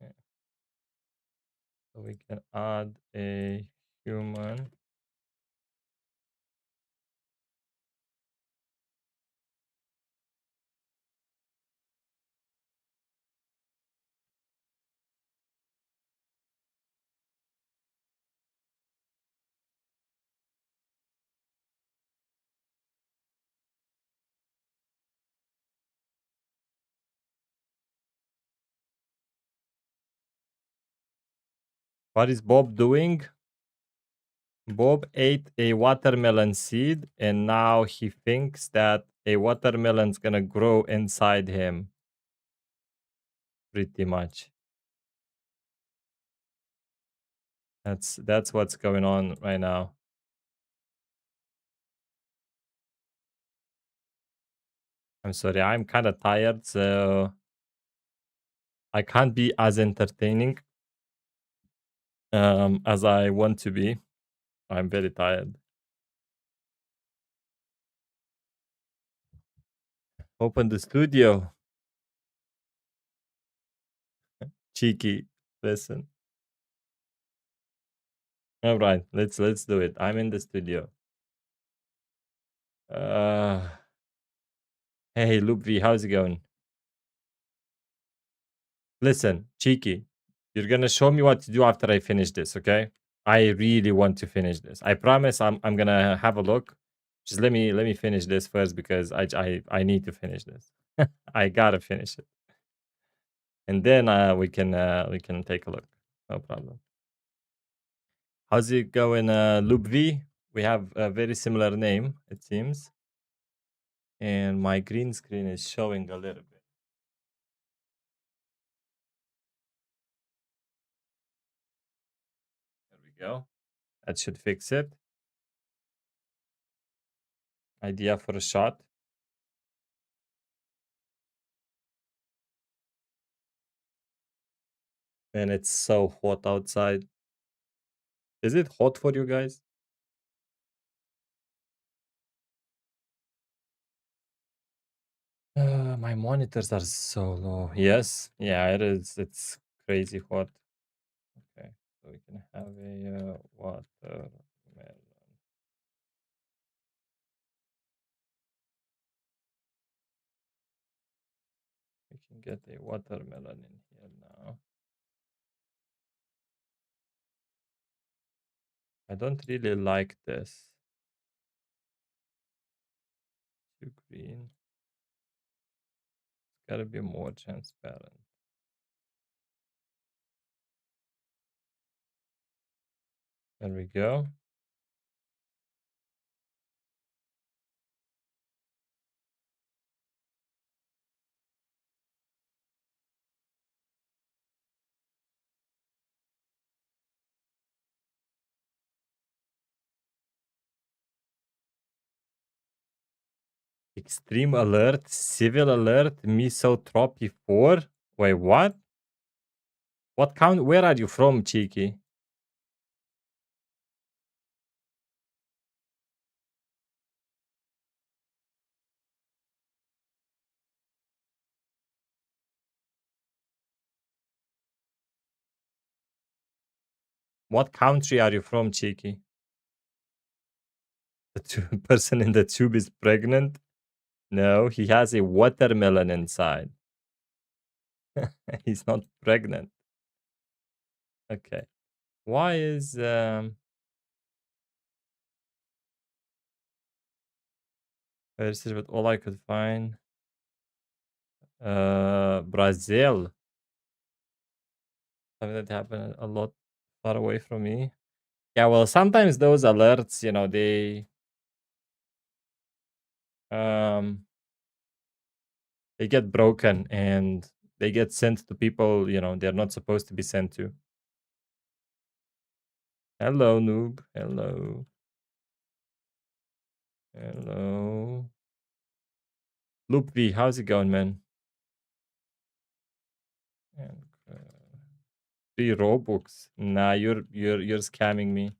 Okay, so we can add a human. What is Bob doing? Bob ate a watermelon seed and now he thinks that a watermelon's gonna grow inside him. Pretty much. That's what's going on right now. I'm sorry, I'm kind of tired, so I can't be as entertaining as I want to be. I'm very tired. Open the studio. Cheeky. Listen. All right, let's do it. I'm in the studio. Uh hey Loop V, how's it going? Listen, Cheeky. You're gonna show me what to do after I finish this, okay? I really want to finish this. I promise I'm gonna have a look. Just let me finish this first because I need to finish this. I gotta finish it. And then we can take a look. No problem. How's it going, Loop V? We have a very similar name, it seems. And my green screen is showing a little bit. There we go. That should fix it. Idea for a shot. And it's so hot outside. Is it hot for you guys? My monitors are so low. Yes, yeah, it is. It's crazy hot. Okay, so we can have a watermelon. We can get a watermelon in here now. I don't really like this. Too green. It's gotta be more transparent. There we go. Extreme alert, civil alert, misotropy 4. Wait, what? What count? Where are you from, Cheeky? What country are you from, Cheeky? The person in the tube is pregnant? No, he has a watermelon inside. He's not pregnant. Okay. Why is this is what all I could find. Brazil. Something that happened a lot far away from me. Yeah, well, sometimes those alerts, um they get broken and they get sent to people, they're not supposed to be sent to. Hello, noob. Hello. Hello. Loop V, how's it going, man? And, 3 Robux. Nah, you're scamming me.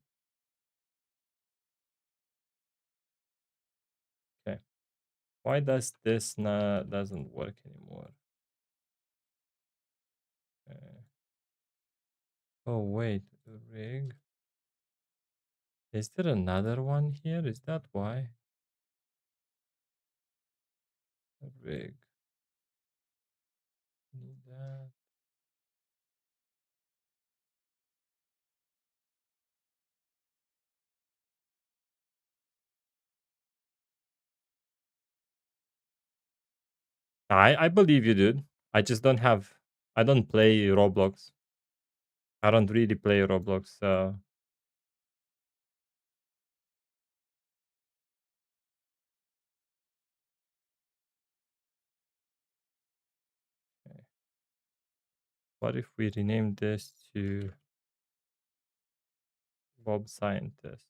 Okay. Why does this doesn't work anymore? Oh wait, rig. Is there another one here? Is that why? Rig. Need that. I believe you, dude. I just don't have. I don't play Roblox. I don't really play Roblox. So okay. What if we rename this to Bob Scientist?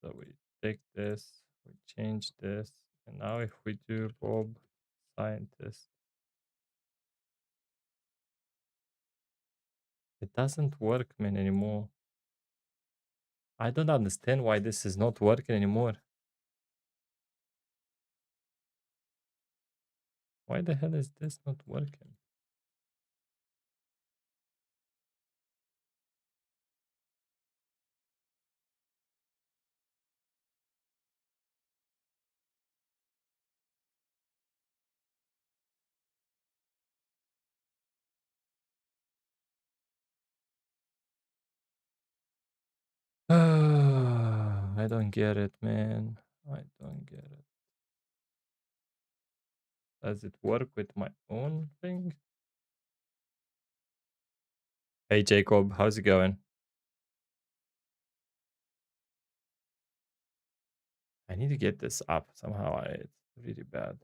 So we take this, we change this, and now if we do Bob Scientist, it doesn't work, man, anymore. I don't understand why this is not working anymore. Why the hell is this not working? I don't get it, man. I don't get it. Does it work with my own thing? Hey, Jacob, how's it going? I need to get this up somehow. It's really bad.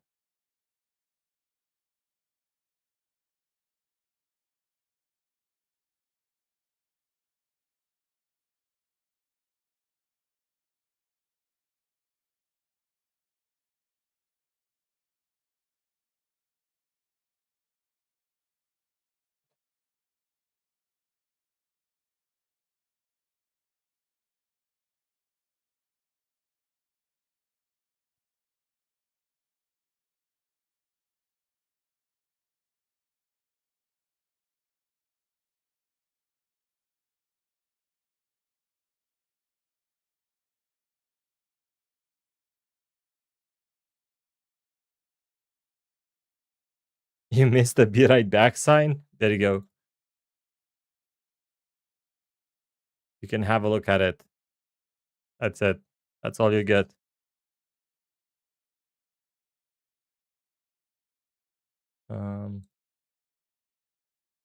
You missed the be right back sign? There you go. You can have a look at it. That's it. That's all you get.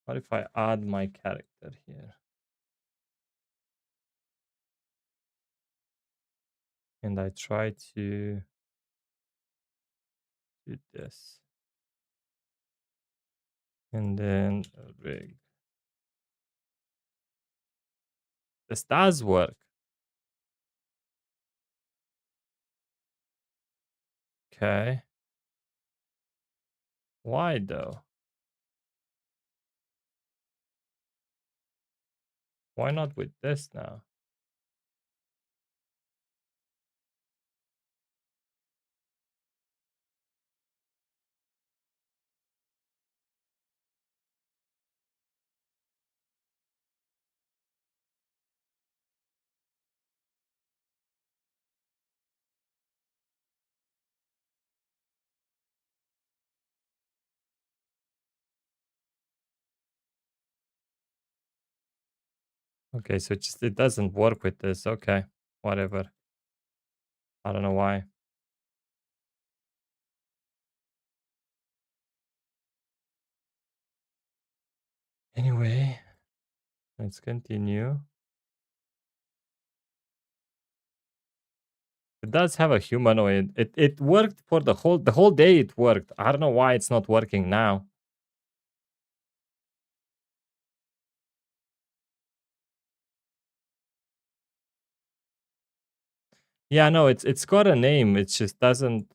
What if I add my character here? And I try to do this. And then rig. This does work. Okay. Why though? Why not with this now? Okay, so it doesn't work with this. Okay, whatever. I don't know why. Anyway, let's continue. It does have a humanoid. It worked for the whole day. It worked. I don't know why it's not working now. Yeah, no, it's got a name. It just doesn't.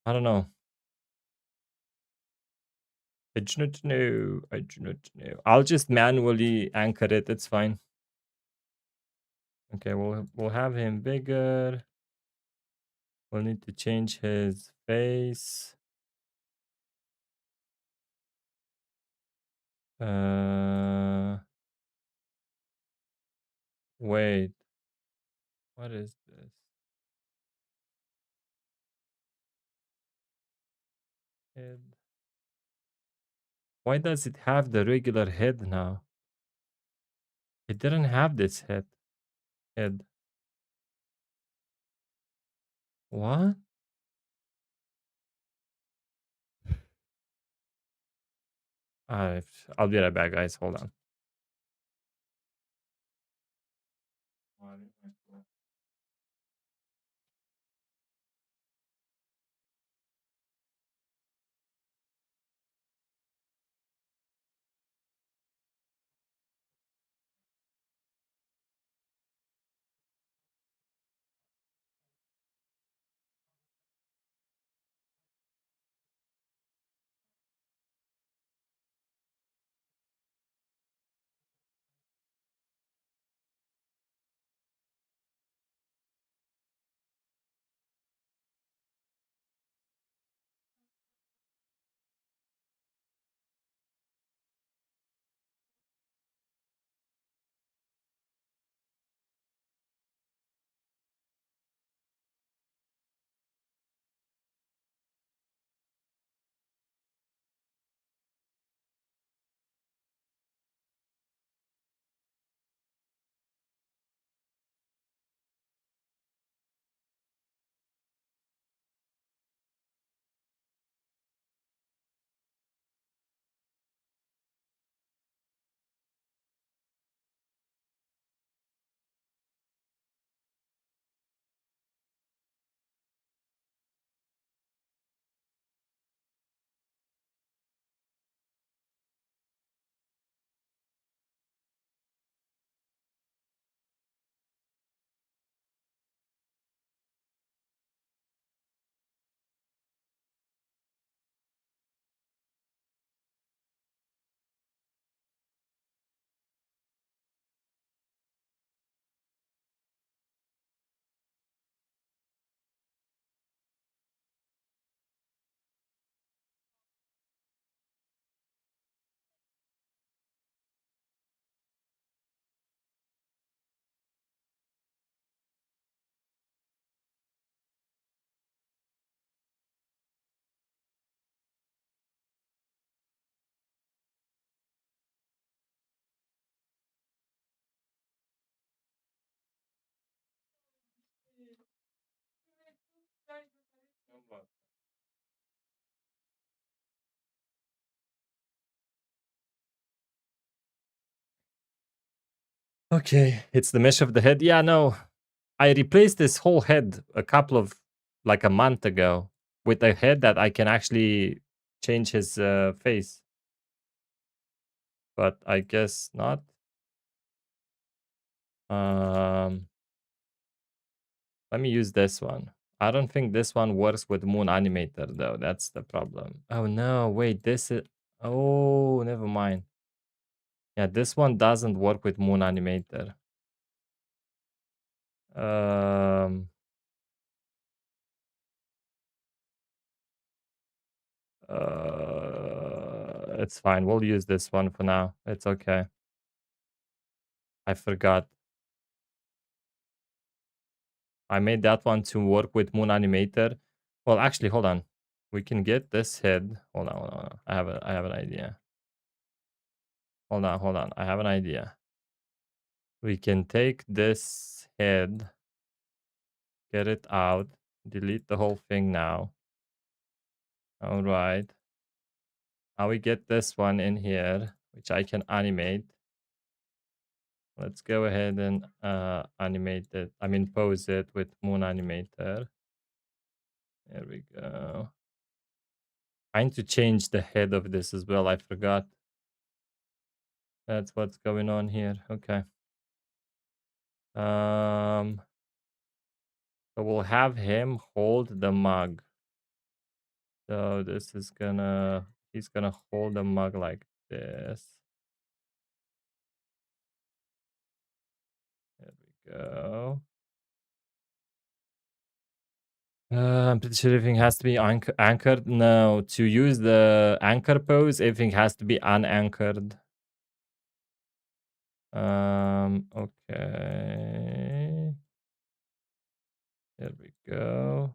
I don't know. I do not know. I do not know. I'll just manually anchor it. It's fine. Okay, we'll have him bigger. We'll need to change his face. Wait. What is this? Head. Why does it have the regular head now? It didn't have this head. What? I'll be right back, guys. Hold on. Okay, it's the mesh of the head. Yeah, no. I replaced this whole head like a month ago with a head that I can actually change his face. But I guess not. Um, Let me use this one. I don't think this one works with Moon Animator though. That's the problem. Oh no, wait, this is oh, never mind. Yeah, this one doesn't work with Moon Animator. Um it's fine. We'll use this one for now. It's okay. I forgot. I made that one to work with Moon Animator. Well, actually, hold on. We can get this head. Hold on. I have an idea. Hold on. I have an idea. We can take this head, get it out, delete the whole thing now. All right. Now we get this one in here, which I can animate. Let's go ahead and animate it. I mean, pose it with Moon Animator. There we go. I need to change the head of this as well. I forgot. That's what's going on here. Okay. So we'll have him hold the mug. So this is gonna, he's gonna hold the mug like this. There we go. I'm pretty sure everything has to be anchored. No, to use the anchor pose, everything has to be unanchored. Okay. There we go.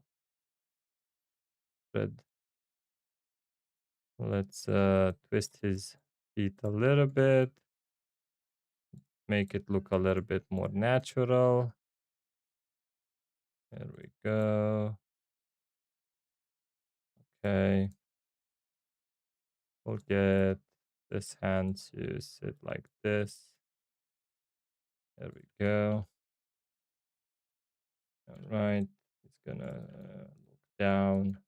Good. Let's twist his feet a little bit. Make it look a little bit more natural. There we go. Okay. We'll get this hand to sit like this. There we go. All right. It's gonna look down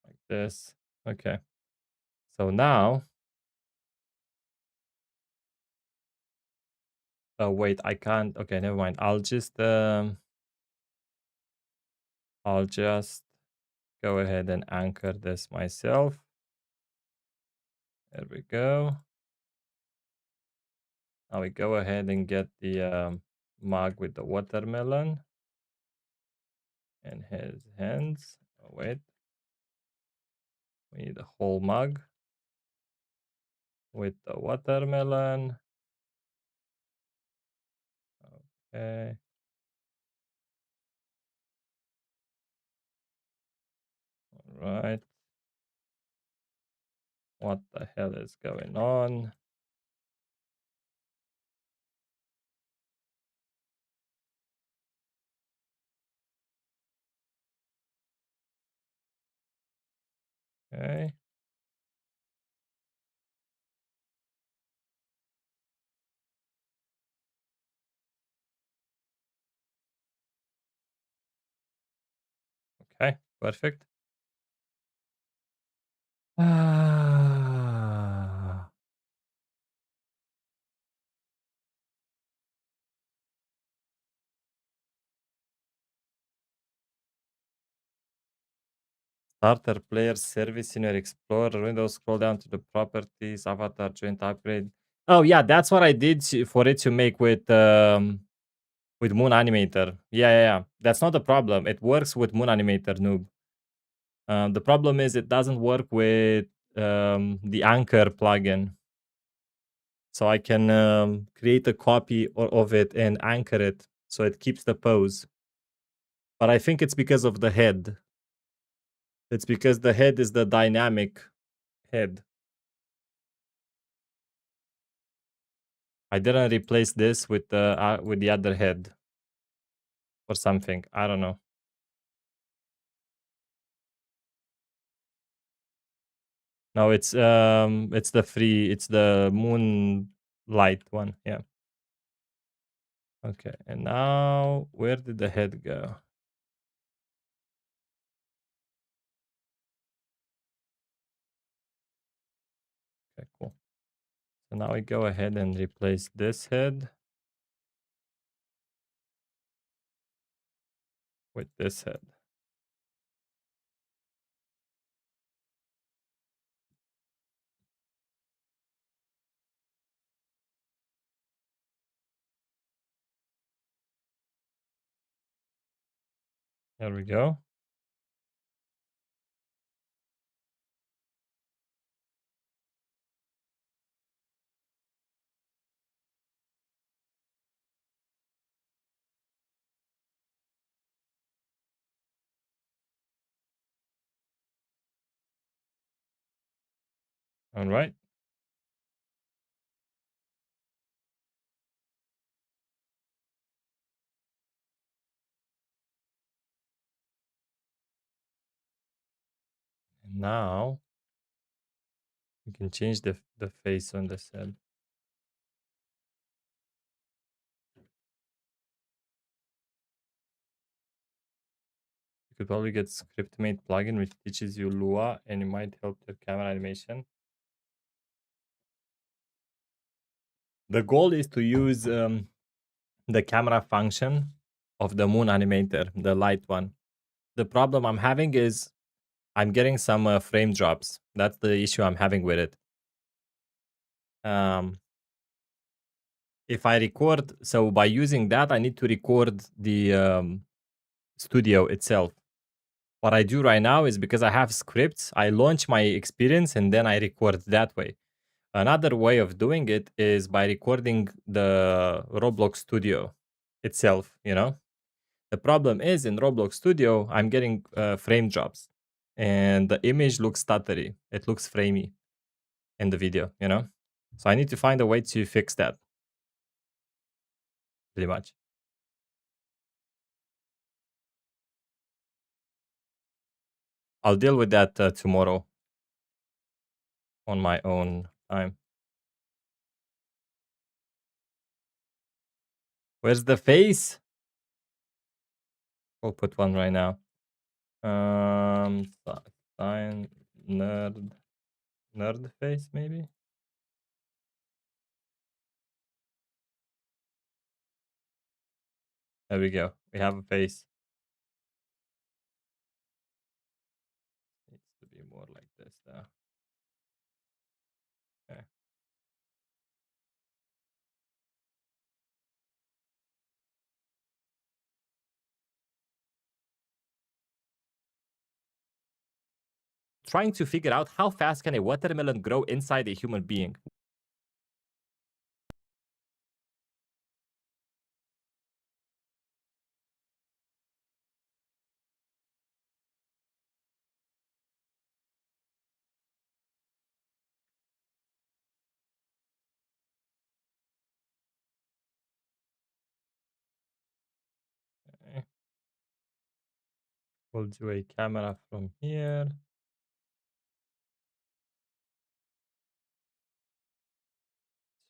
like this. Okay. So now, oh wait, I can't. Okay, never mind. I'll just go ahead and anchor this myself. There we go. Now we go ahead and get the mug with the watermelon and his hands. Oh, wait. We need a whole mug with the watermelon. Okay. All right. What the hell is going on? Okay. Okay. Perfect. Ah. Starter player service in your Explorer window. Scroll down to the properties, avatar, joint upgrade. Oh yeah, that's what I did for it to make with Moon Animator. Yeah. That's not a problem. It works with Moon Animator, noob. The problem is it doesn't work with the Anchor plugin. So I can create a copy of it and anchor it so it keeps the pose. But I think it's because of the head. It's because the head is the dynamic head. I didn't replace this with the other head or something. I don't know. No, it's the moonlight one. Yeah. Okay. And now where did the head go? Okay, cool. So now we go ahead and replace this head with this head. There we go. All right. And now we can change the face on this head. You could probably get ScriptMate plugin which teaches you Lua and it might help your camera animation. The goal is to use the camera function of the moon animator, the light one. The problem I'm having is I'm getting some frame drops. That's the issue I'm having with it. If I record, so by using that, I need to record the studio itself. What I do right now is because I have scripts, I launch my experience and then I record that way. Another way of doing it is by recording the Roblox studio itself, you know? The problem is in Roblox Studio, I'm getting frame drops and the image looks stuttery. It looks framey in the video, you know? So I need to find a way to fix that pretty much. I'll deal with that tomorrow on my own time. Where's the face? We'll put one right now. Sign nerd face maybe. There we go. We have a face. Needs to be more like this though. Okay. Trying to figure out how fast can a watermelon grow inside a human being. Okay. We'll do a camera from here.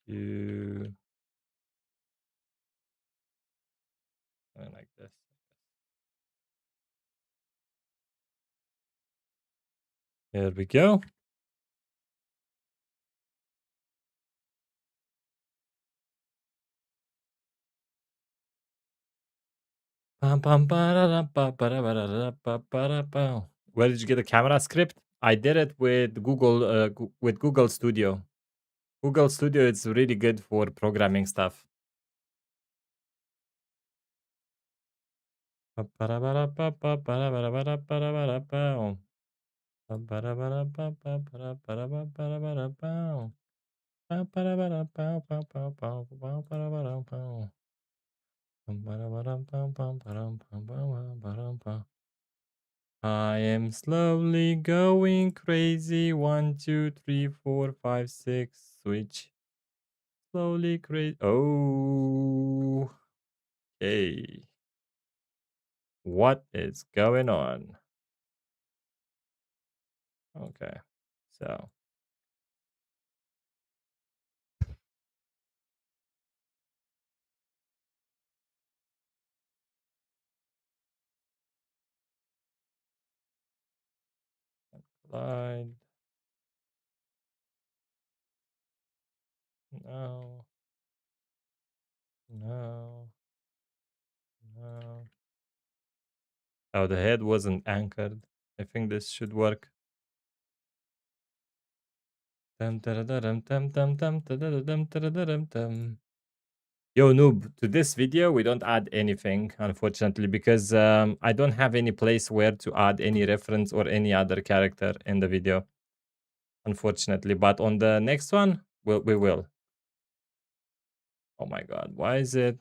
To like this. There we go. Where did you get the camera script? I did it with Google with Google Studio. Google Studio is really good for programming stuff. I am slowly going crazy. 1, 2, 3, 4, 5, 6. Switch. Slowly crazy. Oh, hey. What is going on? Okay. So, slide. No. No. No. Oh, the head wasn't anchored. I think this should work. Dum, da-da-da-dum, dum, dum, dum, da-da-da-dum, da-da-da-dum, dum. Yo, noob, to this video, we don't add anything, unfortunately, because I don't have any place where to add any reference or any other character in the video, unfortunately. But on the next one, we will. Oh my god, why is it?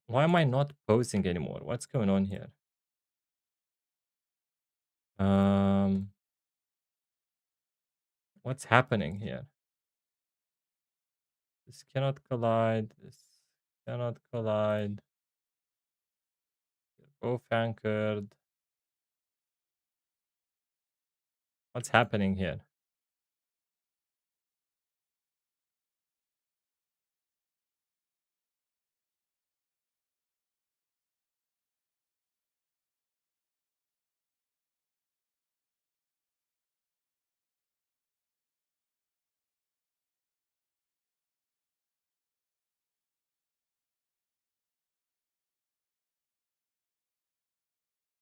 Why am I not posting anymore? What's going on here? Um, what's happening here? This cannot collide. This cannot collide. Both anchored. What's happening here?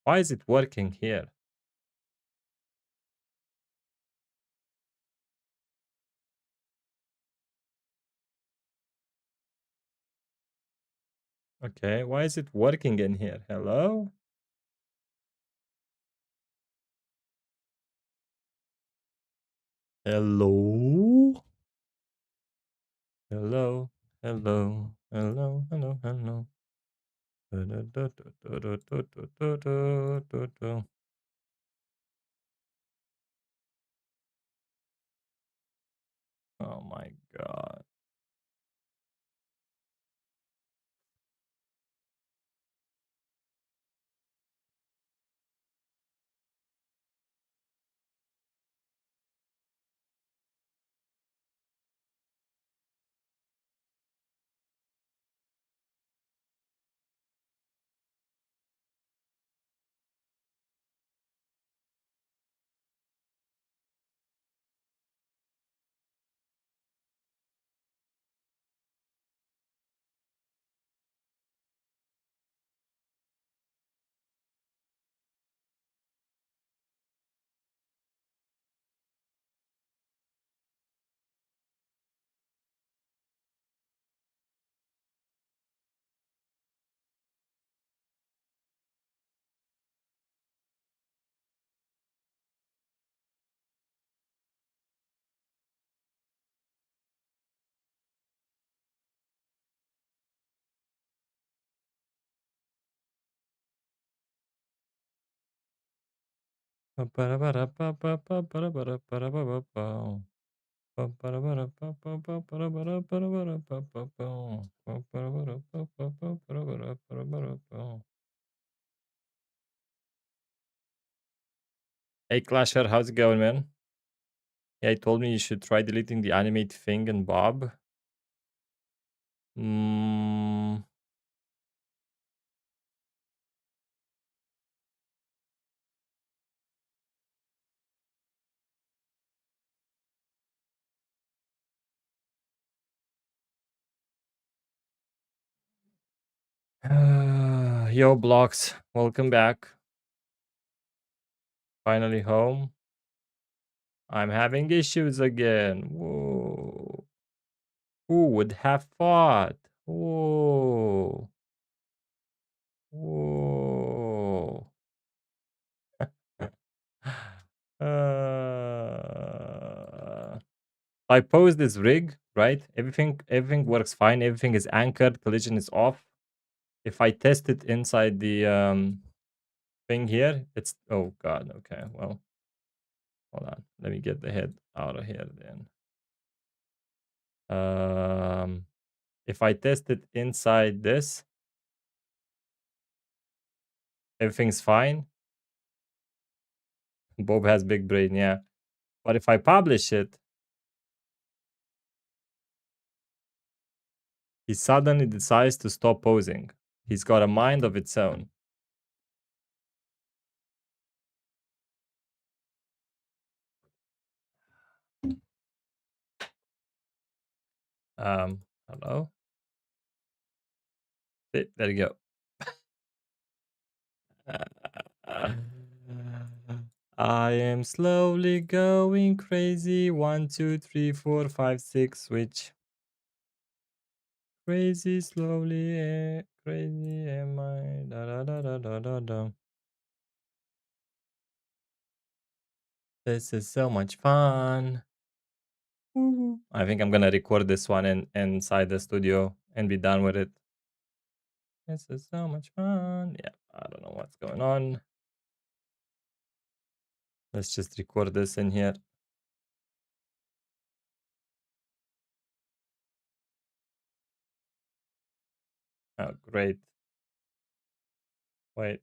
Why is it working here? Okay, why is it working in here? Hello? Hello? Hello? Hello? Hello? Hello? Hello? Du-du-du-du-du-du-du-du-du-du. Oh my god. Hey Clasher, how's it going, man? Yeah, he told me you should try deleting the animate thing and Bob. Mm, yo, Blocks, welcome back. Finally home. I'm having issues again. Whoa. Who would have thought? Whoa. Whoa. I pose this rig, right? Everything works fine. Everything is anchored. Collision is off. If I test it inside the thing here, it's oh god. Okay, well, hold on. Let me get the head out of here then. If I test it inside this, everything's fine. Bob has big brain, yeah. But if I publish it, he suddenly decides to stop posing. He's got a mind of its own. Hello? There you go. I am slowly going crazy. 1, 2, 3, 4, 5, 6. Switch. Crazy slowly, crazy am I. Da, da, da, da, da, da, da. This is so much fun. Woo. I think I'm gonna record this one inside the studio and be done with it. This is so much fun. Yeah, I don't know what's going on. Let's just record this in here. Oh, great. Wait.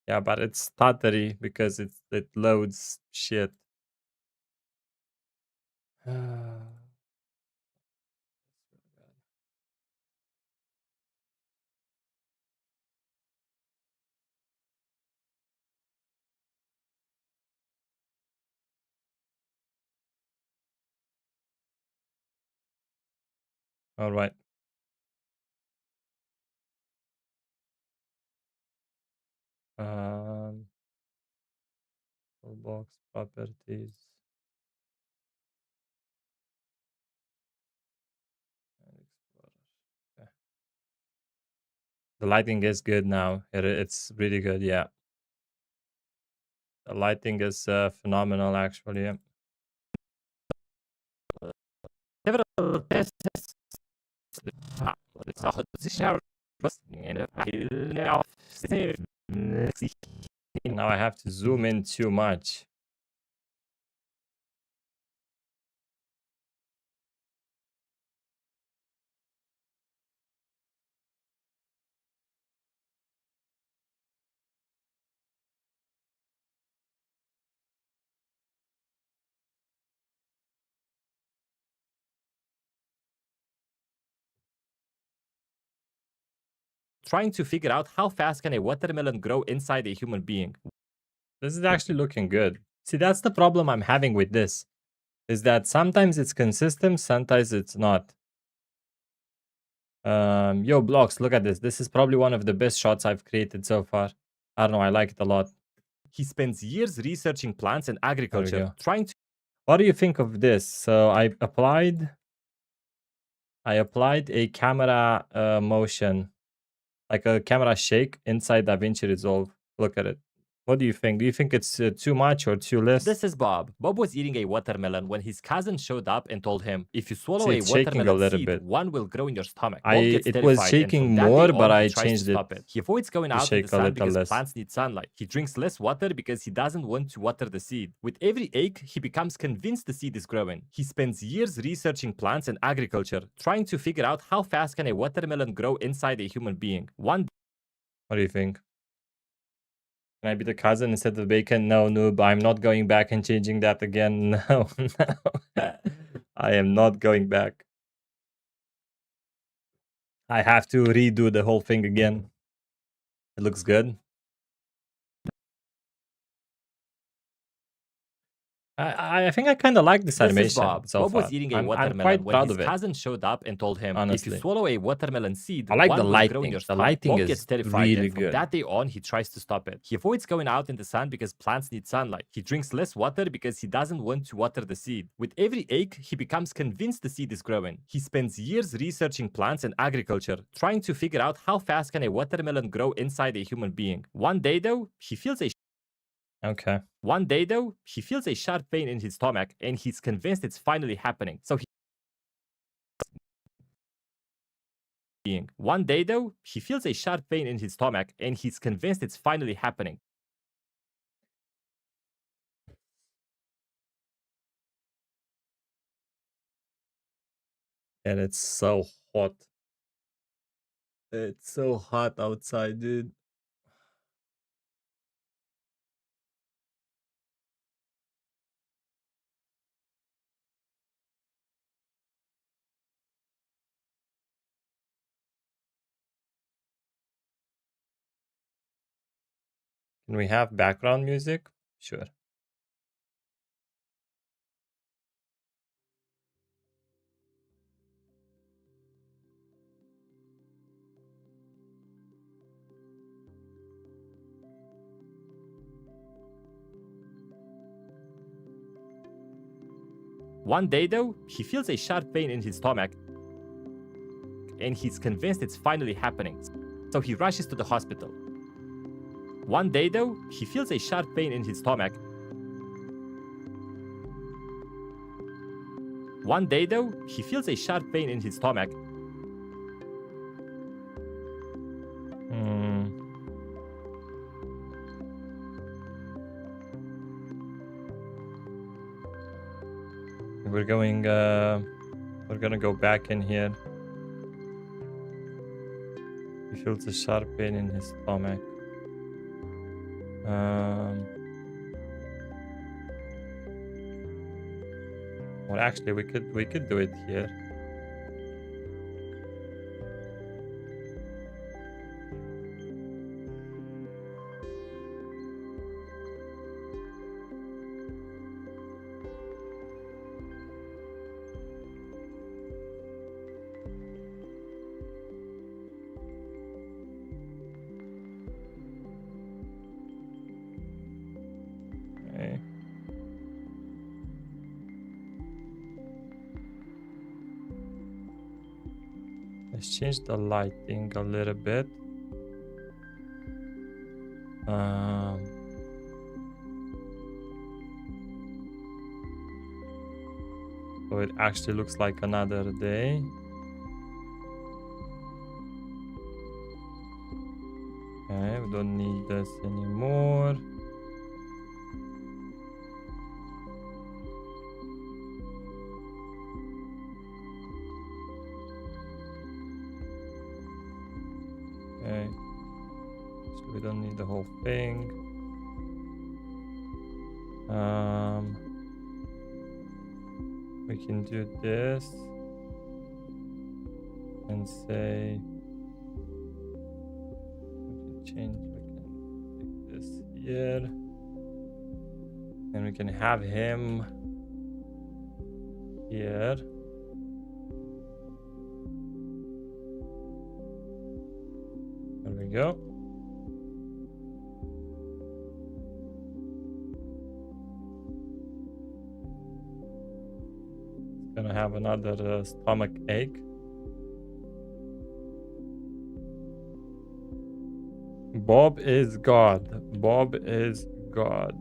Yeah, but it's stuttery because it loads shit. All right. Um, Toolbox properties. And Explorer. Okay. The lighting is good now. It's really good. Yeah, the lighting is phenomenal. Actually, yeah. Several tests. Now I have to zoom in too much. Trying to figure out how fast can a watermelon grow inside a human being. This is actually looking good. See, that's the problem I'm having with this. Is that sometimes it's consistent, sometimes it's not. Yo, Blocks, look at this. This is probably one of the best shots I've created so far. I don't know, I like it a lot. He spends years researching plants and agriculture, go. trying to. What do you think of this? So I applied a camera motion, like a camera shake inside DaVinci Resolve. Look at it. What do you think? Do you think it's too much or too less? This is Bob. Bob was eating a watermelon when his cousin showed up and told him, if you swallow See, a it's shaking a watermelon little seed, bit. one will grow in your stomach. Bob gets It was terrified, and shaking from that more, day but on, I he tries to changed it stop it. He avoids going to out in the shake a sun little because less. plants need sunlight. He drinks less water because he doesn't want to water the seed. With every ache, he becomes convinced the seed is growing. He spends years researching plants and agriculture, trying to figure out how fast can a watermelon grow inside a human being. One What do you think? Can I be the cousin instead of bacon? No, noob. I'm not going back and changing that again. No, no. I am not going back. I have to redo the whole thing again. It looks good. I think I kind of like this This is animation Bob. so Bob far. was eating a I'm watermelon quite when proud his of it. cousin showed up and told him, if you Honestly. swallow a watermelon seed, I like one the will grow in lighting. your The stomach. lighting Bob gets is terrified, really and from good. that day on, he tries to stop it. He avoids going out in the sun because plants need sunlight. He drinks less water because he doesn't want to water the seed. With every ache, he becomes convinced the seed is growing. He spends years researching plants and agriculture, trying to figure out how fast can a watermelon grow inside a human being. One day, though, he feels a Okay. One day, though, he feels a sharp pain in his stomach, and he's convinced it's finally happening. One day, though, he feels a sharp pain in his stomach, and he's convinced it's finally happening. And it's so hot. It's so hot outside, dude. Can we have background music? Sure. One day, though, he feels a sharp pain in his stomach, and he's convinced it's finally happening. So he rushes to the hospital. One day, though, he feels a sharp pain in his stomach. One day, though, he feels a sharp pain in his stomach. We're gonna go back in here. He feels a sharp pain in his stomach. Well, actually, we could do it here. Okay. Let's change the lighting a little bit. So it actually looks like another day. Okay, we don't need this anymore. Okay, so we don't need the whole thing. We can do this and say we can take this here, and we can have him here. There we go. Gonna have another stomach ache. Bob is God. Bob is God.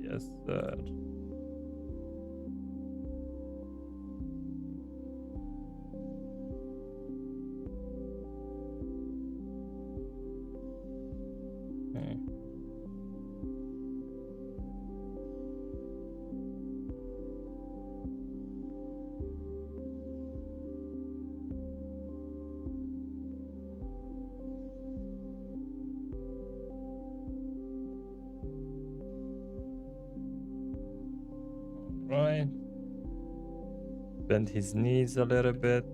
Yes, sir. Okay. Right. Bend his knees a little bit.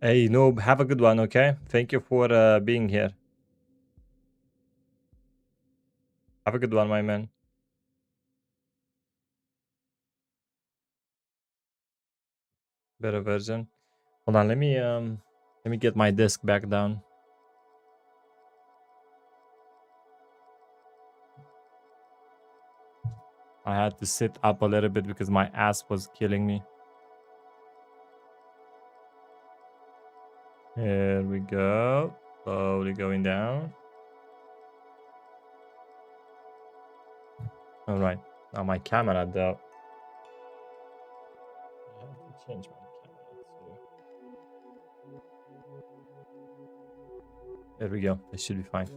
Hey, Noob, have a good one, okay? Thank you for being here. Have a good one, my man. Better version. Hold on, let me get my disc back down. I had to sit up a little bit because my ass was killing me. Here we go. Slowly going down. All right. Now my camera though. I have to change my camera too. There we go. It should be fine.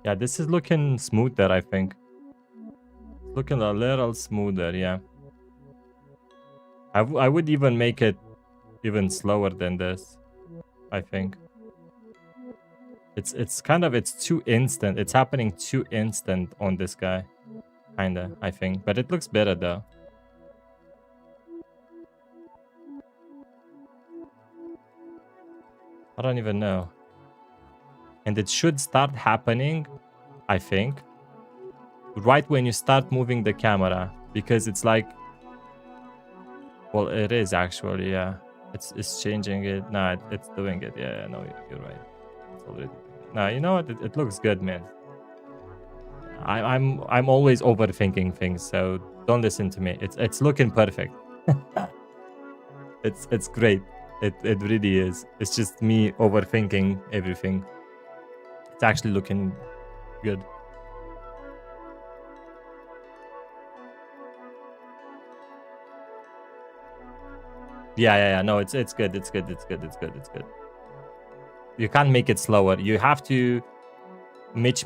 Yeah, this is looking smoother, I think. It's looking a little smoother, yeah. I would even make it even slower than this, I think. It's kind of, it's too instant. It's happening too instant on this guy. Kinda, I think. But it looks better though. I don't even know. And it should start happening, I think, right when you start moving the camera. Because it's like, well, it is actually, yeah. It's changing it. No, it's doing it. Yeah, no, you're right. It's already doing it. No, you know what? It looks good, man. I'm always overthinking things, so don't listen to me. It's looking perfect. It's great. It really is. It's just me overthinking everything. It's actually looking good. Yeah. No, it's good. It's good. It's good. It's good. It's good. You can't make it slower. You have to match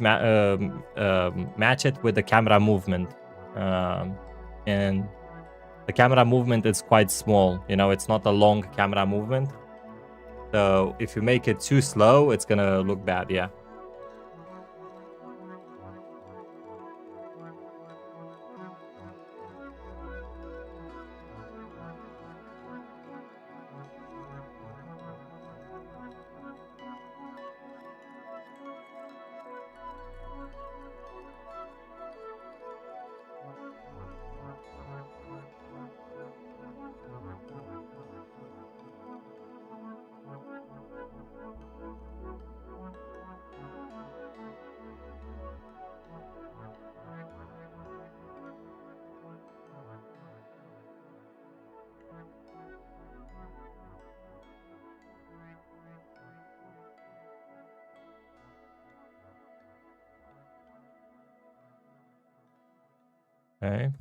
it with the camera movement, and the camera movement is quite small. You know, it's not a long camera movement. So if you make it too slow, it's gonna look bad. Yeah. Okay.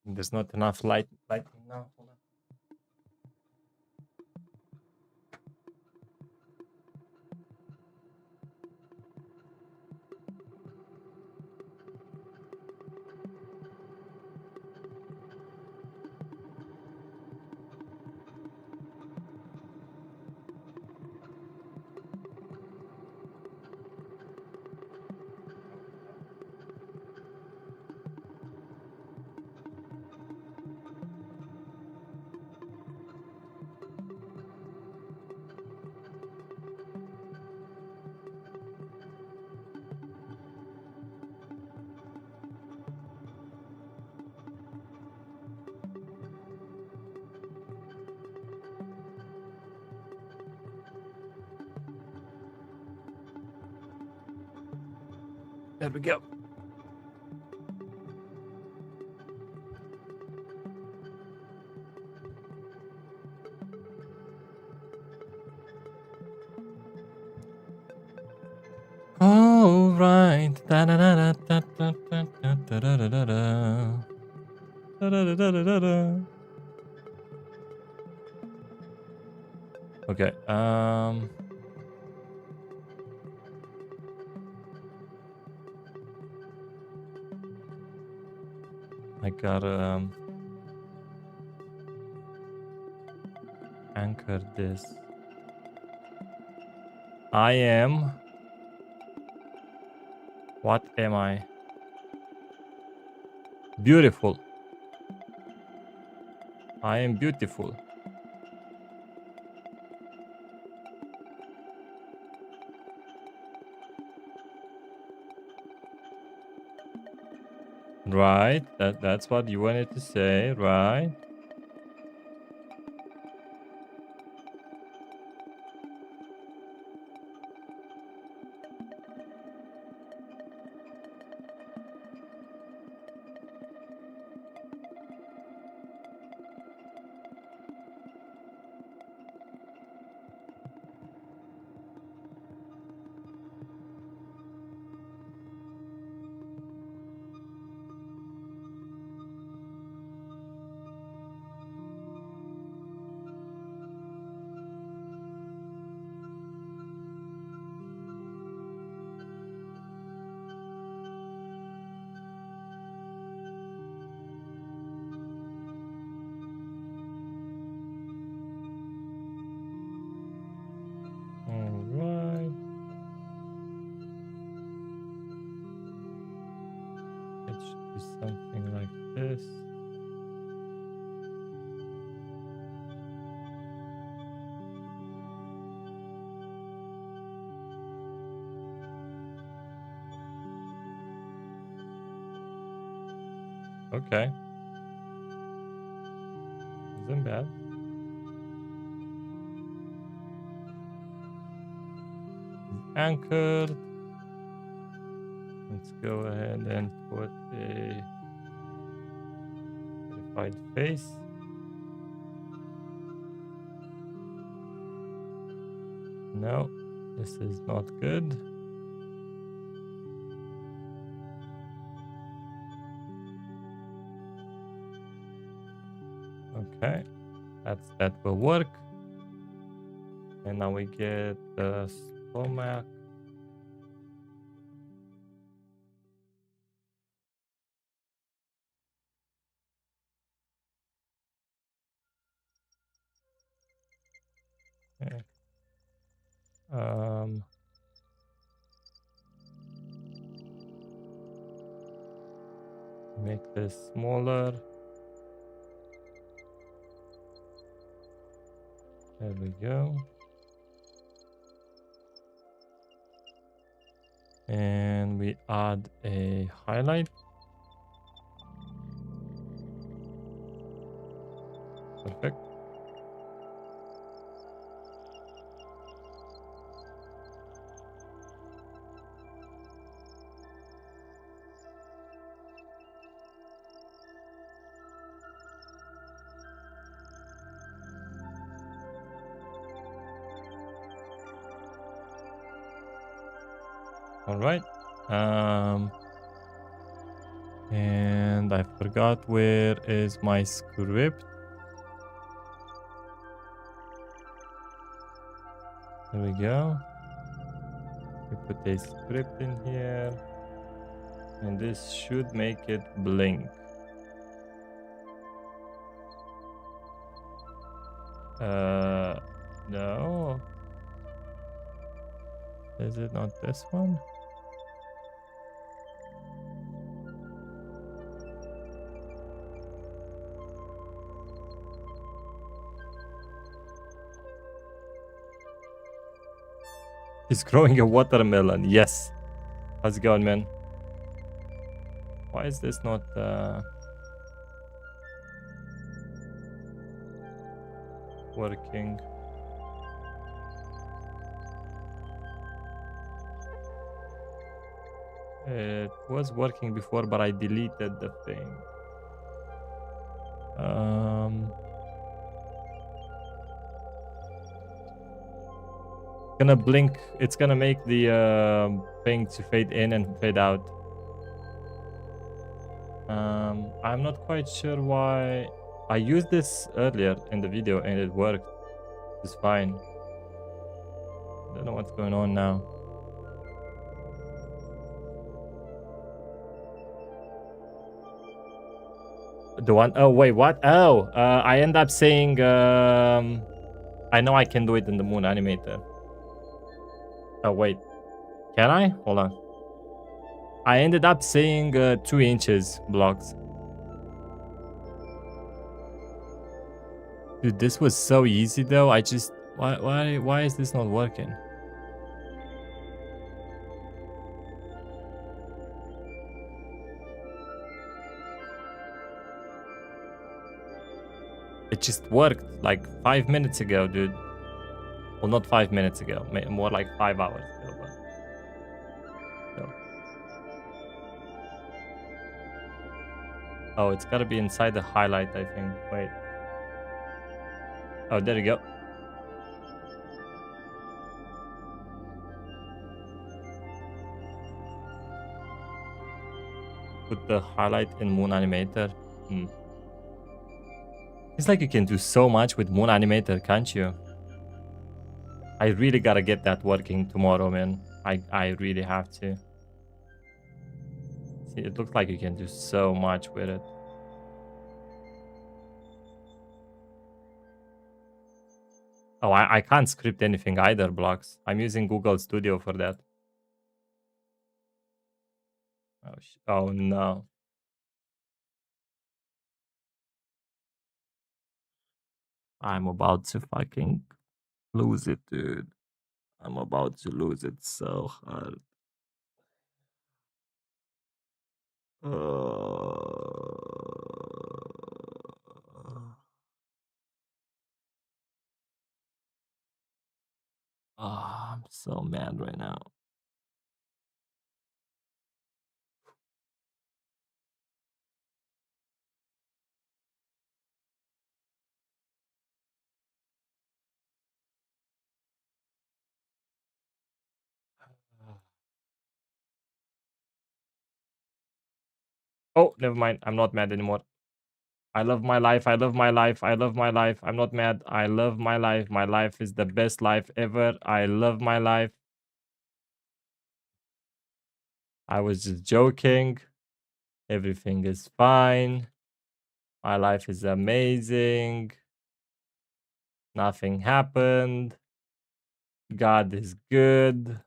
There's not enough lighting now. Hold on. There we go. All right. Okay. I gotta anchor this. I am. What am I? Beautiful. I am beautiful. Right. That's what you wanted to say, right? Okay. Isn't bad. Anchored. Let's go ahead and put a verified face. No, this is not good. Okay, that will work. And now we get the stomach. Okay. Make this smaller. There we go. And we add a highlight. Perfect. All right. And I forgot where is my script. There we go. We put a script in here. And this should make it blink. No. Is it not this one? He's growing a watermelon. Yes. How's it going, man? Why is this not working? It was working before, but I deleted the thing. Gonna blink. It's gonna make the thing to fade in and fade out. I'm not quite sure why. I used this earlier in the video and it worked. It's fine. Don't know what's going on now. The one oh wait, what? Oh, I end up saying I know I can do it in the moon animator. Oh wait, can I? Hold on. I ended up saying 2 inches blocks. Dude, this was so easy though. I just why is this not working? It just worked like 5 minutes ago, dude. Well, not 5 minutes ago, more like 5 hours ago. But... So. Oh, it's gotta be inside the highlight, I think. Wait. Oh, there you go. Put the highlight in Moon Animator. It's like you can do so much with Moon Animator, can't you? I really gotta get that working tomorrow, man. I really have to. See, it looks like you can do so much with it. Oh, I can't script anything either, blocks. I'm using Google Studio for that. Oh no. I'm about to fucking lose it, dude. I'm about to lose it so hard. Uh, So mad right now. Oh, never mind. I'm not mad anymore. I love my life. I love my life. I love my life. I'm not mad. I love my life. My life is the best life ever. I love my life. I was just joking. Everything is fine. My life is amazing. Nothing happened. God is good.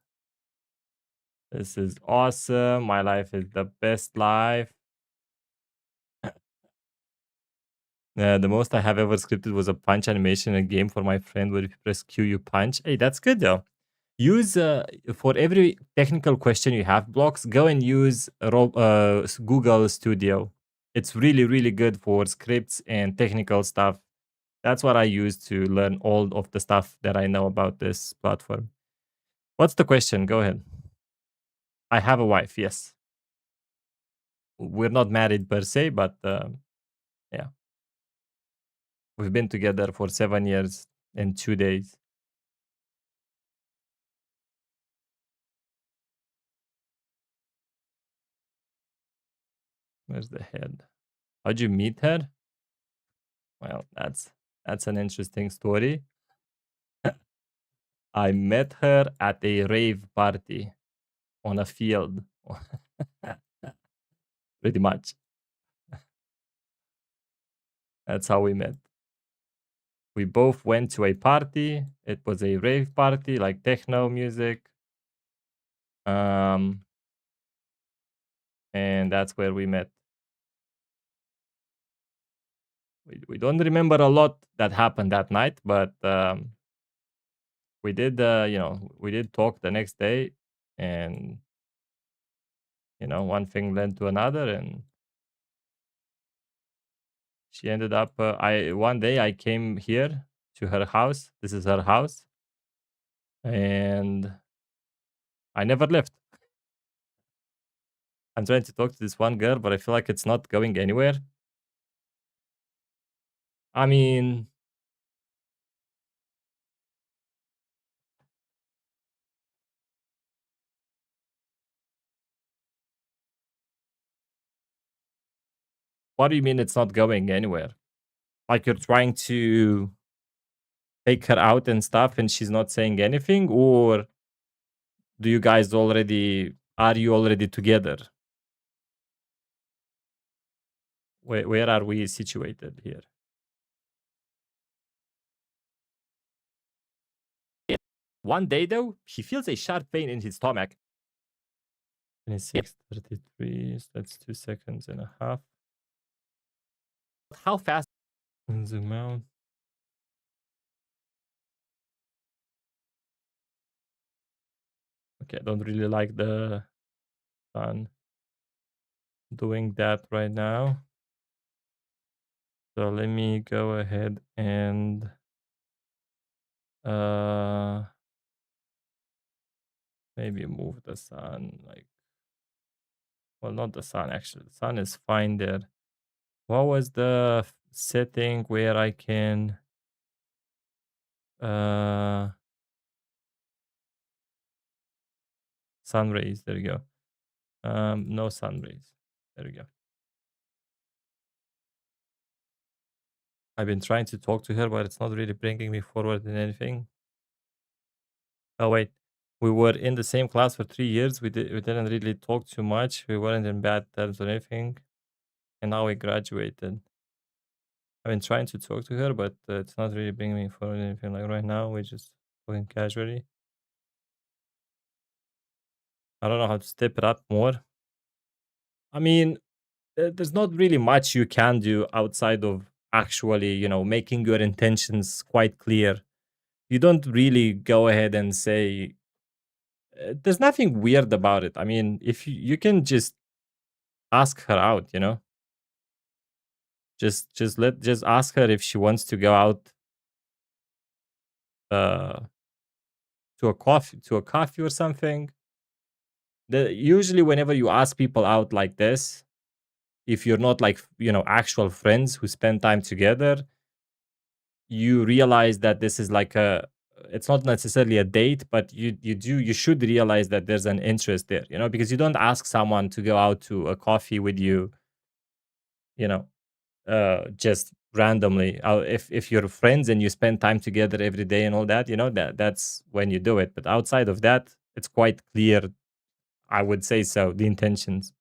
This is awesome. My life is the best life. The most I have ever scripted was a punch animation in a game for my friend where if you press Q, you punch. Hey, that's good though. Use for every technical question you have blocks, go and use Google Studio. It's really, really good for scripts and technical stuff. That's what I use to learn all of the stuff that I know about this platform. What's the question? Go ahead. I have a wife, yes. We're not married per se, but yeah, we've been together for 7 years and 2 days. Where's the head? How'd you meet her? Well, that's an interesting story. I met her at a rave party on a field. Pretty much. That's how we met. We both went to a party. It was a rave party, like techno music. And that's where we met. We don't remember a lot that happened that night, but we did, we did talk the next day, and one thing led to another, and she ended up. I one day I came here to her house. This is her house, and I never left. I'm trying to talk to this one girl, but I feel like it's not going anywhere. I mean, what do you mean it's not going anywhere? Like you're trying to take her out and stuff, and she's not saying anything, or do you guys already are you already together? Where are we situated here? One day though, he feels a sharp pain in his stomach. 26:33. So that's 2 seconds and a half. How fast? Zoom out. Okay, I don't really like the sun doing that right now. So let me go ahead and maybe move the sun, like, well, not the sun actually. The sun is fine there. What was the setting where I can sun rays? There you go. No sun rays. There you go. I've been trying to talk to her, but it's not really bringing me forward in anything. Oh wait, we were in the same class for 3 years. We didn't really talk too much. We weren't in bad terms or anything, and now we graduated. I've been trying to talk to her, but it's not really bringing me forward in anything. Like right now, we're just talking casually. I don't know how to step it up more. I mean, there's not really much you can do outside of actually, making your intentions quite clear. You don't really go ahead and say, there's nothing weird about it. I mean, if you can just ask her out, just ask her if she wants to go out, uh to a coffee or something. Usually whenever you ask people out like this, if you're not like, actual friends who spend time together, you realize that this is like it's not necessarily a date, but you should realize that there's an interest there, because you don't ask someone to go out to a coffee with you, you know, just randomly. If you're friends and you spend time together every day and all that, that's when you do it. But outside of that, it's quite clear, I would say so, the intentions.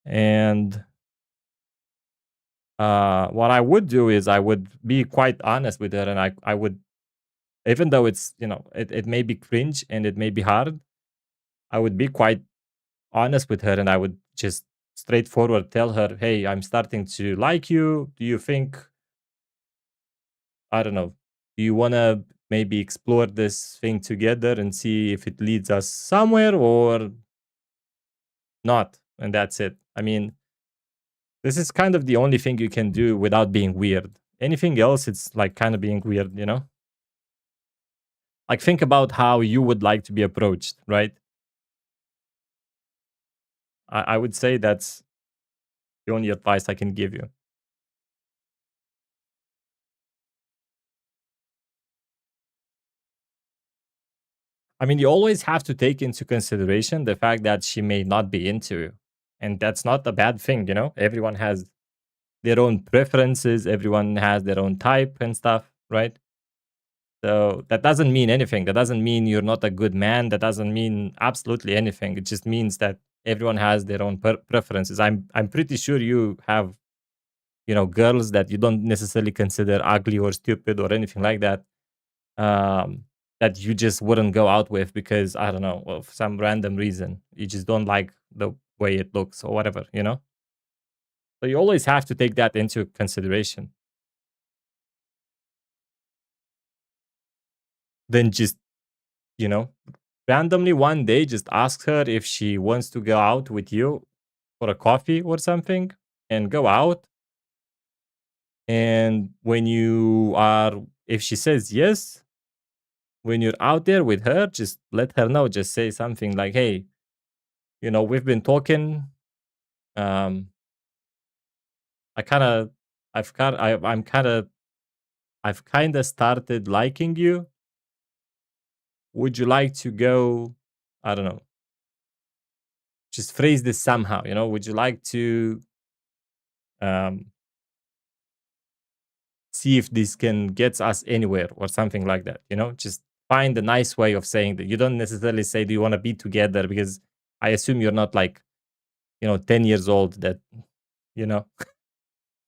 And what I would do is I would be quite honest with her, and I would, even though it's, it may be cringe and it may be hard, I would be quite honest with her, and I would just straightforward tell her, hey, I'm starting to like you. Do you think, I don't know, do you want to maybe explore this thing together and see if it leads us somewhere or not? And that's it. I mean, this is kind of the only thing you can do without being weird. Anything else, it's like kind of being weird. Like, think about how you would like to be approached, right? I would say that's the only advice I can give you. I mean, you always have to take into consideration the fact that she may not be into you. And that's not a bad thing. Everyone has their own preferences, everyone has their own type and stuff, right? So that doesn't mean anything. That doesn't mean you're not a good man. That doesn't mean absolutely anything. It just means that everyone has their own preferences. I'm pretty sure you have, girls that you don't necessarily consider ugly or stupid or anything like that. Um, that you just wouldn't go out with because, I don't know, of some random reason. You just don't like the way it looks or whatever. So you always have to take that into consideration. Then just, you know, randomly one day just ask her if she wants to go out with you for a coffee or something, and go out. And if she says yes, when you're out there with her, just let her know. Just say something like, hey, we've been talking. Um, I kind of, I've kind of started liking you. Would you like to go? I don't know. Just phrase this somehow. Would you like to um, see if this can get us anywhere or something like that? Just find a nice way of saying that. You don't necessarily say, "Do you want to be together?" Because I assume you're not like 10 years old. That you know.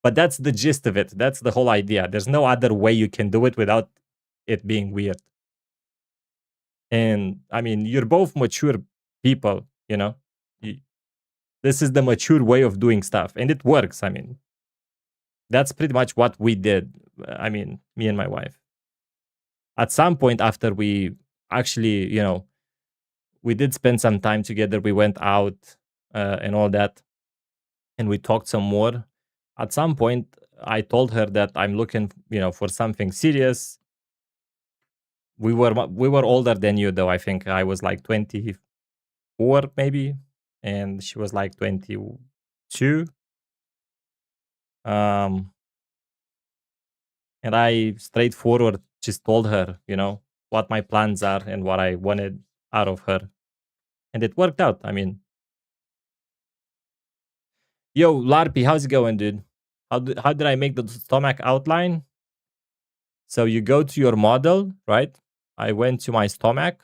But that's the gist of it. That's the whole idea. There's no other way you can do it without it being weird. And I mean, you're both mature people. Y- This is the mature way of doing stuff, and it works. I mean, that's pretty much what we did. I mean, me and my wife. At some point after we actually, we did spend some time together. We went out and all that, and we talked some more. At some point, I told her that I'm looking, for something serious. We were older than you, though. I think I was like 24, maybe, and she was like 22. Um, and I straightforward just told her, what my plans are and what I wanted out of her, and it worked out. I mean, yo, Larpy, how's it going, dude? How did I make the stomach outline? So you go to your model, right? I went to my stomach.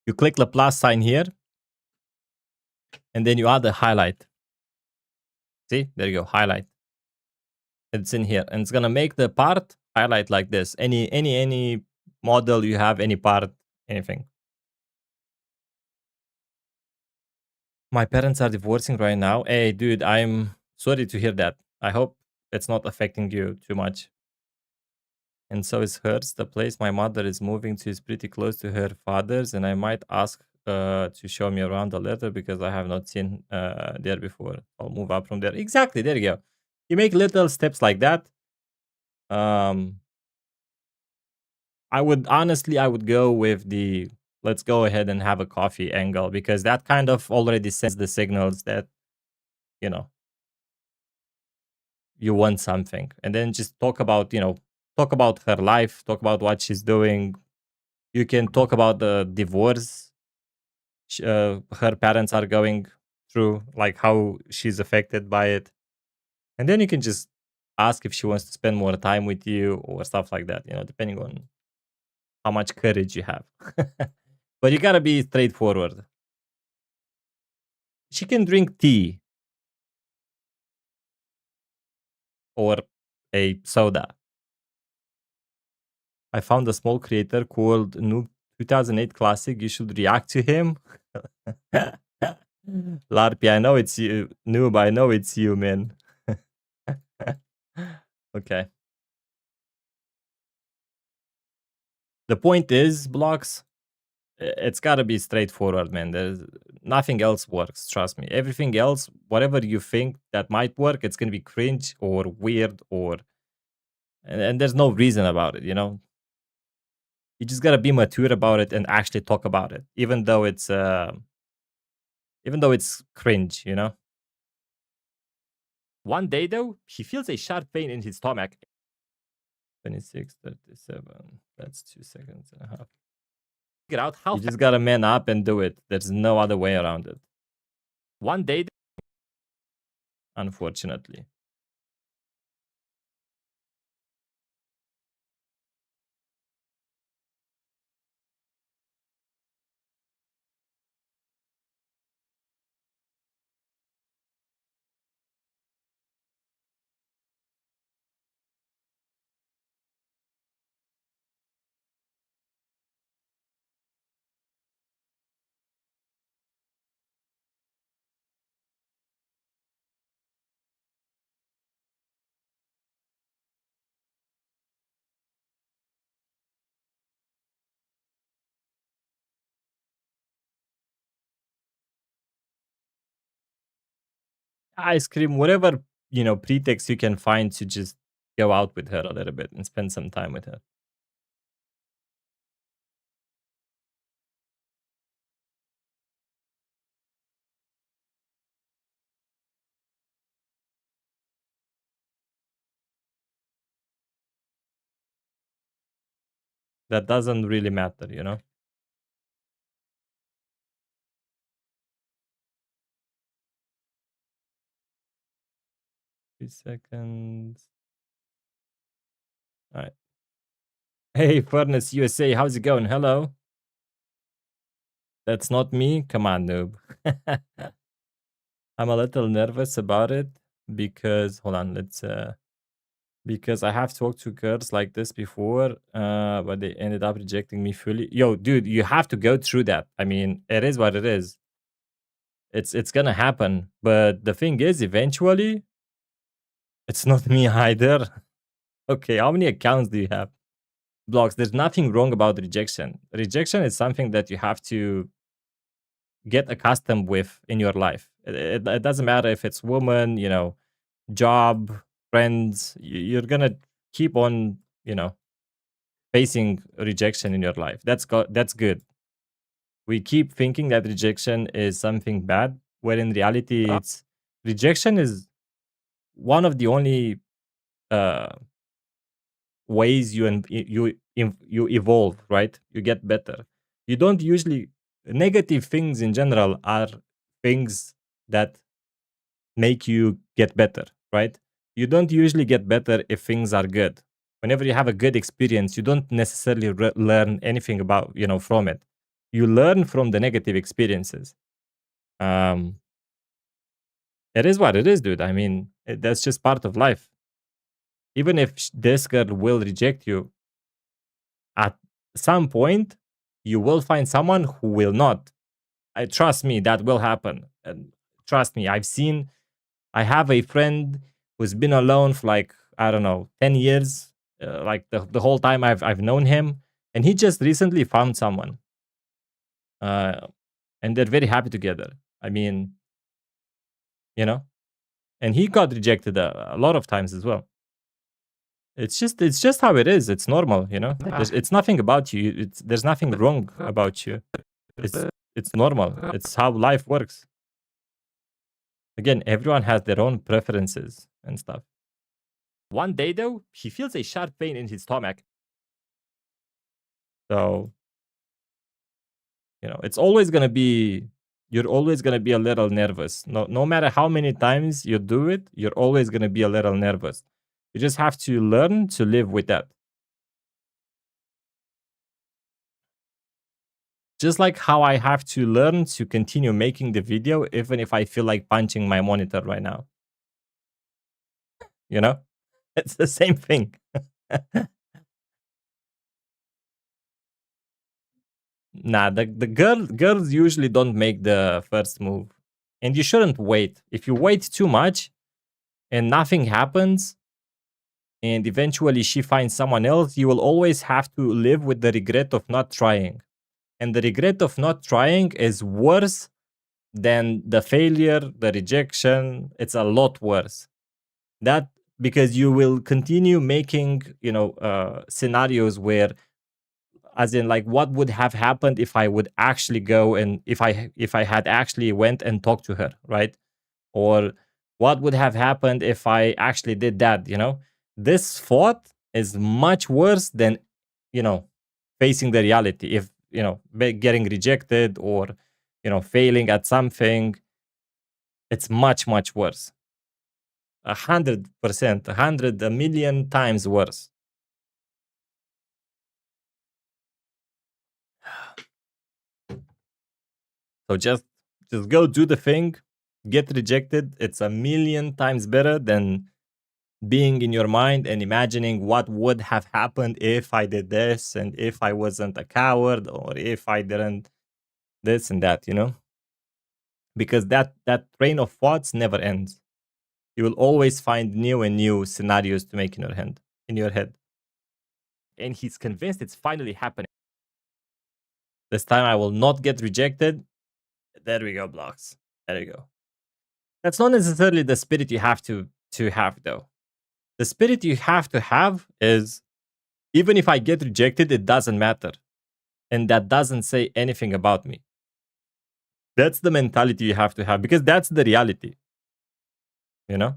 You click the plus sign here, and then you add the highlight. See, there you go, highlight. It's in here, and it's gonna make the part highlight like this. Any model you have, any part, anything. My parents are divorcing right now. Hey, dude, I'm sorry to hear that. I hope it's not affecting you too much. And so is hers. The place my mother is moving to is pretty close to her father's, and I might ask to show me around a letter because I have not seen there before. I'll move up from there. Exactly. There you go. You make little steps like that. Um, I would honestly, I would go with the let's go ahead and have a coffee angle because that kind of already sends the signals that, you know, you want something. And then just talk about, talk about her life, talk about what she's doing. You can talk about the divorce her parents are going through, like how she's affected by it. And then you can just ask if she wants to spend more time with you or stuff like that, depending on how much courage you have. But you gotta be straightforward. She can drink tea or a soda. I found a small creator called Noob 2008 Classic. You should react to him. Larpy, I know it's you. Noob, I know it's you, man. Okay. The point is, blocks, it's got to be straightforward, man. There's nothing else works, trust me. Everything else, whatever you think that might work, it's going to be cringe or weird or and there's no reason about it, You just got to be mature about it and actually talk about it, even though it's cringe. One day, though, he feels a sharp pain in his stomach. 26:37. That's 2 seconds and a half. Figure out how You just got to man up and do it. There's no other way around it, one day unfortunately. Ice cream, whatever, pretext you can find to just go out with her a little bit and spend some time with her. That doesn't really matter. 3 seconds. All right. Hey, Furnace USA, how's it going? Hello. That's not me. Come on, noob. I'm a little nervous about it because hold on, because I have talked to girls like this before, but they ended up rejecting me fully. Yo, dude, you have to go through that. I mean, it is what it is. It's gonna happen. But the thing is, eventually, it's not me either. Okay, how many accounts do you have? Blocks. There's nothing wrong about rejection. Rejection is something that you have to get accustomed with in your life. It doesn't matter if it's woman, job, friends. You're gonna keep on, facing rejection in your life. That's good. We keep thinking that rejection is something bad, where in reality, it's rejection is one of the only uh, ways you evolve, right? You get better. You don't usually negative things in general are things that make you get better, right? You don't usually get better if things are good. Whenever you have a good experience, you don't necessarily learn anything about, from it. You learn from the negative experiences. Um, it is what it is, dude. I mean, that's just part of life. Even if this girl will reject you, at some point, you will find someone who will not. I trust me, that will happen. And trust me, I have a friend who's been alone for like, I don't know, 10 years, like the whole time I've known him. And he just recently found someone. And they're very happy together. I mean, you know, and he got rejected a lot of times as well. It's just how it is. It's normal, you know. It's nothing about you. There's nothing wrong about you. It's it's normal. It's how life works. Again, everyone has their own preferences and stuff. One day, though, he feels a sharp pain in his stomach. So, you know, it's always gonna be you're always gonna be a little nervous. No matter how many times you do it, you're always gonna be a little nervous. You just have to learn to live with that. Just like how I have to learn to continue making the video even if I feel like punching my monitor right now. You know? It's the same thing. Nah, the girls usually don't make the first move. And you shouldn't wait. If you wait too much and nothing happens, and eventually she finds someone else, you will always have to live with the regret of not trying. And the regret of not trying is worse than the failure, the rejection. It's a lot worse. That because you will continue making, scenarios where, as in, like, what would have happened if I would actually go and if I had actually went and talked to her, right? Or what would have happened if I actually did that, you know? This thought is much worse than, you know, facing the reality. If, getting rejected or, failing at something, it's much, much worse. 100%, 100 million times worse. So just go do the thing, get rejected. It's a million times better than being in your mind and imagining what would have happened if I did this and if I wasn't a coward or if I didn't this and that, you know? Because that train of thoughts never ends. You will always find new and new scenarios to make in your head. And he's convinced it's finally happening. This time I will not get rejected. There we go, blocks. There you go. That's not necessarily the spirit you have to have though. The spirit you have to have is, even if I get rejected, it doesn't matter. And that doesn't say anything about me. That's the mentality you have to have because that's the reality. You know?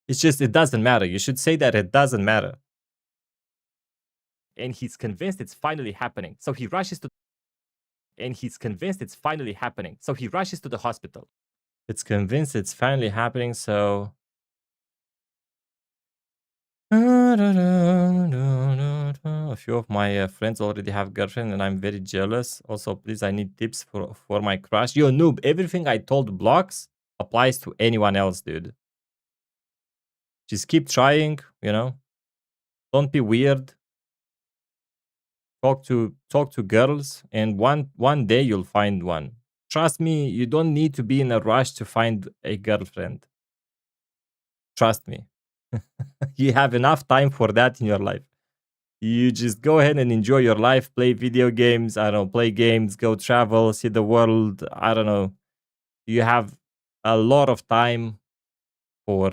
It's just, it doesn't matter. You should say that it doesn't matter. And he's convinced it's finally happening. So he rushes to the hospital. It's convinced it's finally happening, so a few of my friends already have girlfriend and I'm very jealous. Also, please, I need tips for my crush. Yo, noob, everything I told blocks applies to anyone else, dude. Just keep trying, you know? Don't be weird. Talk to girls, and one day you'll find one. Trust me, you don't need to be in a rush to find a girlfriend. Trust me. You have enough time for that in your life. You just go ahead and enjoy your life, play video games, I don't know, play games, go travel, see the world. I don't know. You have a lot of time for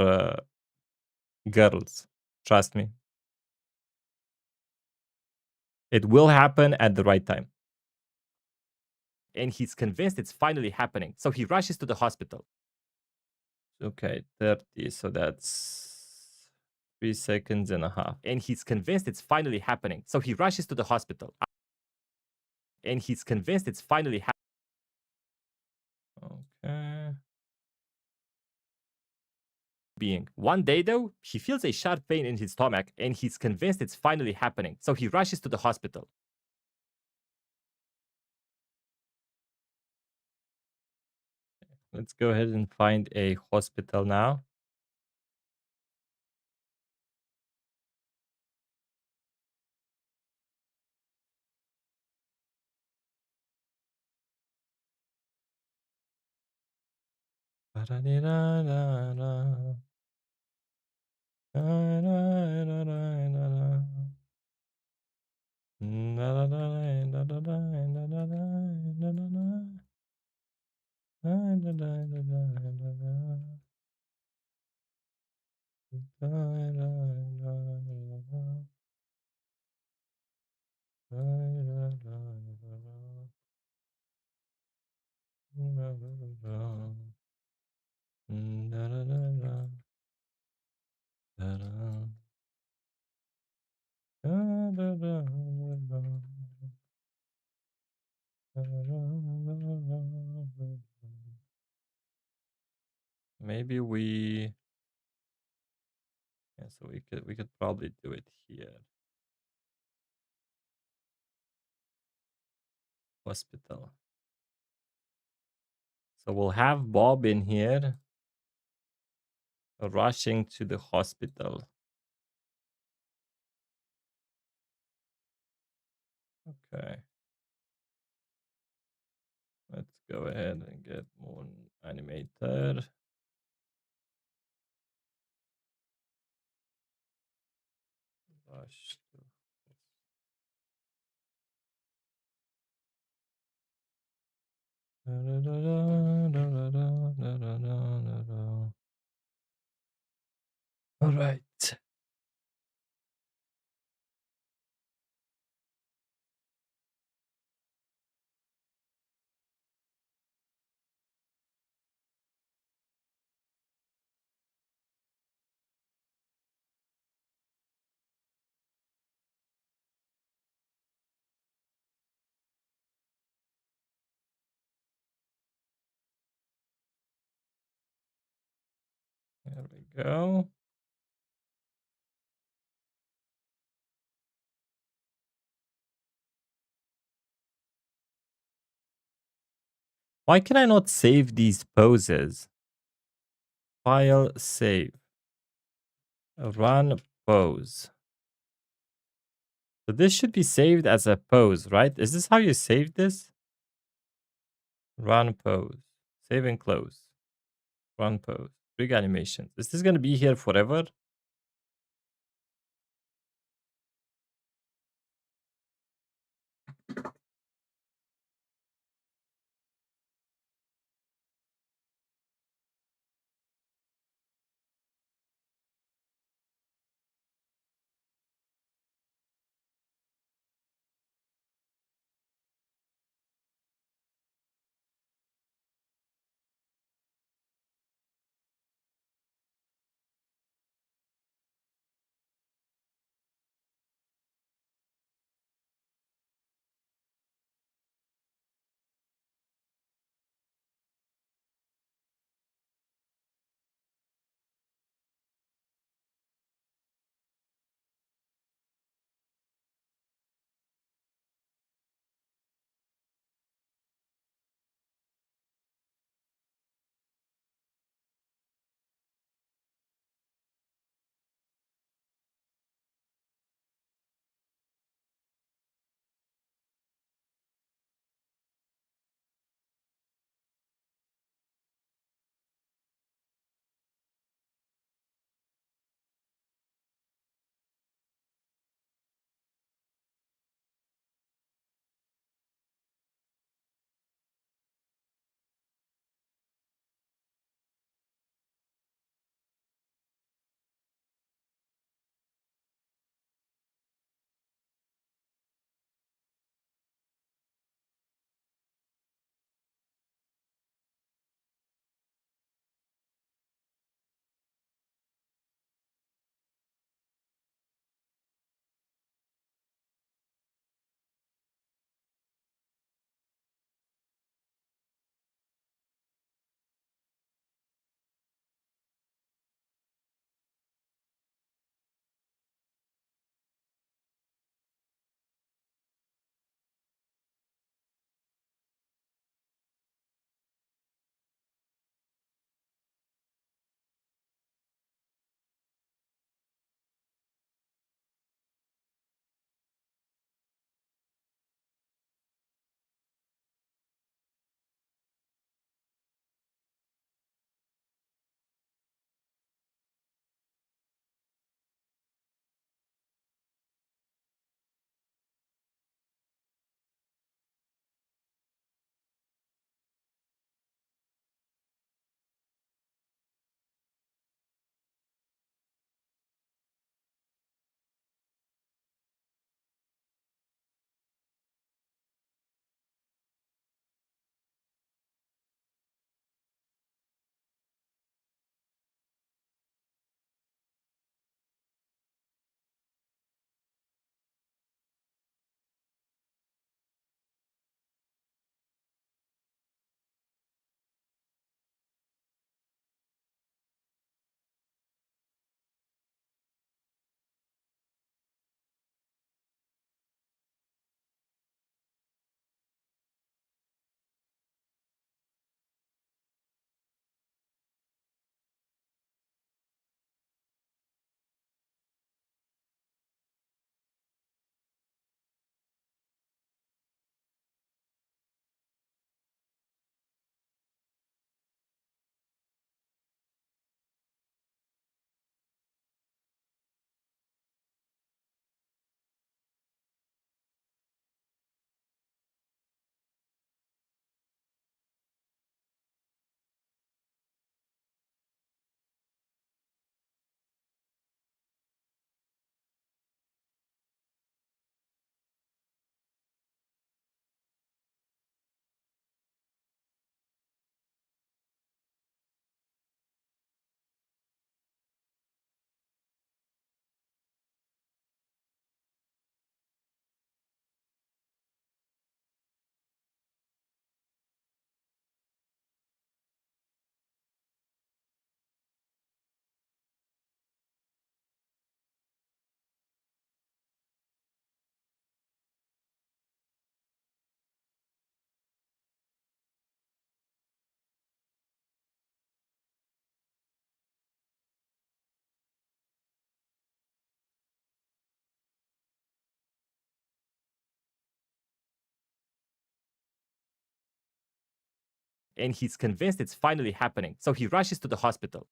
girls. Trust me. It will happen at the right time. And he's convinced it's finally happening. So he rushes to the hospital. Okay, 30. So that's 3 seconds and a half. And he's convinced it's finally happening. So he rushes to the hospital. And he's convinced it's finally happening. Okay. One day, though, he feels a sharp pain in his stomach and he's convinced it's finally happening. So he rushes to the hospital. Let's go ahead and find a hospital now. Maybe we yeah, so we could probably do it here. Hospital. So we'll have Bob in here rushing to the hospital. Okay. Let's go ahead and get Moon Animator. Rush to all right. There we go. Why can I not save these poses? File, save, run pose. So this should be saved as a pose, right? Is this how you save this? Run pose. Save and close. Run pose. Big animations. Is this going to be here forever? and he's convinced it's finally happening, so he rushes to the hospital.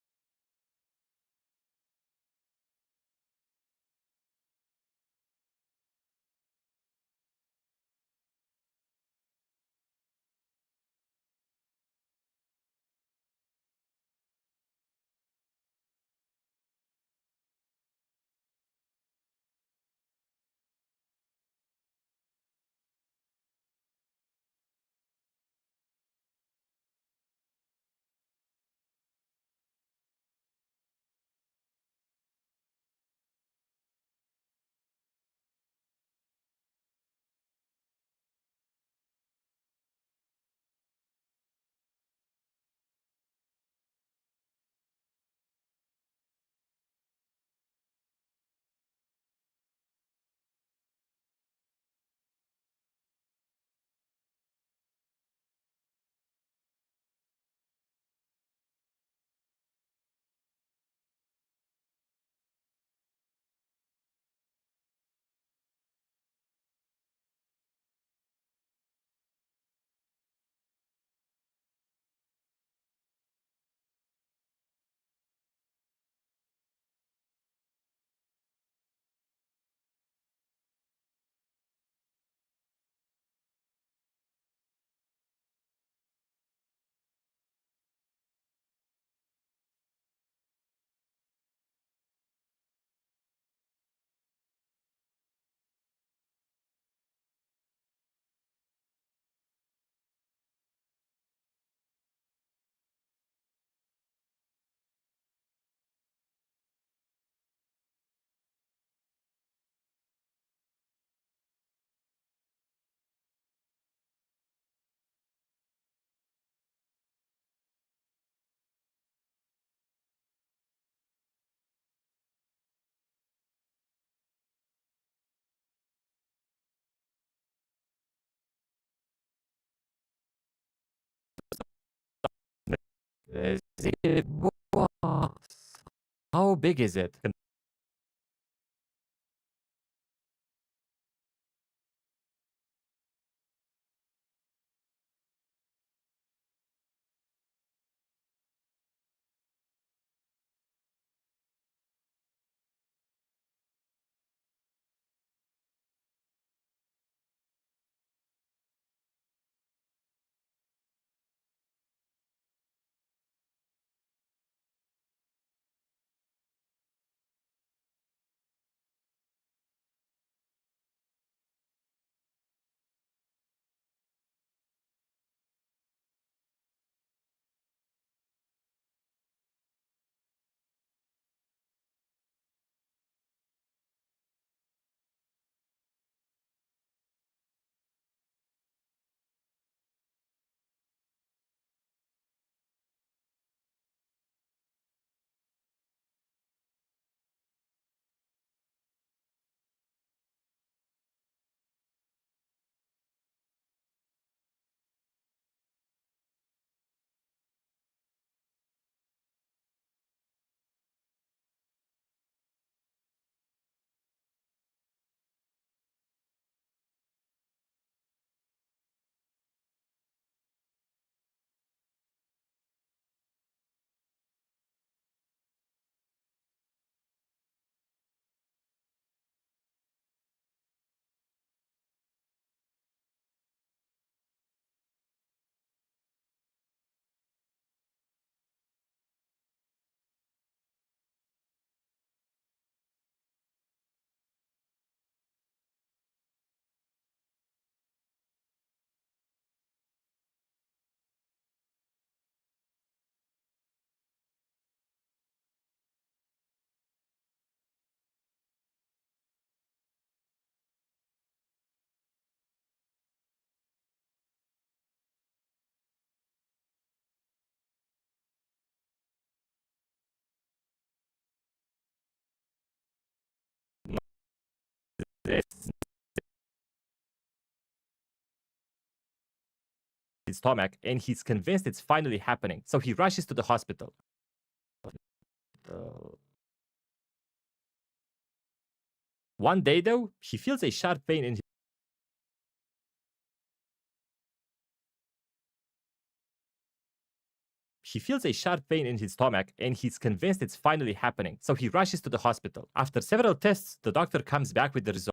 How big is it? His stomach, and he's convinced it's finally happening, so he rushes to the hospital. One day, though, he feels a sharp pain in He feels a sharp pain in his stomach and he's convinced it's finally happening. So he rushes to the hospital. After several tests, the doctor comes back with the result.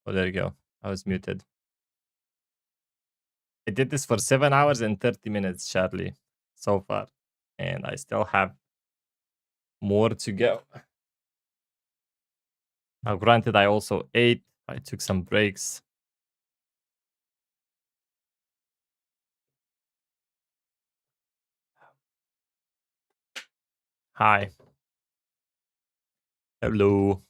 Oh, there you go. I was muted. I did this for 7 hours and 30 minutes, Charlie, so far. And I still have more to go. Now, granted, I also ate. I took some breaks. Hi. Hello.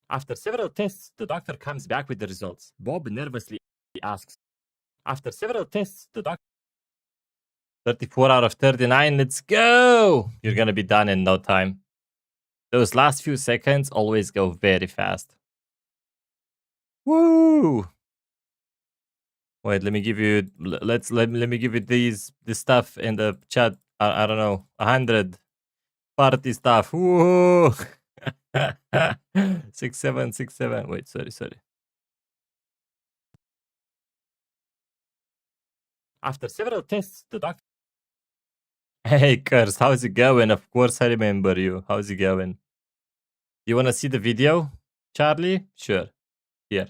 After several tests, the doctor comes back with the results. Bob nervously asks. After several tests, the doctor 34 out of 39. Let's go. You're going to be done in no time. Those last few seconds always go very fast. Woo! Wait, let me give you let me give you this stuff in the chat. I don't know. 100 party stuff. Woo! 6767. Wait, sorry. After several tests, the doctor. Hey, Curse, how's it going? Of course, I remember you. How's it going? You want to see the video, Charlie? Sure. Here.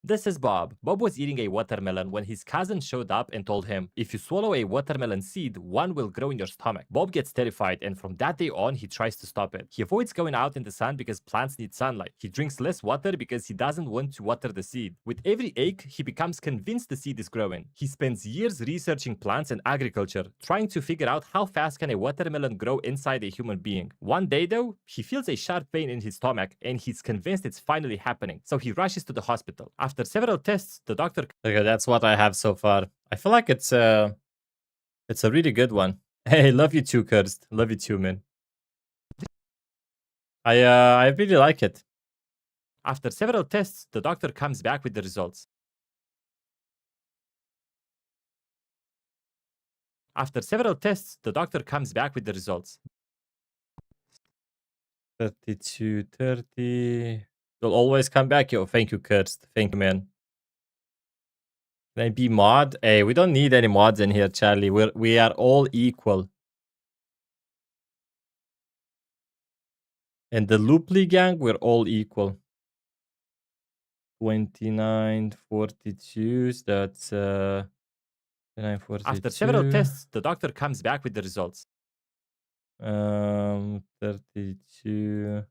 This is Bob. Bob was eating a watermelon when his cousin showed up and told him, if you swallow a watermelon seed, one will grow in your stomach. Bob gets terrified, and from that day on, he tries to stop it. He avoids going out in the sun because plants need sunlight. He drinks less water because he doesn't want to water the seed. With every ache, he becomes convinced the seed is growing. He spends years researching plants and agriculture, trying to figure out how fast can a watermelon grow inside a human being. One day, though, he feels a sharp pain in his stomach, and he's convinced it's finally happening. So he rushes to the hospital. After several tests, the doctor. Okay, that's what I have so far. I feel like it's a really good one. Hey, love you too, Cursed. Love you too, man. I really like it. After several tests, the doctor comes back with the results. After several tests, the doctor comes back with the results. 32, 30. You'll always come back, yo. Thank you, Cursed. Thank you, man. Can I be mod? Hey, we don't need any mods in here, Charlie. We are all equal. And the Looply gang, we're all equal. 29, 42. So that's 29, 42. After several tests, the doctor comes back with the results. 32.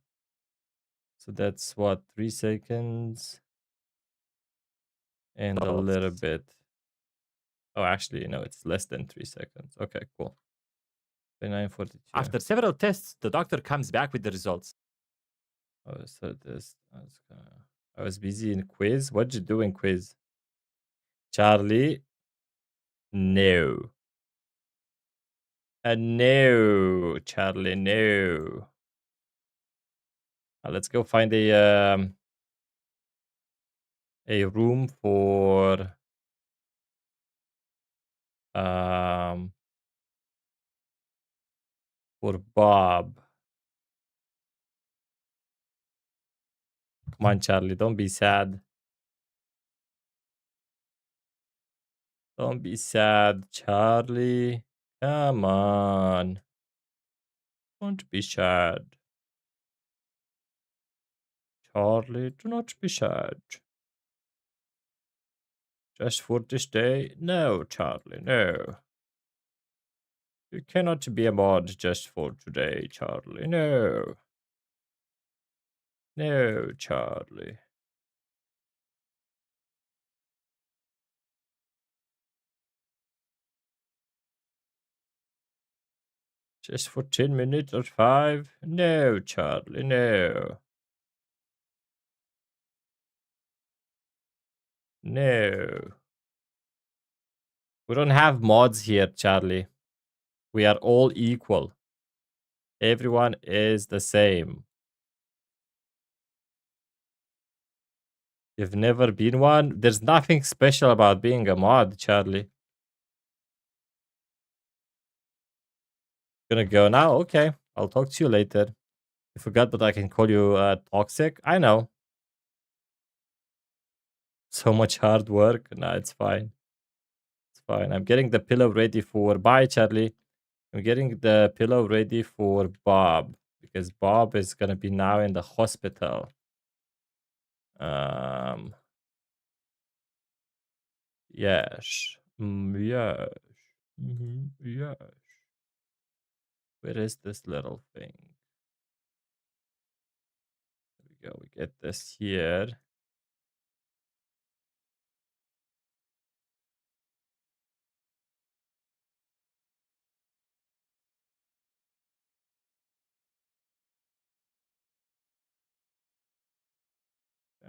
So that's what, 3 seconds? And a little bit. Oh, actually, no, it's less than 3 seconds. Okay, cool. 29, 42. After several tests, the doctor comes back with the results. Oh, so this. I was busy in quiz. What'd you do in quiz? Charlie? No. No, Charlie, no. Let's go find a room for Bob. Come on, Charlie, don't be sad. Don't be sad, Charlie. Come on. Don't be sad. Charlie, do not be sad. Just for this day? No, Charlie, no. You cannot be a mod just for today, Charlie. No. No, Charlie. Just for 10 minutes or 5? No, Charlie, no. No. We don't have mods here, Charlie. We are all equal. Everyone is the same. You've never been one? There's nothing special about being a mod, Charlie. Gonna go now? Okay. I'll talk to you later. You forgot that I can call you toxic? I know. So much hard work. Nah, it's fine. It's fine. I'm getting the pillow ready for... Bye, Charlie. I'm getting the pillow ready for Bob. Because Bob is gonna be now in the hospital. Um, yes. Yes. Yes. Where is this little thing? There we go. We get this here.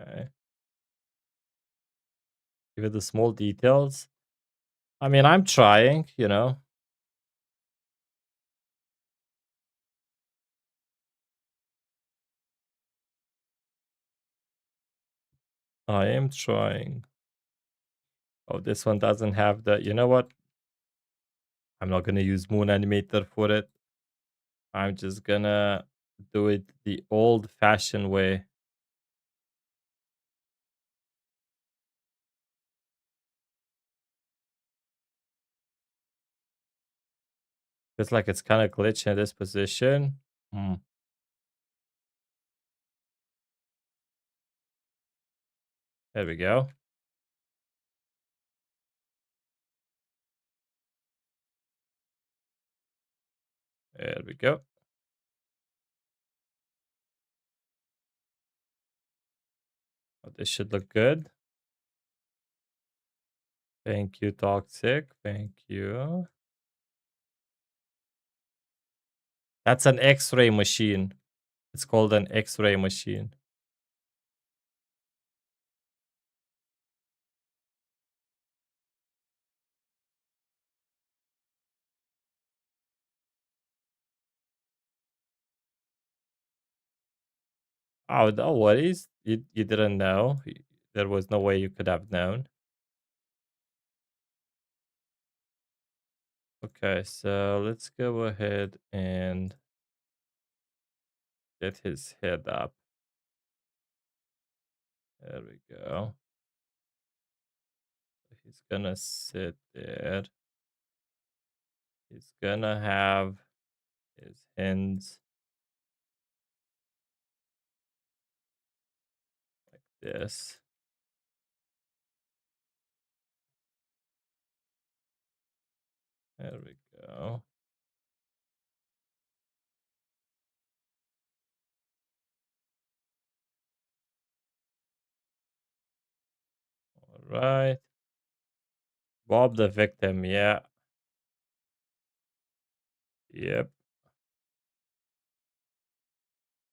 Okay. Give it the small details. I mean, I'm trying, you know. I am trying. Oh, this one doesn't have the, you know what? I'm not gonna use Moon Animator for it. I'm just gonna do it the old-fashioned way. It's like it's kind of glitchy in this position. Hmm. There we go. There we go. Oh, this should look good. Thank you, Toxic. Thank you. That's an X-ray machine. It's called an X-ray machine. Oh, no worries. You didn't know. There was no way you could have known. Okay, so let's go ahead and get his head up. There we go. He's gonna sit there. He's gonna have his hands like this. There we go. All right. Bob the victim. Yeah. Yep.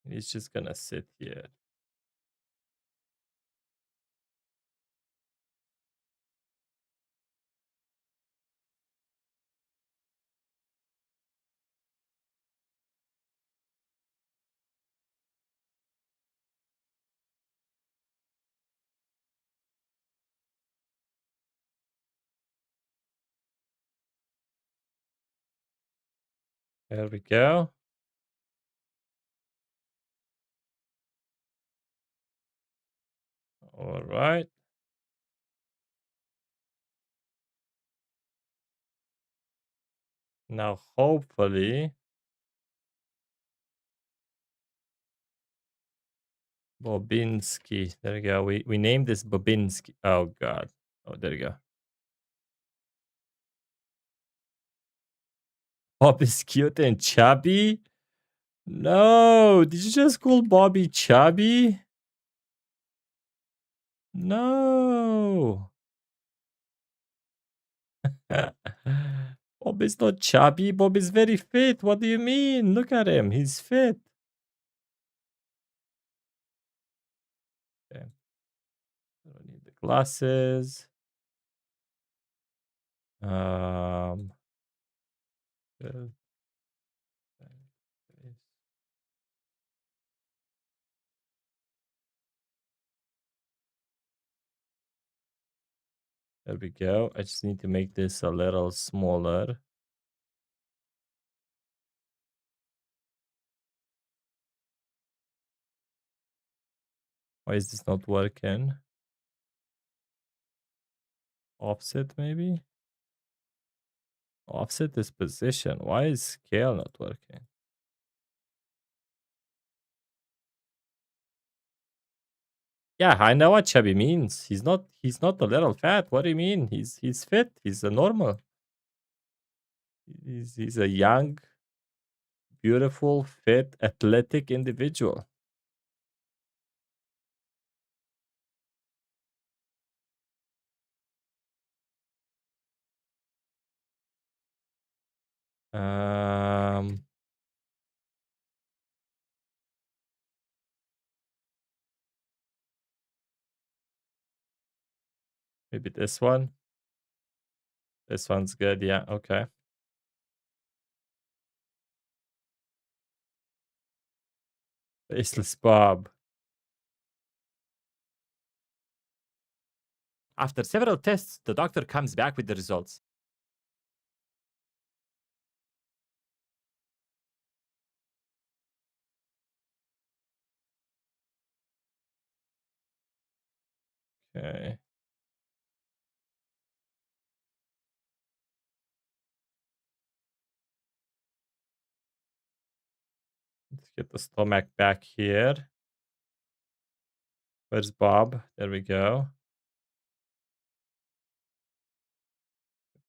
He's just gonna sit here. There we go. All right. Now, hopefully, Bobinski. There we go. We named this Bobinski. Oh God. Oh, there you go. Bob is cute and chubby. No, did you just call Bobby chubby? No. Bob is not chubby. Bob is very fit. What do you mean? Look at him. He's fit. Okay. I don't need the glasses. Um. uh, There we go. I just need to make this a little smaller. Why is this not working? Offset maybe? Offset this position. Why is scale not working? Yeah, I know what chubby means. He's not a little fat. What do you mean? He's fit. He's a normal. He's a young, beautiful, fit, athletic individual. Um, maybe this one. This one's good. Yeah. Okay. Faceless Bob. After several tests, the doctor comes back with the results. Okay. Let's get the stomach back here. Where's Bob? There we go.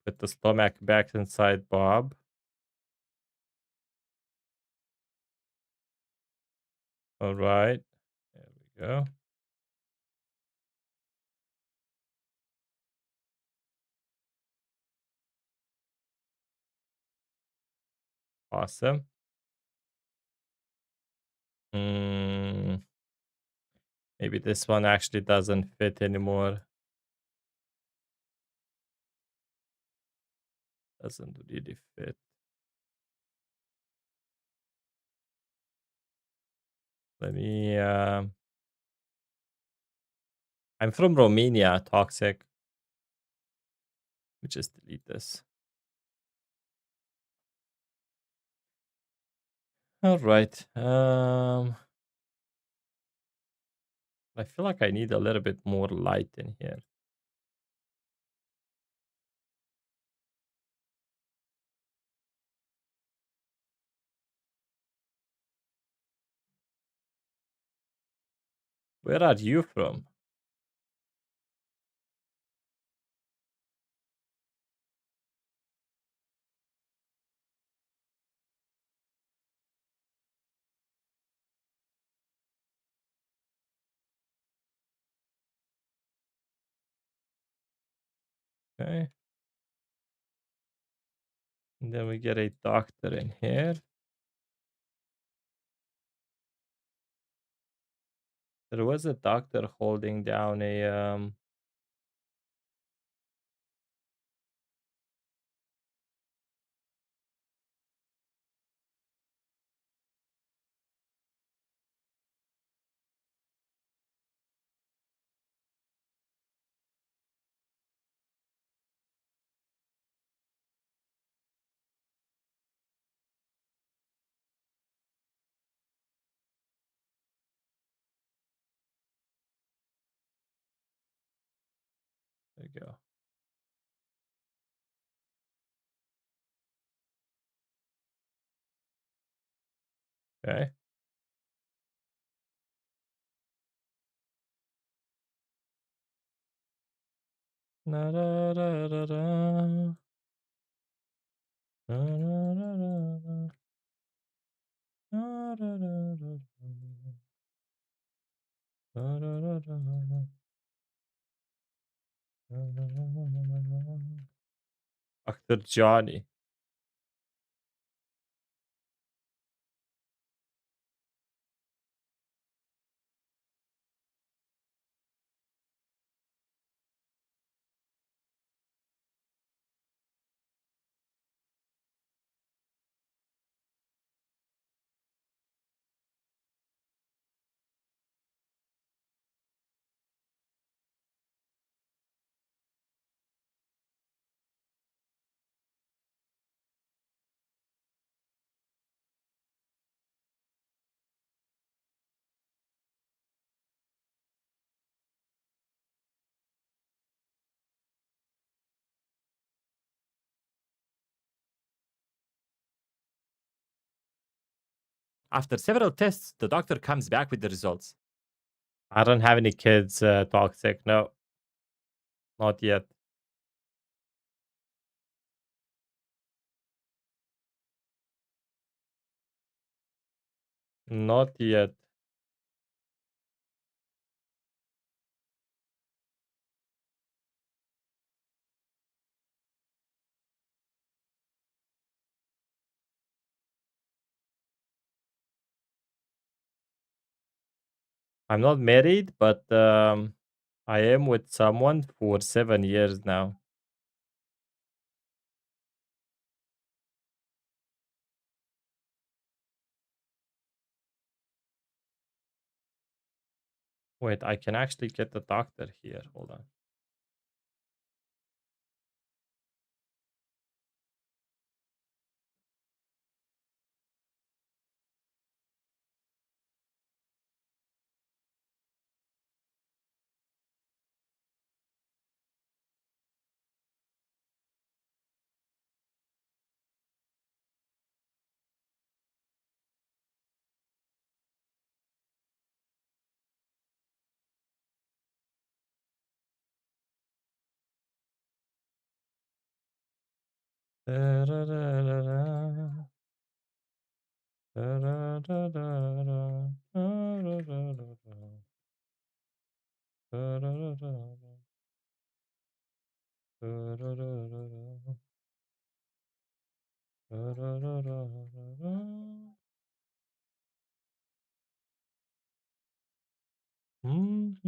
Put the stomach back inside Bob. All right. There we go. Awesome. Mm, maybe this one actually doesn't fit anymore. Doesn't really fit. Let me. I'm from Romania. Toxic. Let me just delete this. All right. I feel like I need a little bit more light in here. Where are you from? Okay. And then we get a doctor in here. There was a doctor holding down a there you go. Okay. Na, da, da, da, da. Da, da, da, da, da. Da, da, da, da, da. Da, da, da, da, da. Da, da, da, da, da, da. Dr. Johnny. After several tests, the doctor comes back with the results. I don't have any kids toxic. No, not yet. Not yet. I'm not married, but I am with someone for 7 years now. Wait, I can actually get the doctor here. Hold on. Da-da-da-da-da. Da-da-da-da-da. Da-da-da-da-da. Da-da-da-da-da. Da-da-da-da-da. Da-da-da-da-da-da. Mhm.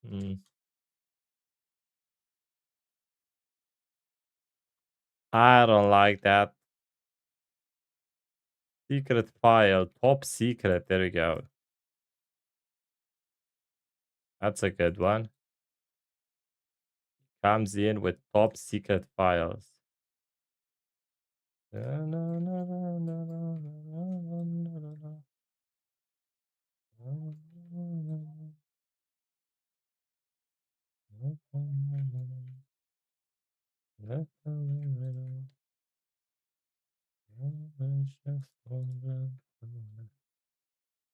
Mm. I don't like that. Secret file, top secret. There we go. That's a good one. Comes in with top secret files.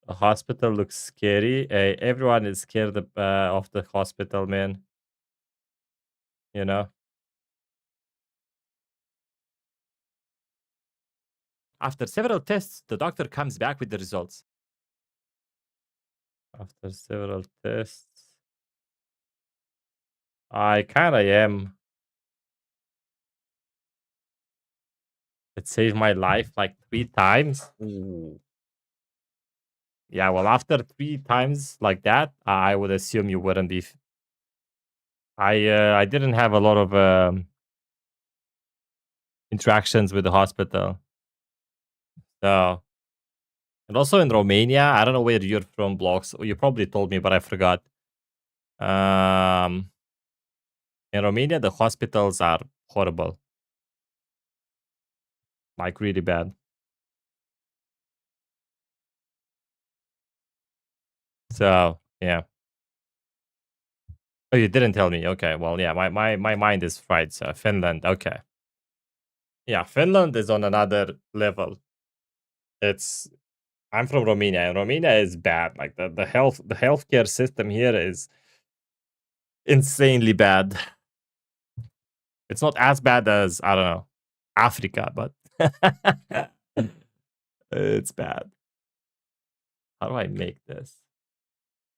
The hospital looks scary. Everyone is scared of the hospital, man. You know, After several tests, the doctor comes back with the results. after several tests, I kind of am. It saved my life like 3 times. Ooh. Yeah, well, after 3 times like that, I would assume you wouldn't be. I didn't have a lot of interactions with the hospital. So, and also in Romania, I don't know where you're from, blocks. You probably told me, but I forgot. Um, in Romania, the hospitals are horrible, like really bad. So, yeah. Oh, you didn't tell me. Okay, well, yeah, my mind is fried. So Finland. Okay, yeah, Finland is on another level. It's I'm from Romania, and Romania is bad. Like the healthcare system here is insanely bad. It's not as bad as I don't know Africa, but it's bad. How do I make this?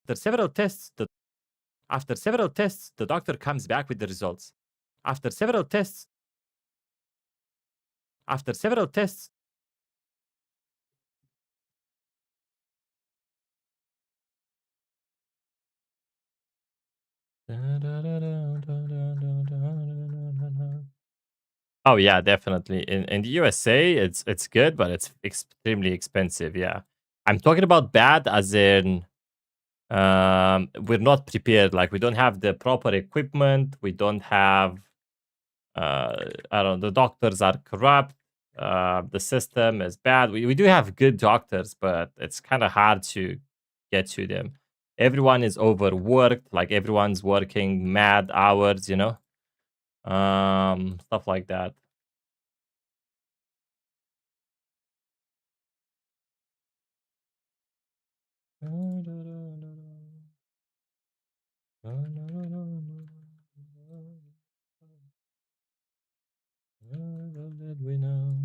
After several tests, the doctor comes back with the results. After several tests, After several tests, oh yeah, definitely. In the USA, it's good, but it's extremely expensive. Yeah, I'm talking about bad as in we're not prepared. Like we don't have the proper equipment. We don't have I don't know. The doctors are corrupt. The system is bad. We do have good doctors, but it's kind of hard to get to them. Everyone is overworked. Like everyone's working mad hours. Stuff like that. Little did we know,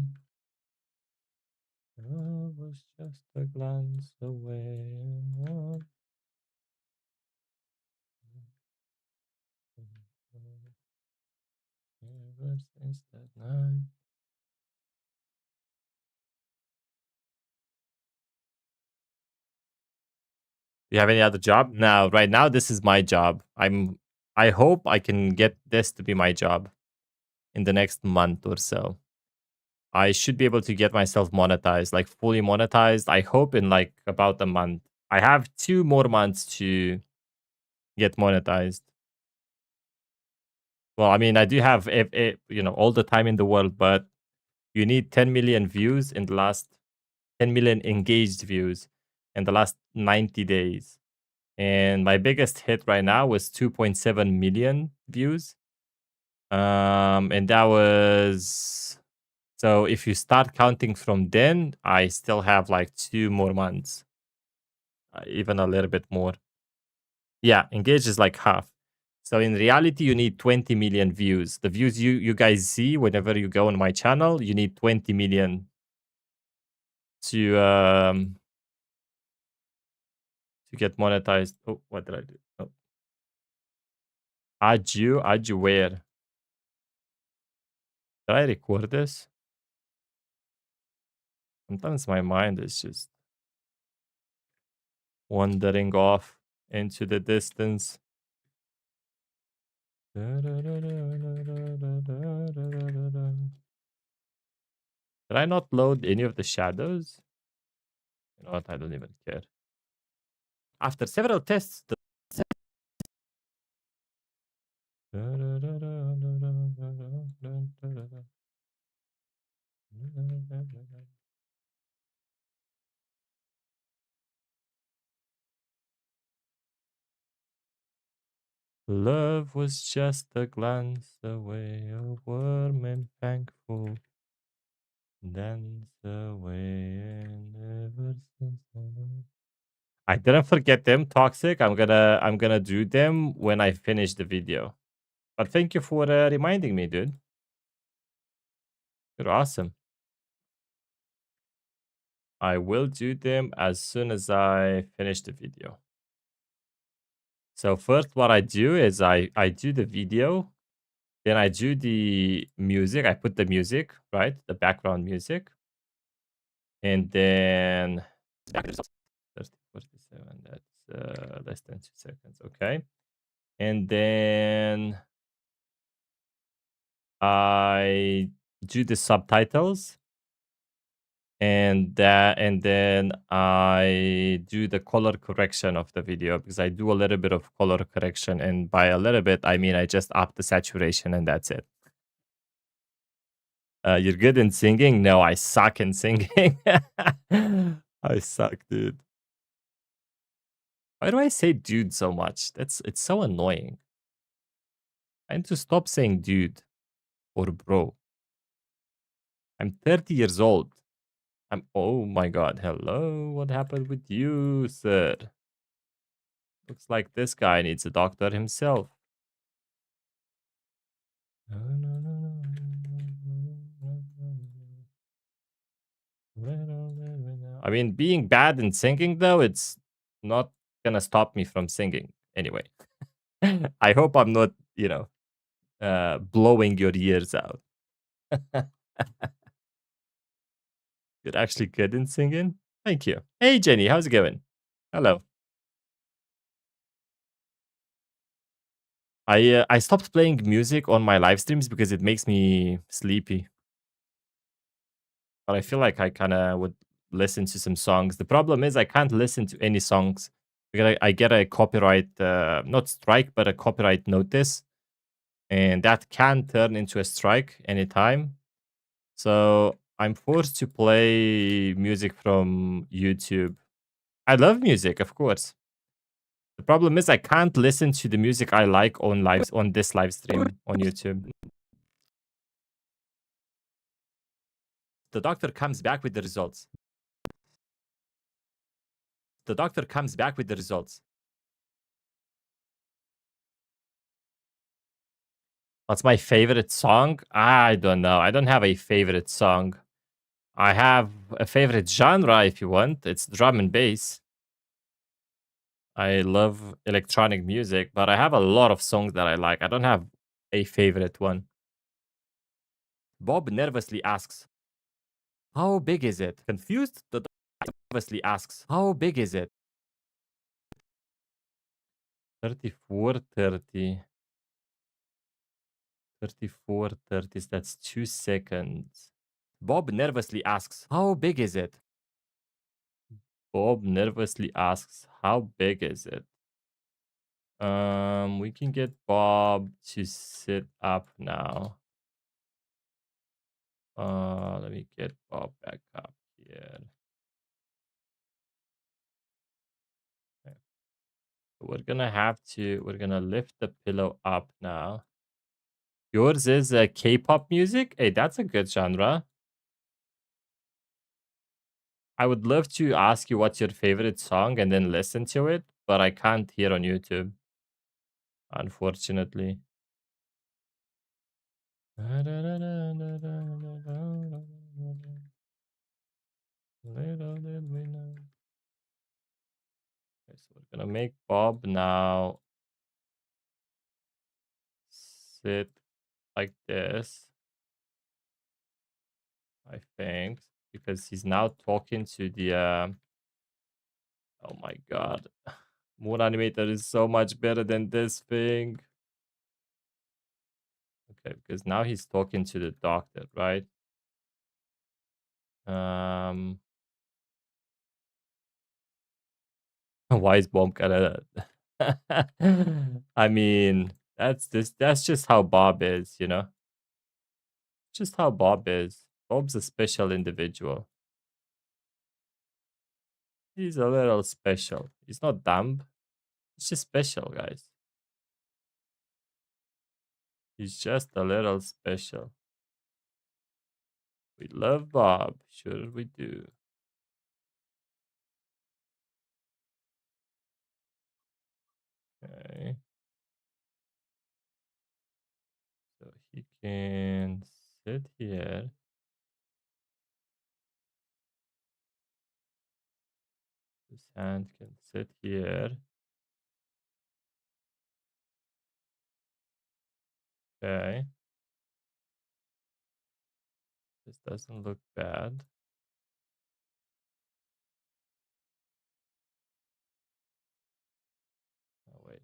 love was just a glance away. Ever since that night. Do you have any other job? No, right now this is my job. I hope I can get this to be my job in the next month or so. I should be able to get myself monetized, like fully monetized. I hope in like about a month. I have 2 more months to get monetized. Well, I mean, I do have all the time in the world, but you need 10 million views in the last 10 million engaged views in the last 90 days. And my biggest hit right now was 2.7 million views. And that was so if you start counting from then, I still have like 2 more months, even a little bit more. Yeah, engaged is like half. So in reality, you need 20 million views. The views you guys see whenever you go on my channel, you need 20 million to get monetized. Oh, what did I do? Oh. Add you where? Did I record this? Sometimes my mind is just wandering off into the distance. Did I not load any of the shadows? You know what? I don't even care. After several tests, love was just a glance away, a warm and thankful dance away, and ever since I didn't forget them, Toxic. I'm gonna do them when I finish the video. But thank you for reminding me, dude. You're awesome. I will do them as soon as I finish the video. So first, what I do is I do the video, then I do the music. I put the music, right, the background music, and then 30, 47. That's less than 2 seconds. Okay, and then I do the subtitles and then I do the color correction of the video because I do a little bit of color correction, and by a little bit I mean I just up the saturation and that's it. You're good in singing? No, I suck in singing. I suck, dude. Why do I say dude so much? It's so annoying. I need to stop saying dude or bro. I'm 30 years old. Oh my god, hello. What happened with you, sir? Looks like this guy needs a doctor himself. I mean, being bad in singing, though, it's not gonna stop me from singing anyway. I hope I'm not, blowing your ears out. You're actually good in singing. Thank you. Hey, Jenny, how's it going? Hello. I stopped playing music on my live streams because it makes me sleepy. But I feel like I kind of would listen to some songs. The problem is I can't listen to any songs because I get a copyright, not strike, but a copyright notice, and that can turn into a strike anytime. So I'm forced to play music from YouTube. I love music, of course. The problem is I can't listen to the music I like on this live stream on YouTube. The doctor comes back with the results. The doctor comes back with the results. What's my favorite song? I don't know. I don't have a favorite song. I have a favorite genre if you want. It's drum and bass. I love electronic music, but I have a lot of songs that I like. I don't have a favorite one. Bob nervously asks, "How big is it?" Confused, the doctor nervously asks, "How big is it?" 34:30. 34:30. That's 2 seconds. Bob nervously asks, "How big is it?" Bob nervously asks, "How big is it?" We can get Bob to sit up now. Let me get Bob back up here. Okay. We're gonna lift the pillow up now. Yours is K-pop music? Hey, that's a good genre. I would love to ask you what's your favorite song and then listen to it, but I can't hear on YouTube, unfortunately. Little did we know. Okay, so we're gonna make Bob now sit like this, I think, because he's now talking to the. Oh my god, Moon Animator is so much better than this thing. Okay, because now he's talking to the doctor, right? Um, why is Bob gonna? I mean, that's just how Bob is, you know. Just how Bob is. Bob's a special individual. He's a little special. He's not dumb. He's just special, guys. He's just a little special. We love Bob. Sure we do. Okay. So he can sit here. His hand can sit here. Okay. This doesn't look bad. Oh, wait.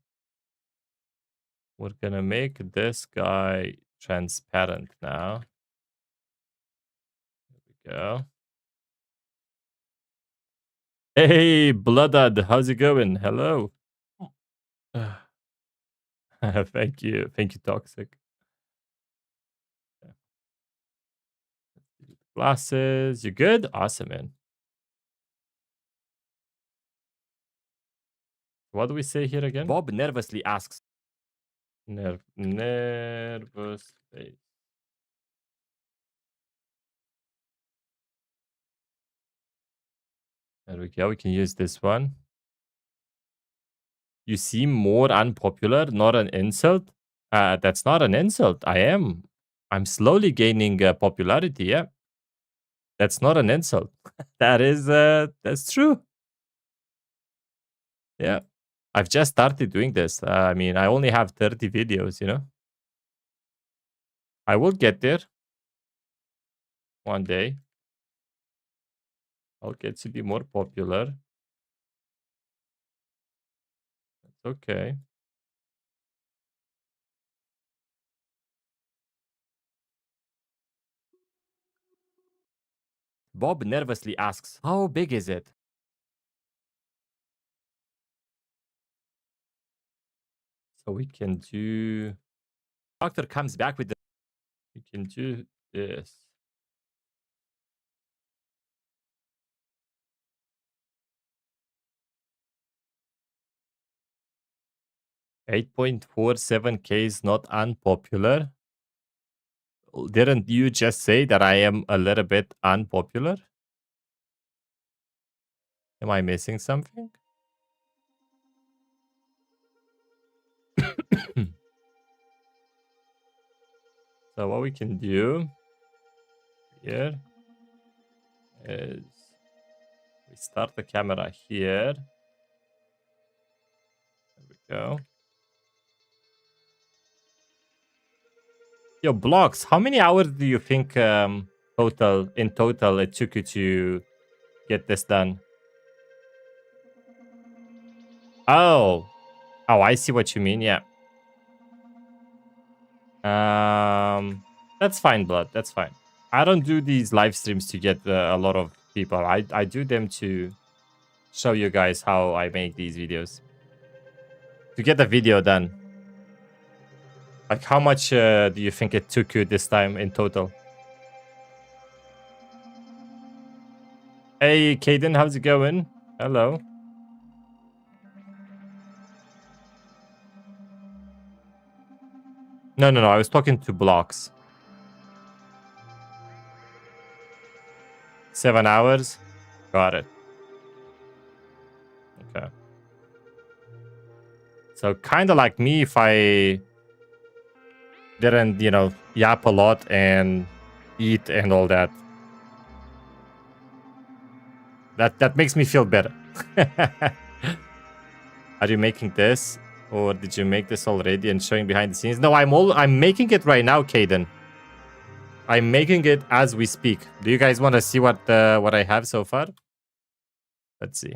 We're gonna make this guy transparent now. There we go. Hey, Bloodad, how's it going? Hello. Thank you. Thank you, Toxic. Glasses. You good? Awesome, man. What do we say here again? Bob nervously asks, Nervous face. There we go. We can use this one. You seem more unpopular, not an insult. That's not an insult. I'm slowly gaining popularity. Yeah, that's not an insult. That's true. Yeah, I've just started doing this. I mean, I only have 30 videos. You know, I will get there one day. I'll get to be more popular. It's okay. Bob nervously asks, "How big is it?" So we can do. Doctor comes back with the We can do this. 8.47K is not unpopular. Didn't you just say that I am a little bit unpopular? Am I missing something? So what we can do here is we start the camera here. There we go. Yo, Blocks, how many hours do you think in total it took you to get this done? Oh. Oh, I see what you mean. Yeah. That's fine, Blood. That's fine. I don't do these live streams to get a lot of people. I do them to show you guys how I make these videos. To get the video done. Like, how much do you think it took you this time in total? Hey, Caden, how's it going? Hello. No, no, no. I was talking to Blocks. 7 hours? Got it. Okay. So kind of like me if I didn't, yap a lot and eat and all that. That makes me feel better. Are you making this? Or did you make this already and showing behind the scenes? No, I'm making it right now, Caden. I'm making it as we speak. Do you guys want to see what I have so far? Let's see.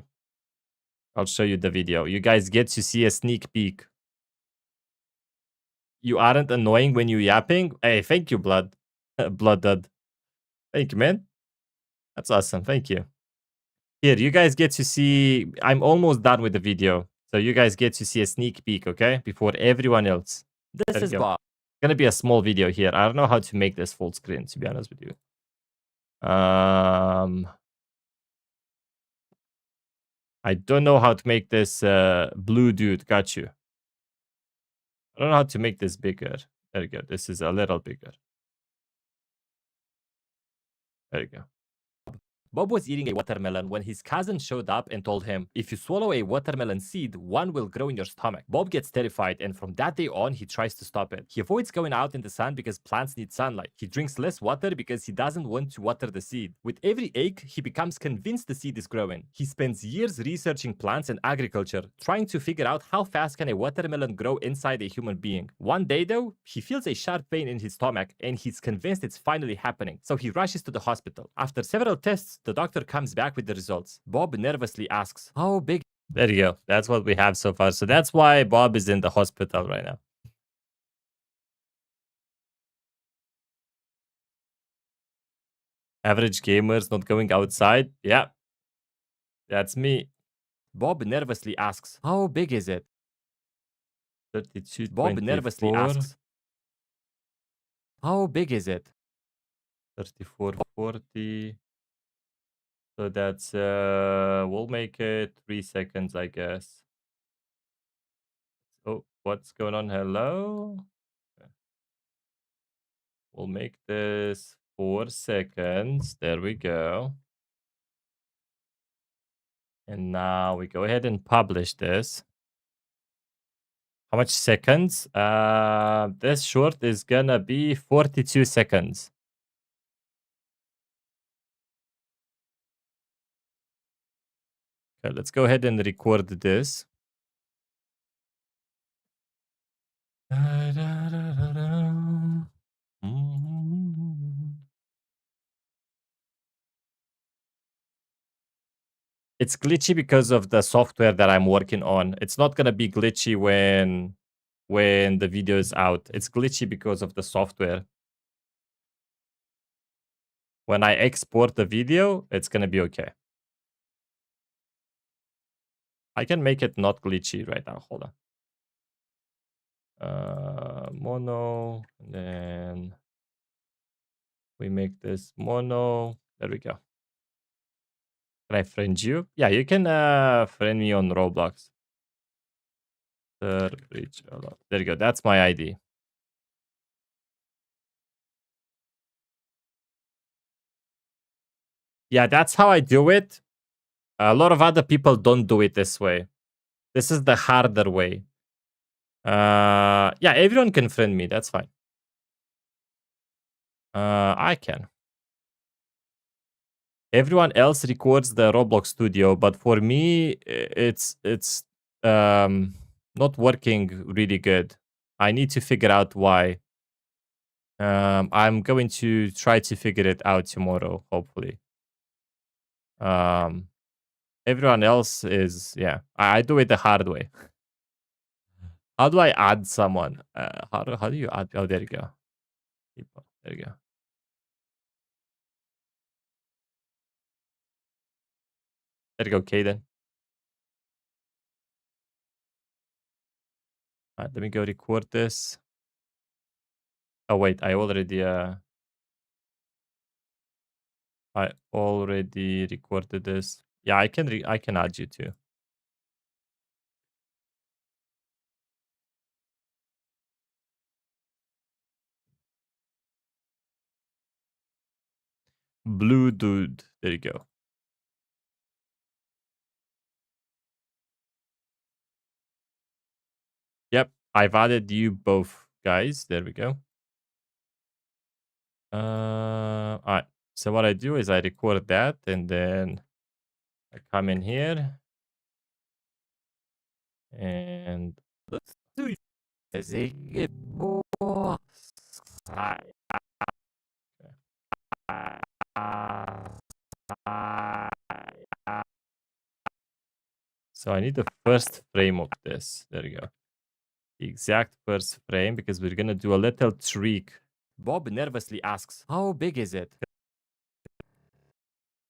I'll show you the video. You guys get to see a sneak peek. You aren't annoying when you yapping? Hey, thank you, Blood. Blood Dud. Thank you, man. That's awesome. Thank you. Here, you guys get to see. I'm almost done with the video. So you guys get to see a sneak peek, okay? Before everyone else. This There you is go. Bob. It's gonna be a small video here. I don't know how to make this full screen, to be honest with you. I don't know how to make this blue dude. Got you. I don't know how to make this bigger. There you go. This is a little bigger. There you go. Bob was eating a watermelon when his cousin showed up and told him, "If you swallow a watermelon seed, one will grow in your stomach." Bob gets terrified, and from that day on, he tries to stop it. He avoids going out in the sun because plants need sunlight. He drinks less water because he doesn't want to water the seed. With every ache, he becomes convinced the seed is growing. He spends years researching plants and agriculture, trying to figure out how fast can a watermelon grow inside a human being. One day, though, he feels a sharp pain in his stomach, and he's convinced it's finally happening. So he rushes to the hospital. After several tests, the doctor comes back with the results. Bob nervously asks, "How big?" There you go. That's what we have so far. So that's why Bob is in the hospital right now. Average gamers not going outside. Yeah, that's me. Bob nervously asks, "How big is it?" 32.24. Bob nervously asks, "How big is it?" 34.40. So that's we'll make it 3 seconds, I guess. Oh, what's going on? Hello? Okay. We'll make this 4 seconds. There we go. And now we go ahead and publish this. How much seconds? This short is gonna be 42 seconds. Okay, let's go ahead and record this. Mm. It's glitchy because of the software that I'm working on. It's not gonna be glitchy when the video is out. It's glitchy because of the software. When I export the video, it's gonna be okay. I can make it not glitchy right now. Hold on. Mono, and then we make this mono. There we go. Can I friend you? Yeah, you can friend me on Roblox. Reach a lot. There you go. That's my ID. Yeah, that's how I do it. A lot of other people don't do it this way. This is the harder way. Yeah, everyone can friend me. That's fine. I can. Everyone else records the Roblox studio, but for me, it's not working really good. I need to figure out why. I'm going to try to figure it out tomorrow, hopefully. Um, Everyone else is, yeah. I do it the hard way. How do I add someone? How do you add? Oh, there you go. People. There you go. There you go, Kaden. Let me go record this. Oh wait, I already recorded this. Yeah, I can add you too. Blue dude. There you go. Yep, I've added you both guys. There we go. All right. So what I do is I record that and then I come in here and let's do it. So I need the first frame of this. There you go. The exact first frame because we're gonna do a little trick. Bob nervously asks, "How big is it?"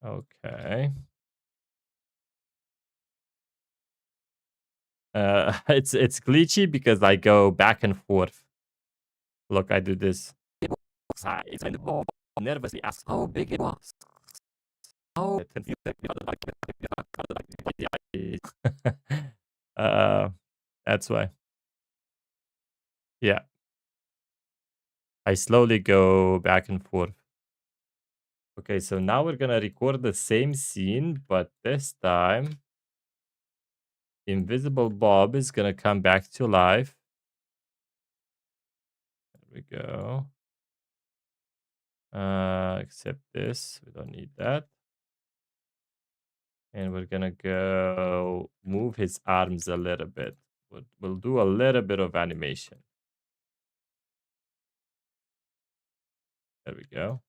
Okay. It's glitchy because I go back and forth. Look, I do this. And Bob nervously asks, "How big it was?" How? uh, that's why. Yeah. I slowly go back and forth. Okay, so now we're gonna record the same scene, but this time Invisible Bob is gonna come back to life. There we go. Except this, we don't need that. And we're gonna go move his arms a little bit. We'll do a little bit of animation. There we go.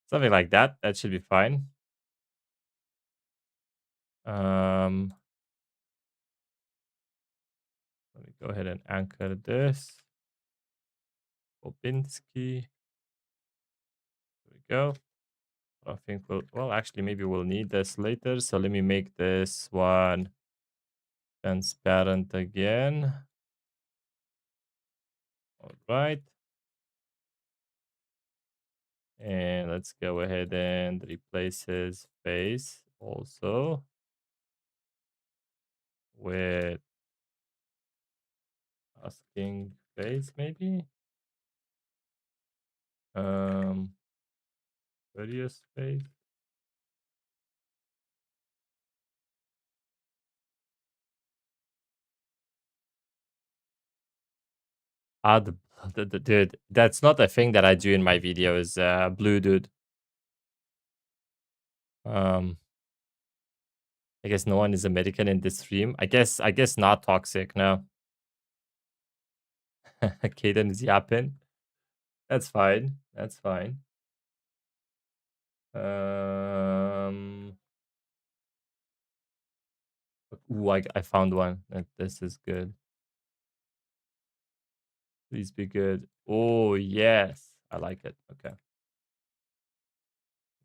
Something like that. That should be fine. Um, Let me go ahead and anchor this. Popinski. There we go. I think well, actually, maybe we'll need this later. So let me make this one transparent again. All right. And let's go ahead and replace his face also with asking face, maybe. Curious face. Add dude. That's not a thing that I do in my videos. Blue dude. Um, I guess no one is American in this stream. I guess not toxic. No. Kaden is yapping. That's fine. That's fine. Um. Ooh, I found one. This is good. Please be good. Oh yes, I like it. Okay.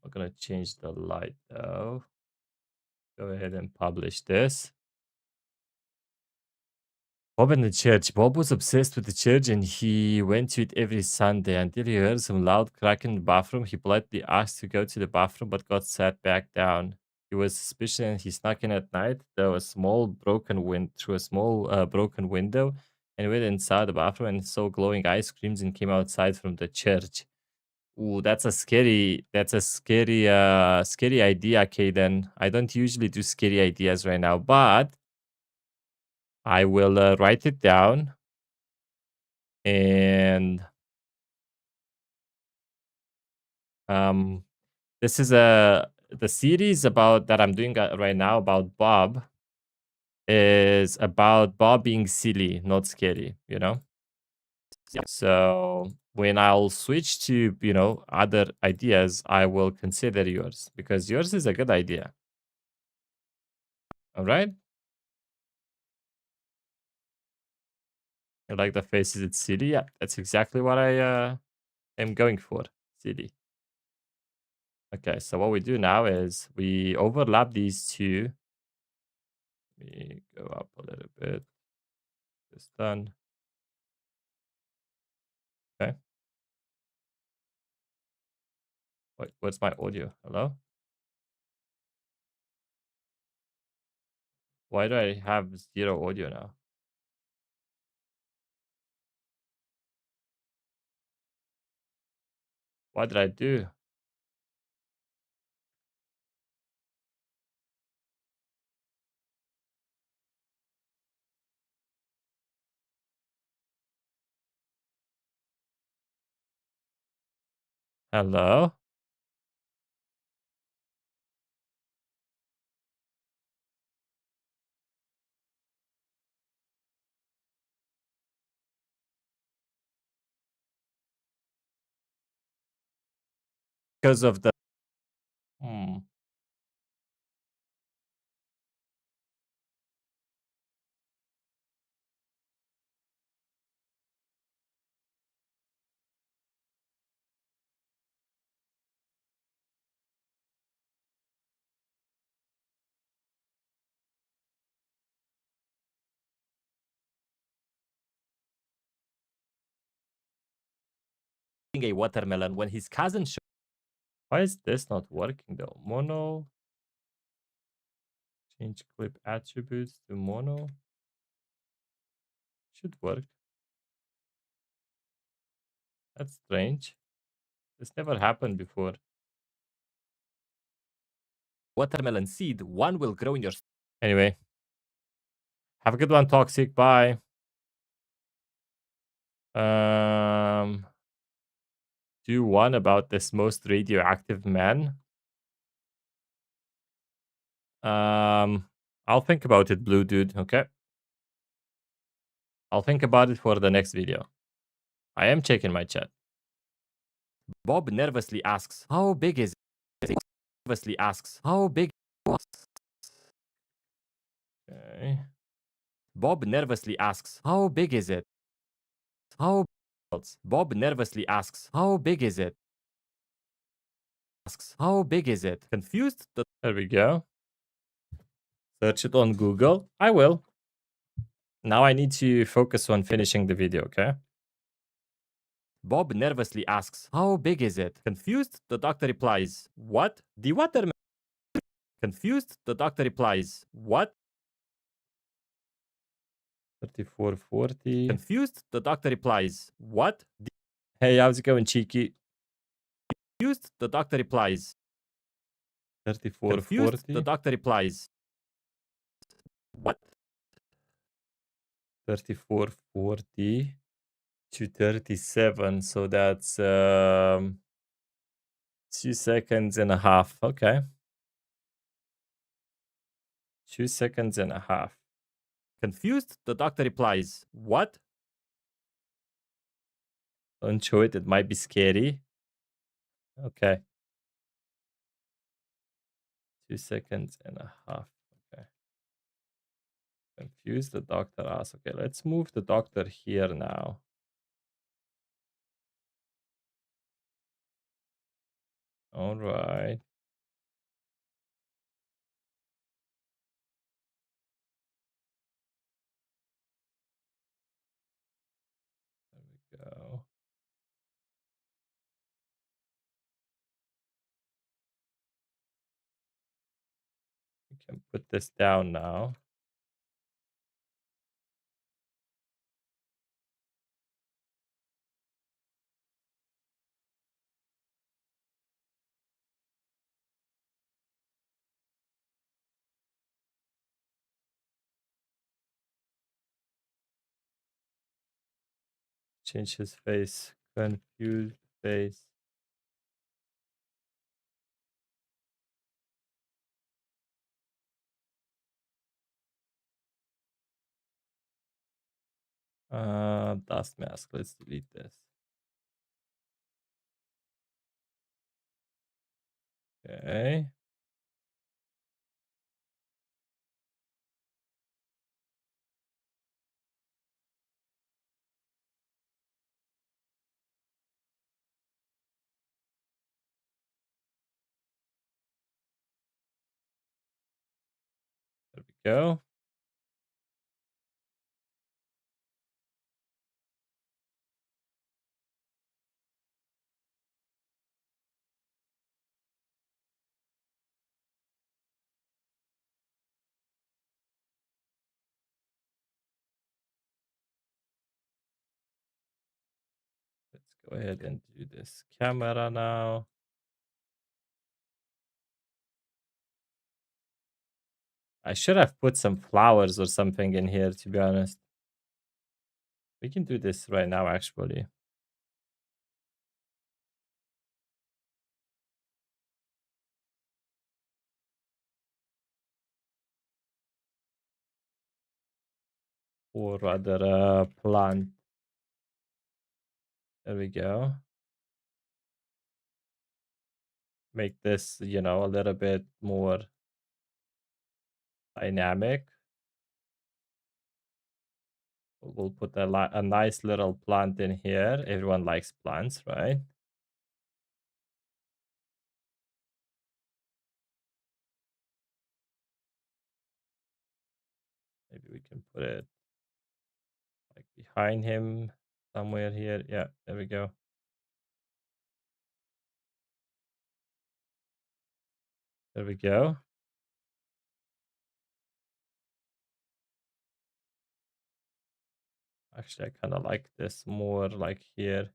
I'm gonna change the light though. Go ahead and publish this. Bob in the church. Bob was obsessed with the church and he went to it every Sunday until he heard some loud crack in the bathroom. He politely asked to go to the bathroom but got sat back down. He was suspicious and he snuck in at night through a small broken window and went inside the bathroom and saw glowing ice creams and came outside from the church. Ooh, scary idea, Kaden. I don't usually do scary ideas right now, but I will write it down. And um, this is the series about that I'm doing right now about Bob is about Bob being silly, not scary. So when I'll switch to other ideas, I will consider yours because yours is a good idea. All right. I like the faces. It's silly. Yeah, that's exactly what I am going for. Silly. Okay, so what we do now is we overlap these two. We go up a little bit. This done. Okay. Wait, where's my audio? Hello? Why do I have zero audio now? What did I do? Hello? Because of the hmm. A watermelon when his cousin showed. Why is this not working though? Mono. Change clip attributes to mono. Should work. That's strange. This never happened before. Watermelon seed, one will grow in your. Anyway. Have a good one, Toxic. Bye. Do one about this most radioactive man. I'll think about it, Blue Dude. Okay. I'll think about it for the next video. I am checking my chat. Bob nervously asks, "How big is it?" Nervously asks, "How big?" Okay. Bob nervously asks, "How big is it?" How? Bob nervously asks, "How big is it?" Asks, "How big is it?" Confused. There we go. Search it on Google. I will. Now I need to focus on finishing the video, okay? Bob nervously asks, "How big is it?" Confused, the doctor replies, "What? The watermelon." Confused, the doctor replies, "What?" 3440. Confused, the doctor replies, "What?" Hey, how's it going, Cheeky? Confused, the doctor replies, 3440. confused, the doctor replies, "What?" 3440. 2:37. So that's 2 seconds and a half. Okay. 2 seconds and a half. Confused, the doctor replies, "What?" Don't show it. It might be scary. Okay. 2 seconds and a half. Okay. Confused, the doctor asks. Okay, let's move the doctor here now. All right. There we go. We can put this down now. Change his face. Confused face. Dust mask. Let's delete this. Okay. There we go. Let's go ahead and do this camera now. I should have put some flowers or something in here, to be honest. We can do this right now, actually. Or rather, plant. There we go. Make this, a little bit more dynamic. We'll put a nice little plant in here. Everyone likes plants, right? Maybe we can put it like behind him somewhere here. Yeah, there we go. There we go. Actually, I kind of like this more like here.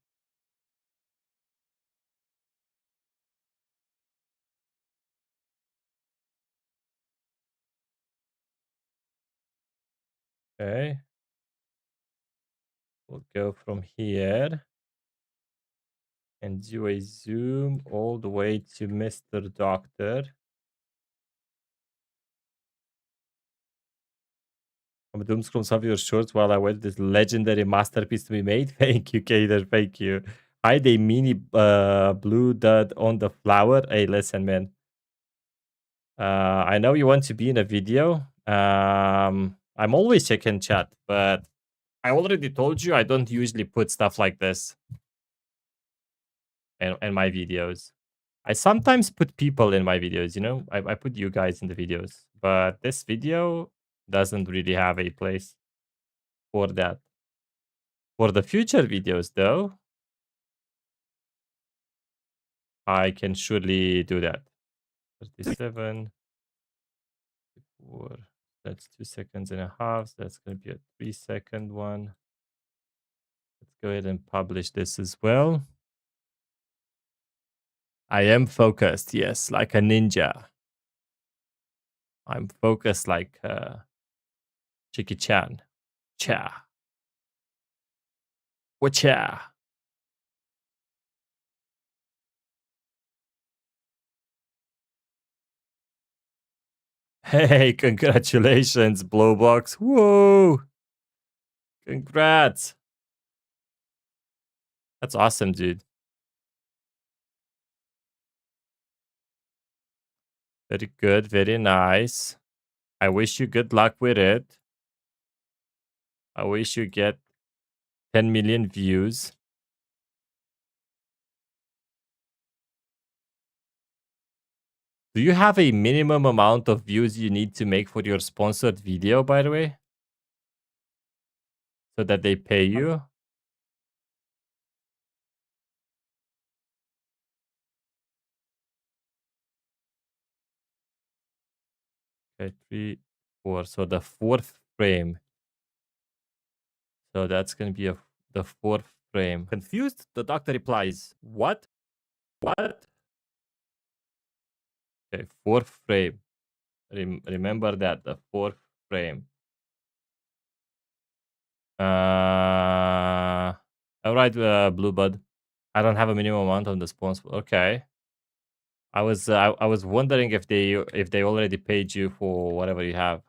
Okay. We'll go from here and do a zoom all the way to Mr. Doctor. I'm doomscrolling some of your shorts while I wait this legendary masterpiece to be made. Thank you, Kader. Thank you. Hide a mini blue dot on the flower. Hey, listen, man. I know you want to be in a video. I'm always checking chat, but I already told you I don't usually put stuff like this in my videos. I sometimes put people in my videos, I put you guys in the videos, but this video doesn't really have a place for that. For the future videos, though, I can surely do that. 37, 4, that's 2 seconds and a half. So that's going to be a 3-second one. Let's go ahead and publish this as well. I am focused, yes, like a ninja. I'm focused like Jackie Chan. Cha. Whatcha? Hey, congratulations, Blowbox. Whoa! Congrats. That's awesome, dude. Very good, very nice. I wish you good luck with it. I wish you get 10 million views. Do you have a minimum amount of views you need to make for your sponsored video, by the way? So that they pay you? Okay, 3, 4. So the fourth frame. So that's going to be the fourth frame. Confused? The doctor replies, what? What? Okay, fourth frame. Remember that, the fourth frame. All right, Blue Bud. I don't have a minimum amount on the sponsor. Okay. I was wondering if they already paid you for whatever you have.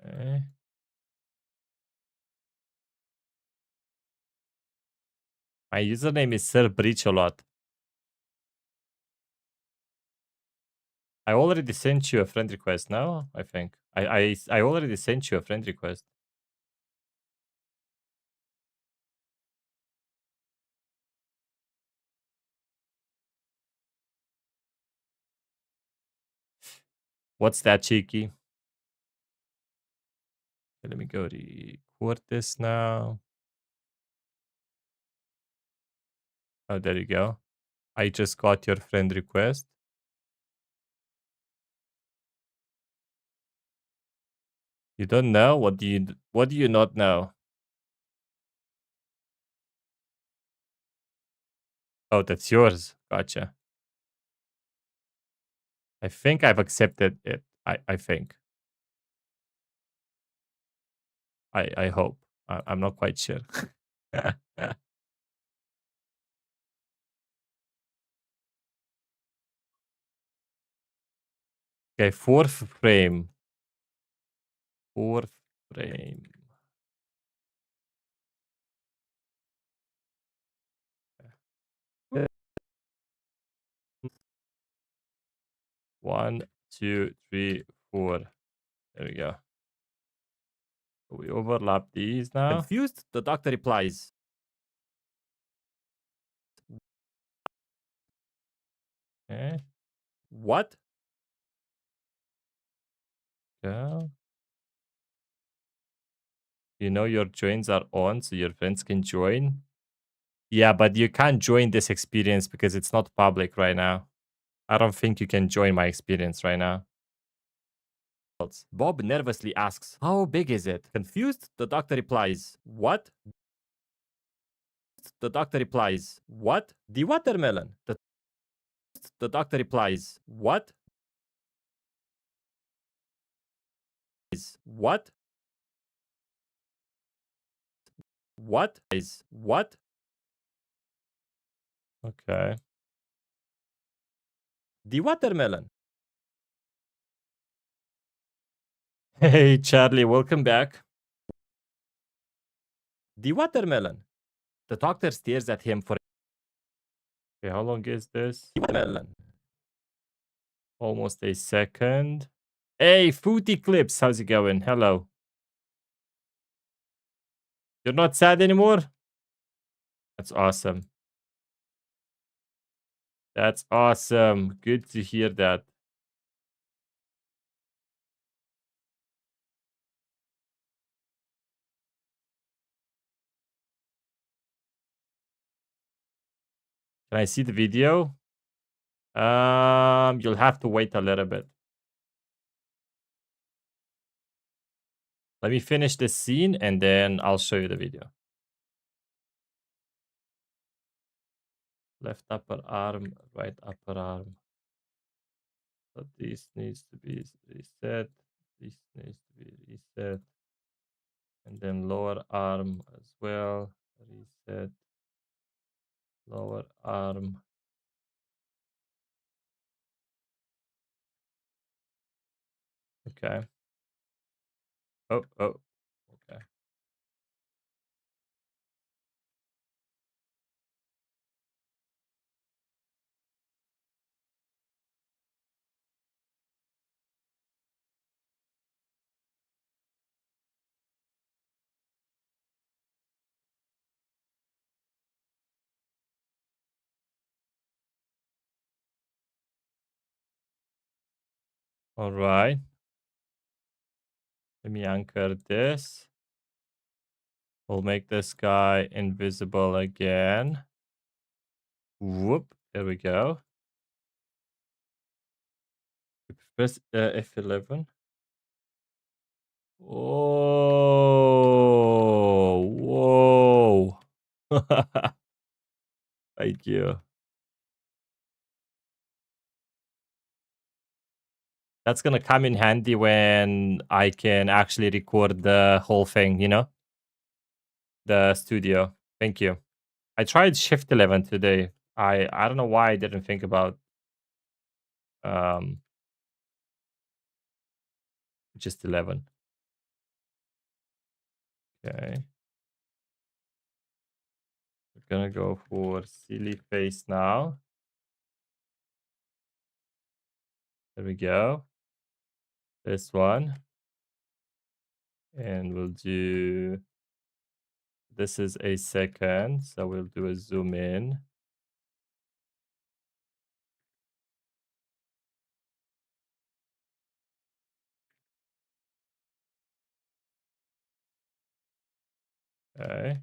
Eh, My username is Sir Breach a lot. I already sent you a friend request now, I think. I already sent you a friend request. What's that, cheeky? Okay, let me go record this now. Oh, there you go. I just got your friend request. You don't know? What do you not know? Oh, that's yours. Gotcha. I think I've accepted it. I think. I hope. I'm not quite sure. Okay, fourth frame. Fourth frame. One, two, three, four. There we go. We overlap these now. Confused? The doctor replies. Okay. What? Yeah. You know your joins are on, so your friends can join. Yeah, but you can't join this experience because it's not public right now. I don't think you can join my experience right now. Bob nervously asks, how big is it? Confused, the doctor replies, what? The doctor replies, what? The watermelon. The doctor replies, what? What? What is what? Okay. The watermelon. Hey, Charlie, welcome back. The watermelon. The doctor stares at him for. Okay, how long is this? The watermelon. Almost a second. Hey, Footy Clips, how's it going? Hello. You're not sad anymore? That's awesome. That's awesome. Good to hear that. Can I see the video? You'll have to wait a little bit. Let me finish this scene and then I'll show you the video. Left upper arm, right upper arm. So this needs to be reset. This needs to be reset. And then lower arm as well. Reset. Lower arm. Okay. Oh, oh. Okay. All right. Let me anchor this. We'll make this guy invisible again. Whoop. There we go. Press F11. Oh, whoa. Thank you. That's gonna come in handy when I can actually record the whole thing, you know? The studio. Thank you. I tried Shift 11 today. I don't know why I didn't think about um just 11. Okay. We're gonna go for silly face now. There we go. This one. And we'll do this is a second, so we'll do a zoom in. Okay.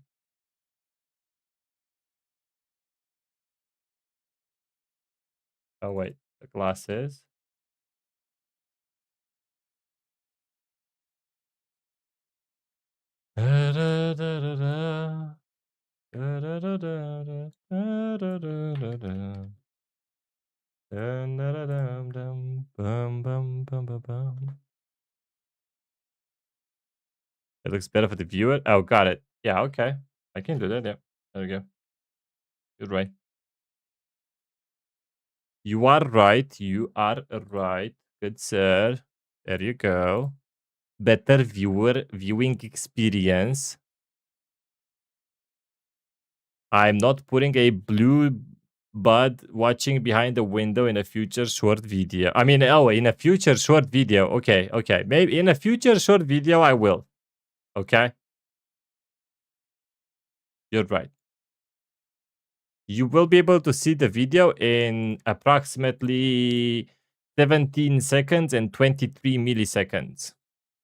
Oh wait, the glasses. Da-da-da-da-da. Da-da-da-da-da. Dun-da-da-dum-dum. Bum, bum, bum, bum, bum. It looks better for the viewer. Oh, got it. Yeah, okay. I can do that. Yeah. There we go. You're right. You are right. You are right. Good sir. There you go. Better viewer viewing experience. I'm not putting a blue bud watching behind the window in a future short video. I mean, oh, in a future short video. Okay, okay. Maybe in a future short video, I will. Okay? You're right. You will be able to see the video in approximately 17 seconds and 23 milliseconds.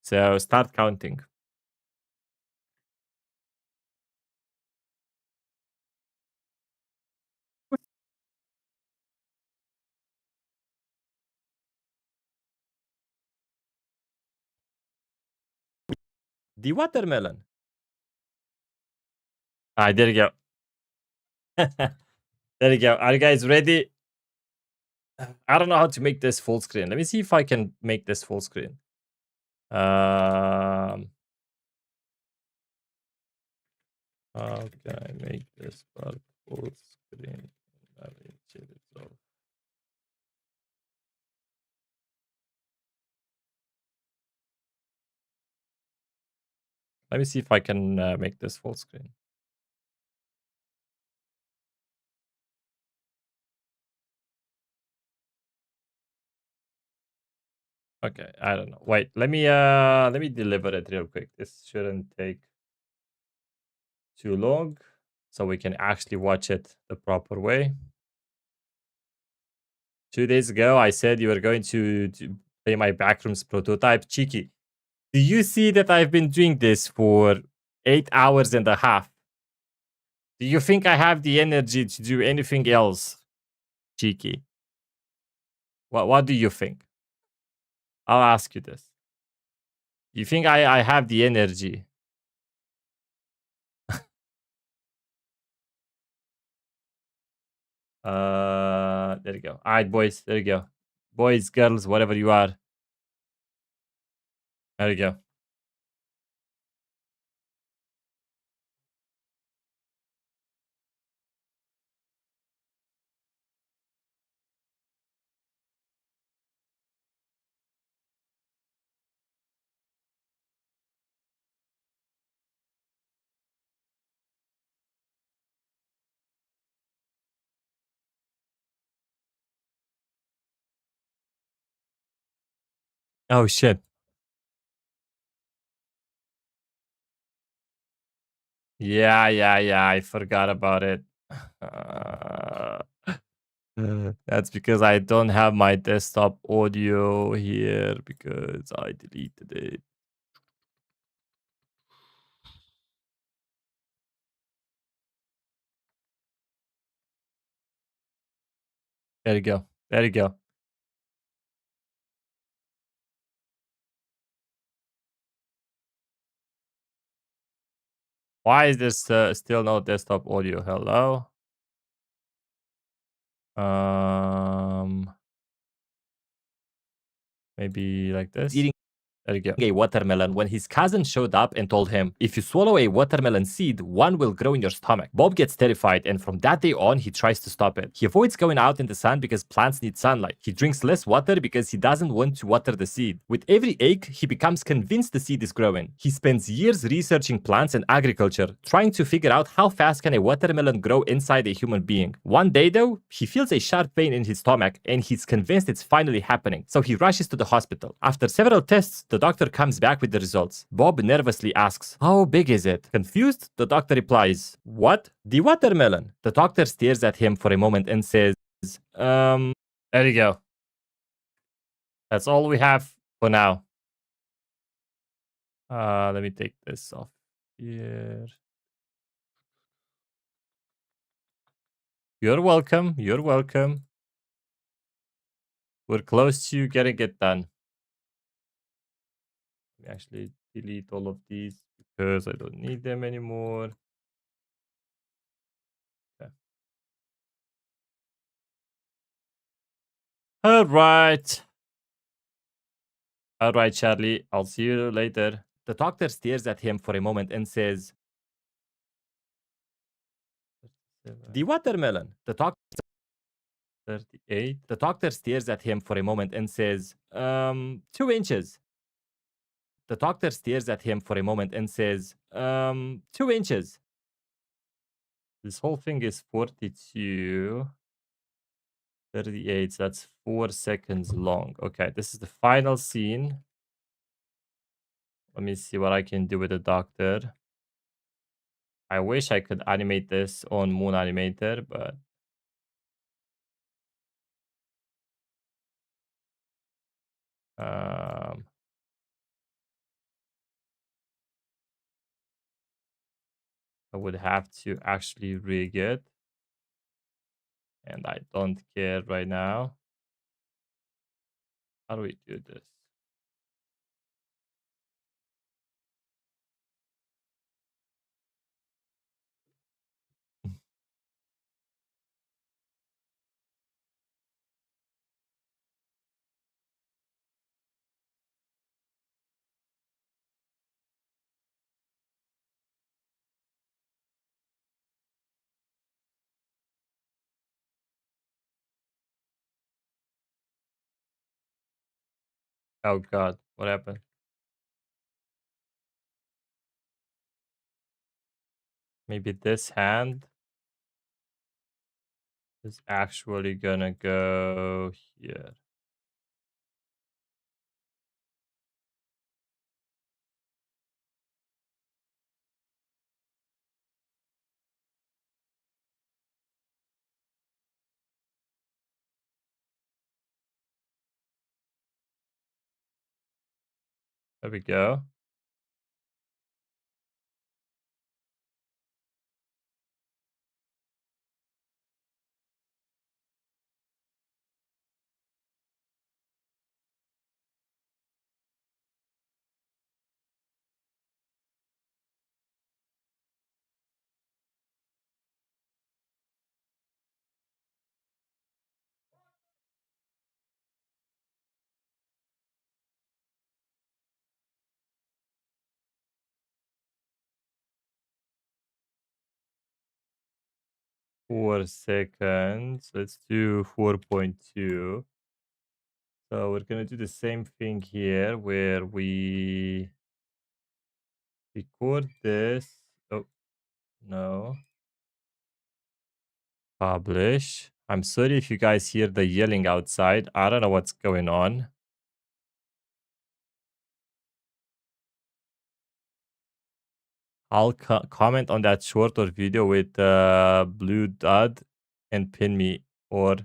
So start counting. The watermelon. Ah, there you go. There you go. Are you guys ready? I don't know how to make this full screen. Let me see if I can make this full screen. Um, how can I make this part full screen? Let me see if I can make this full screen. Okay, I don't know. Wait, let me deliver it real quick. This shouldn't take too long, so we can actually watch it the proper way. 2 days ago, I said you were going to play my Backrooms prototype. Cheeky. Do you see that I've been doing this for 8 hours and a half? Do you think I have the energy to do anything else? Cheeky. What do you think? I'll ask you this. You think I have the energy? There you go. All right, boys. There you go. Boys, girls, whatever you are. There you go. Oh shit. Yeah. I forgot about it. Uh, that's because I don't have my desktop audio here because I deleted it. There you go. There you go. Why is this still no desktop audio? Hello? Um, maybe like this. Eating There you go. a watermelon when his cousin showed up and told him, if you swallow a watermelon seed, one will grow in your stomach. Bob gets terrified, and from that day on, he tries to stop it. He avoids going out in the sun because plants need sunlight. He drinks less water because he doesn't want to water the seed. With every ache, he becomes convinced the seed is growing. He spends years researching plants and agriculture, trying to figure out how fast can a watermelon grow inside a human being. One day though, he feels a sharp pain in his stomach and he's convinced it's finally happening, so he rushes to the hospital. After several tests, the doctor comes back with the results. Bob nervously asks, "How big is it?" Confused, the doctor replies, "What? The watermelon." The doctor stares at him for a moment and says, There you go. That's all we have for now. Let me take this off here. You're welcome. You're welcome. We're close to getting it done. Let me actually delete all of these because I don't need them anymore. Okay. All right. All right, Charlie. I'll see you later. The doctor stares at him for a moment and says, "The watermelon." The doctor 38. The doctor stares at him for a moment and says, 2 inches. The doctor stares at him for a moment and says, 2 inches. This whole thing is 42. 38, so that's 4 seconds long. Okay, this is the final scene. Let me see what I can do with the doctor. I wish I could animate this on Moon Animator, but um, I would have to actually rig it, and I don't care right now. How do we do this? Oh God, what happened? Maybe this hand is actually gonna go here. There we go. Four seconds. Let's do 4.2. So we're gonna do the same thing here where we record this. Oh no. Publish. I'm sorry if you guys hear the yelling outside. I don't know what's going on. I'll comment on that short or video with blue dot and pin me or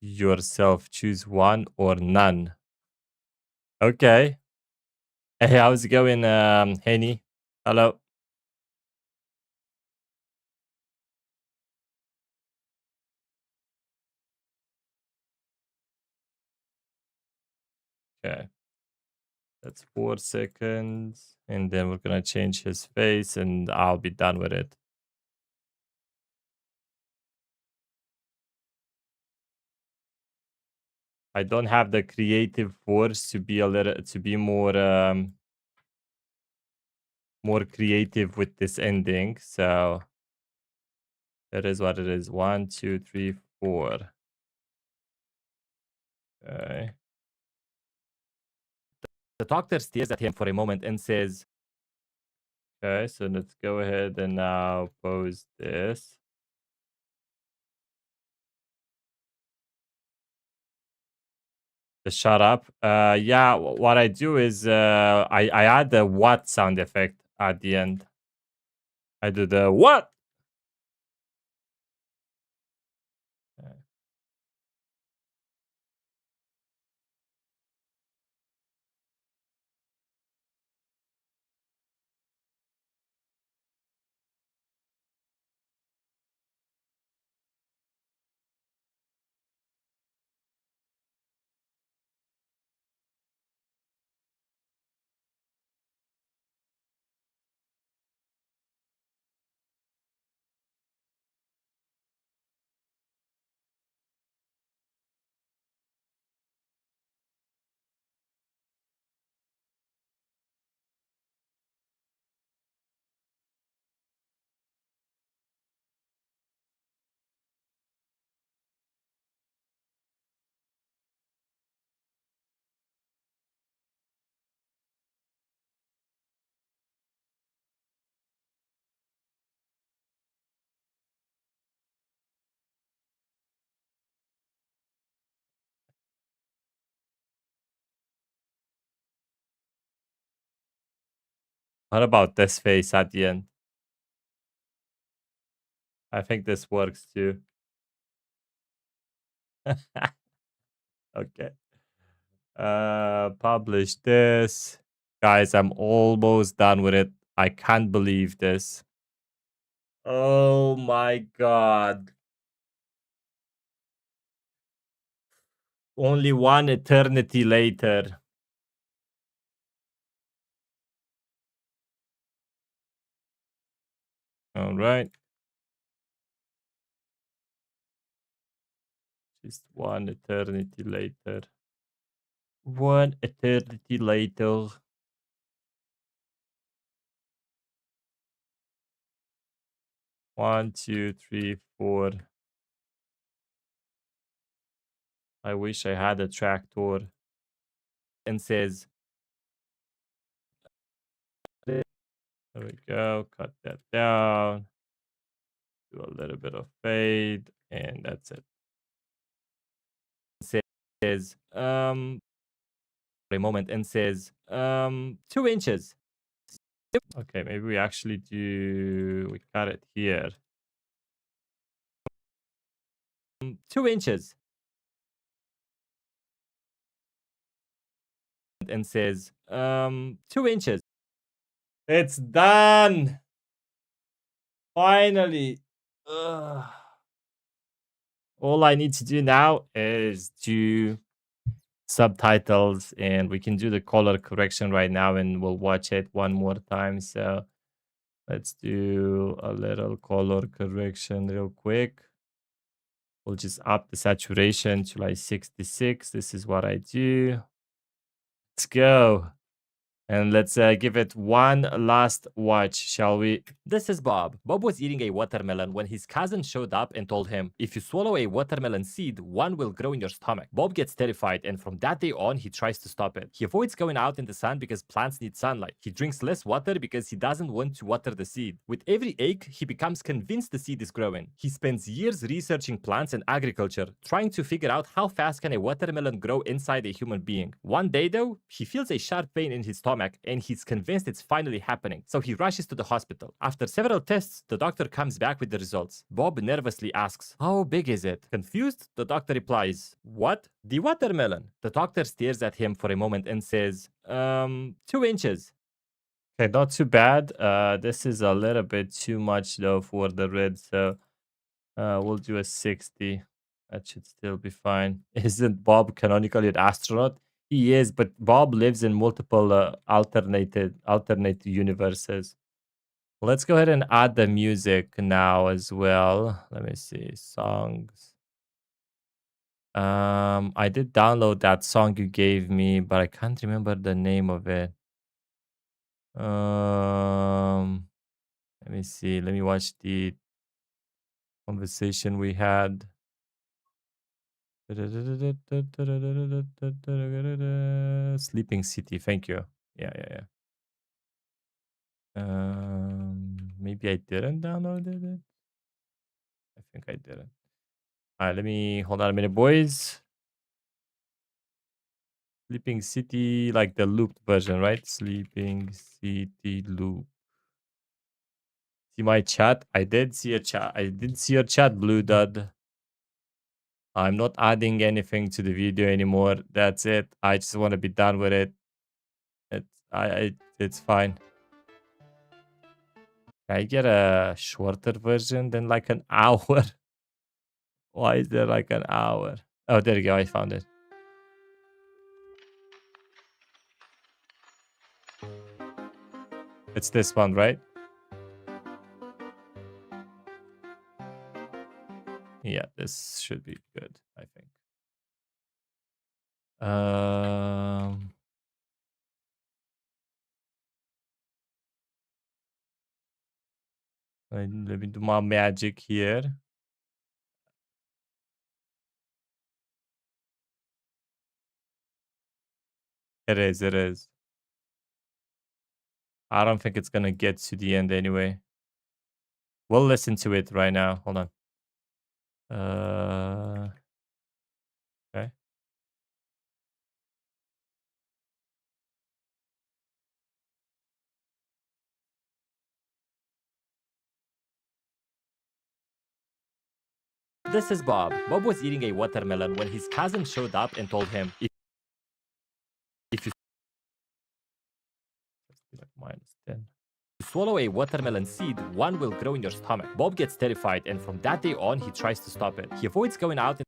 yourself. Choose one or none. Okay. Hey, how's it going, Henny? Hello. Okay. That's 4 seconds. And then we're gonna change his face and I'll be done with it. I don't have the creative force to be more creative with this ending. So it is what it is. 1, 2, 3, 4. Okay. The doctor stares at him for a moment and says, Okay, so let's go ahead and now pose this. The shut up. Yeah, what I do is I add the what sound effect at the end. I do the what. What about this face at the end? I think this works too. Okay. Publish this. Guys, I'm almost done with it. I can't believe this. Oh my god. Only one eternity later. All right. Just one eternity later. One eternity later. One, two, three, four. I wish I had a tractor. And says, there we go. Cut that down. Do a little bit of fade. And that's it. Says, for a moment and says, 2 inches. Okay, maybe we actually we cut it here. 2 inches. and says, 2 inches. It's done. Finally. Ugh. All I need to do now is do subtitles, and we can do the color correction right now, and we'll watch it one more time. So let's do a little color correction real quick. We'll just up the saturation to like 66. This is what I do. Let's go. And let's give it one last watch, shall we? This is Bob. Bob was eating a watermelon when his cousin showed up and told him, if you swallow a watermelon seed, one will grow in your stomach. Bob gets terrified, and from that day on, he tries to stop it. He avoids going out in the sun because plants need sunlight. He drinks less water because he doesn't want to water the seed. With every ache, he becomes convinced the seed is growing. He spends years researching plants and agriculture, trying to figure out how fast can a watermelon grow inside a human being. One day, though, he feels a sharp pain in his stomach, and he's convinced it's finally happening. So he rushes to the hospital. After several tests, the doctor comes back with the results. Bob nervously asks, how big is it? Confused, the doctor replies, what? The watermelon. The doctor stares at him for a moment and says, 2 inches. Okay, not too bad. This is a little bit too much though for the red, so we'll do a 60. That should still be fine. Isn't Bob canonically an astronaut? He is, but Bob lives in multiple alternate universes. Let's go ahead and add the music now as well. Let me see songs. I did download that song you gave me, but I can't remember the name of it. Let me see. Let me watch the conversation we had. Sleeping City. Thank you. Yeah, yeah, yeah. Maybe I didn't download it. I think I didn't. All right, let me hold on a minute, boys. Sleeping City, like the looped version, right? Sleeping City loop. See my chat? I did see a chat. I did see your chat, Blue Dud. I'm not adding anything to the video anymore. That's it. I just want to be done with it. It's fine. Can I get a shorter version than like an hour? Why is there like an hour? Oh, there you go. I found it. It's this one, right? Yeah, this should be good, I think. Let me do my magic here. It is, it is. I don't think it's gonna get to the end anyway. We'll listen to it right now. Hold on. Okay. This is Bob. Bob was eating a watermelon when his cousin showed up and told him, if you Like -10. swallow a watermelon seed, one will grow in your stomach. Bob gets terrified, and from that day on, he tries to stop it. He avoids going out and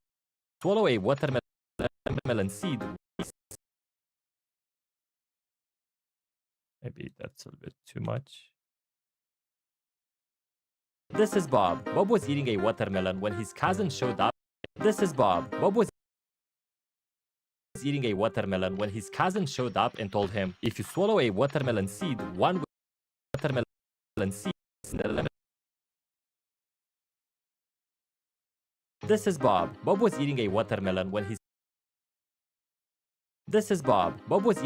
swallow a watermelon seed. Maybe that's a bit too much. This is Bob. Bob was eating a watermelon when his cousin showed up. This is Bob. Bob was eating a watermelon when his cousin showed up and told him, if you swallow a watermelon seed, one watermelon seed. This is Bob. Bob was eating a watermelon when his This is Bob. Bob was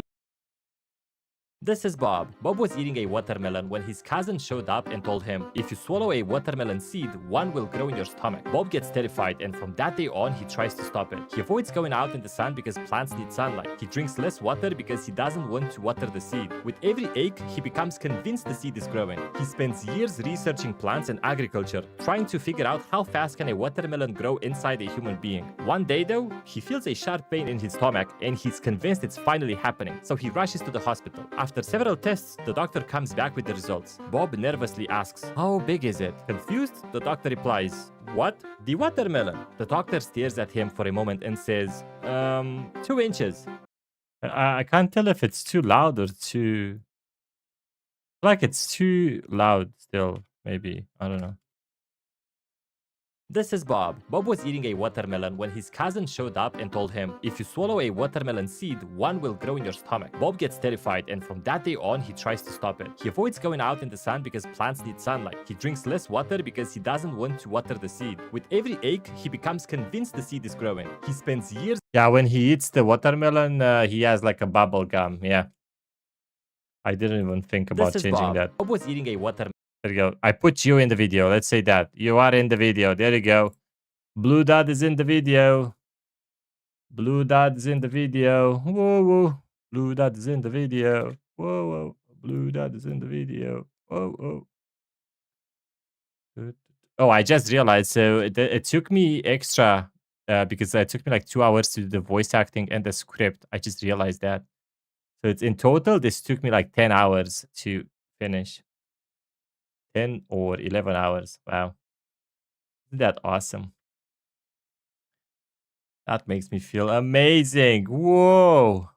This is Bob. Bob was eating a watermelon when his cousin showed up and told him, if you swallow a watermelon seed, one will grow in your stomach. Bob gets terrified, and from that day on, he tries to stop it. He avoids going out in the sun because plants need sunlight. He drinks less water because he doesn't want to water the seed. With every ache, he becomes convinced the seed is growing. He spends years researching plants and agriculture, trying to figure out how fast can a watermelon grow inside a human being. One day though, he feels a sharp pain in his stomach and he's convinced it's finally happening, so he rushes to the hospital. After several tests, the doctor comes back with the results. Bob nervously asks, "How big is it?" Confused, the doctor replies, "What? The watermelon?" The doctor stares at him for a moment and says, 2 inches. I can't tell if it's too loud or too... Like it's too loud still, maybe. I don't know. This is Bob. Bob was eating a watermelon when his cousin showed up and told him, if you swallow a watermelon seed, one will grow in your stomach. Bob gets terrified, and from that day on, he tries to stop it. He avoids going out in the sun because plants need sunlight. He drinks less water because he doesn't want to water the seed. With every ache, he becomes convinced the seed is growing. He spends years... Yeah, when he eats the watermelon, he has like a bubble gum. Yeah. I didn't even think about changing Bob. that. Bob was eating a watermelon. There you go. I put you in the video. Let's say that. You are in the video. There you go. Blue dot is in the video. Blue dot is in the video. Whoa, whoa. Blue dot is in the video. Whoa, whoa. Blue dot is in the video. Whoa, whoa. Oh, I just realized. So it took me extra because it took me like 2 hours to do the voice acting and the script. I just realized that. So it's in total, this took me like 10 hours to finish. 10 or 11 hours. Wow. Isn't that awesome? That makes me feel amazing. Whoa.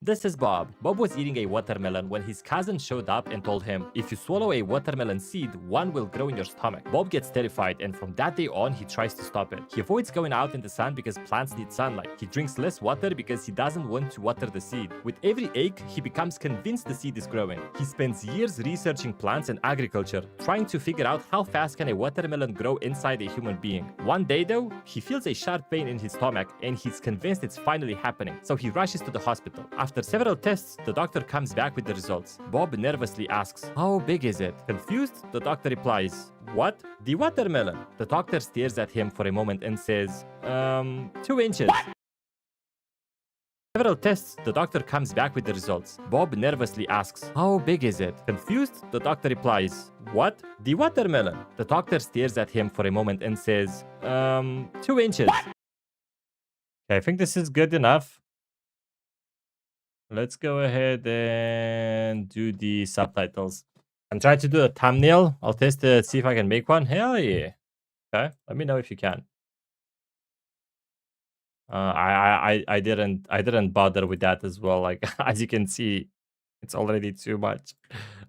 This is Bob. Bob was eating a watermelon when his cousin showed up and told him, if you swallow a watermelon seed, one will grow in your stomach. Bob gets terrified, and from that day on, he tries to stop it. He avoids going out in the sun because plants need sunlight. He drinks less water because he doesn't want to water the seed. With every ache, he becomes convinced the seed is growing. He spends years researching plants and agriculture, trying to figure out how fast can a watermelon grow inside a human being. One day though, he feels a sharp pain in his stomach and he's convinced it's finally happening, so he rushes to the hospital. After several tests, the doctor comes back with the results. Bob nervously asks, "How big is it?" Confused, the doctor replies, "What? The watermelon?" The doctor stares at him for a moment and says, 2 inches. Several tests, the doctor comes back with the results. Bob nervously asks, "How big is it?" Confused, the doctor replies, "What? The watermelon?" The doctor stares at him for a moment and says, 2 inches. Okay, I think this is good enough. Let's go ahead and do the subtitles. I'm trying to do a thumbnail. I'll test it, see if I can make one. Hell yeah. Okay, let me know if you can. I didn't bother with that as well. Like as you can see, it's already too much.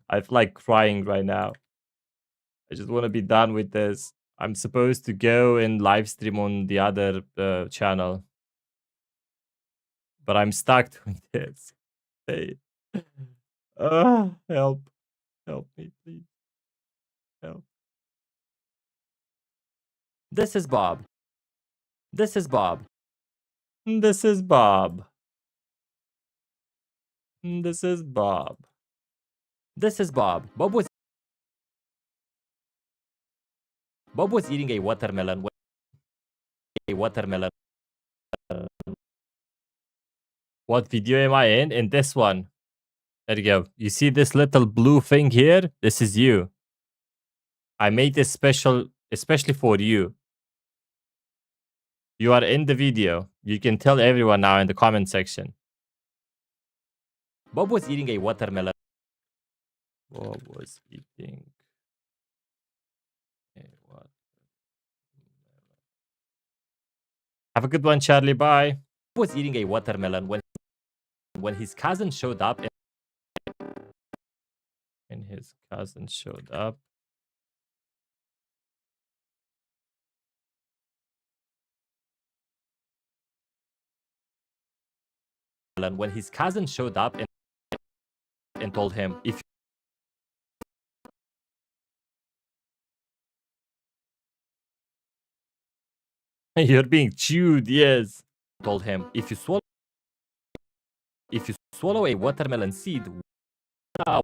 I feel like crying right now. I just want to be done with this. I'm supposed to go and live stream on the other channel, but I'm stuck doing this. Hey, help, help me, please, help. This is Bob. This is Bob. This is Bob. This is Bob. This is Bob. Bob was eating a watermelon when a watermelon. What video am I in? In this one. There you go. You see this little blue thing here? This is you. I made this special, especially for you. You are in the video. You can tell everyone now in the comment section. Bob was eating a watermelon. Bob was eating a watermelon. Have a good one, Charlie. Bye. Bob was eating a watermelon when his cousin showed up. And his cousin showed up. When his cousin showed up and told him, if You're being chewed, yes. told him, if you swallow a watermelon seed, now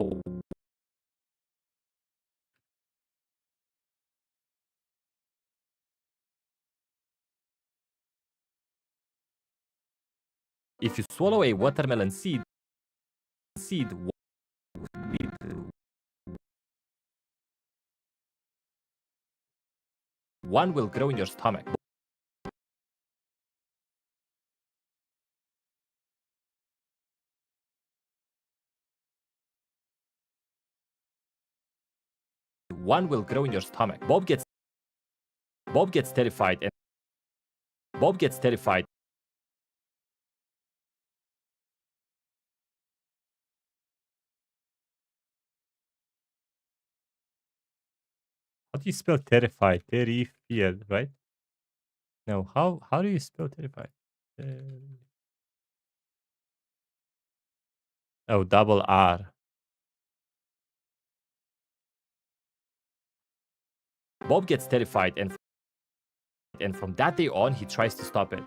if you swallow a watermelon seed, one will grow in your stomach. One will grow in your stomach. Bob gets terrified and How do you spell terrified? Terrified, right? No, how do you spell terrified? Oh, double R. Bob gets terrified and from that day on he tries to stop it.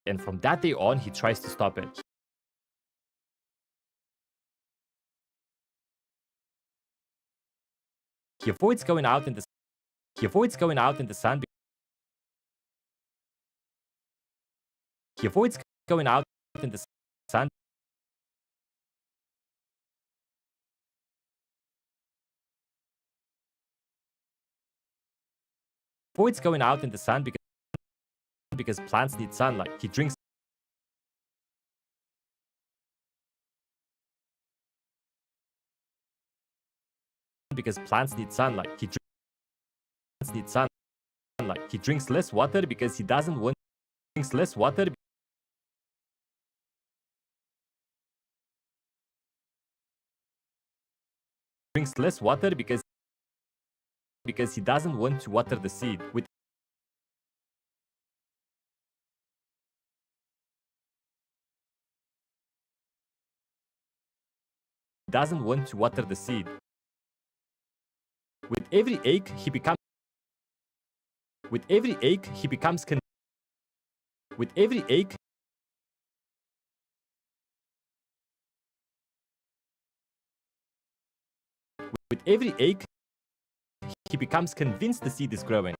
And from that day on he tries to stop it. He avoids going out in the sun. He avoids going out in the sun avoids going out in the sun because plants need sunlight. He drinks because plants need sunlight. He drinks less water because he doesn't want drinks less water because he doesn't want to water the seed. Doesn't want to water the seed. With every ache he becomes with every ache he becomes with every ache with every ache he becomes convinced the seed is growing.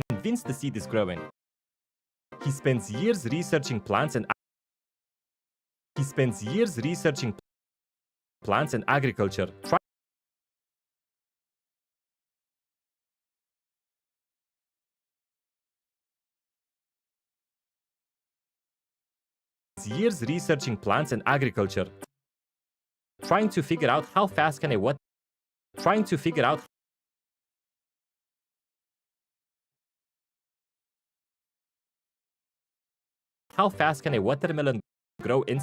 Convinced the seed is growing. He spends years researching plants and agriculture. Years researching plants and agriculture, trying to figure out how fast can a watermelon grow in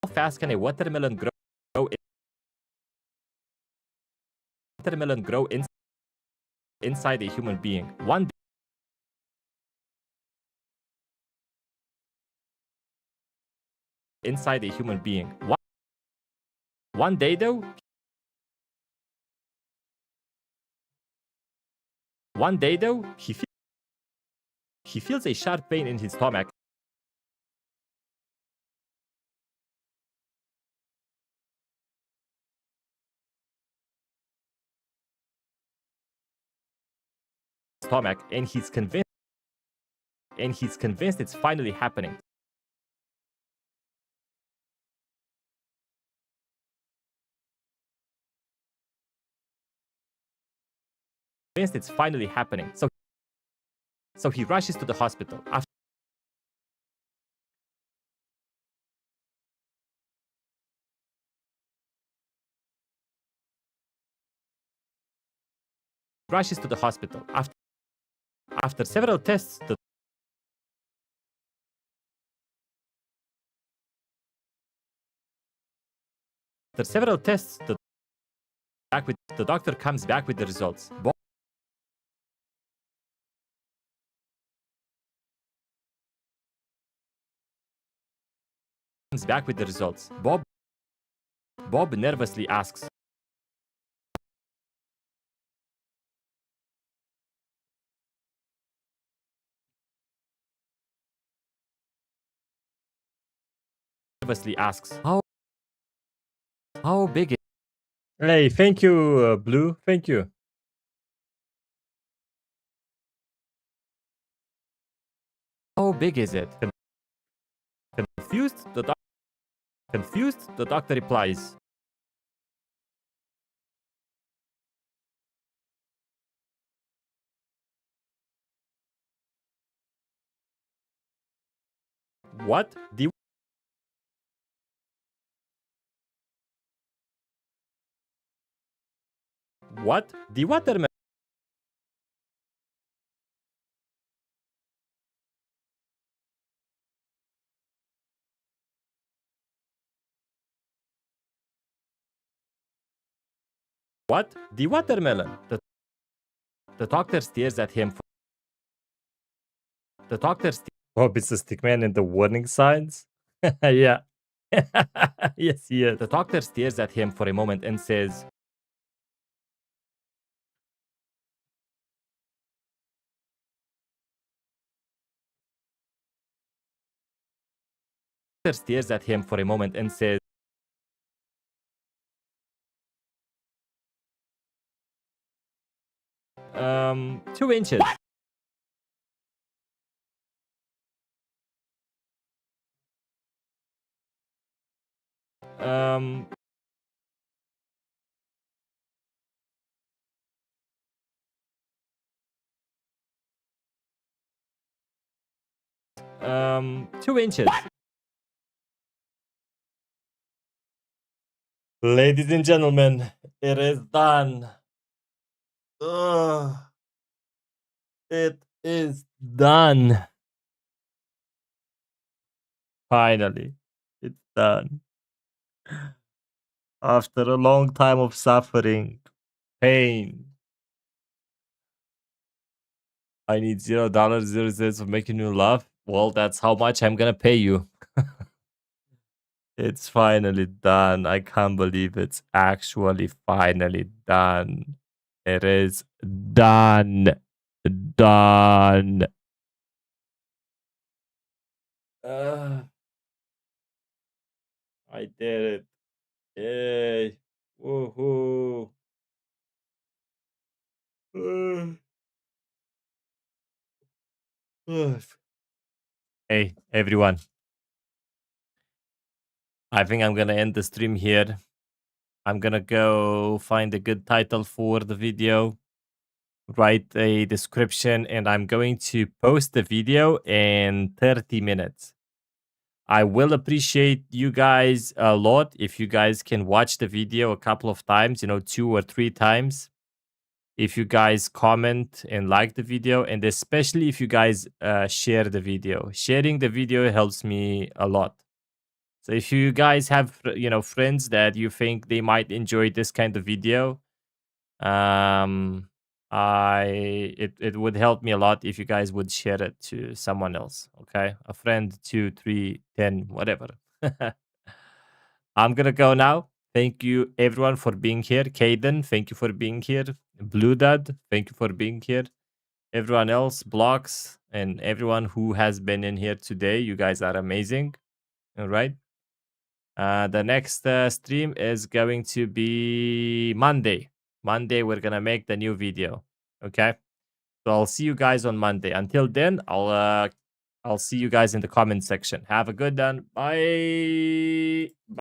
how fast can a watermelon grow inside a human being? Inside a human being. One day though, he feels a sharp pain in his stomach. And he's convinced it's finally happening. It's finally happening. So he rushes to the hospital. After several tests, After several tests, the doctor comes back with the results. Bob comes back with the results. Bob nervously asks, how big is Hey, thank you, Blue. Thank you. it? Confused, the doctor replies, what? The watermelon. What? The watermelon. The doctor stares at him. The doctor Bob is a stickman in the warning signs. Yeah. Yes, he is. The doctor stares at him for a moment and says, " 2 inches. Um, 2 inches. Ladies and gentlemen, it is done. Ugh. It is done. Finally, it's done. After a long time of suffering, pain. I need $0.00 for making you laugh. Well, that's how much I'm gonna pay you. It's finally done. I can't believe it's actually finally done. It is done. Done. I did it. Yay. Woohoo. Hey, everyone. I think I'm gonna end the stream here. I'm gonna go find a good title for the video, write a description, and I'm going to post the video in 30 minutes. I will appreciate you guys a lot if you guys can watch the video a couple of times, 2 or 3 times. If you guys comment and like the video, and especially if you guys share the video. Sharing the video helps me a lot. So if you guys have, friends that you think they might enjoy this kind of video, it would help me a lot if you guys would share it to someone else. Okay, a friend, 2, 3, 10, whatever. I'm gonna go now. Thank you everyone for being here. Caden, thank you for being here. Blue Dad, thank you for being here. Everyone else, Blocks, and everyone who has been in here today, you guys are amazing. All right. The next stream is going to be Monday. Monday, we're gonna make the new video. Okay. So I'll see you guys on Monday. Until then, I'll see you guys in the comment section. Have a good one. Bye.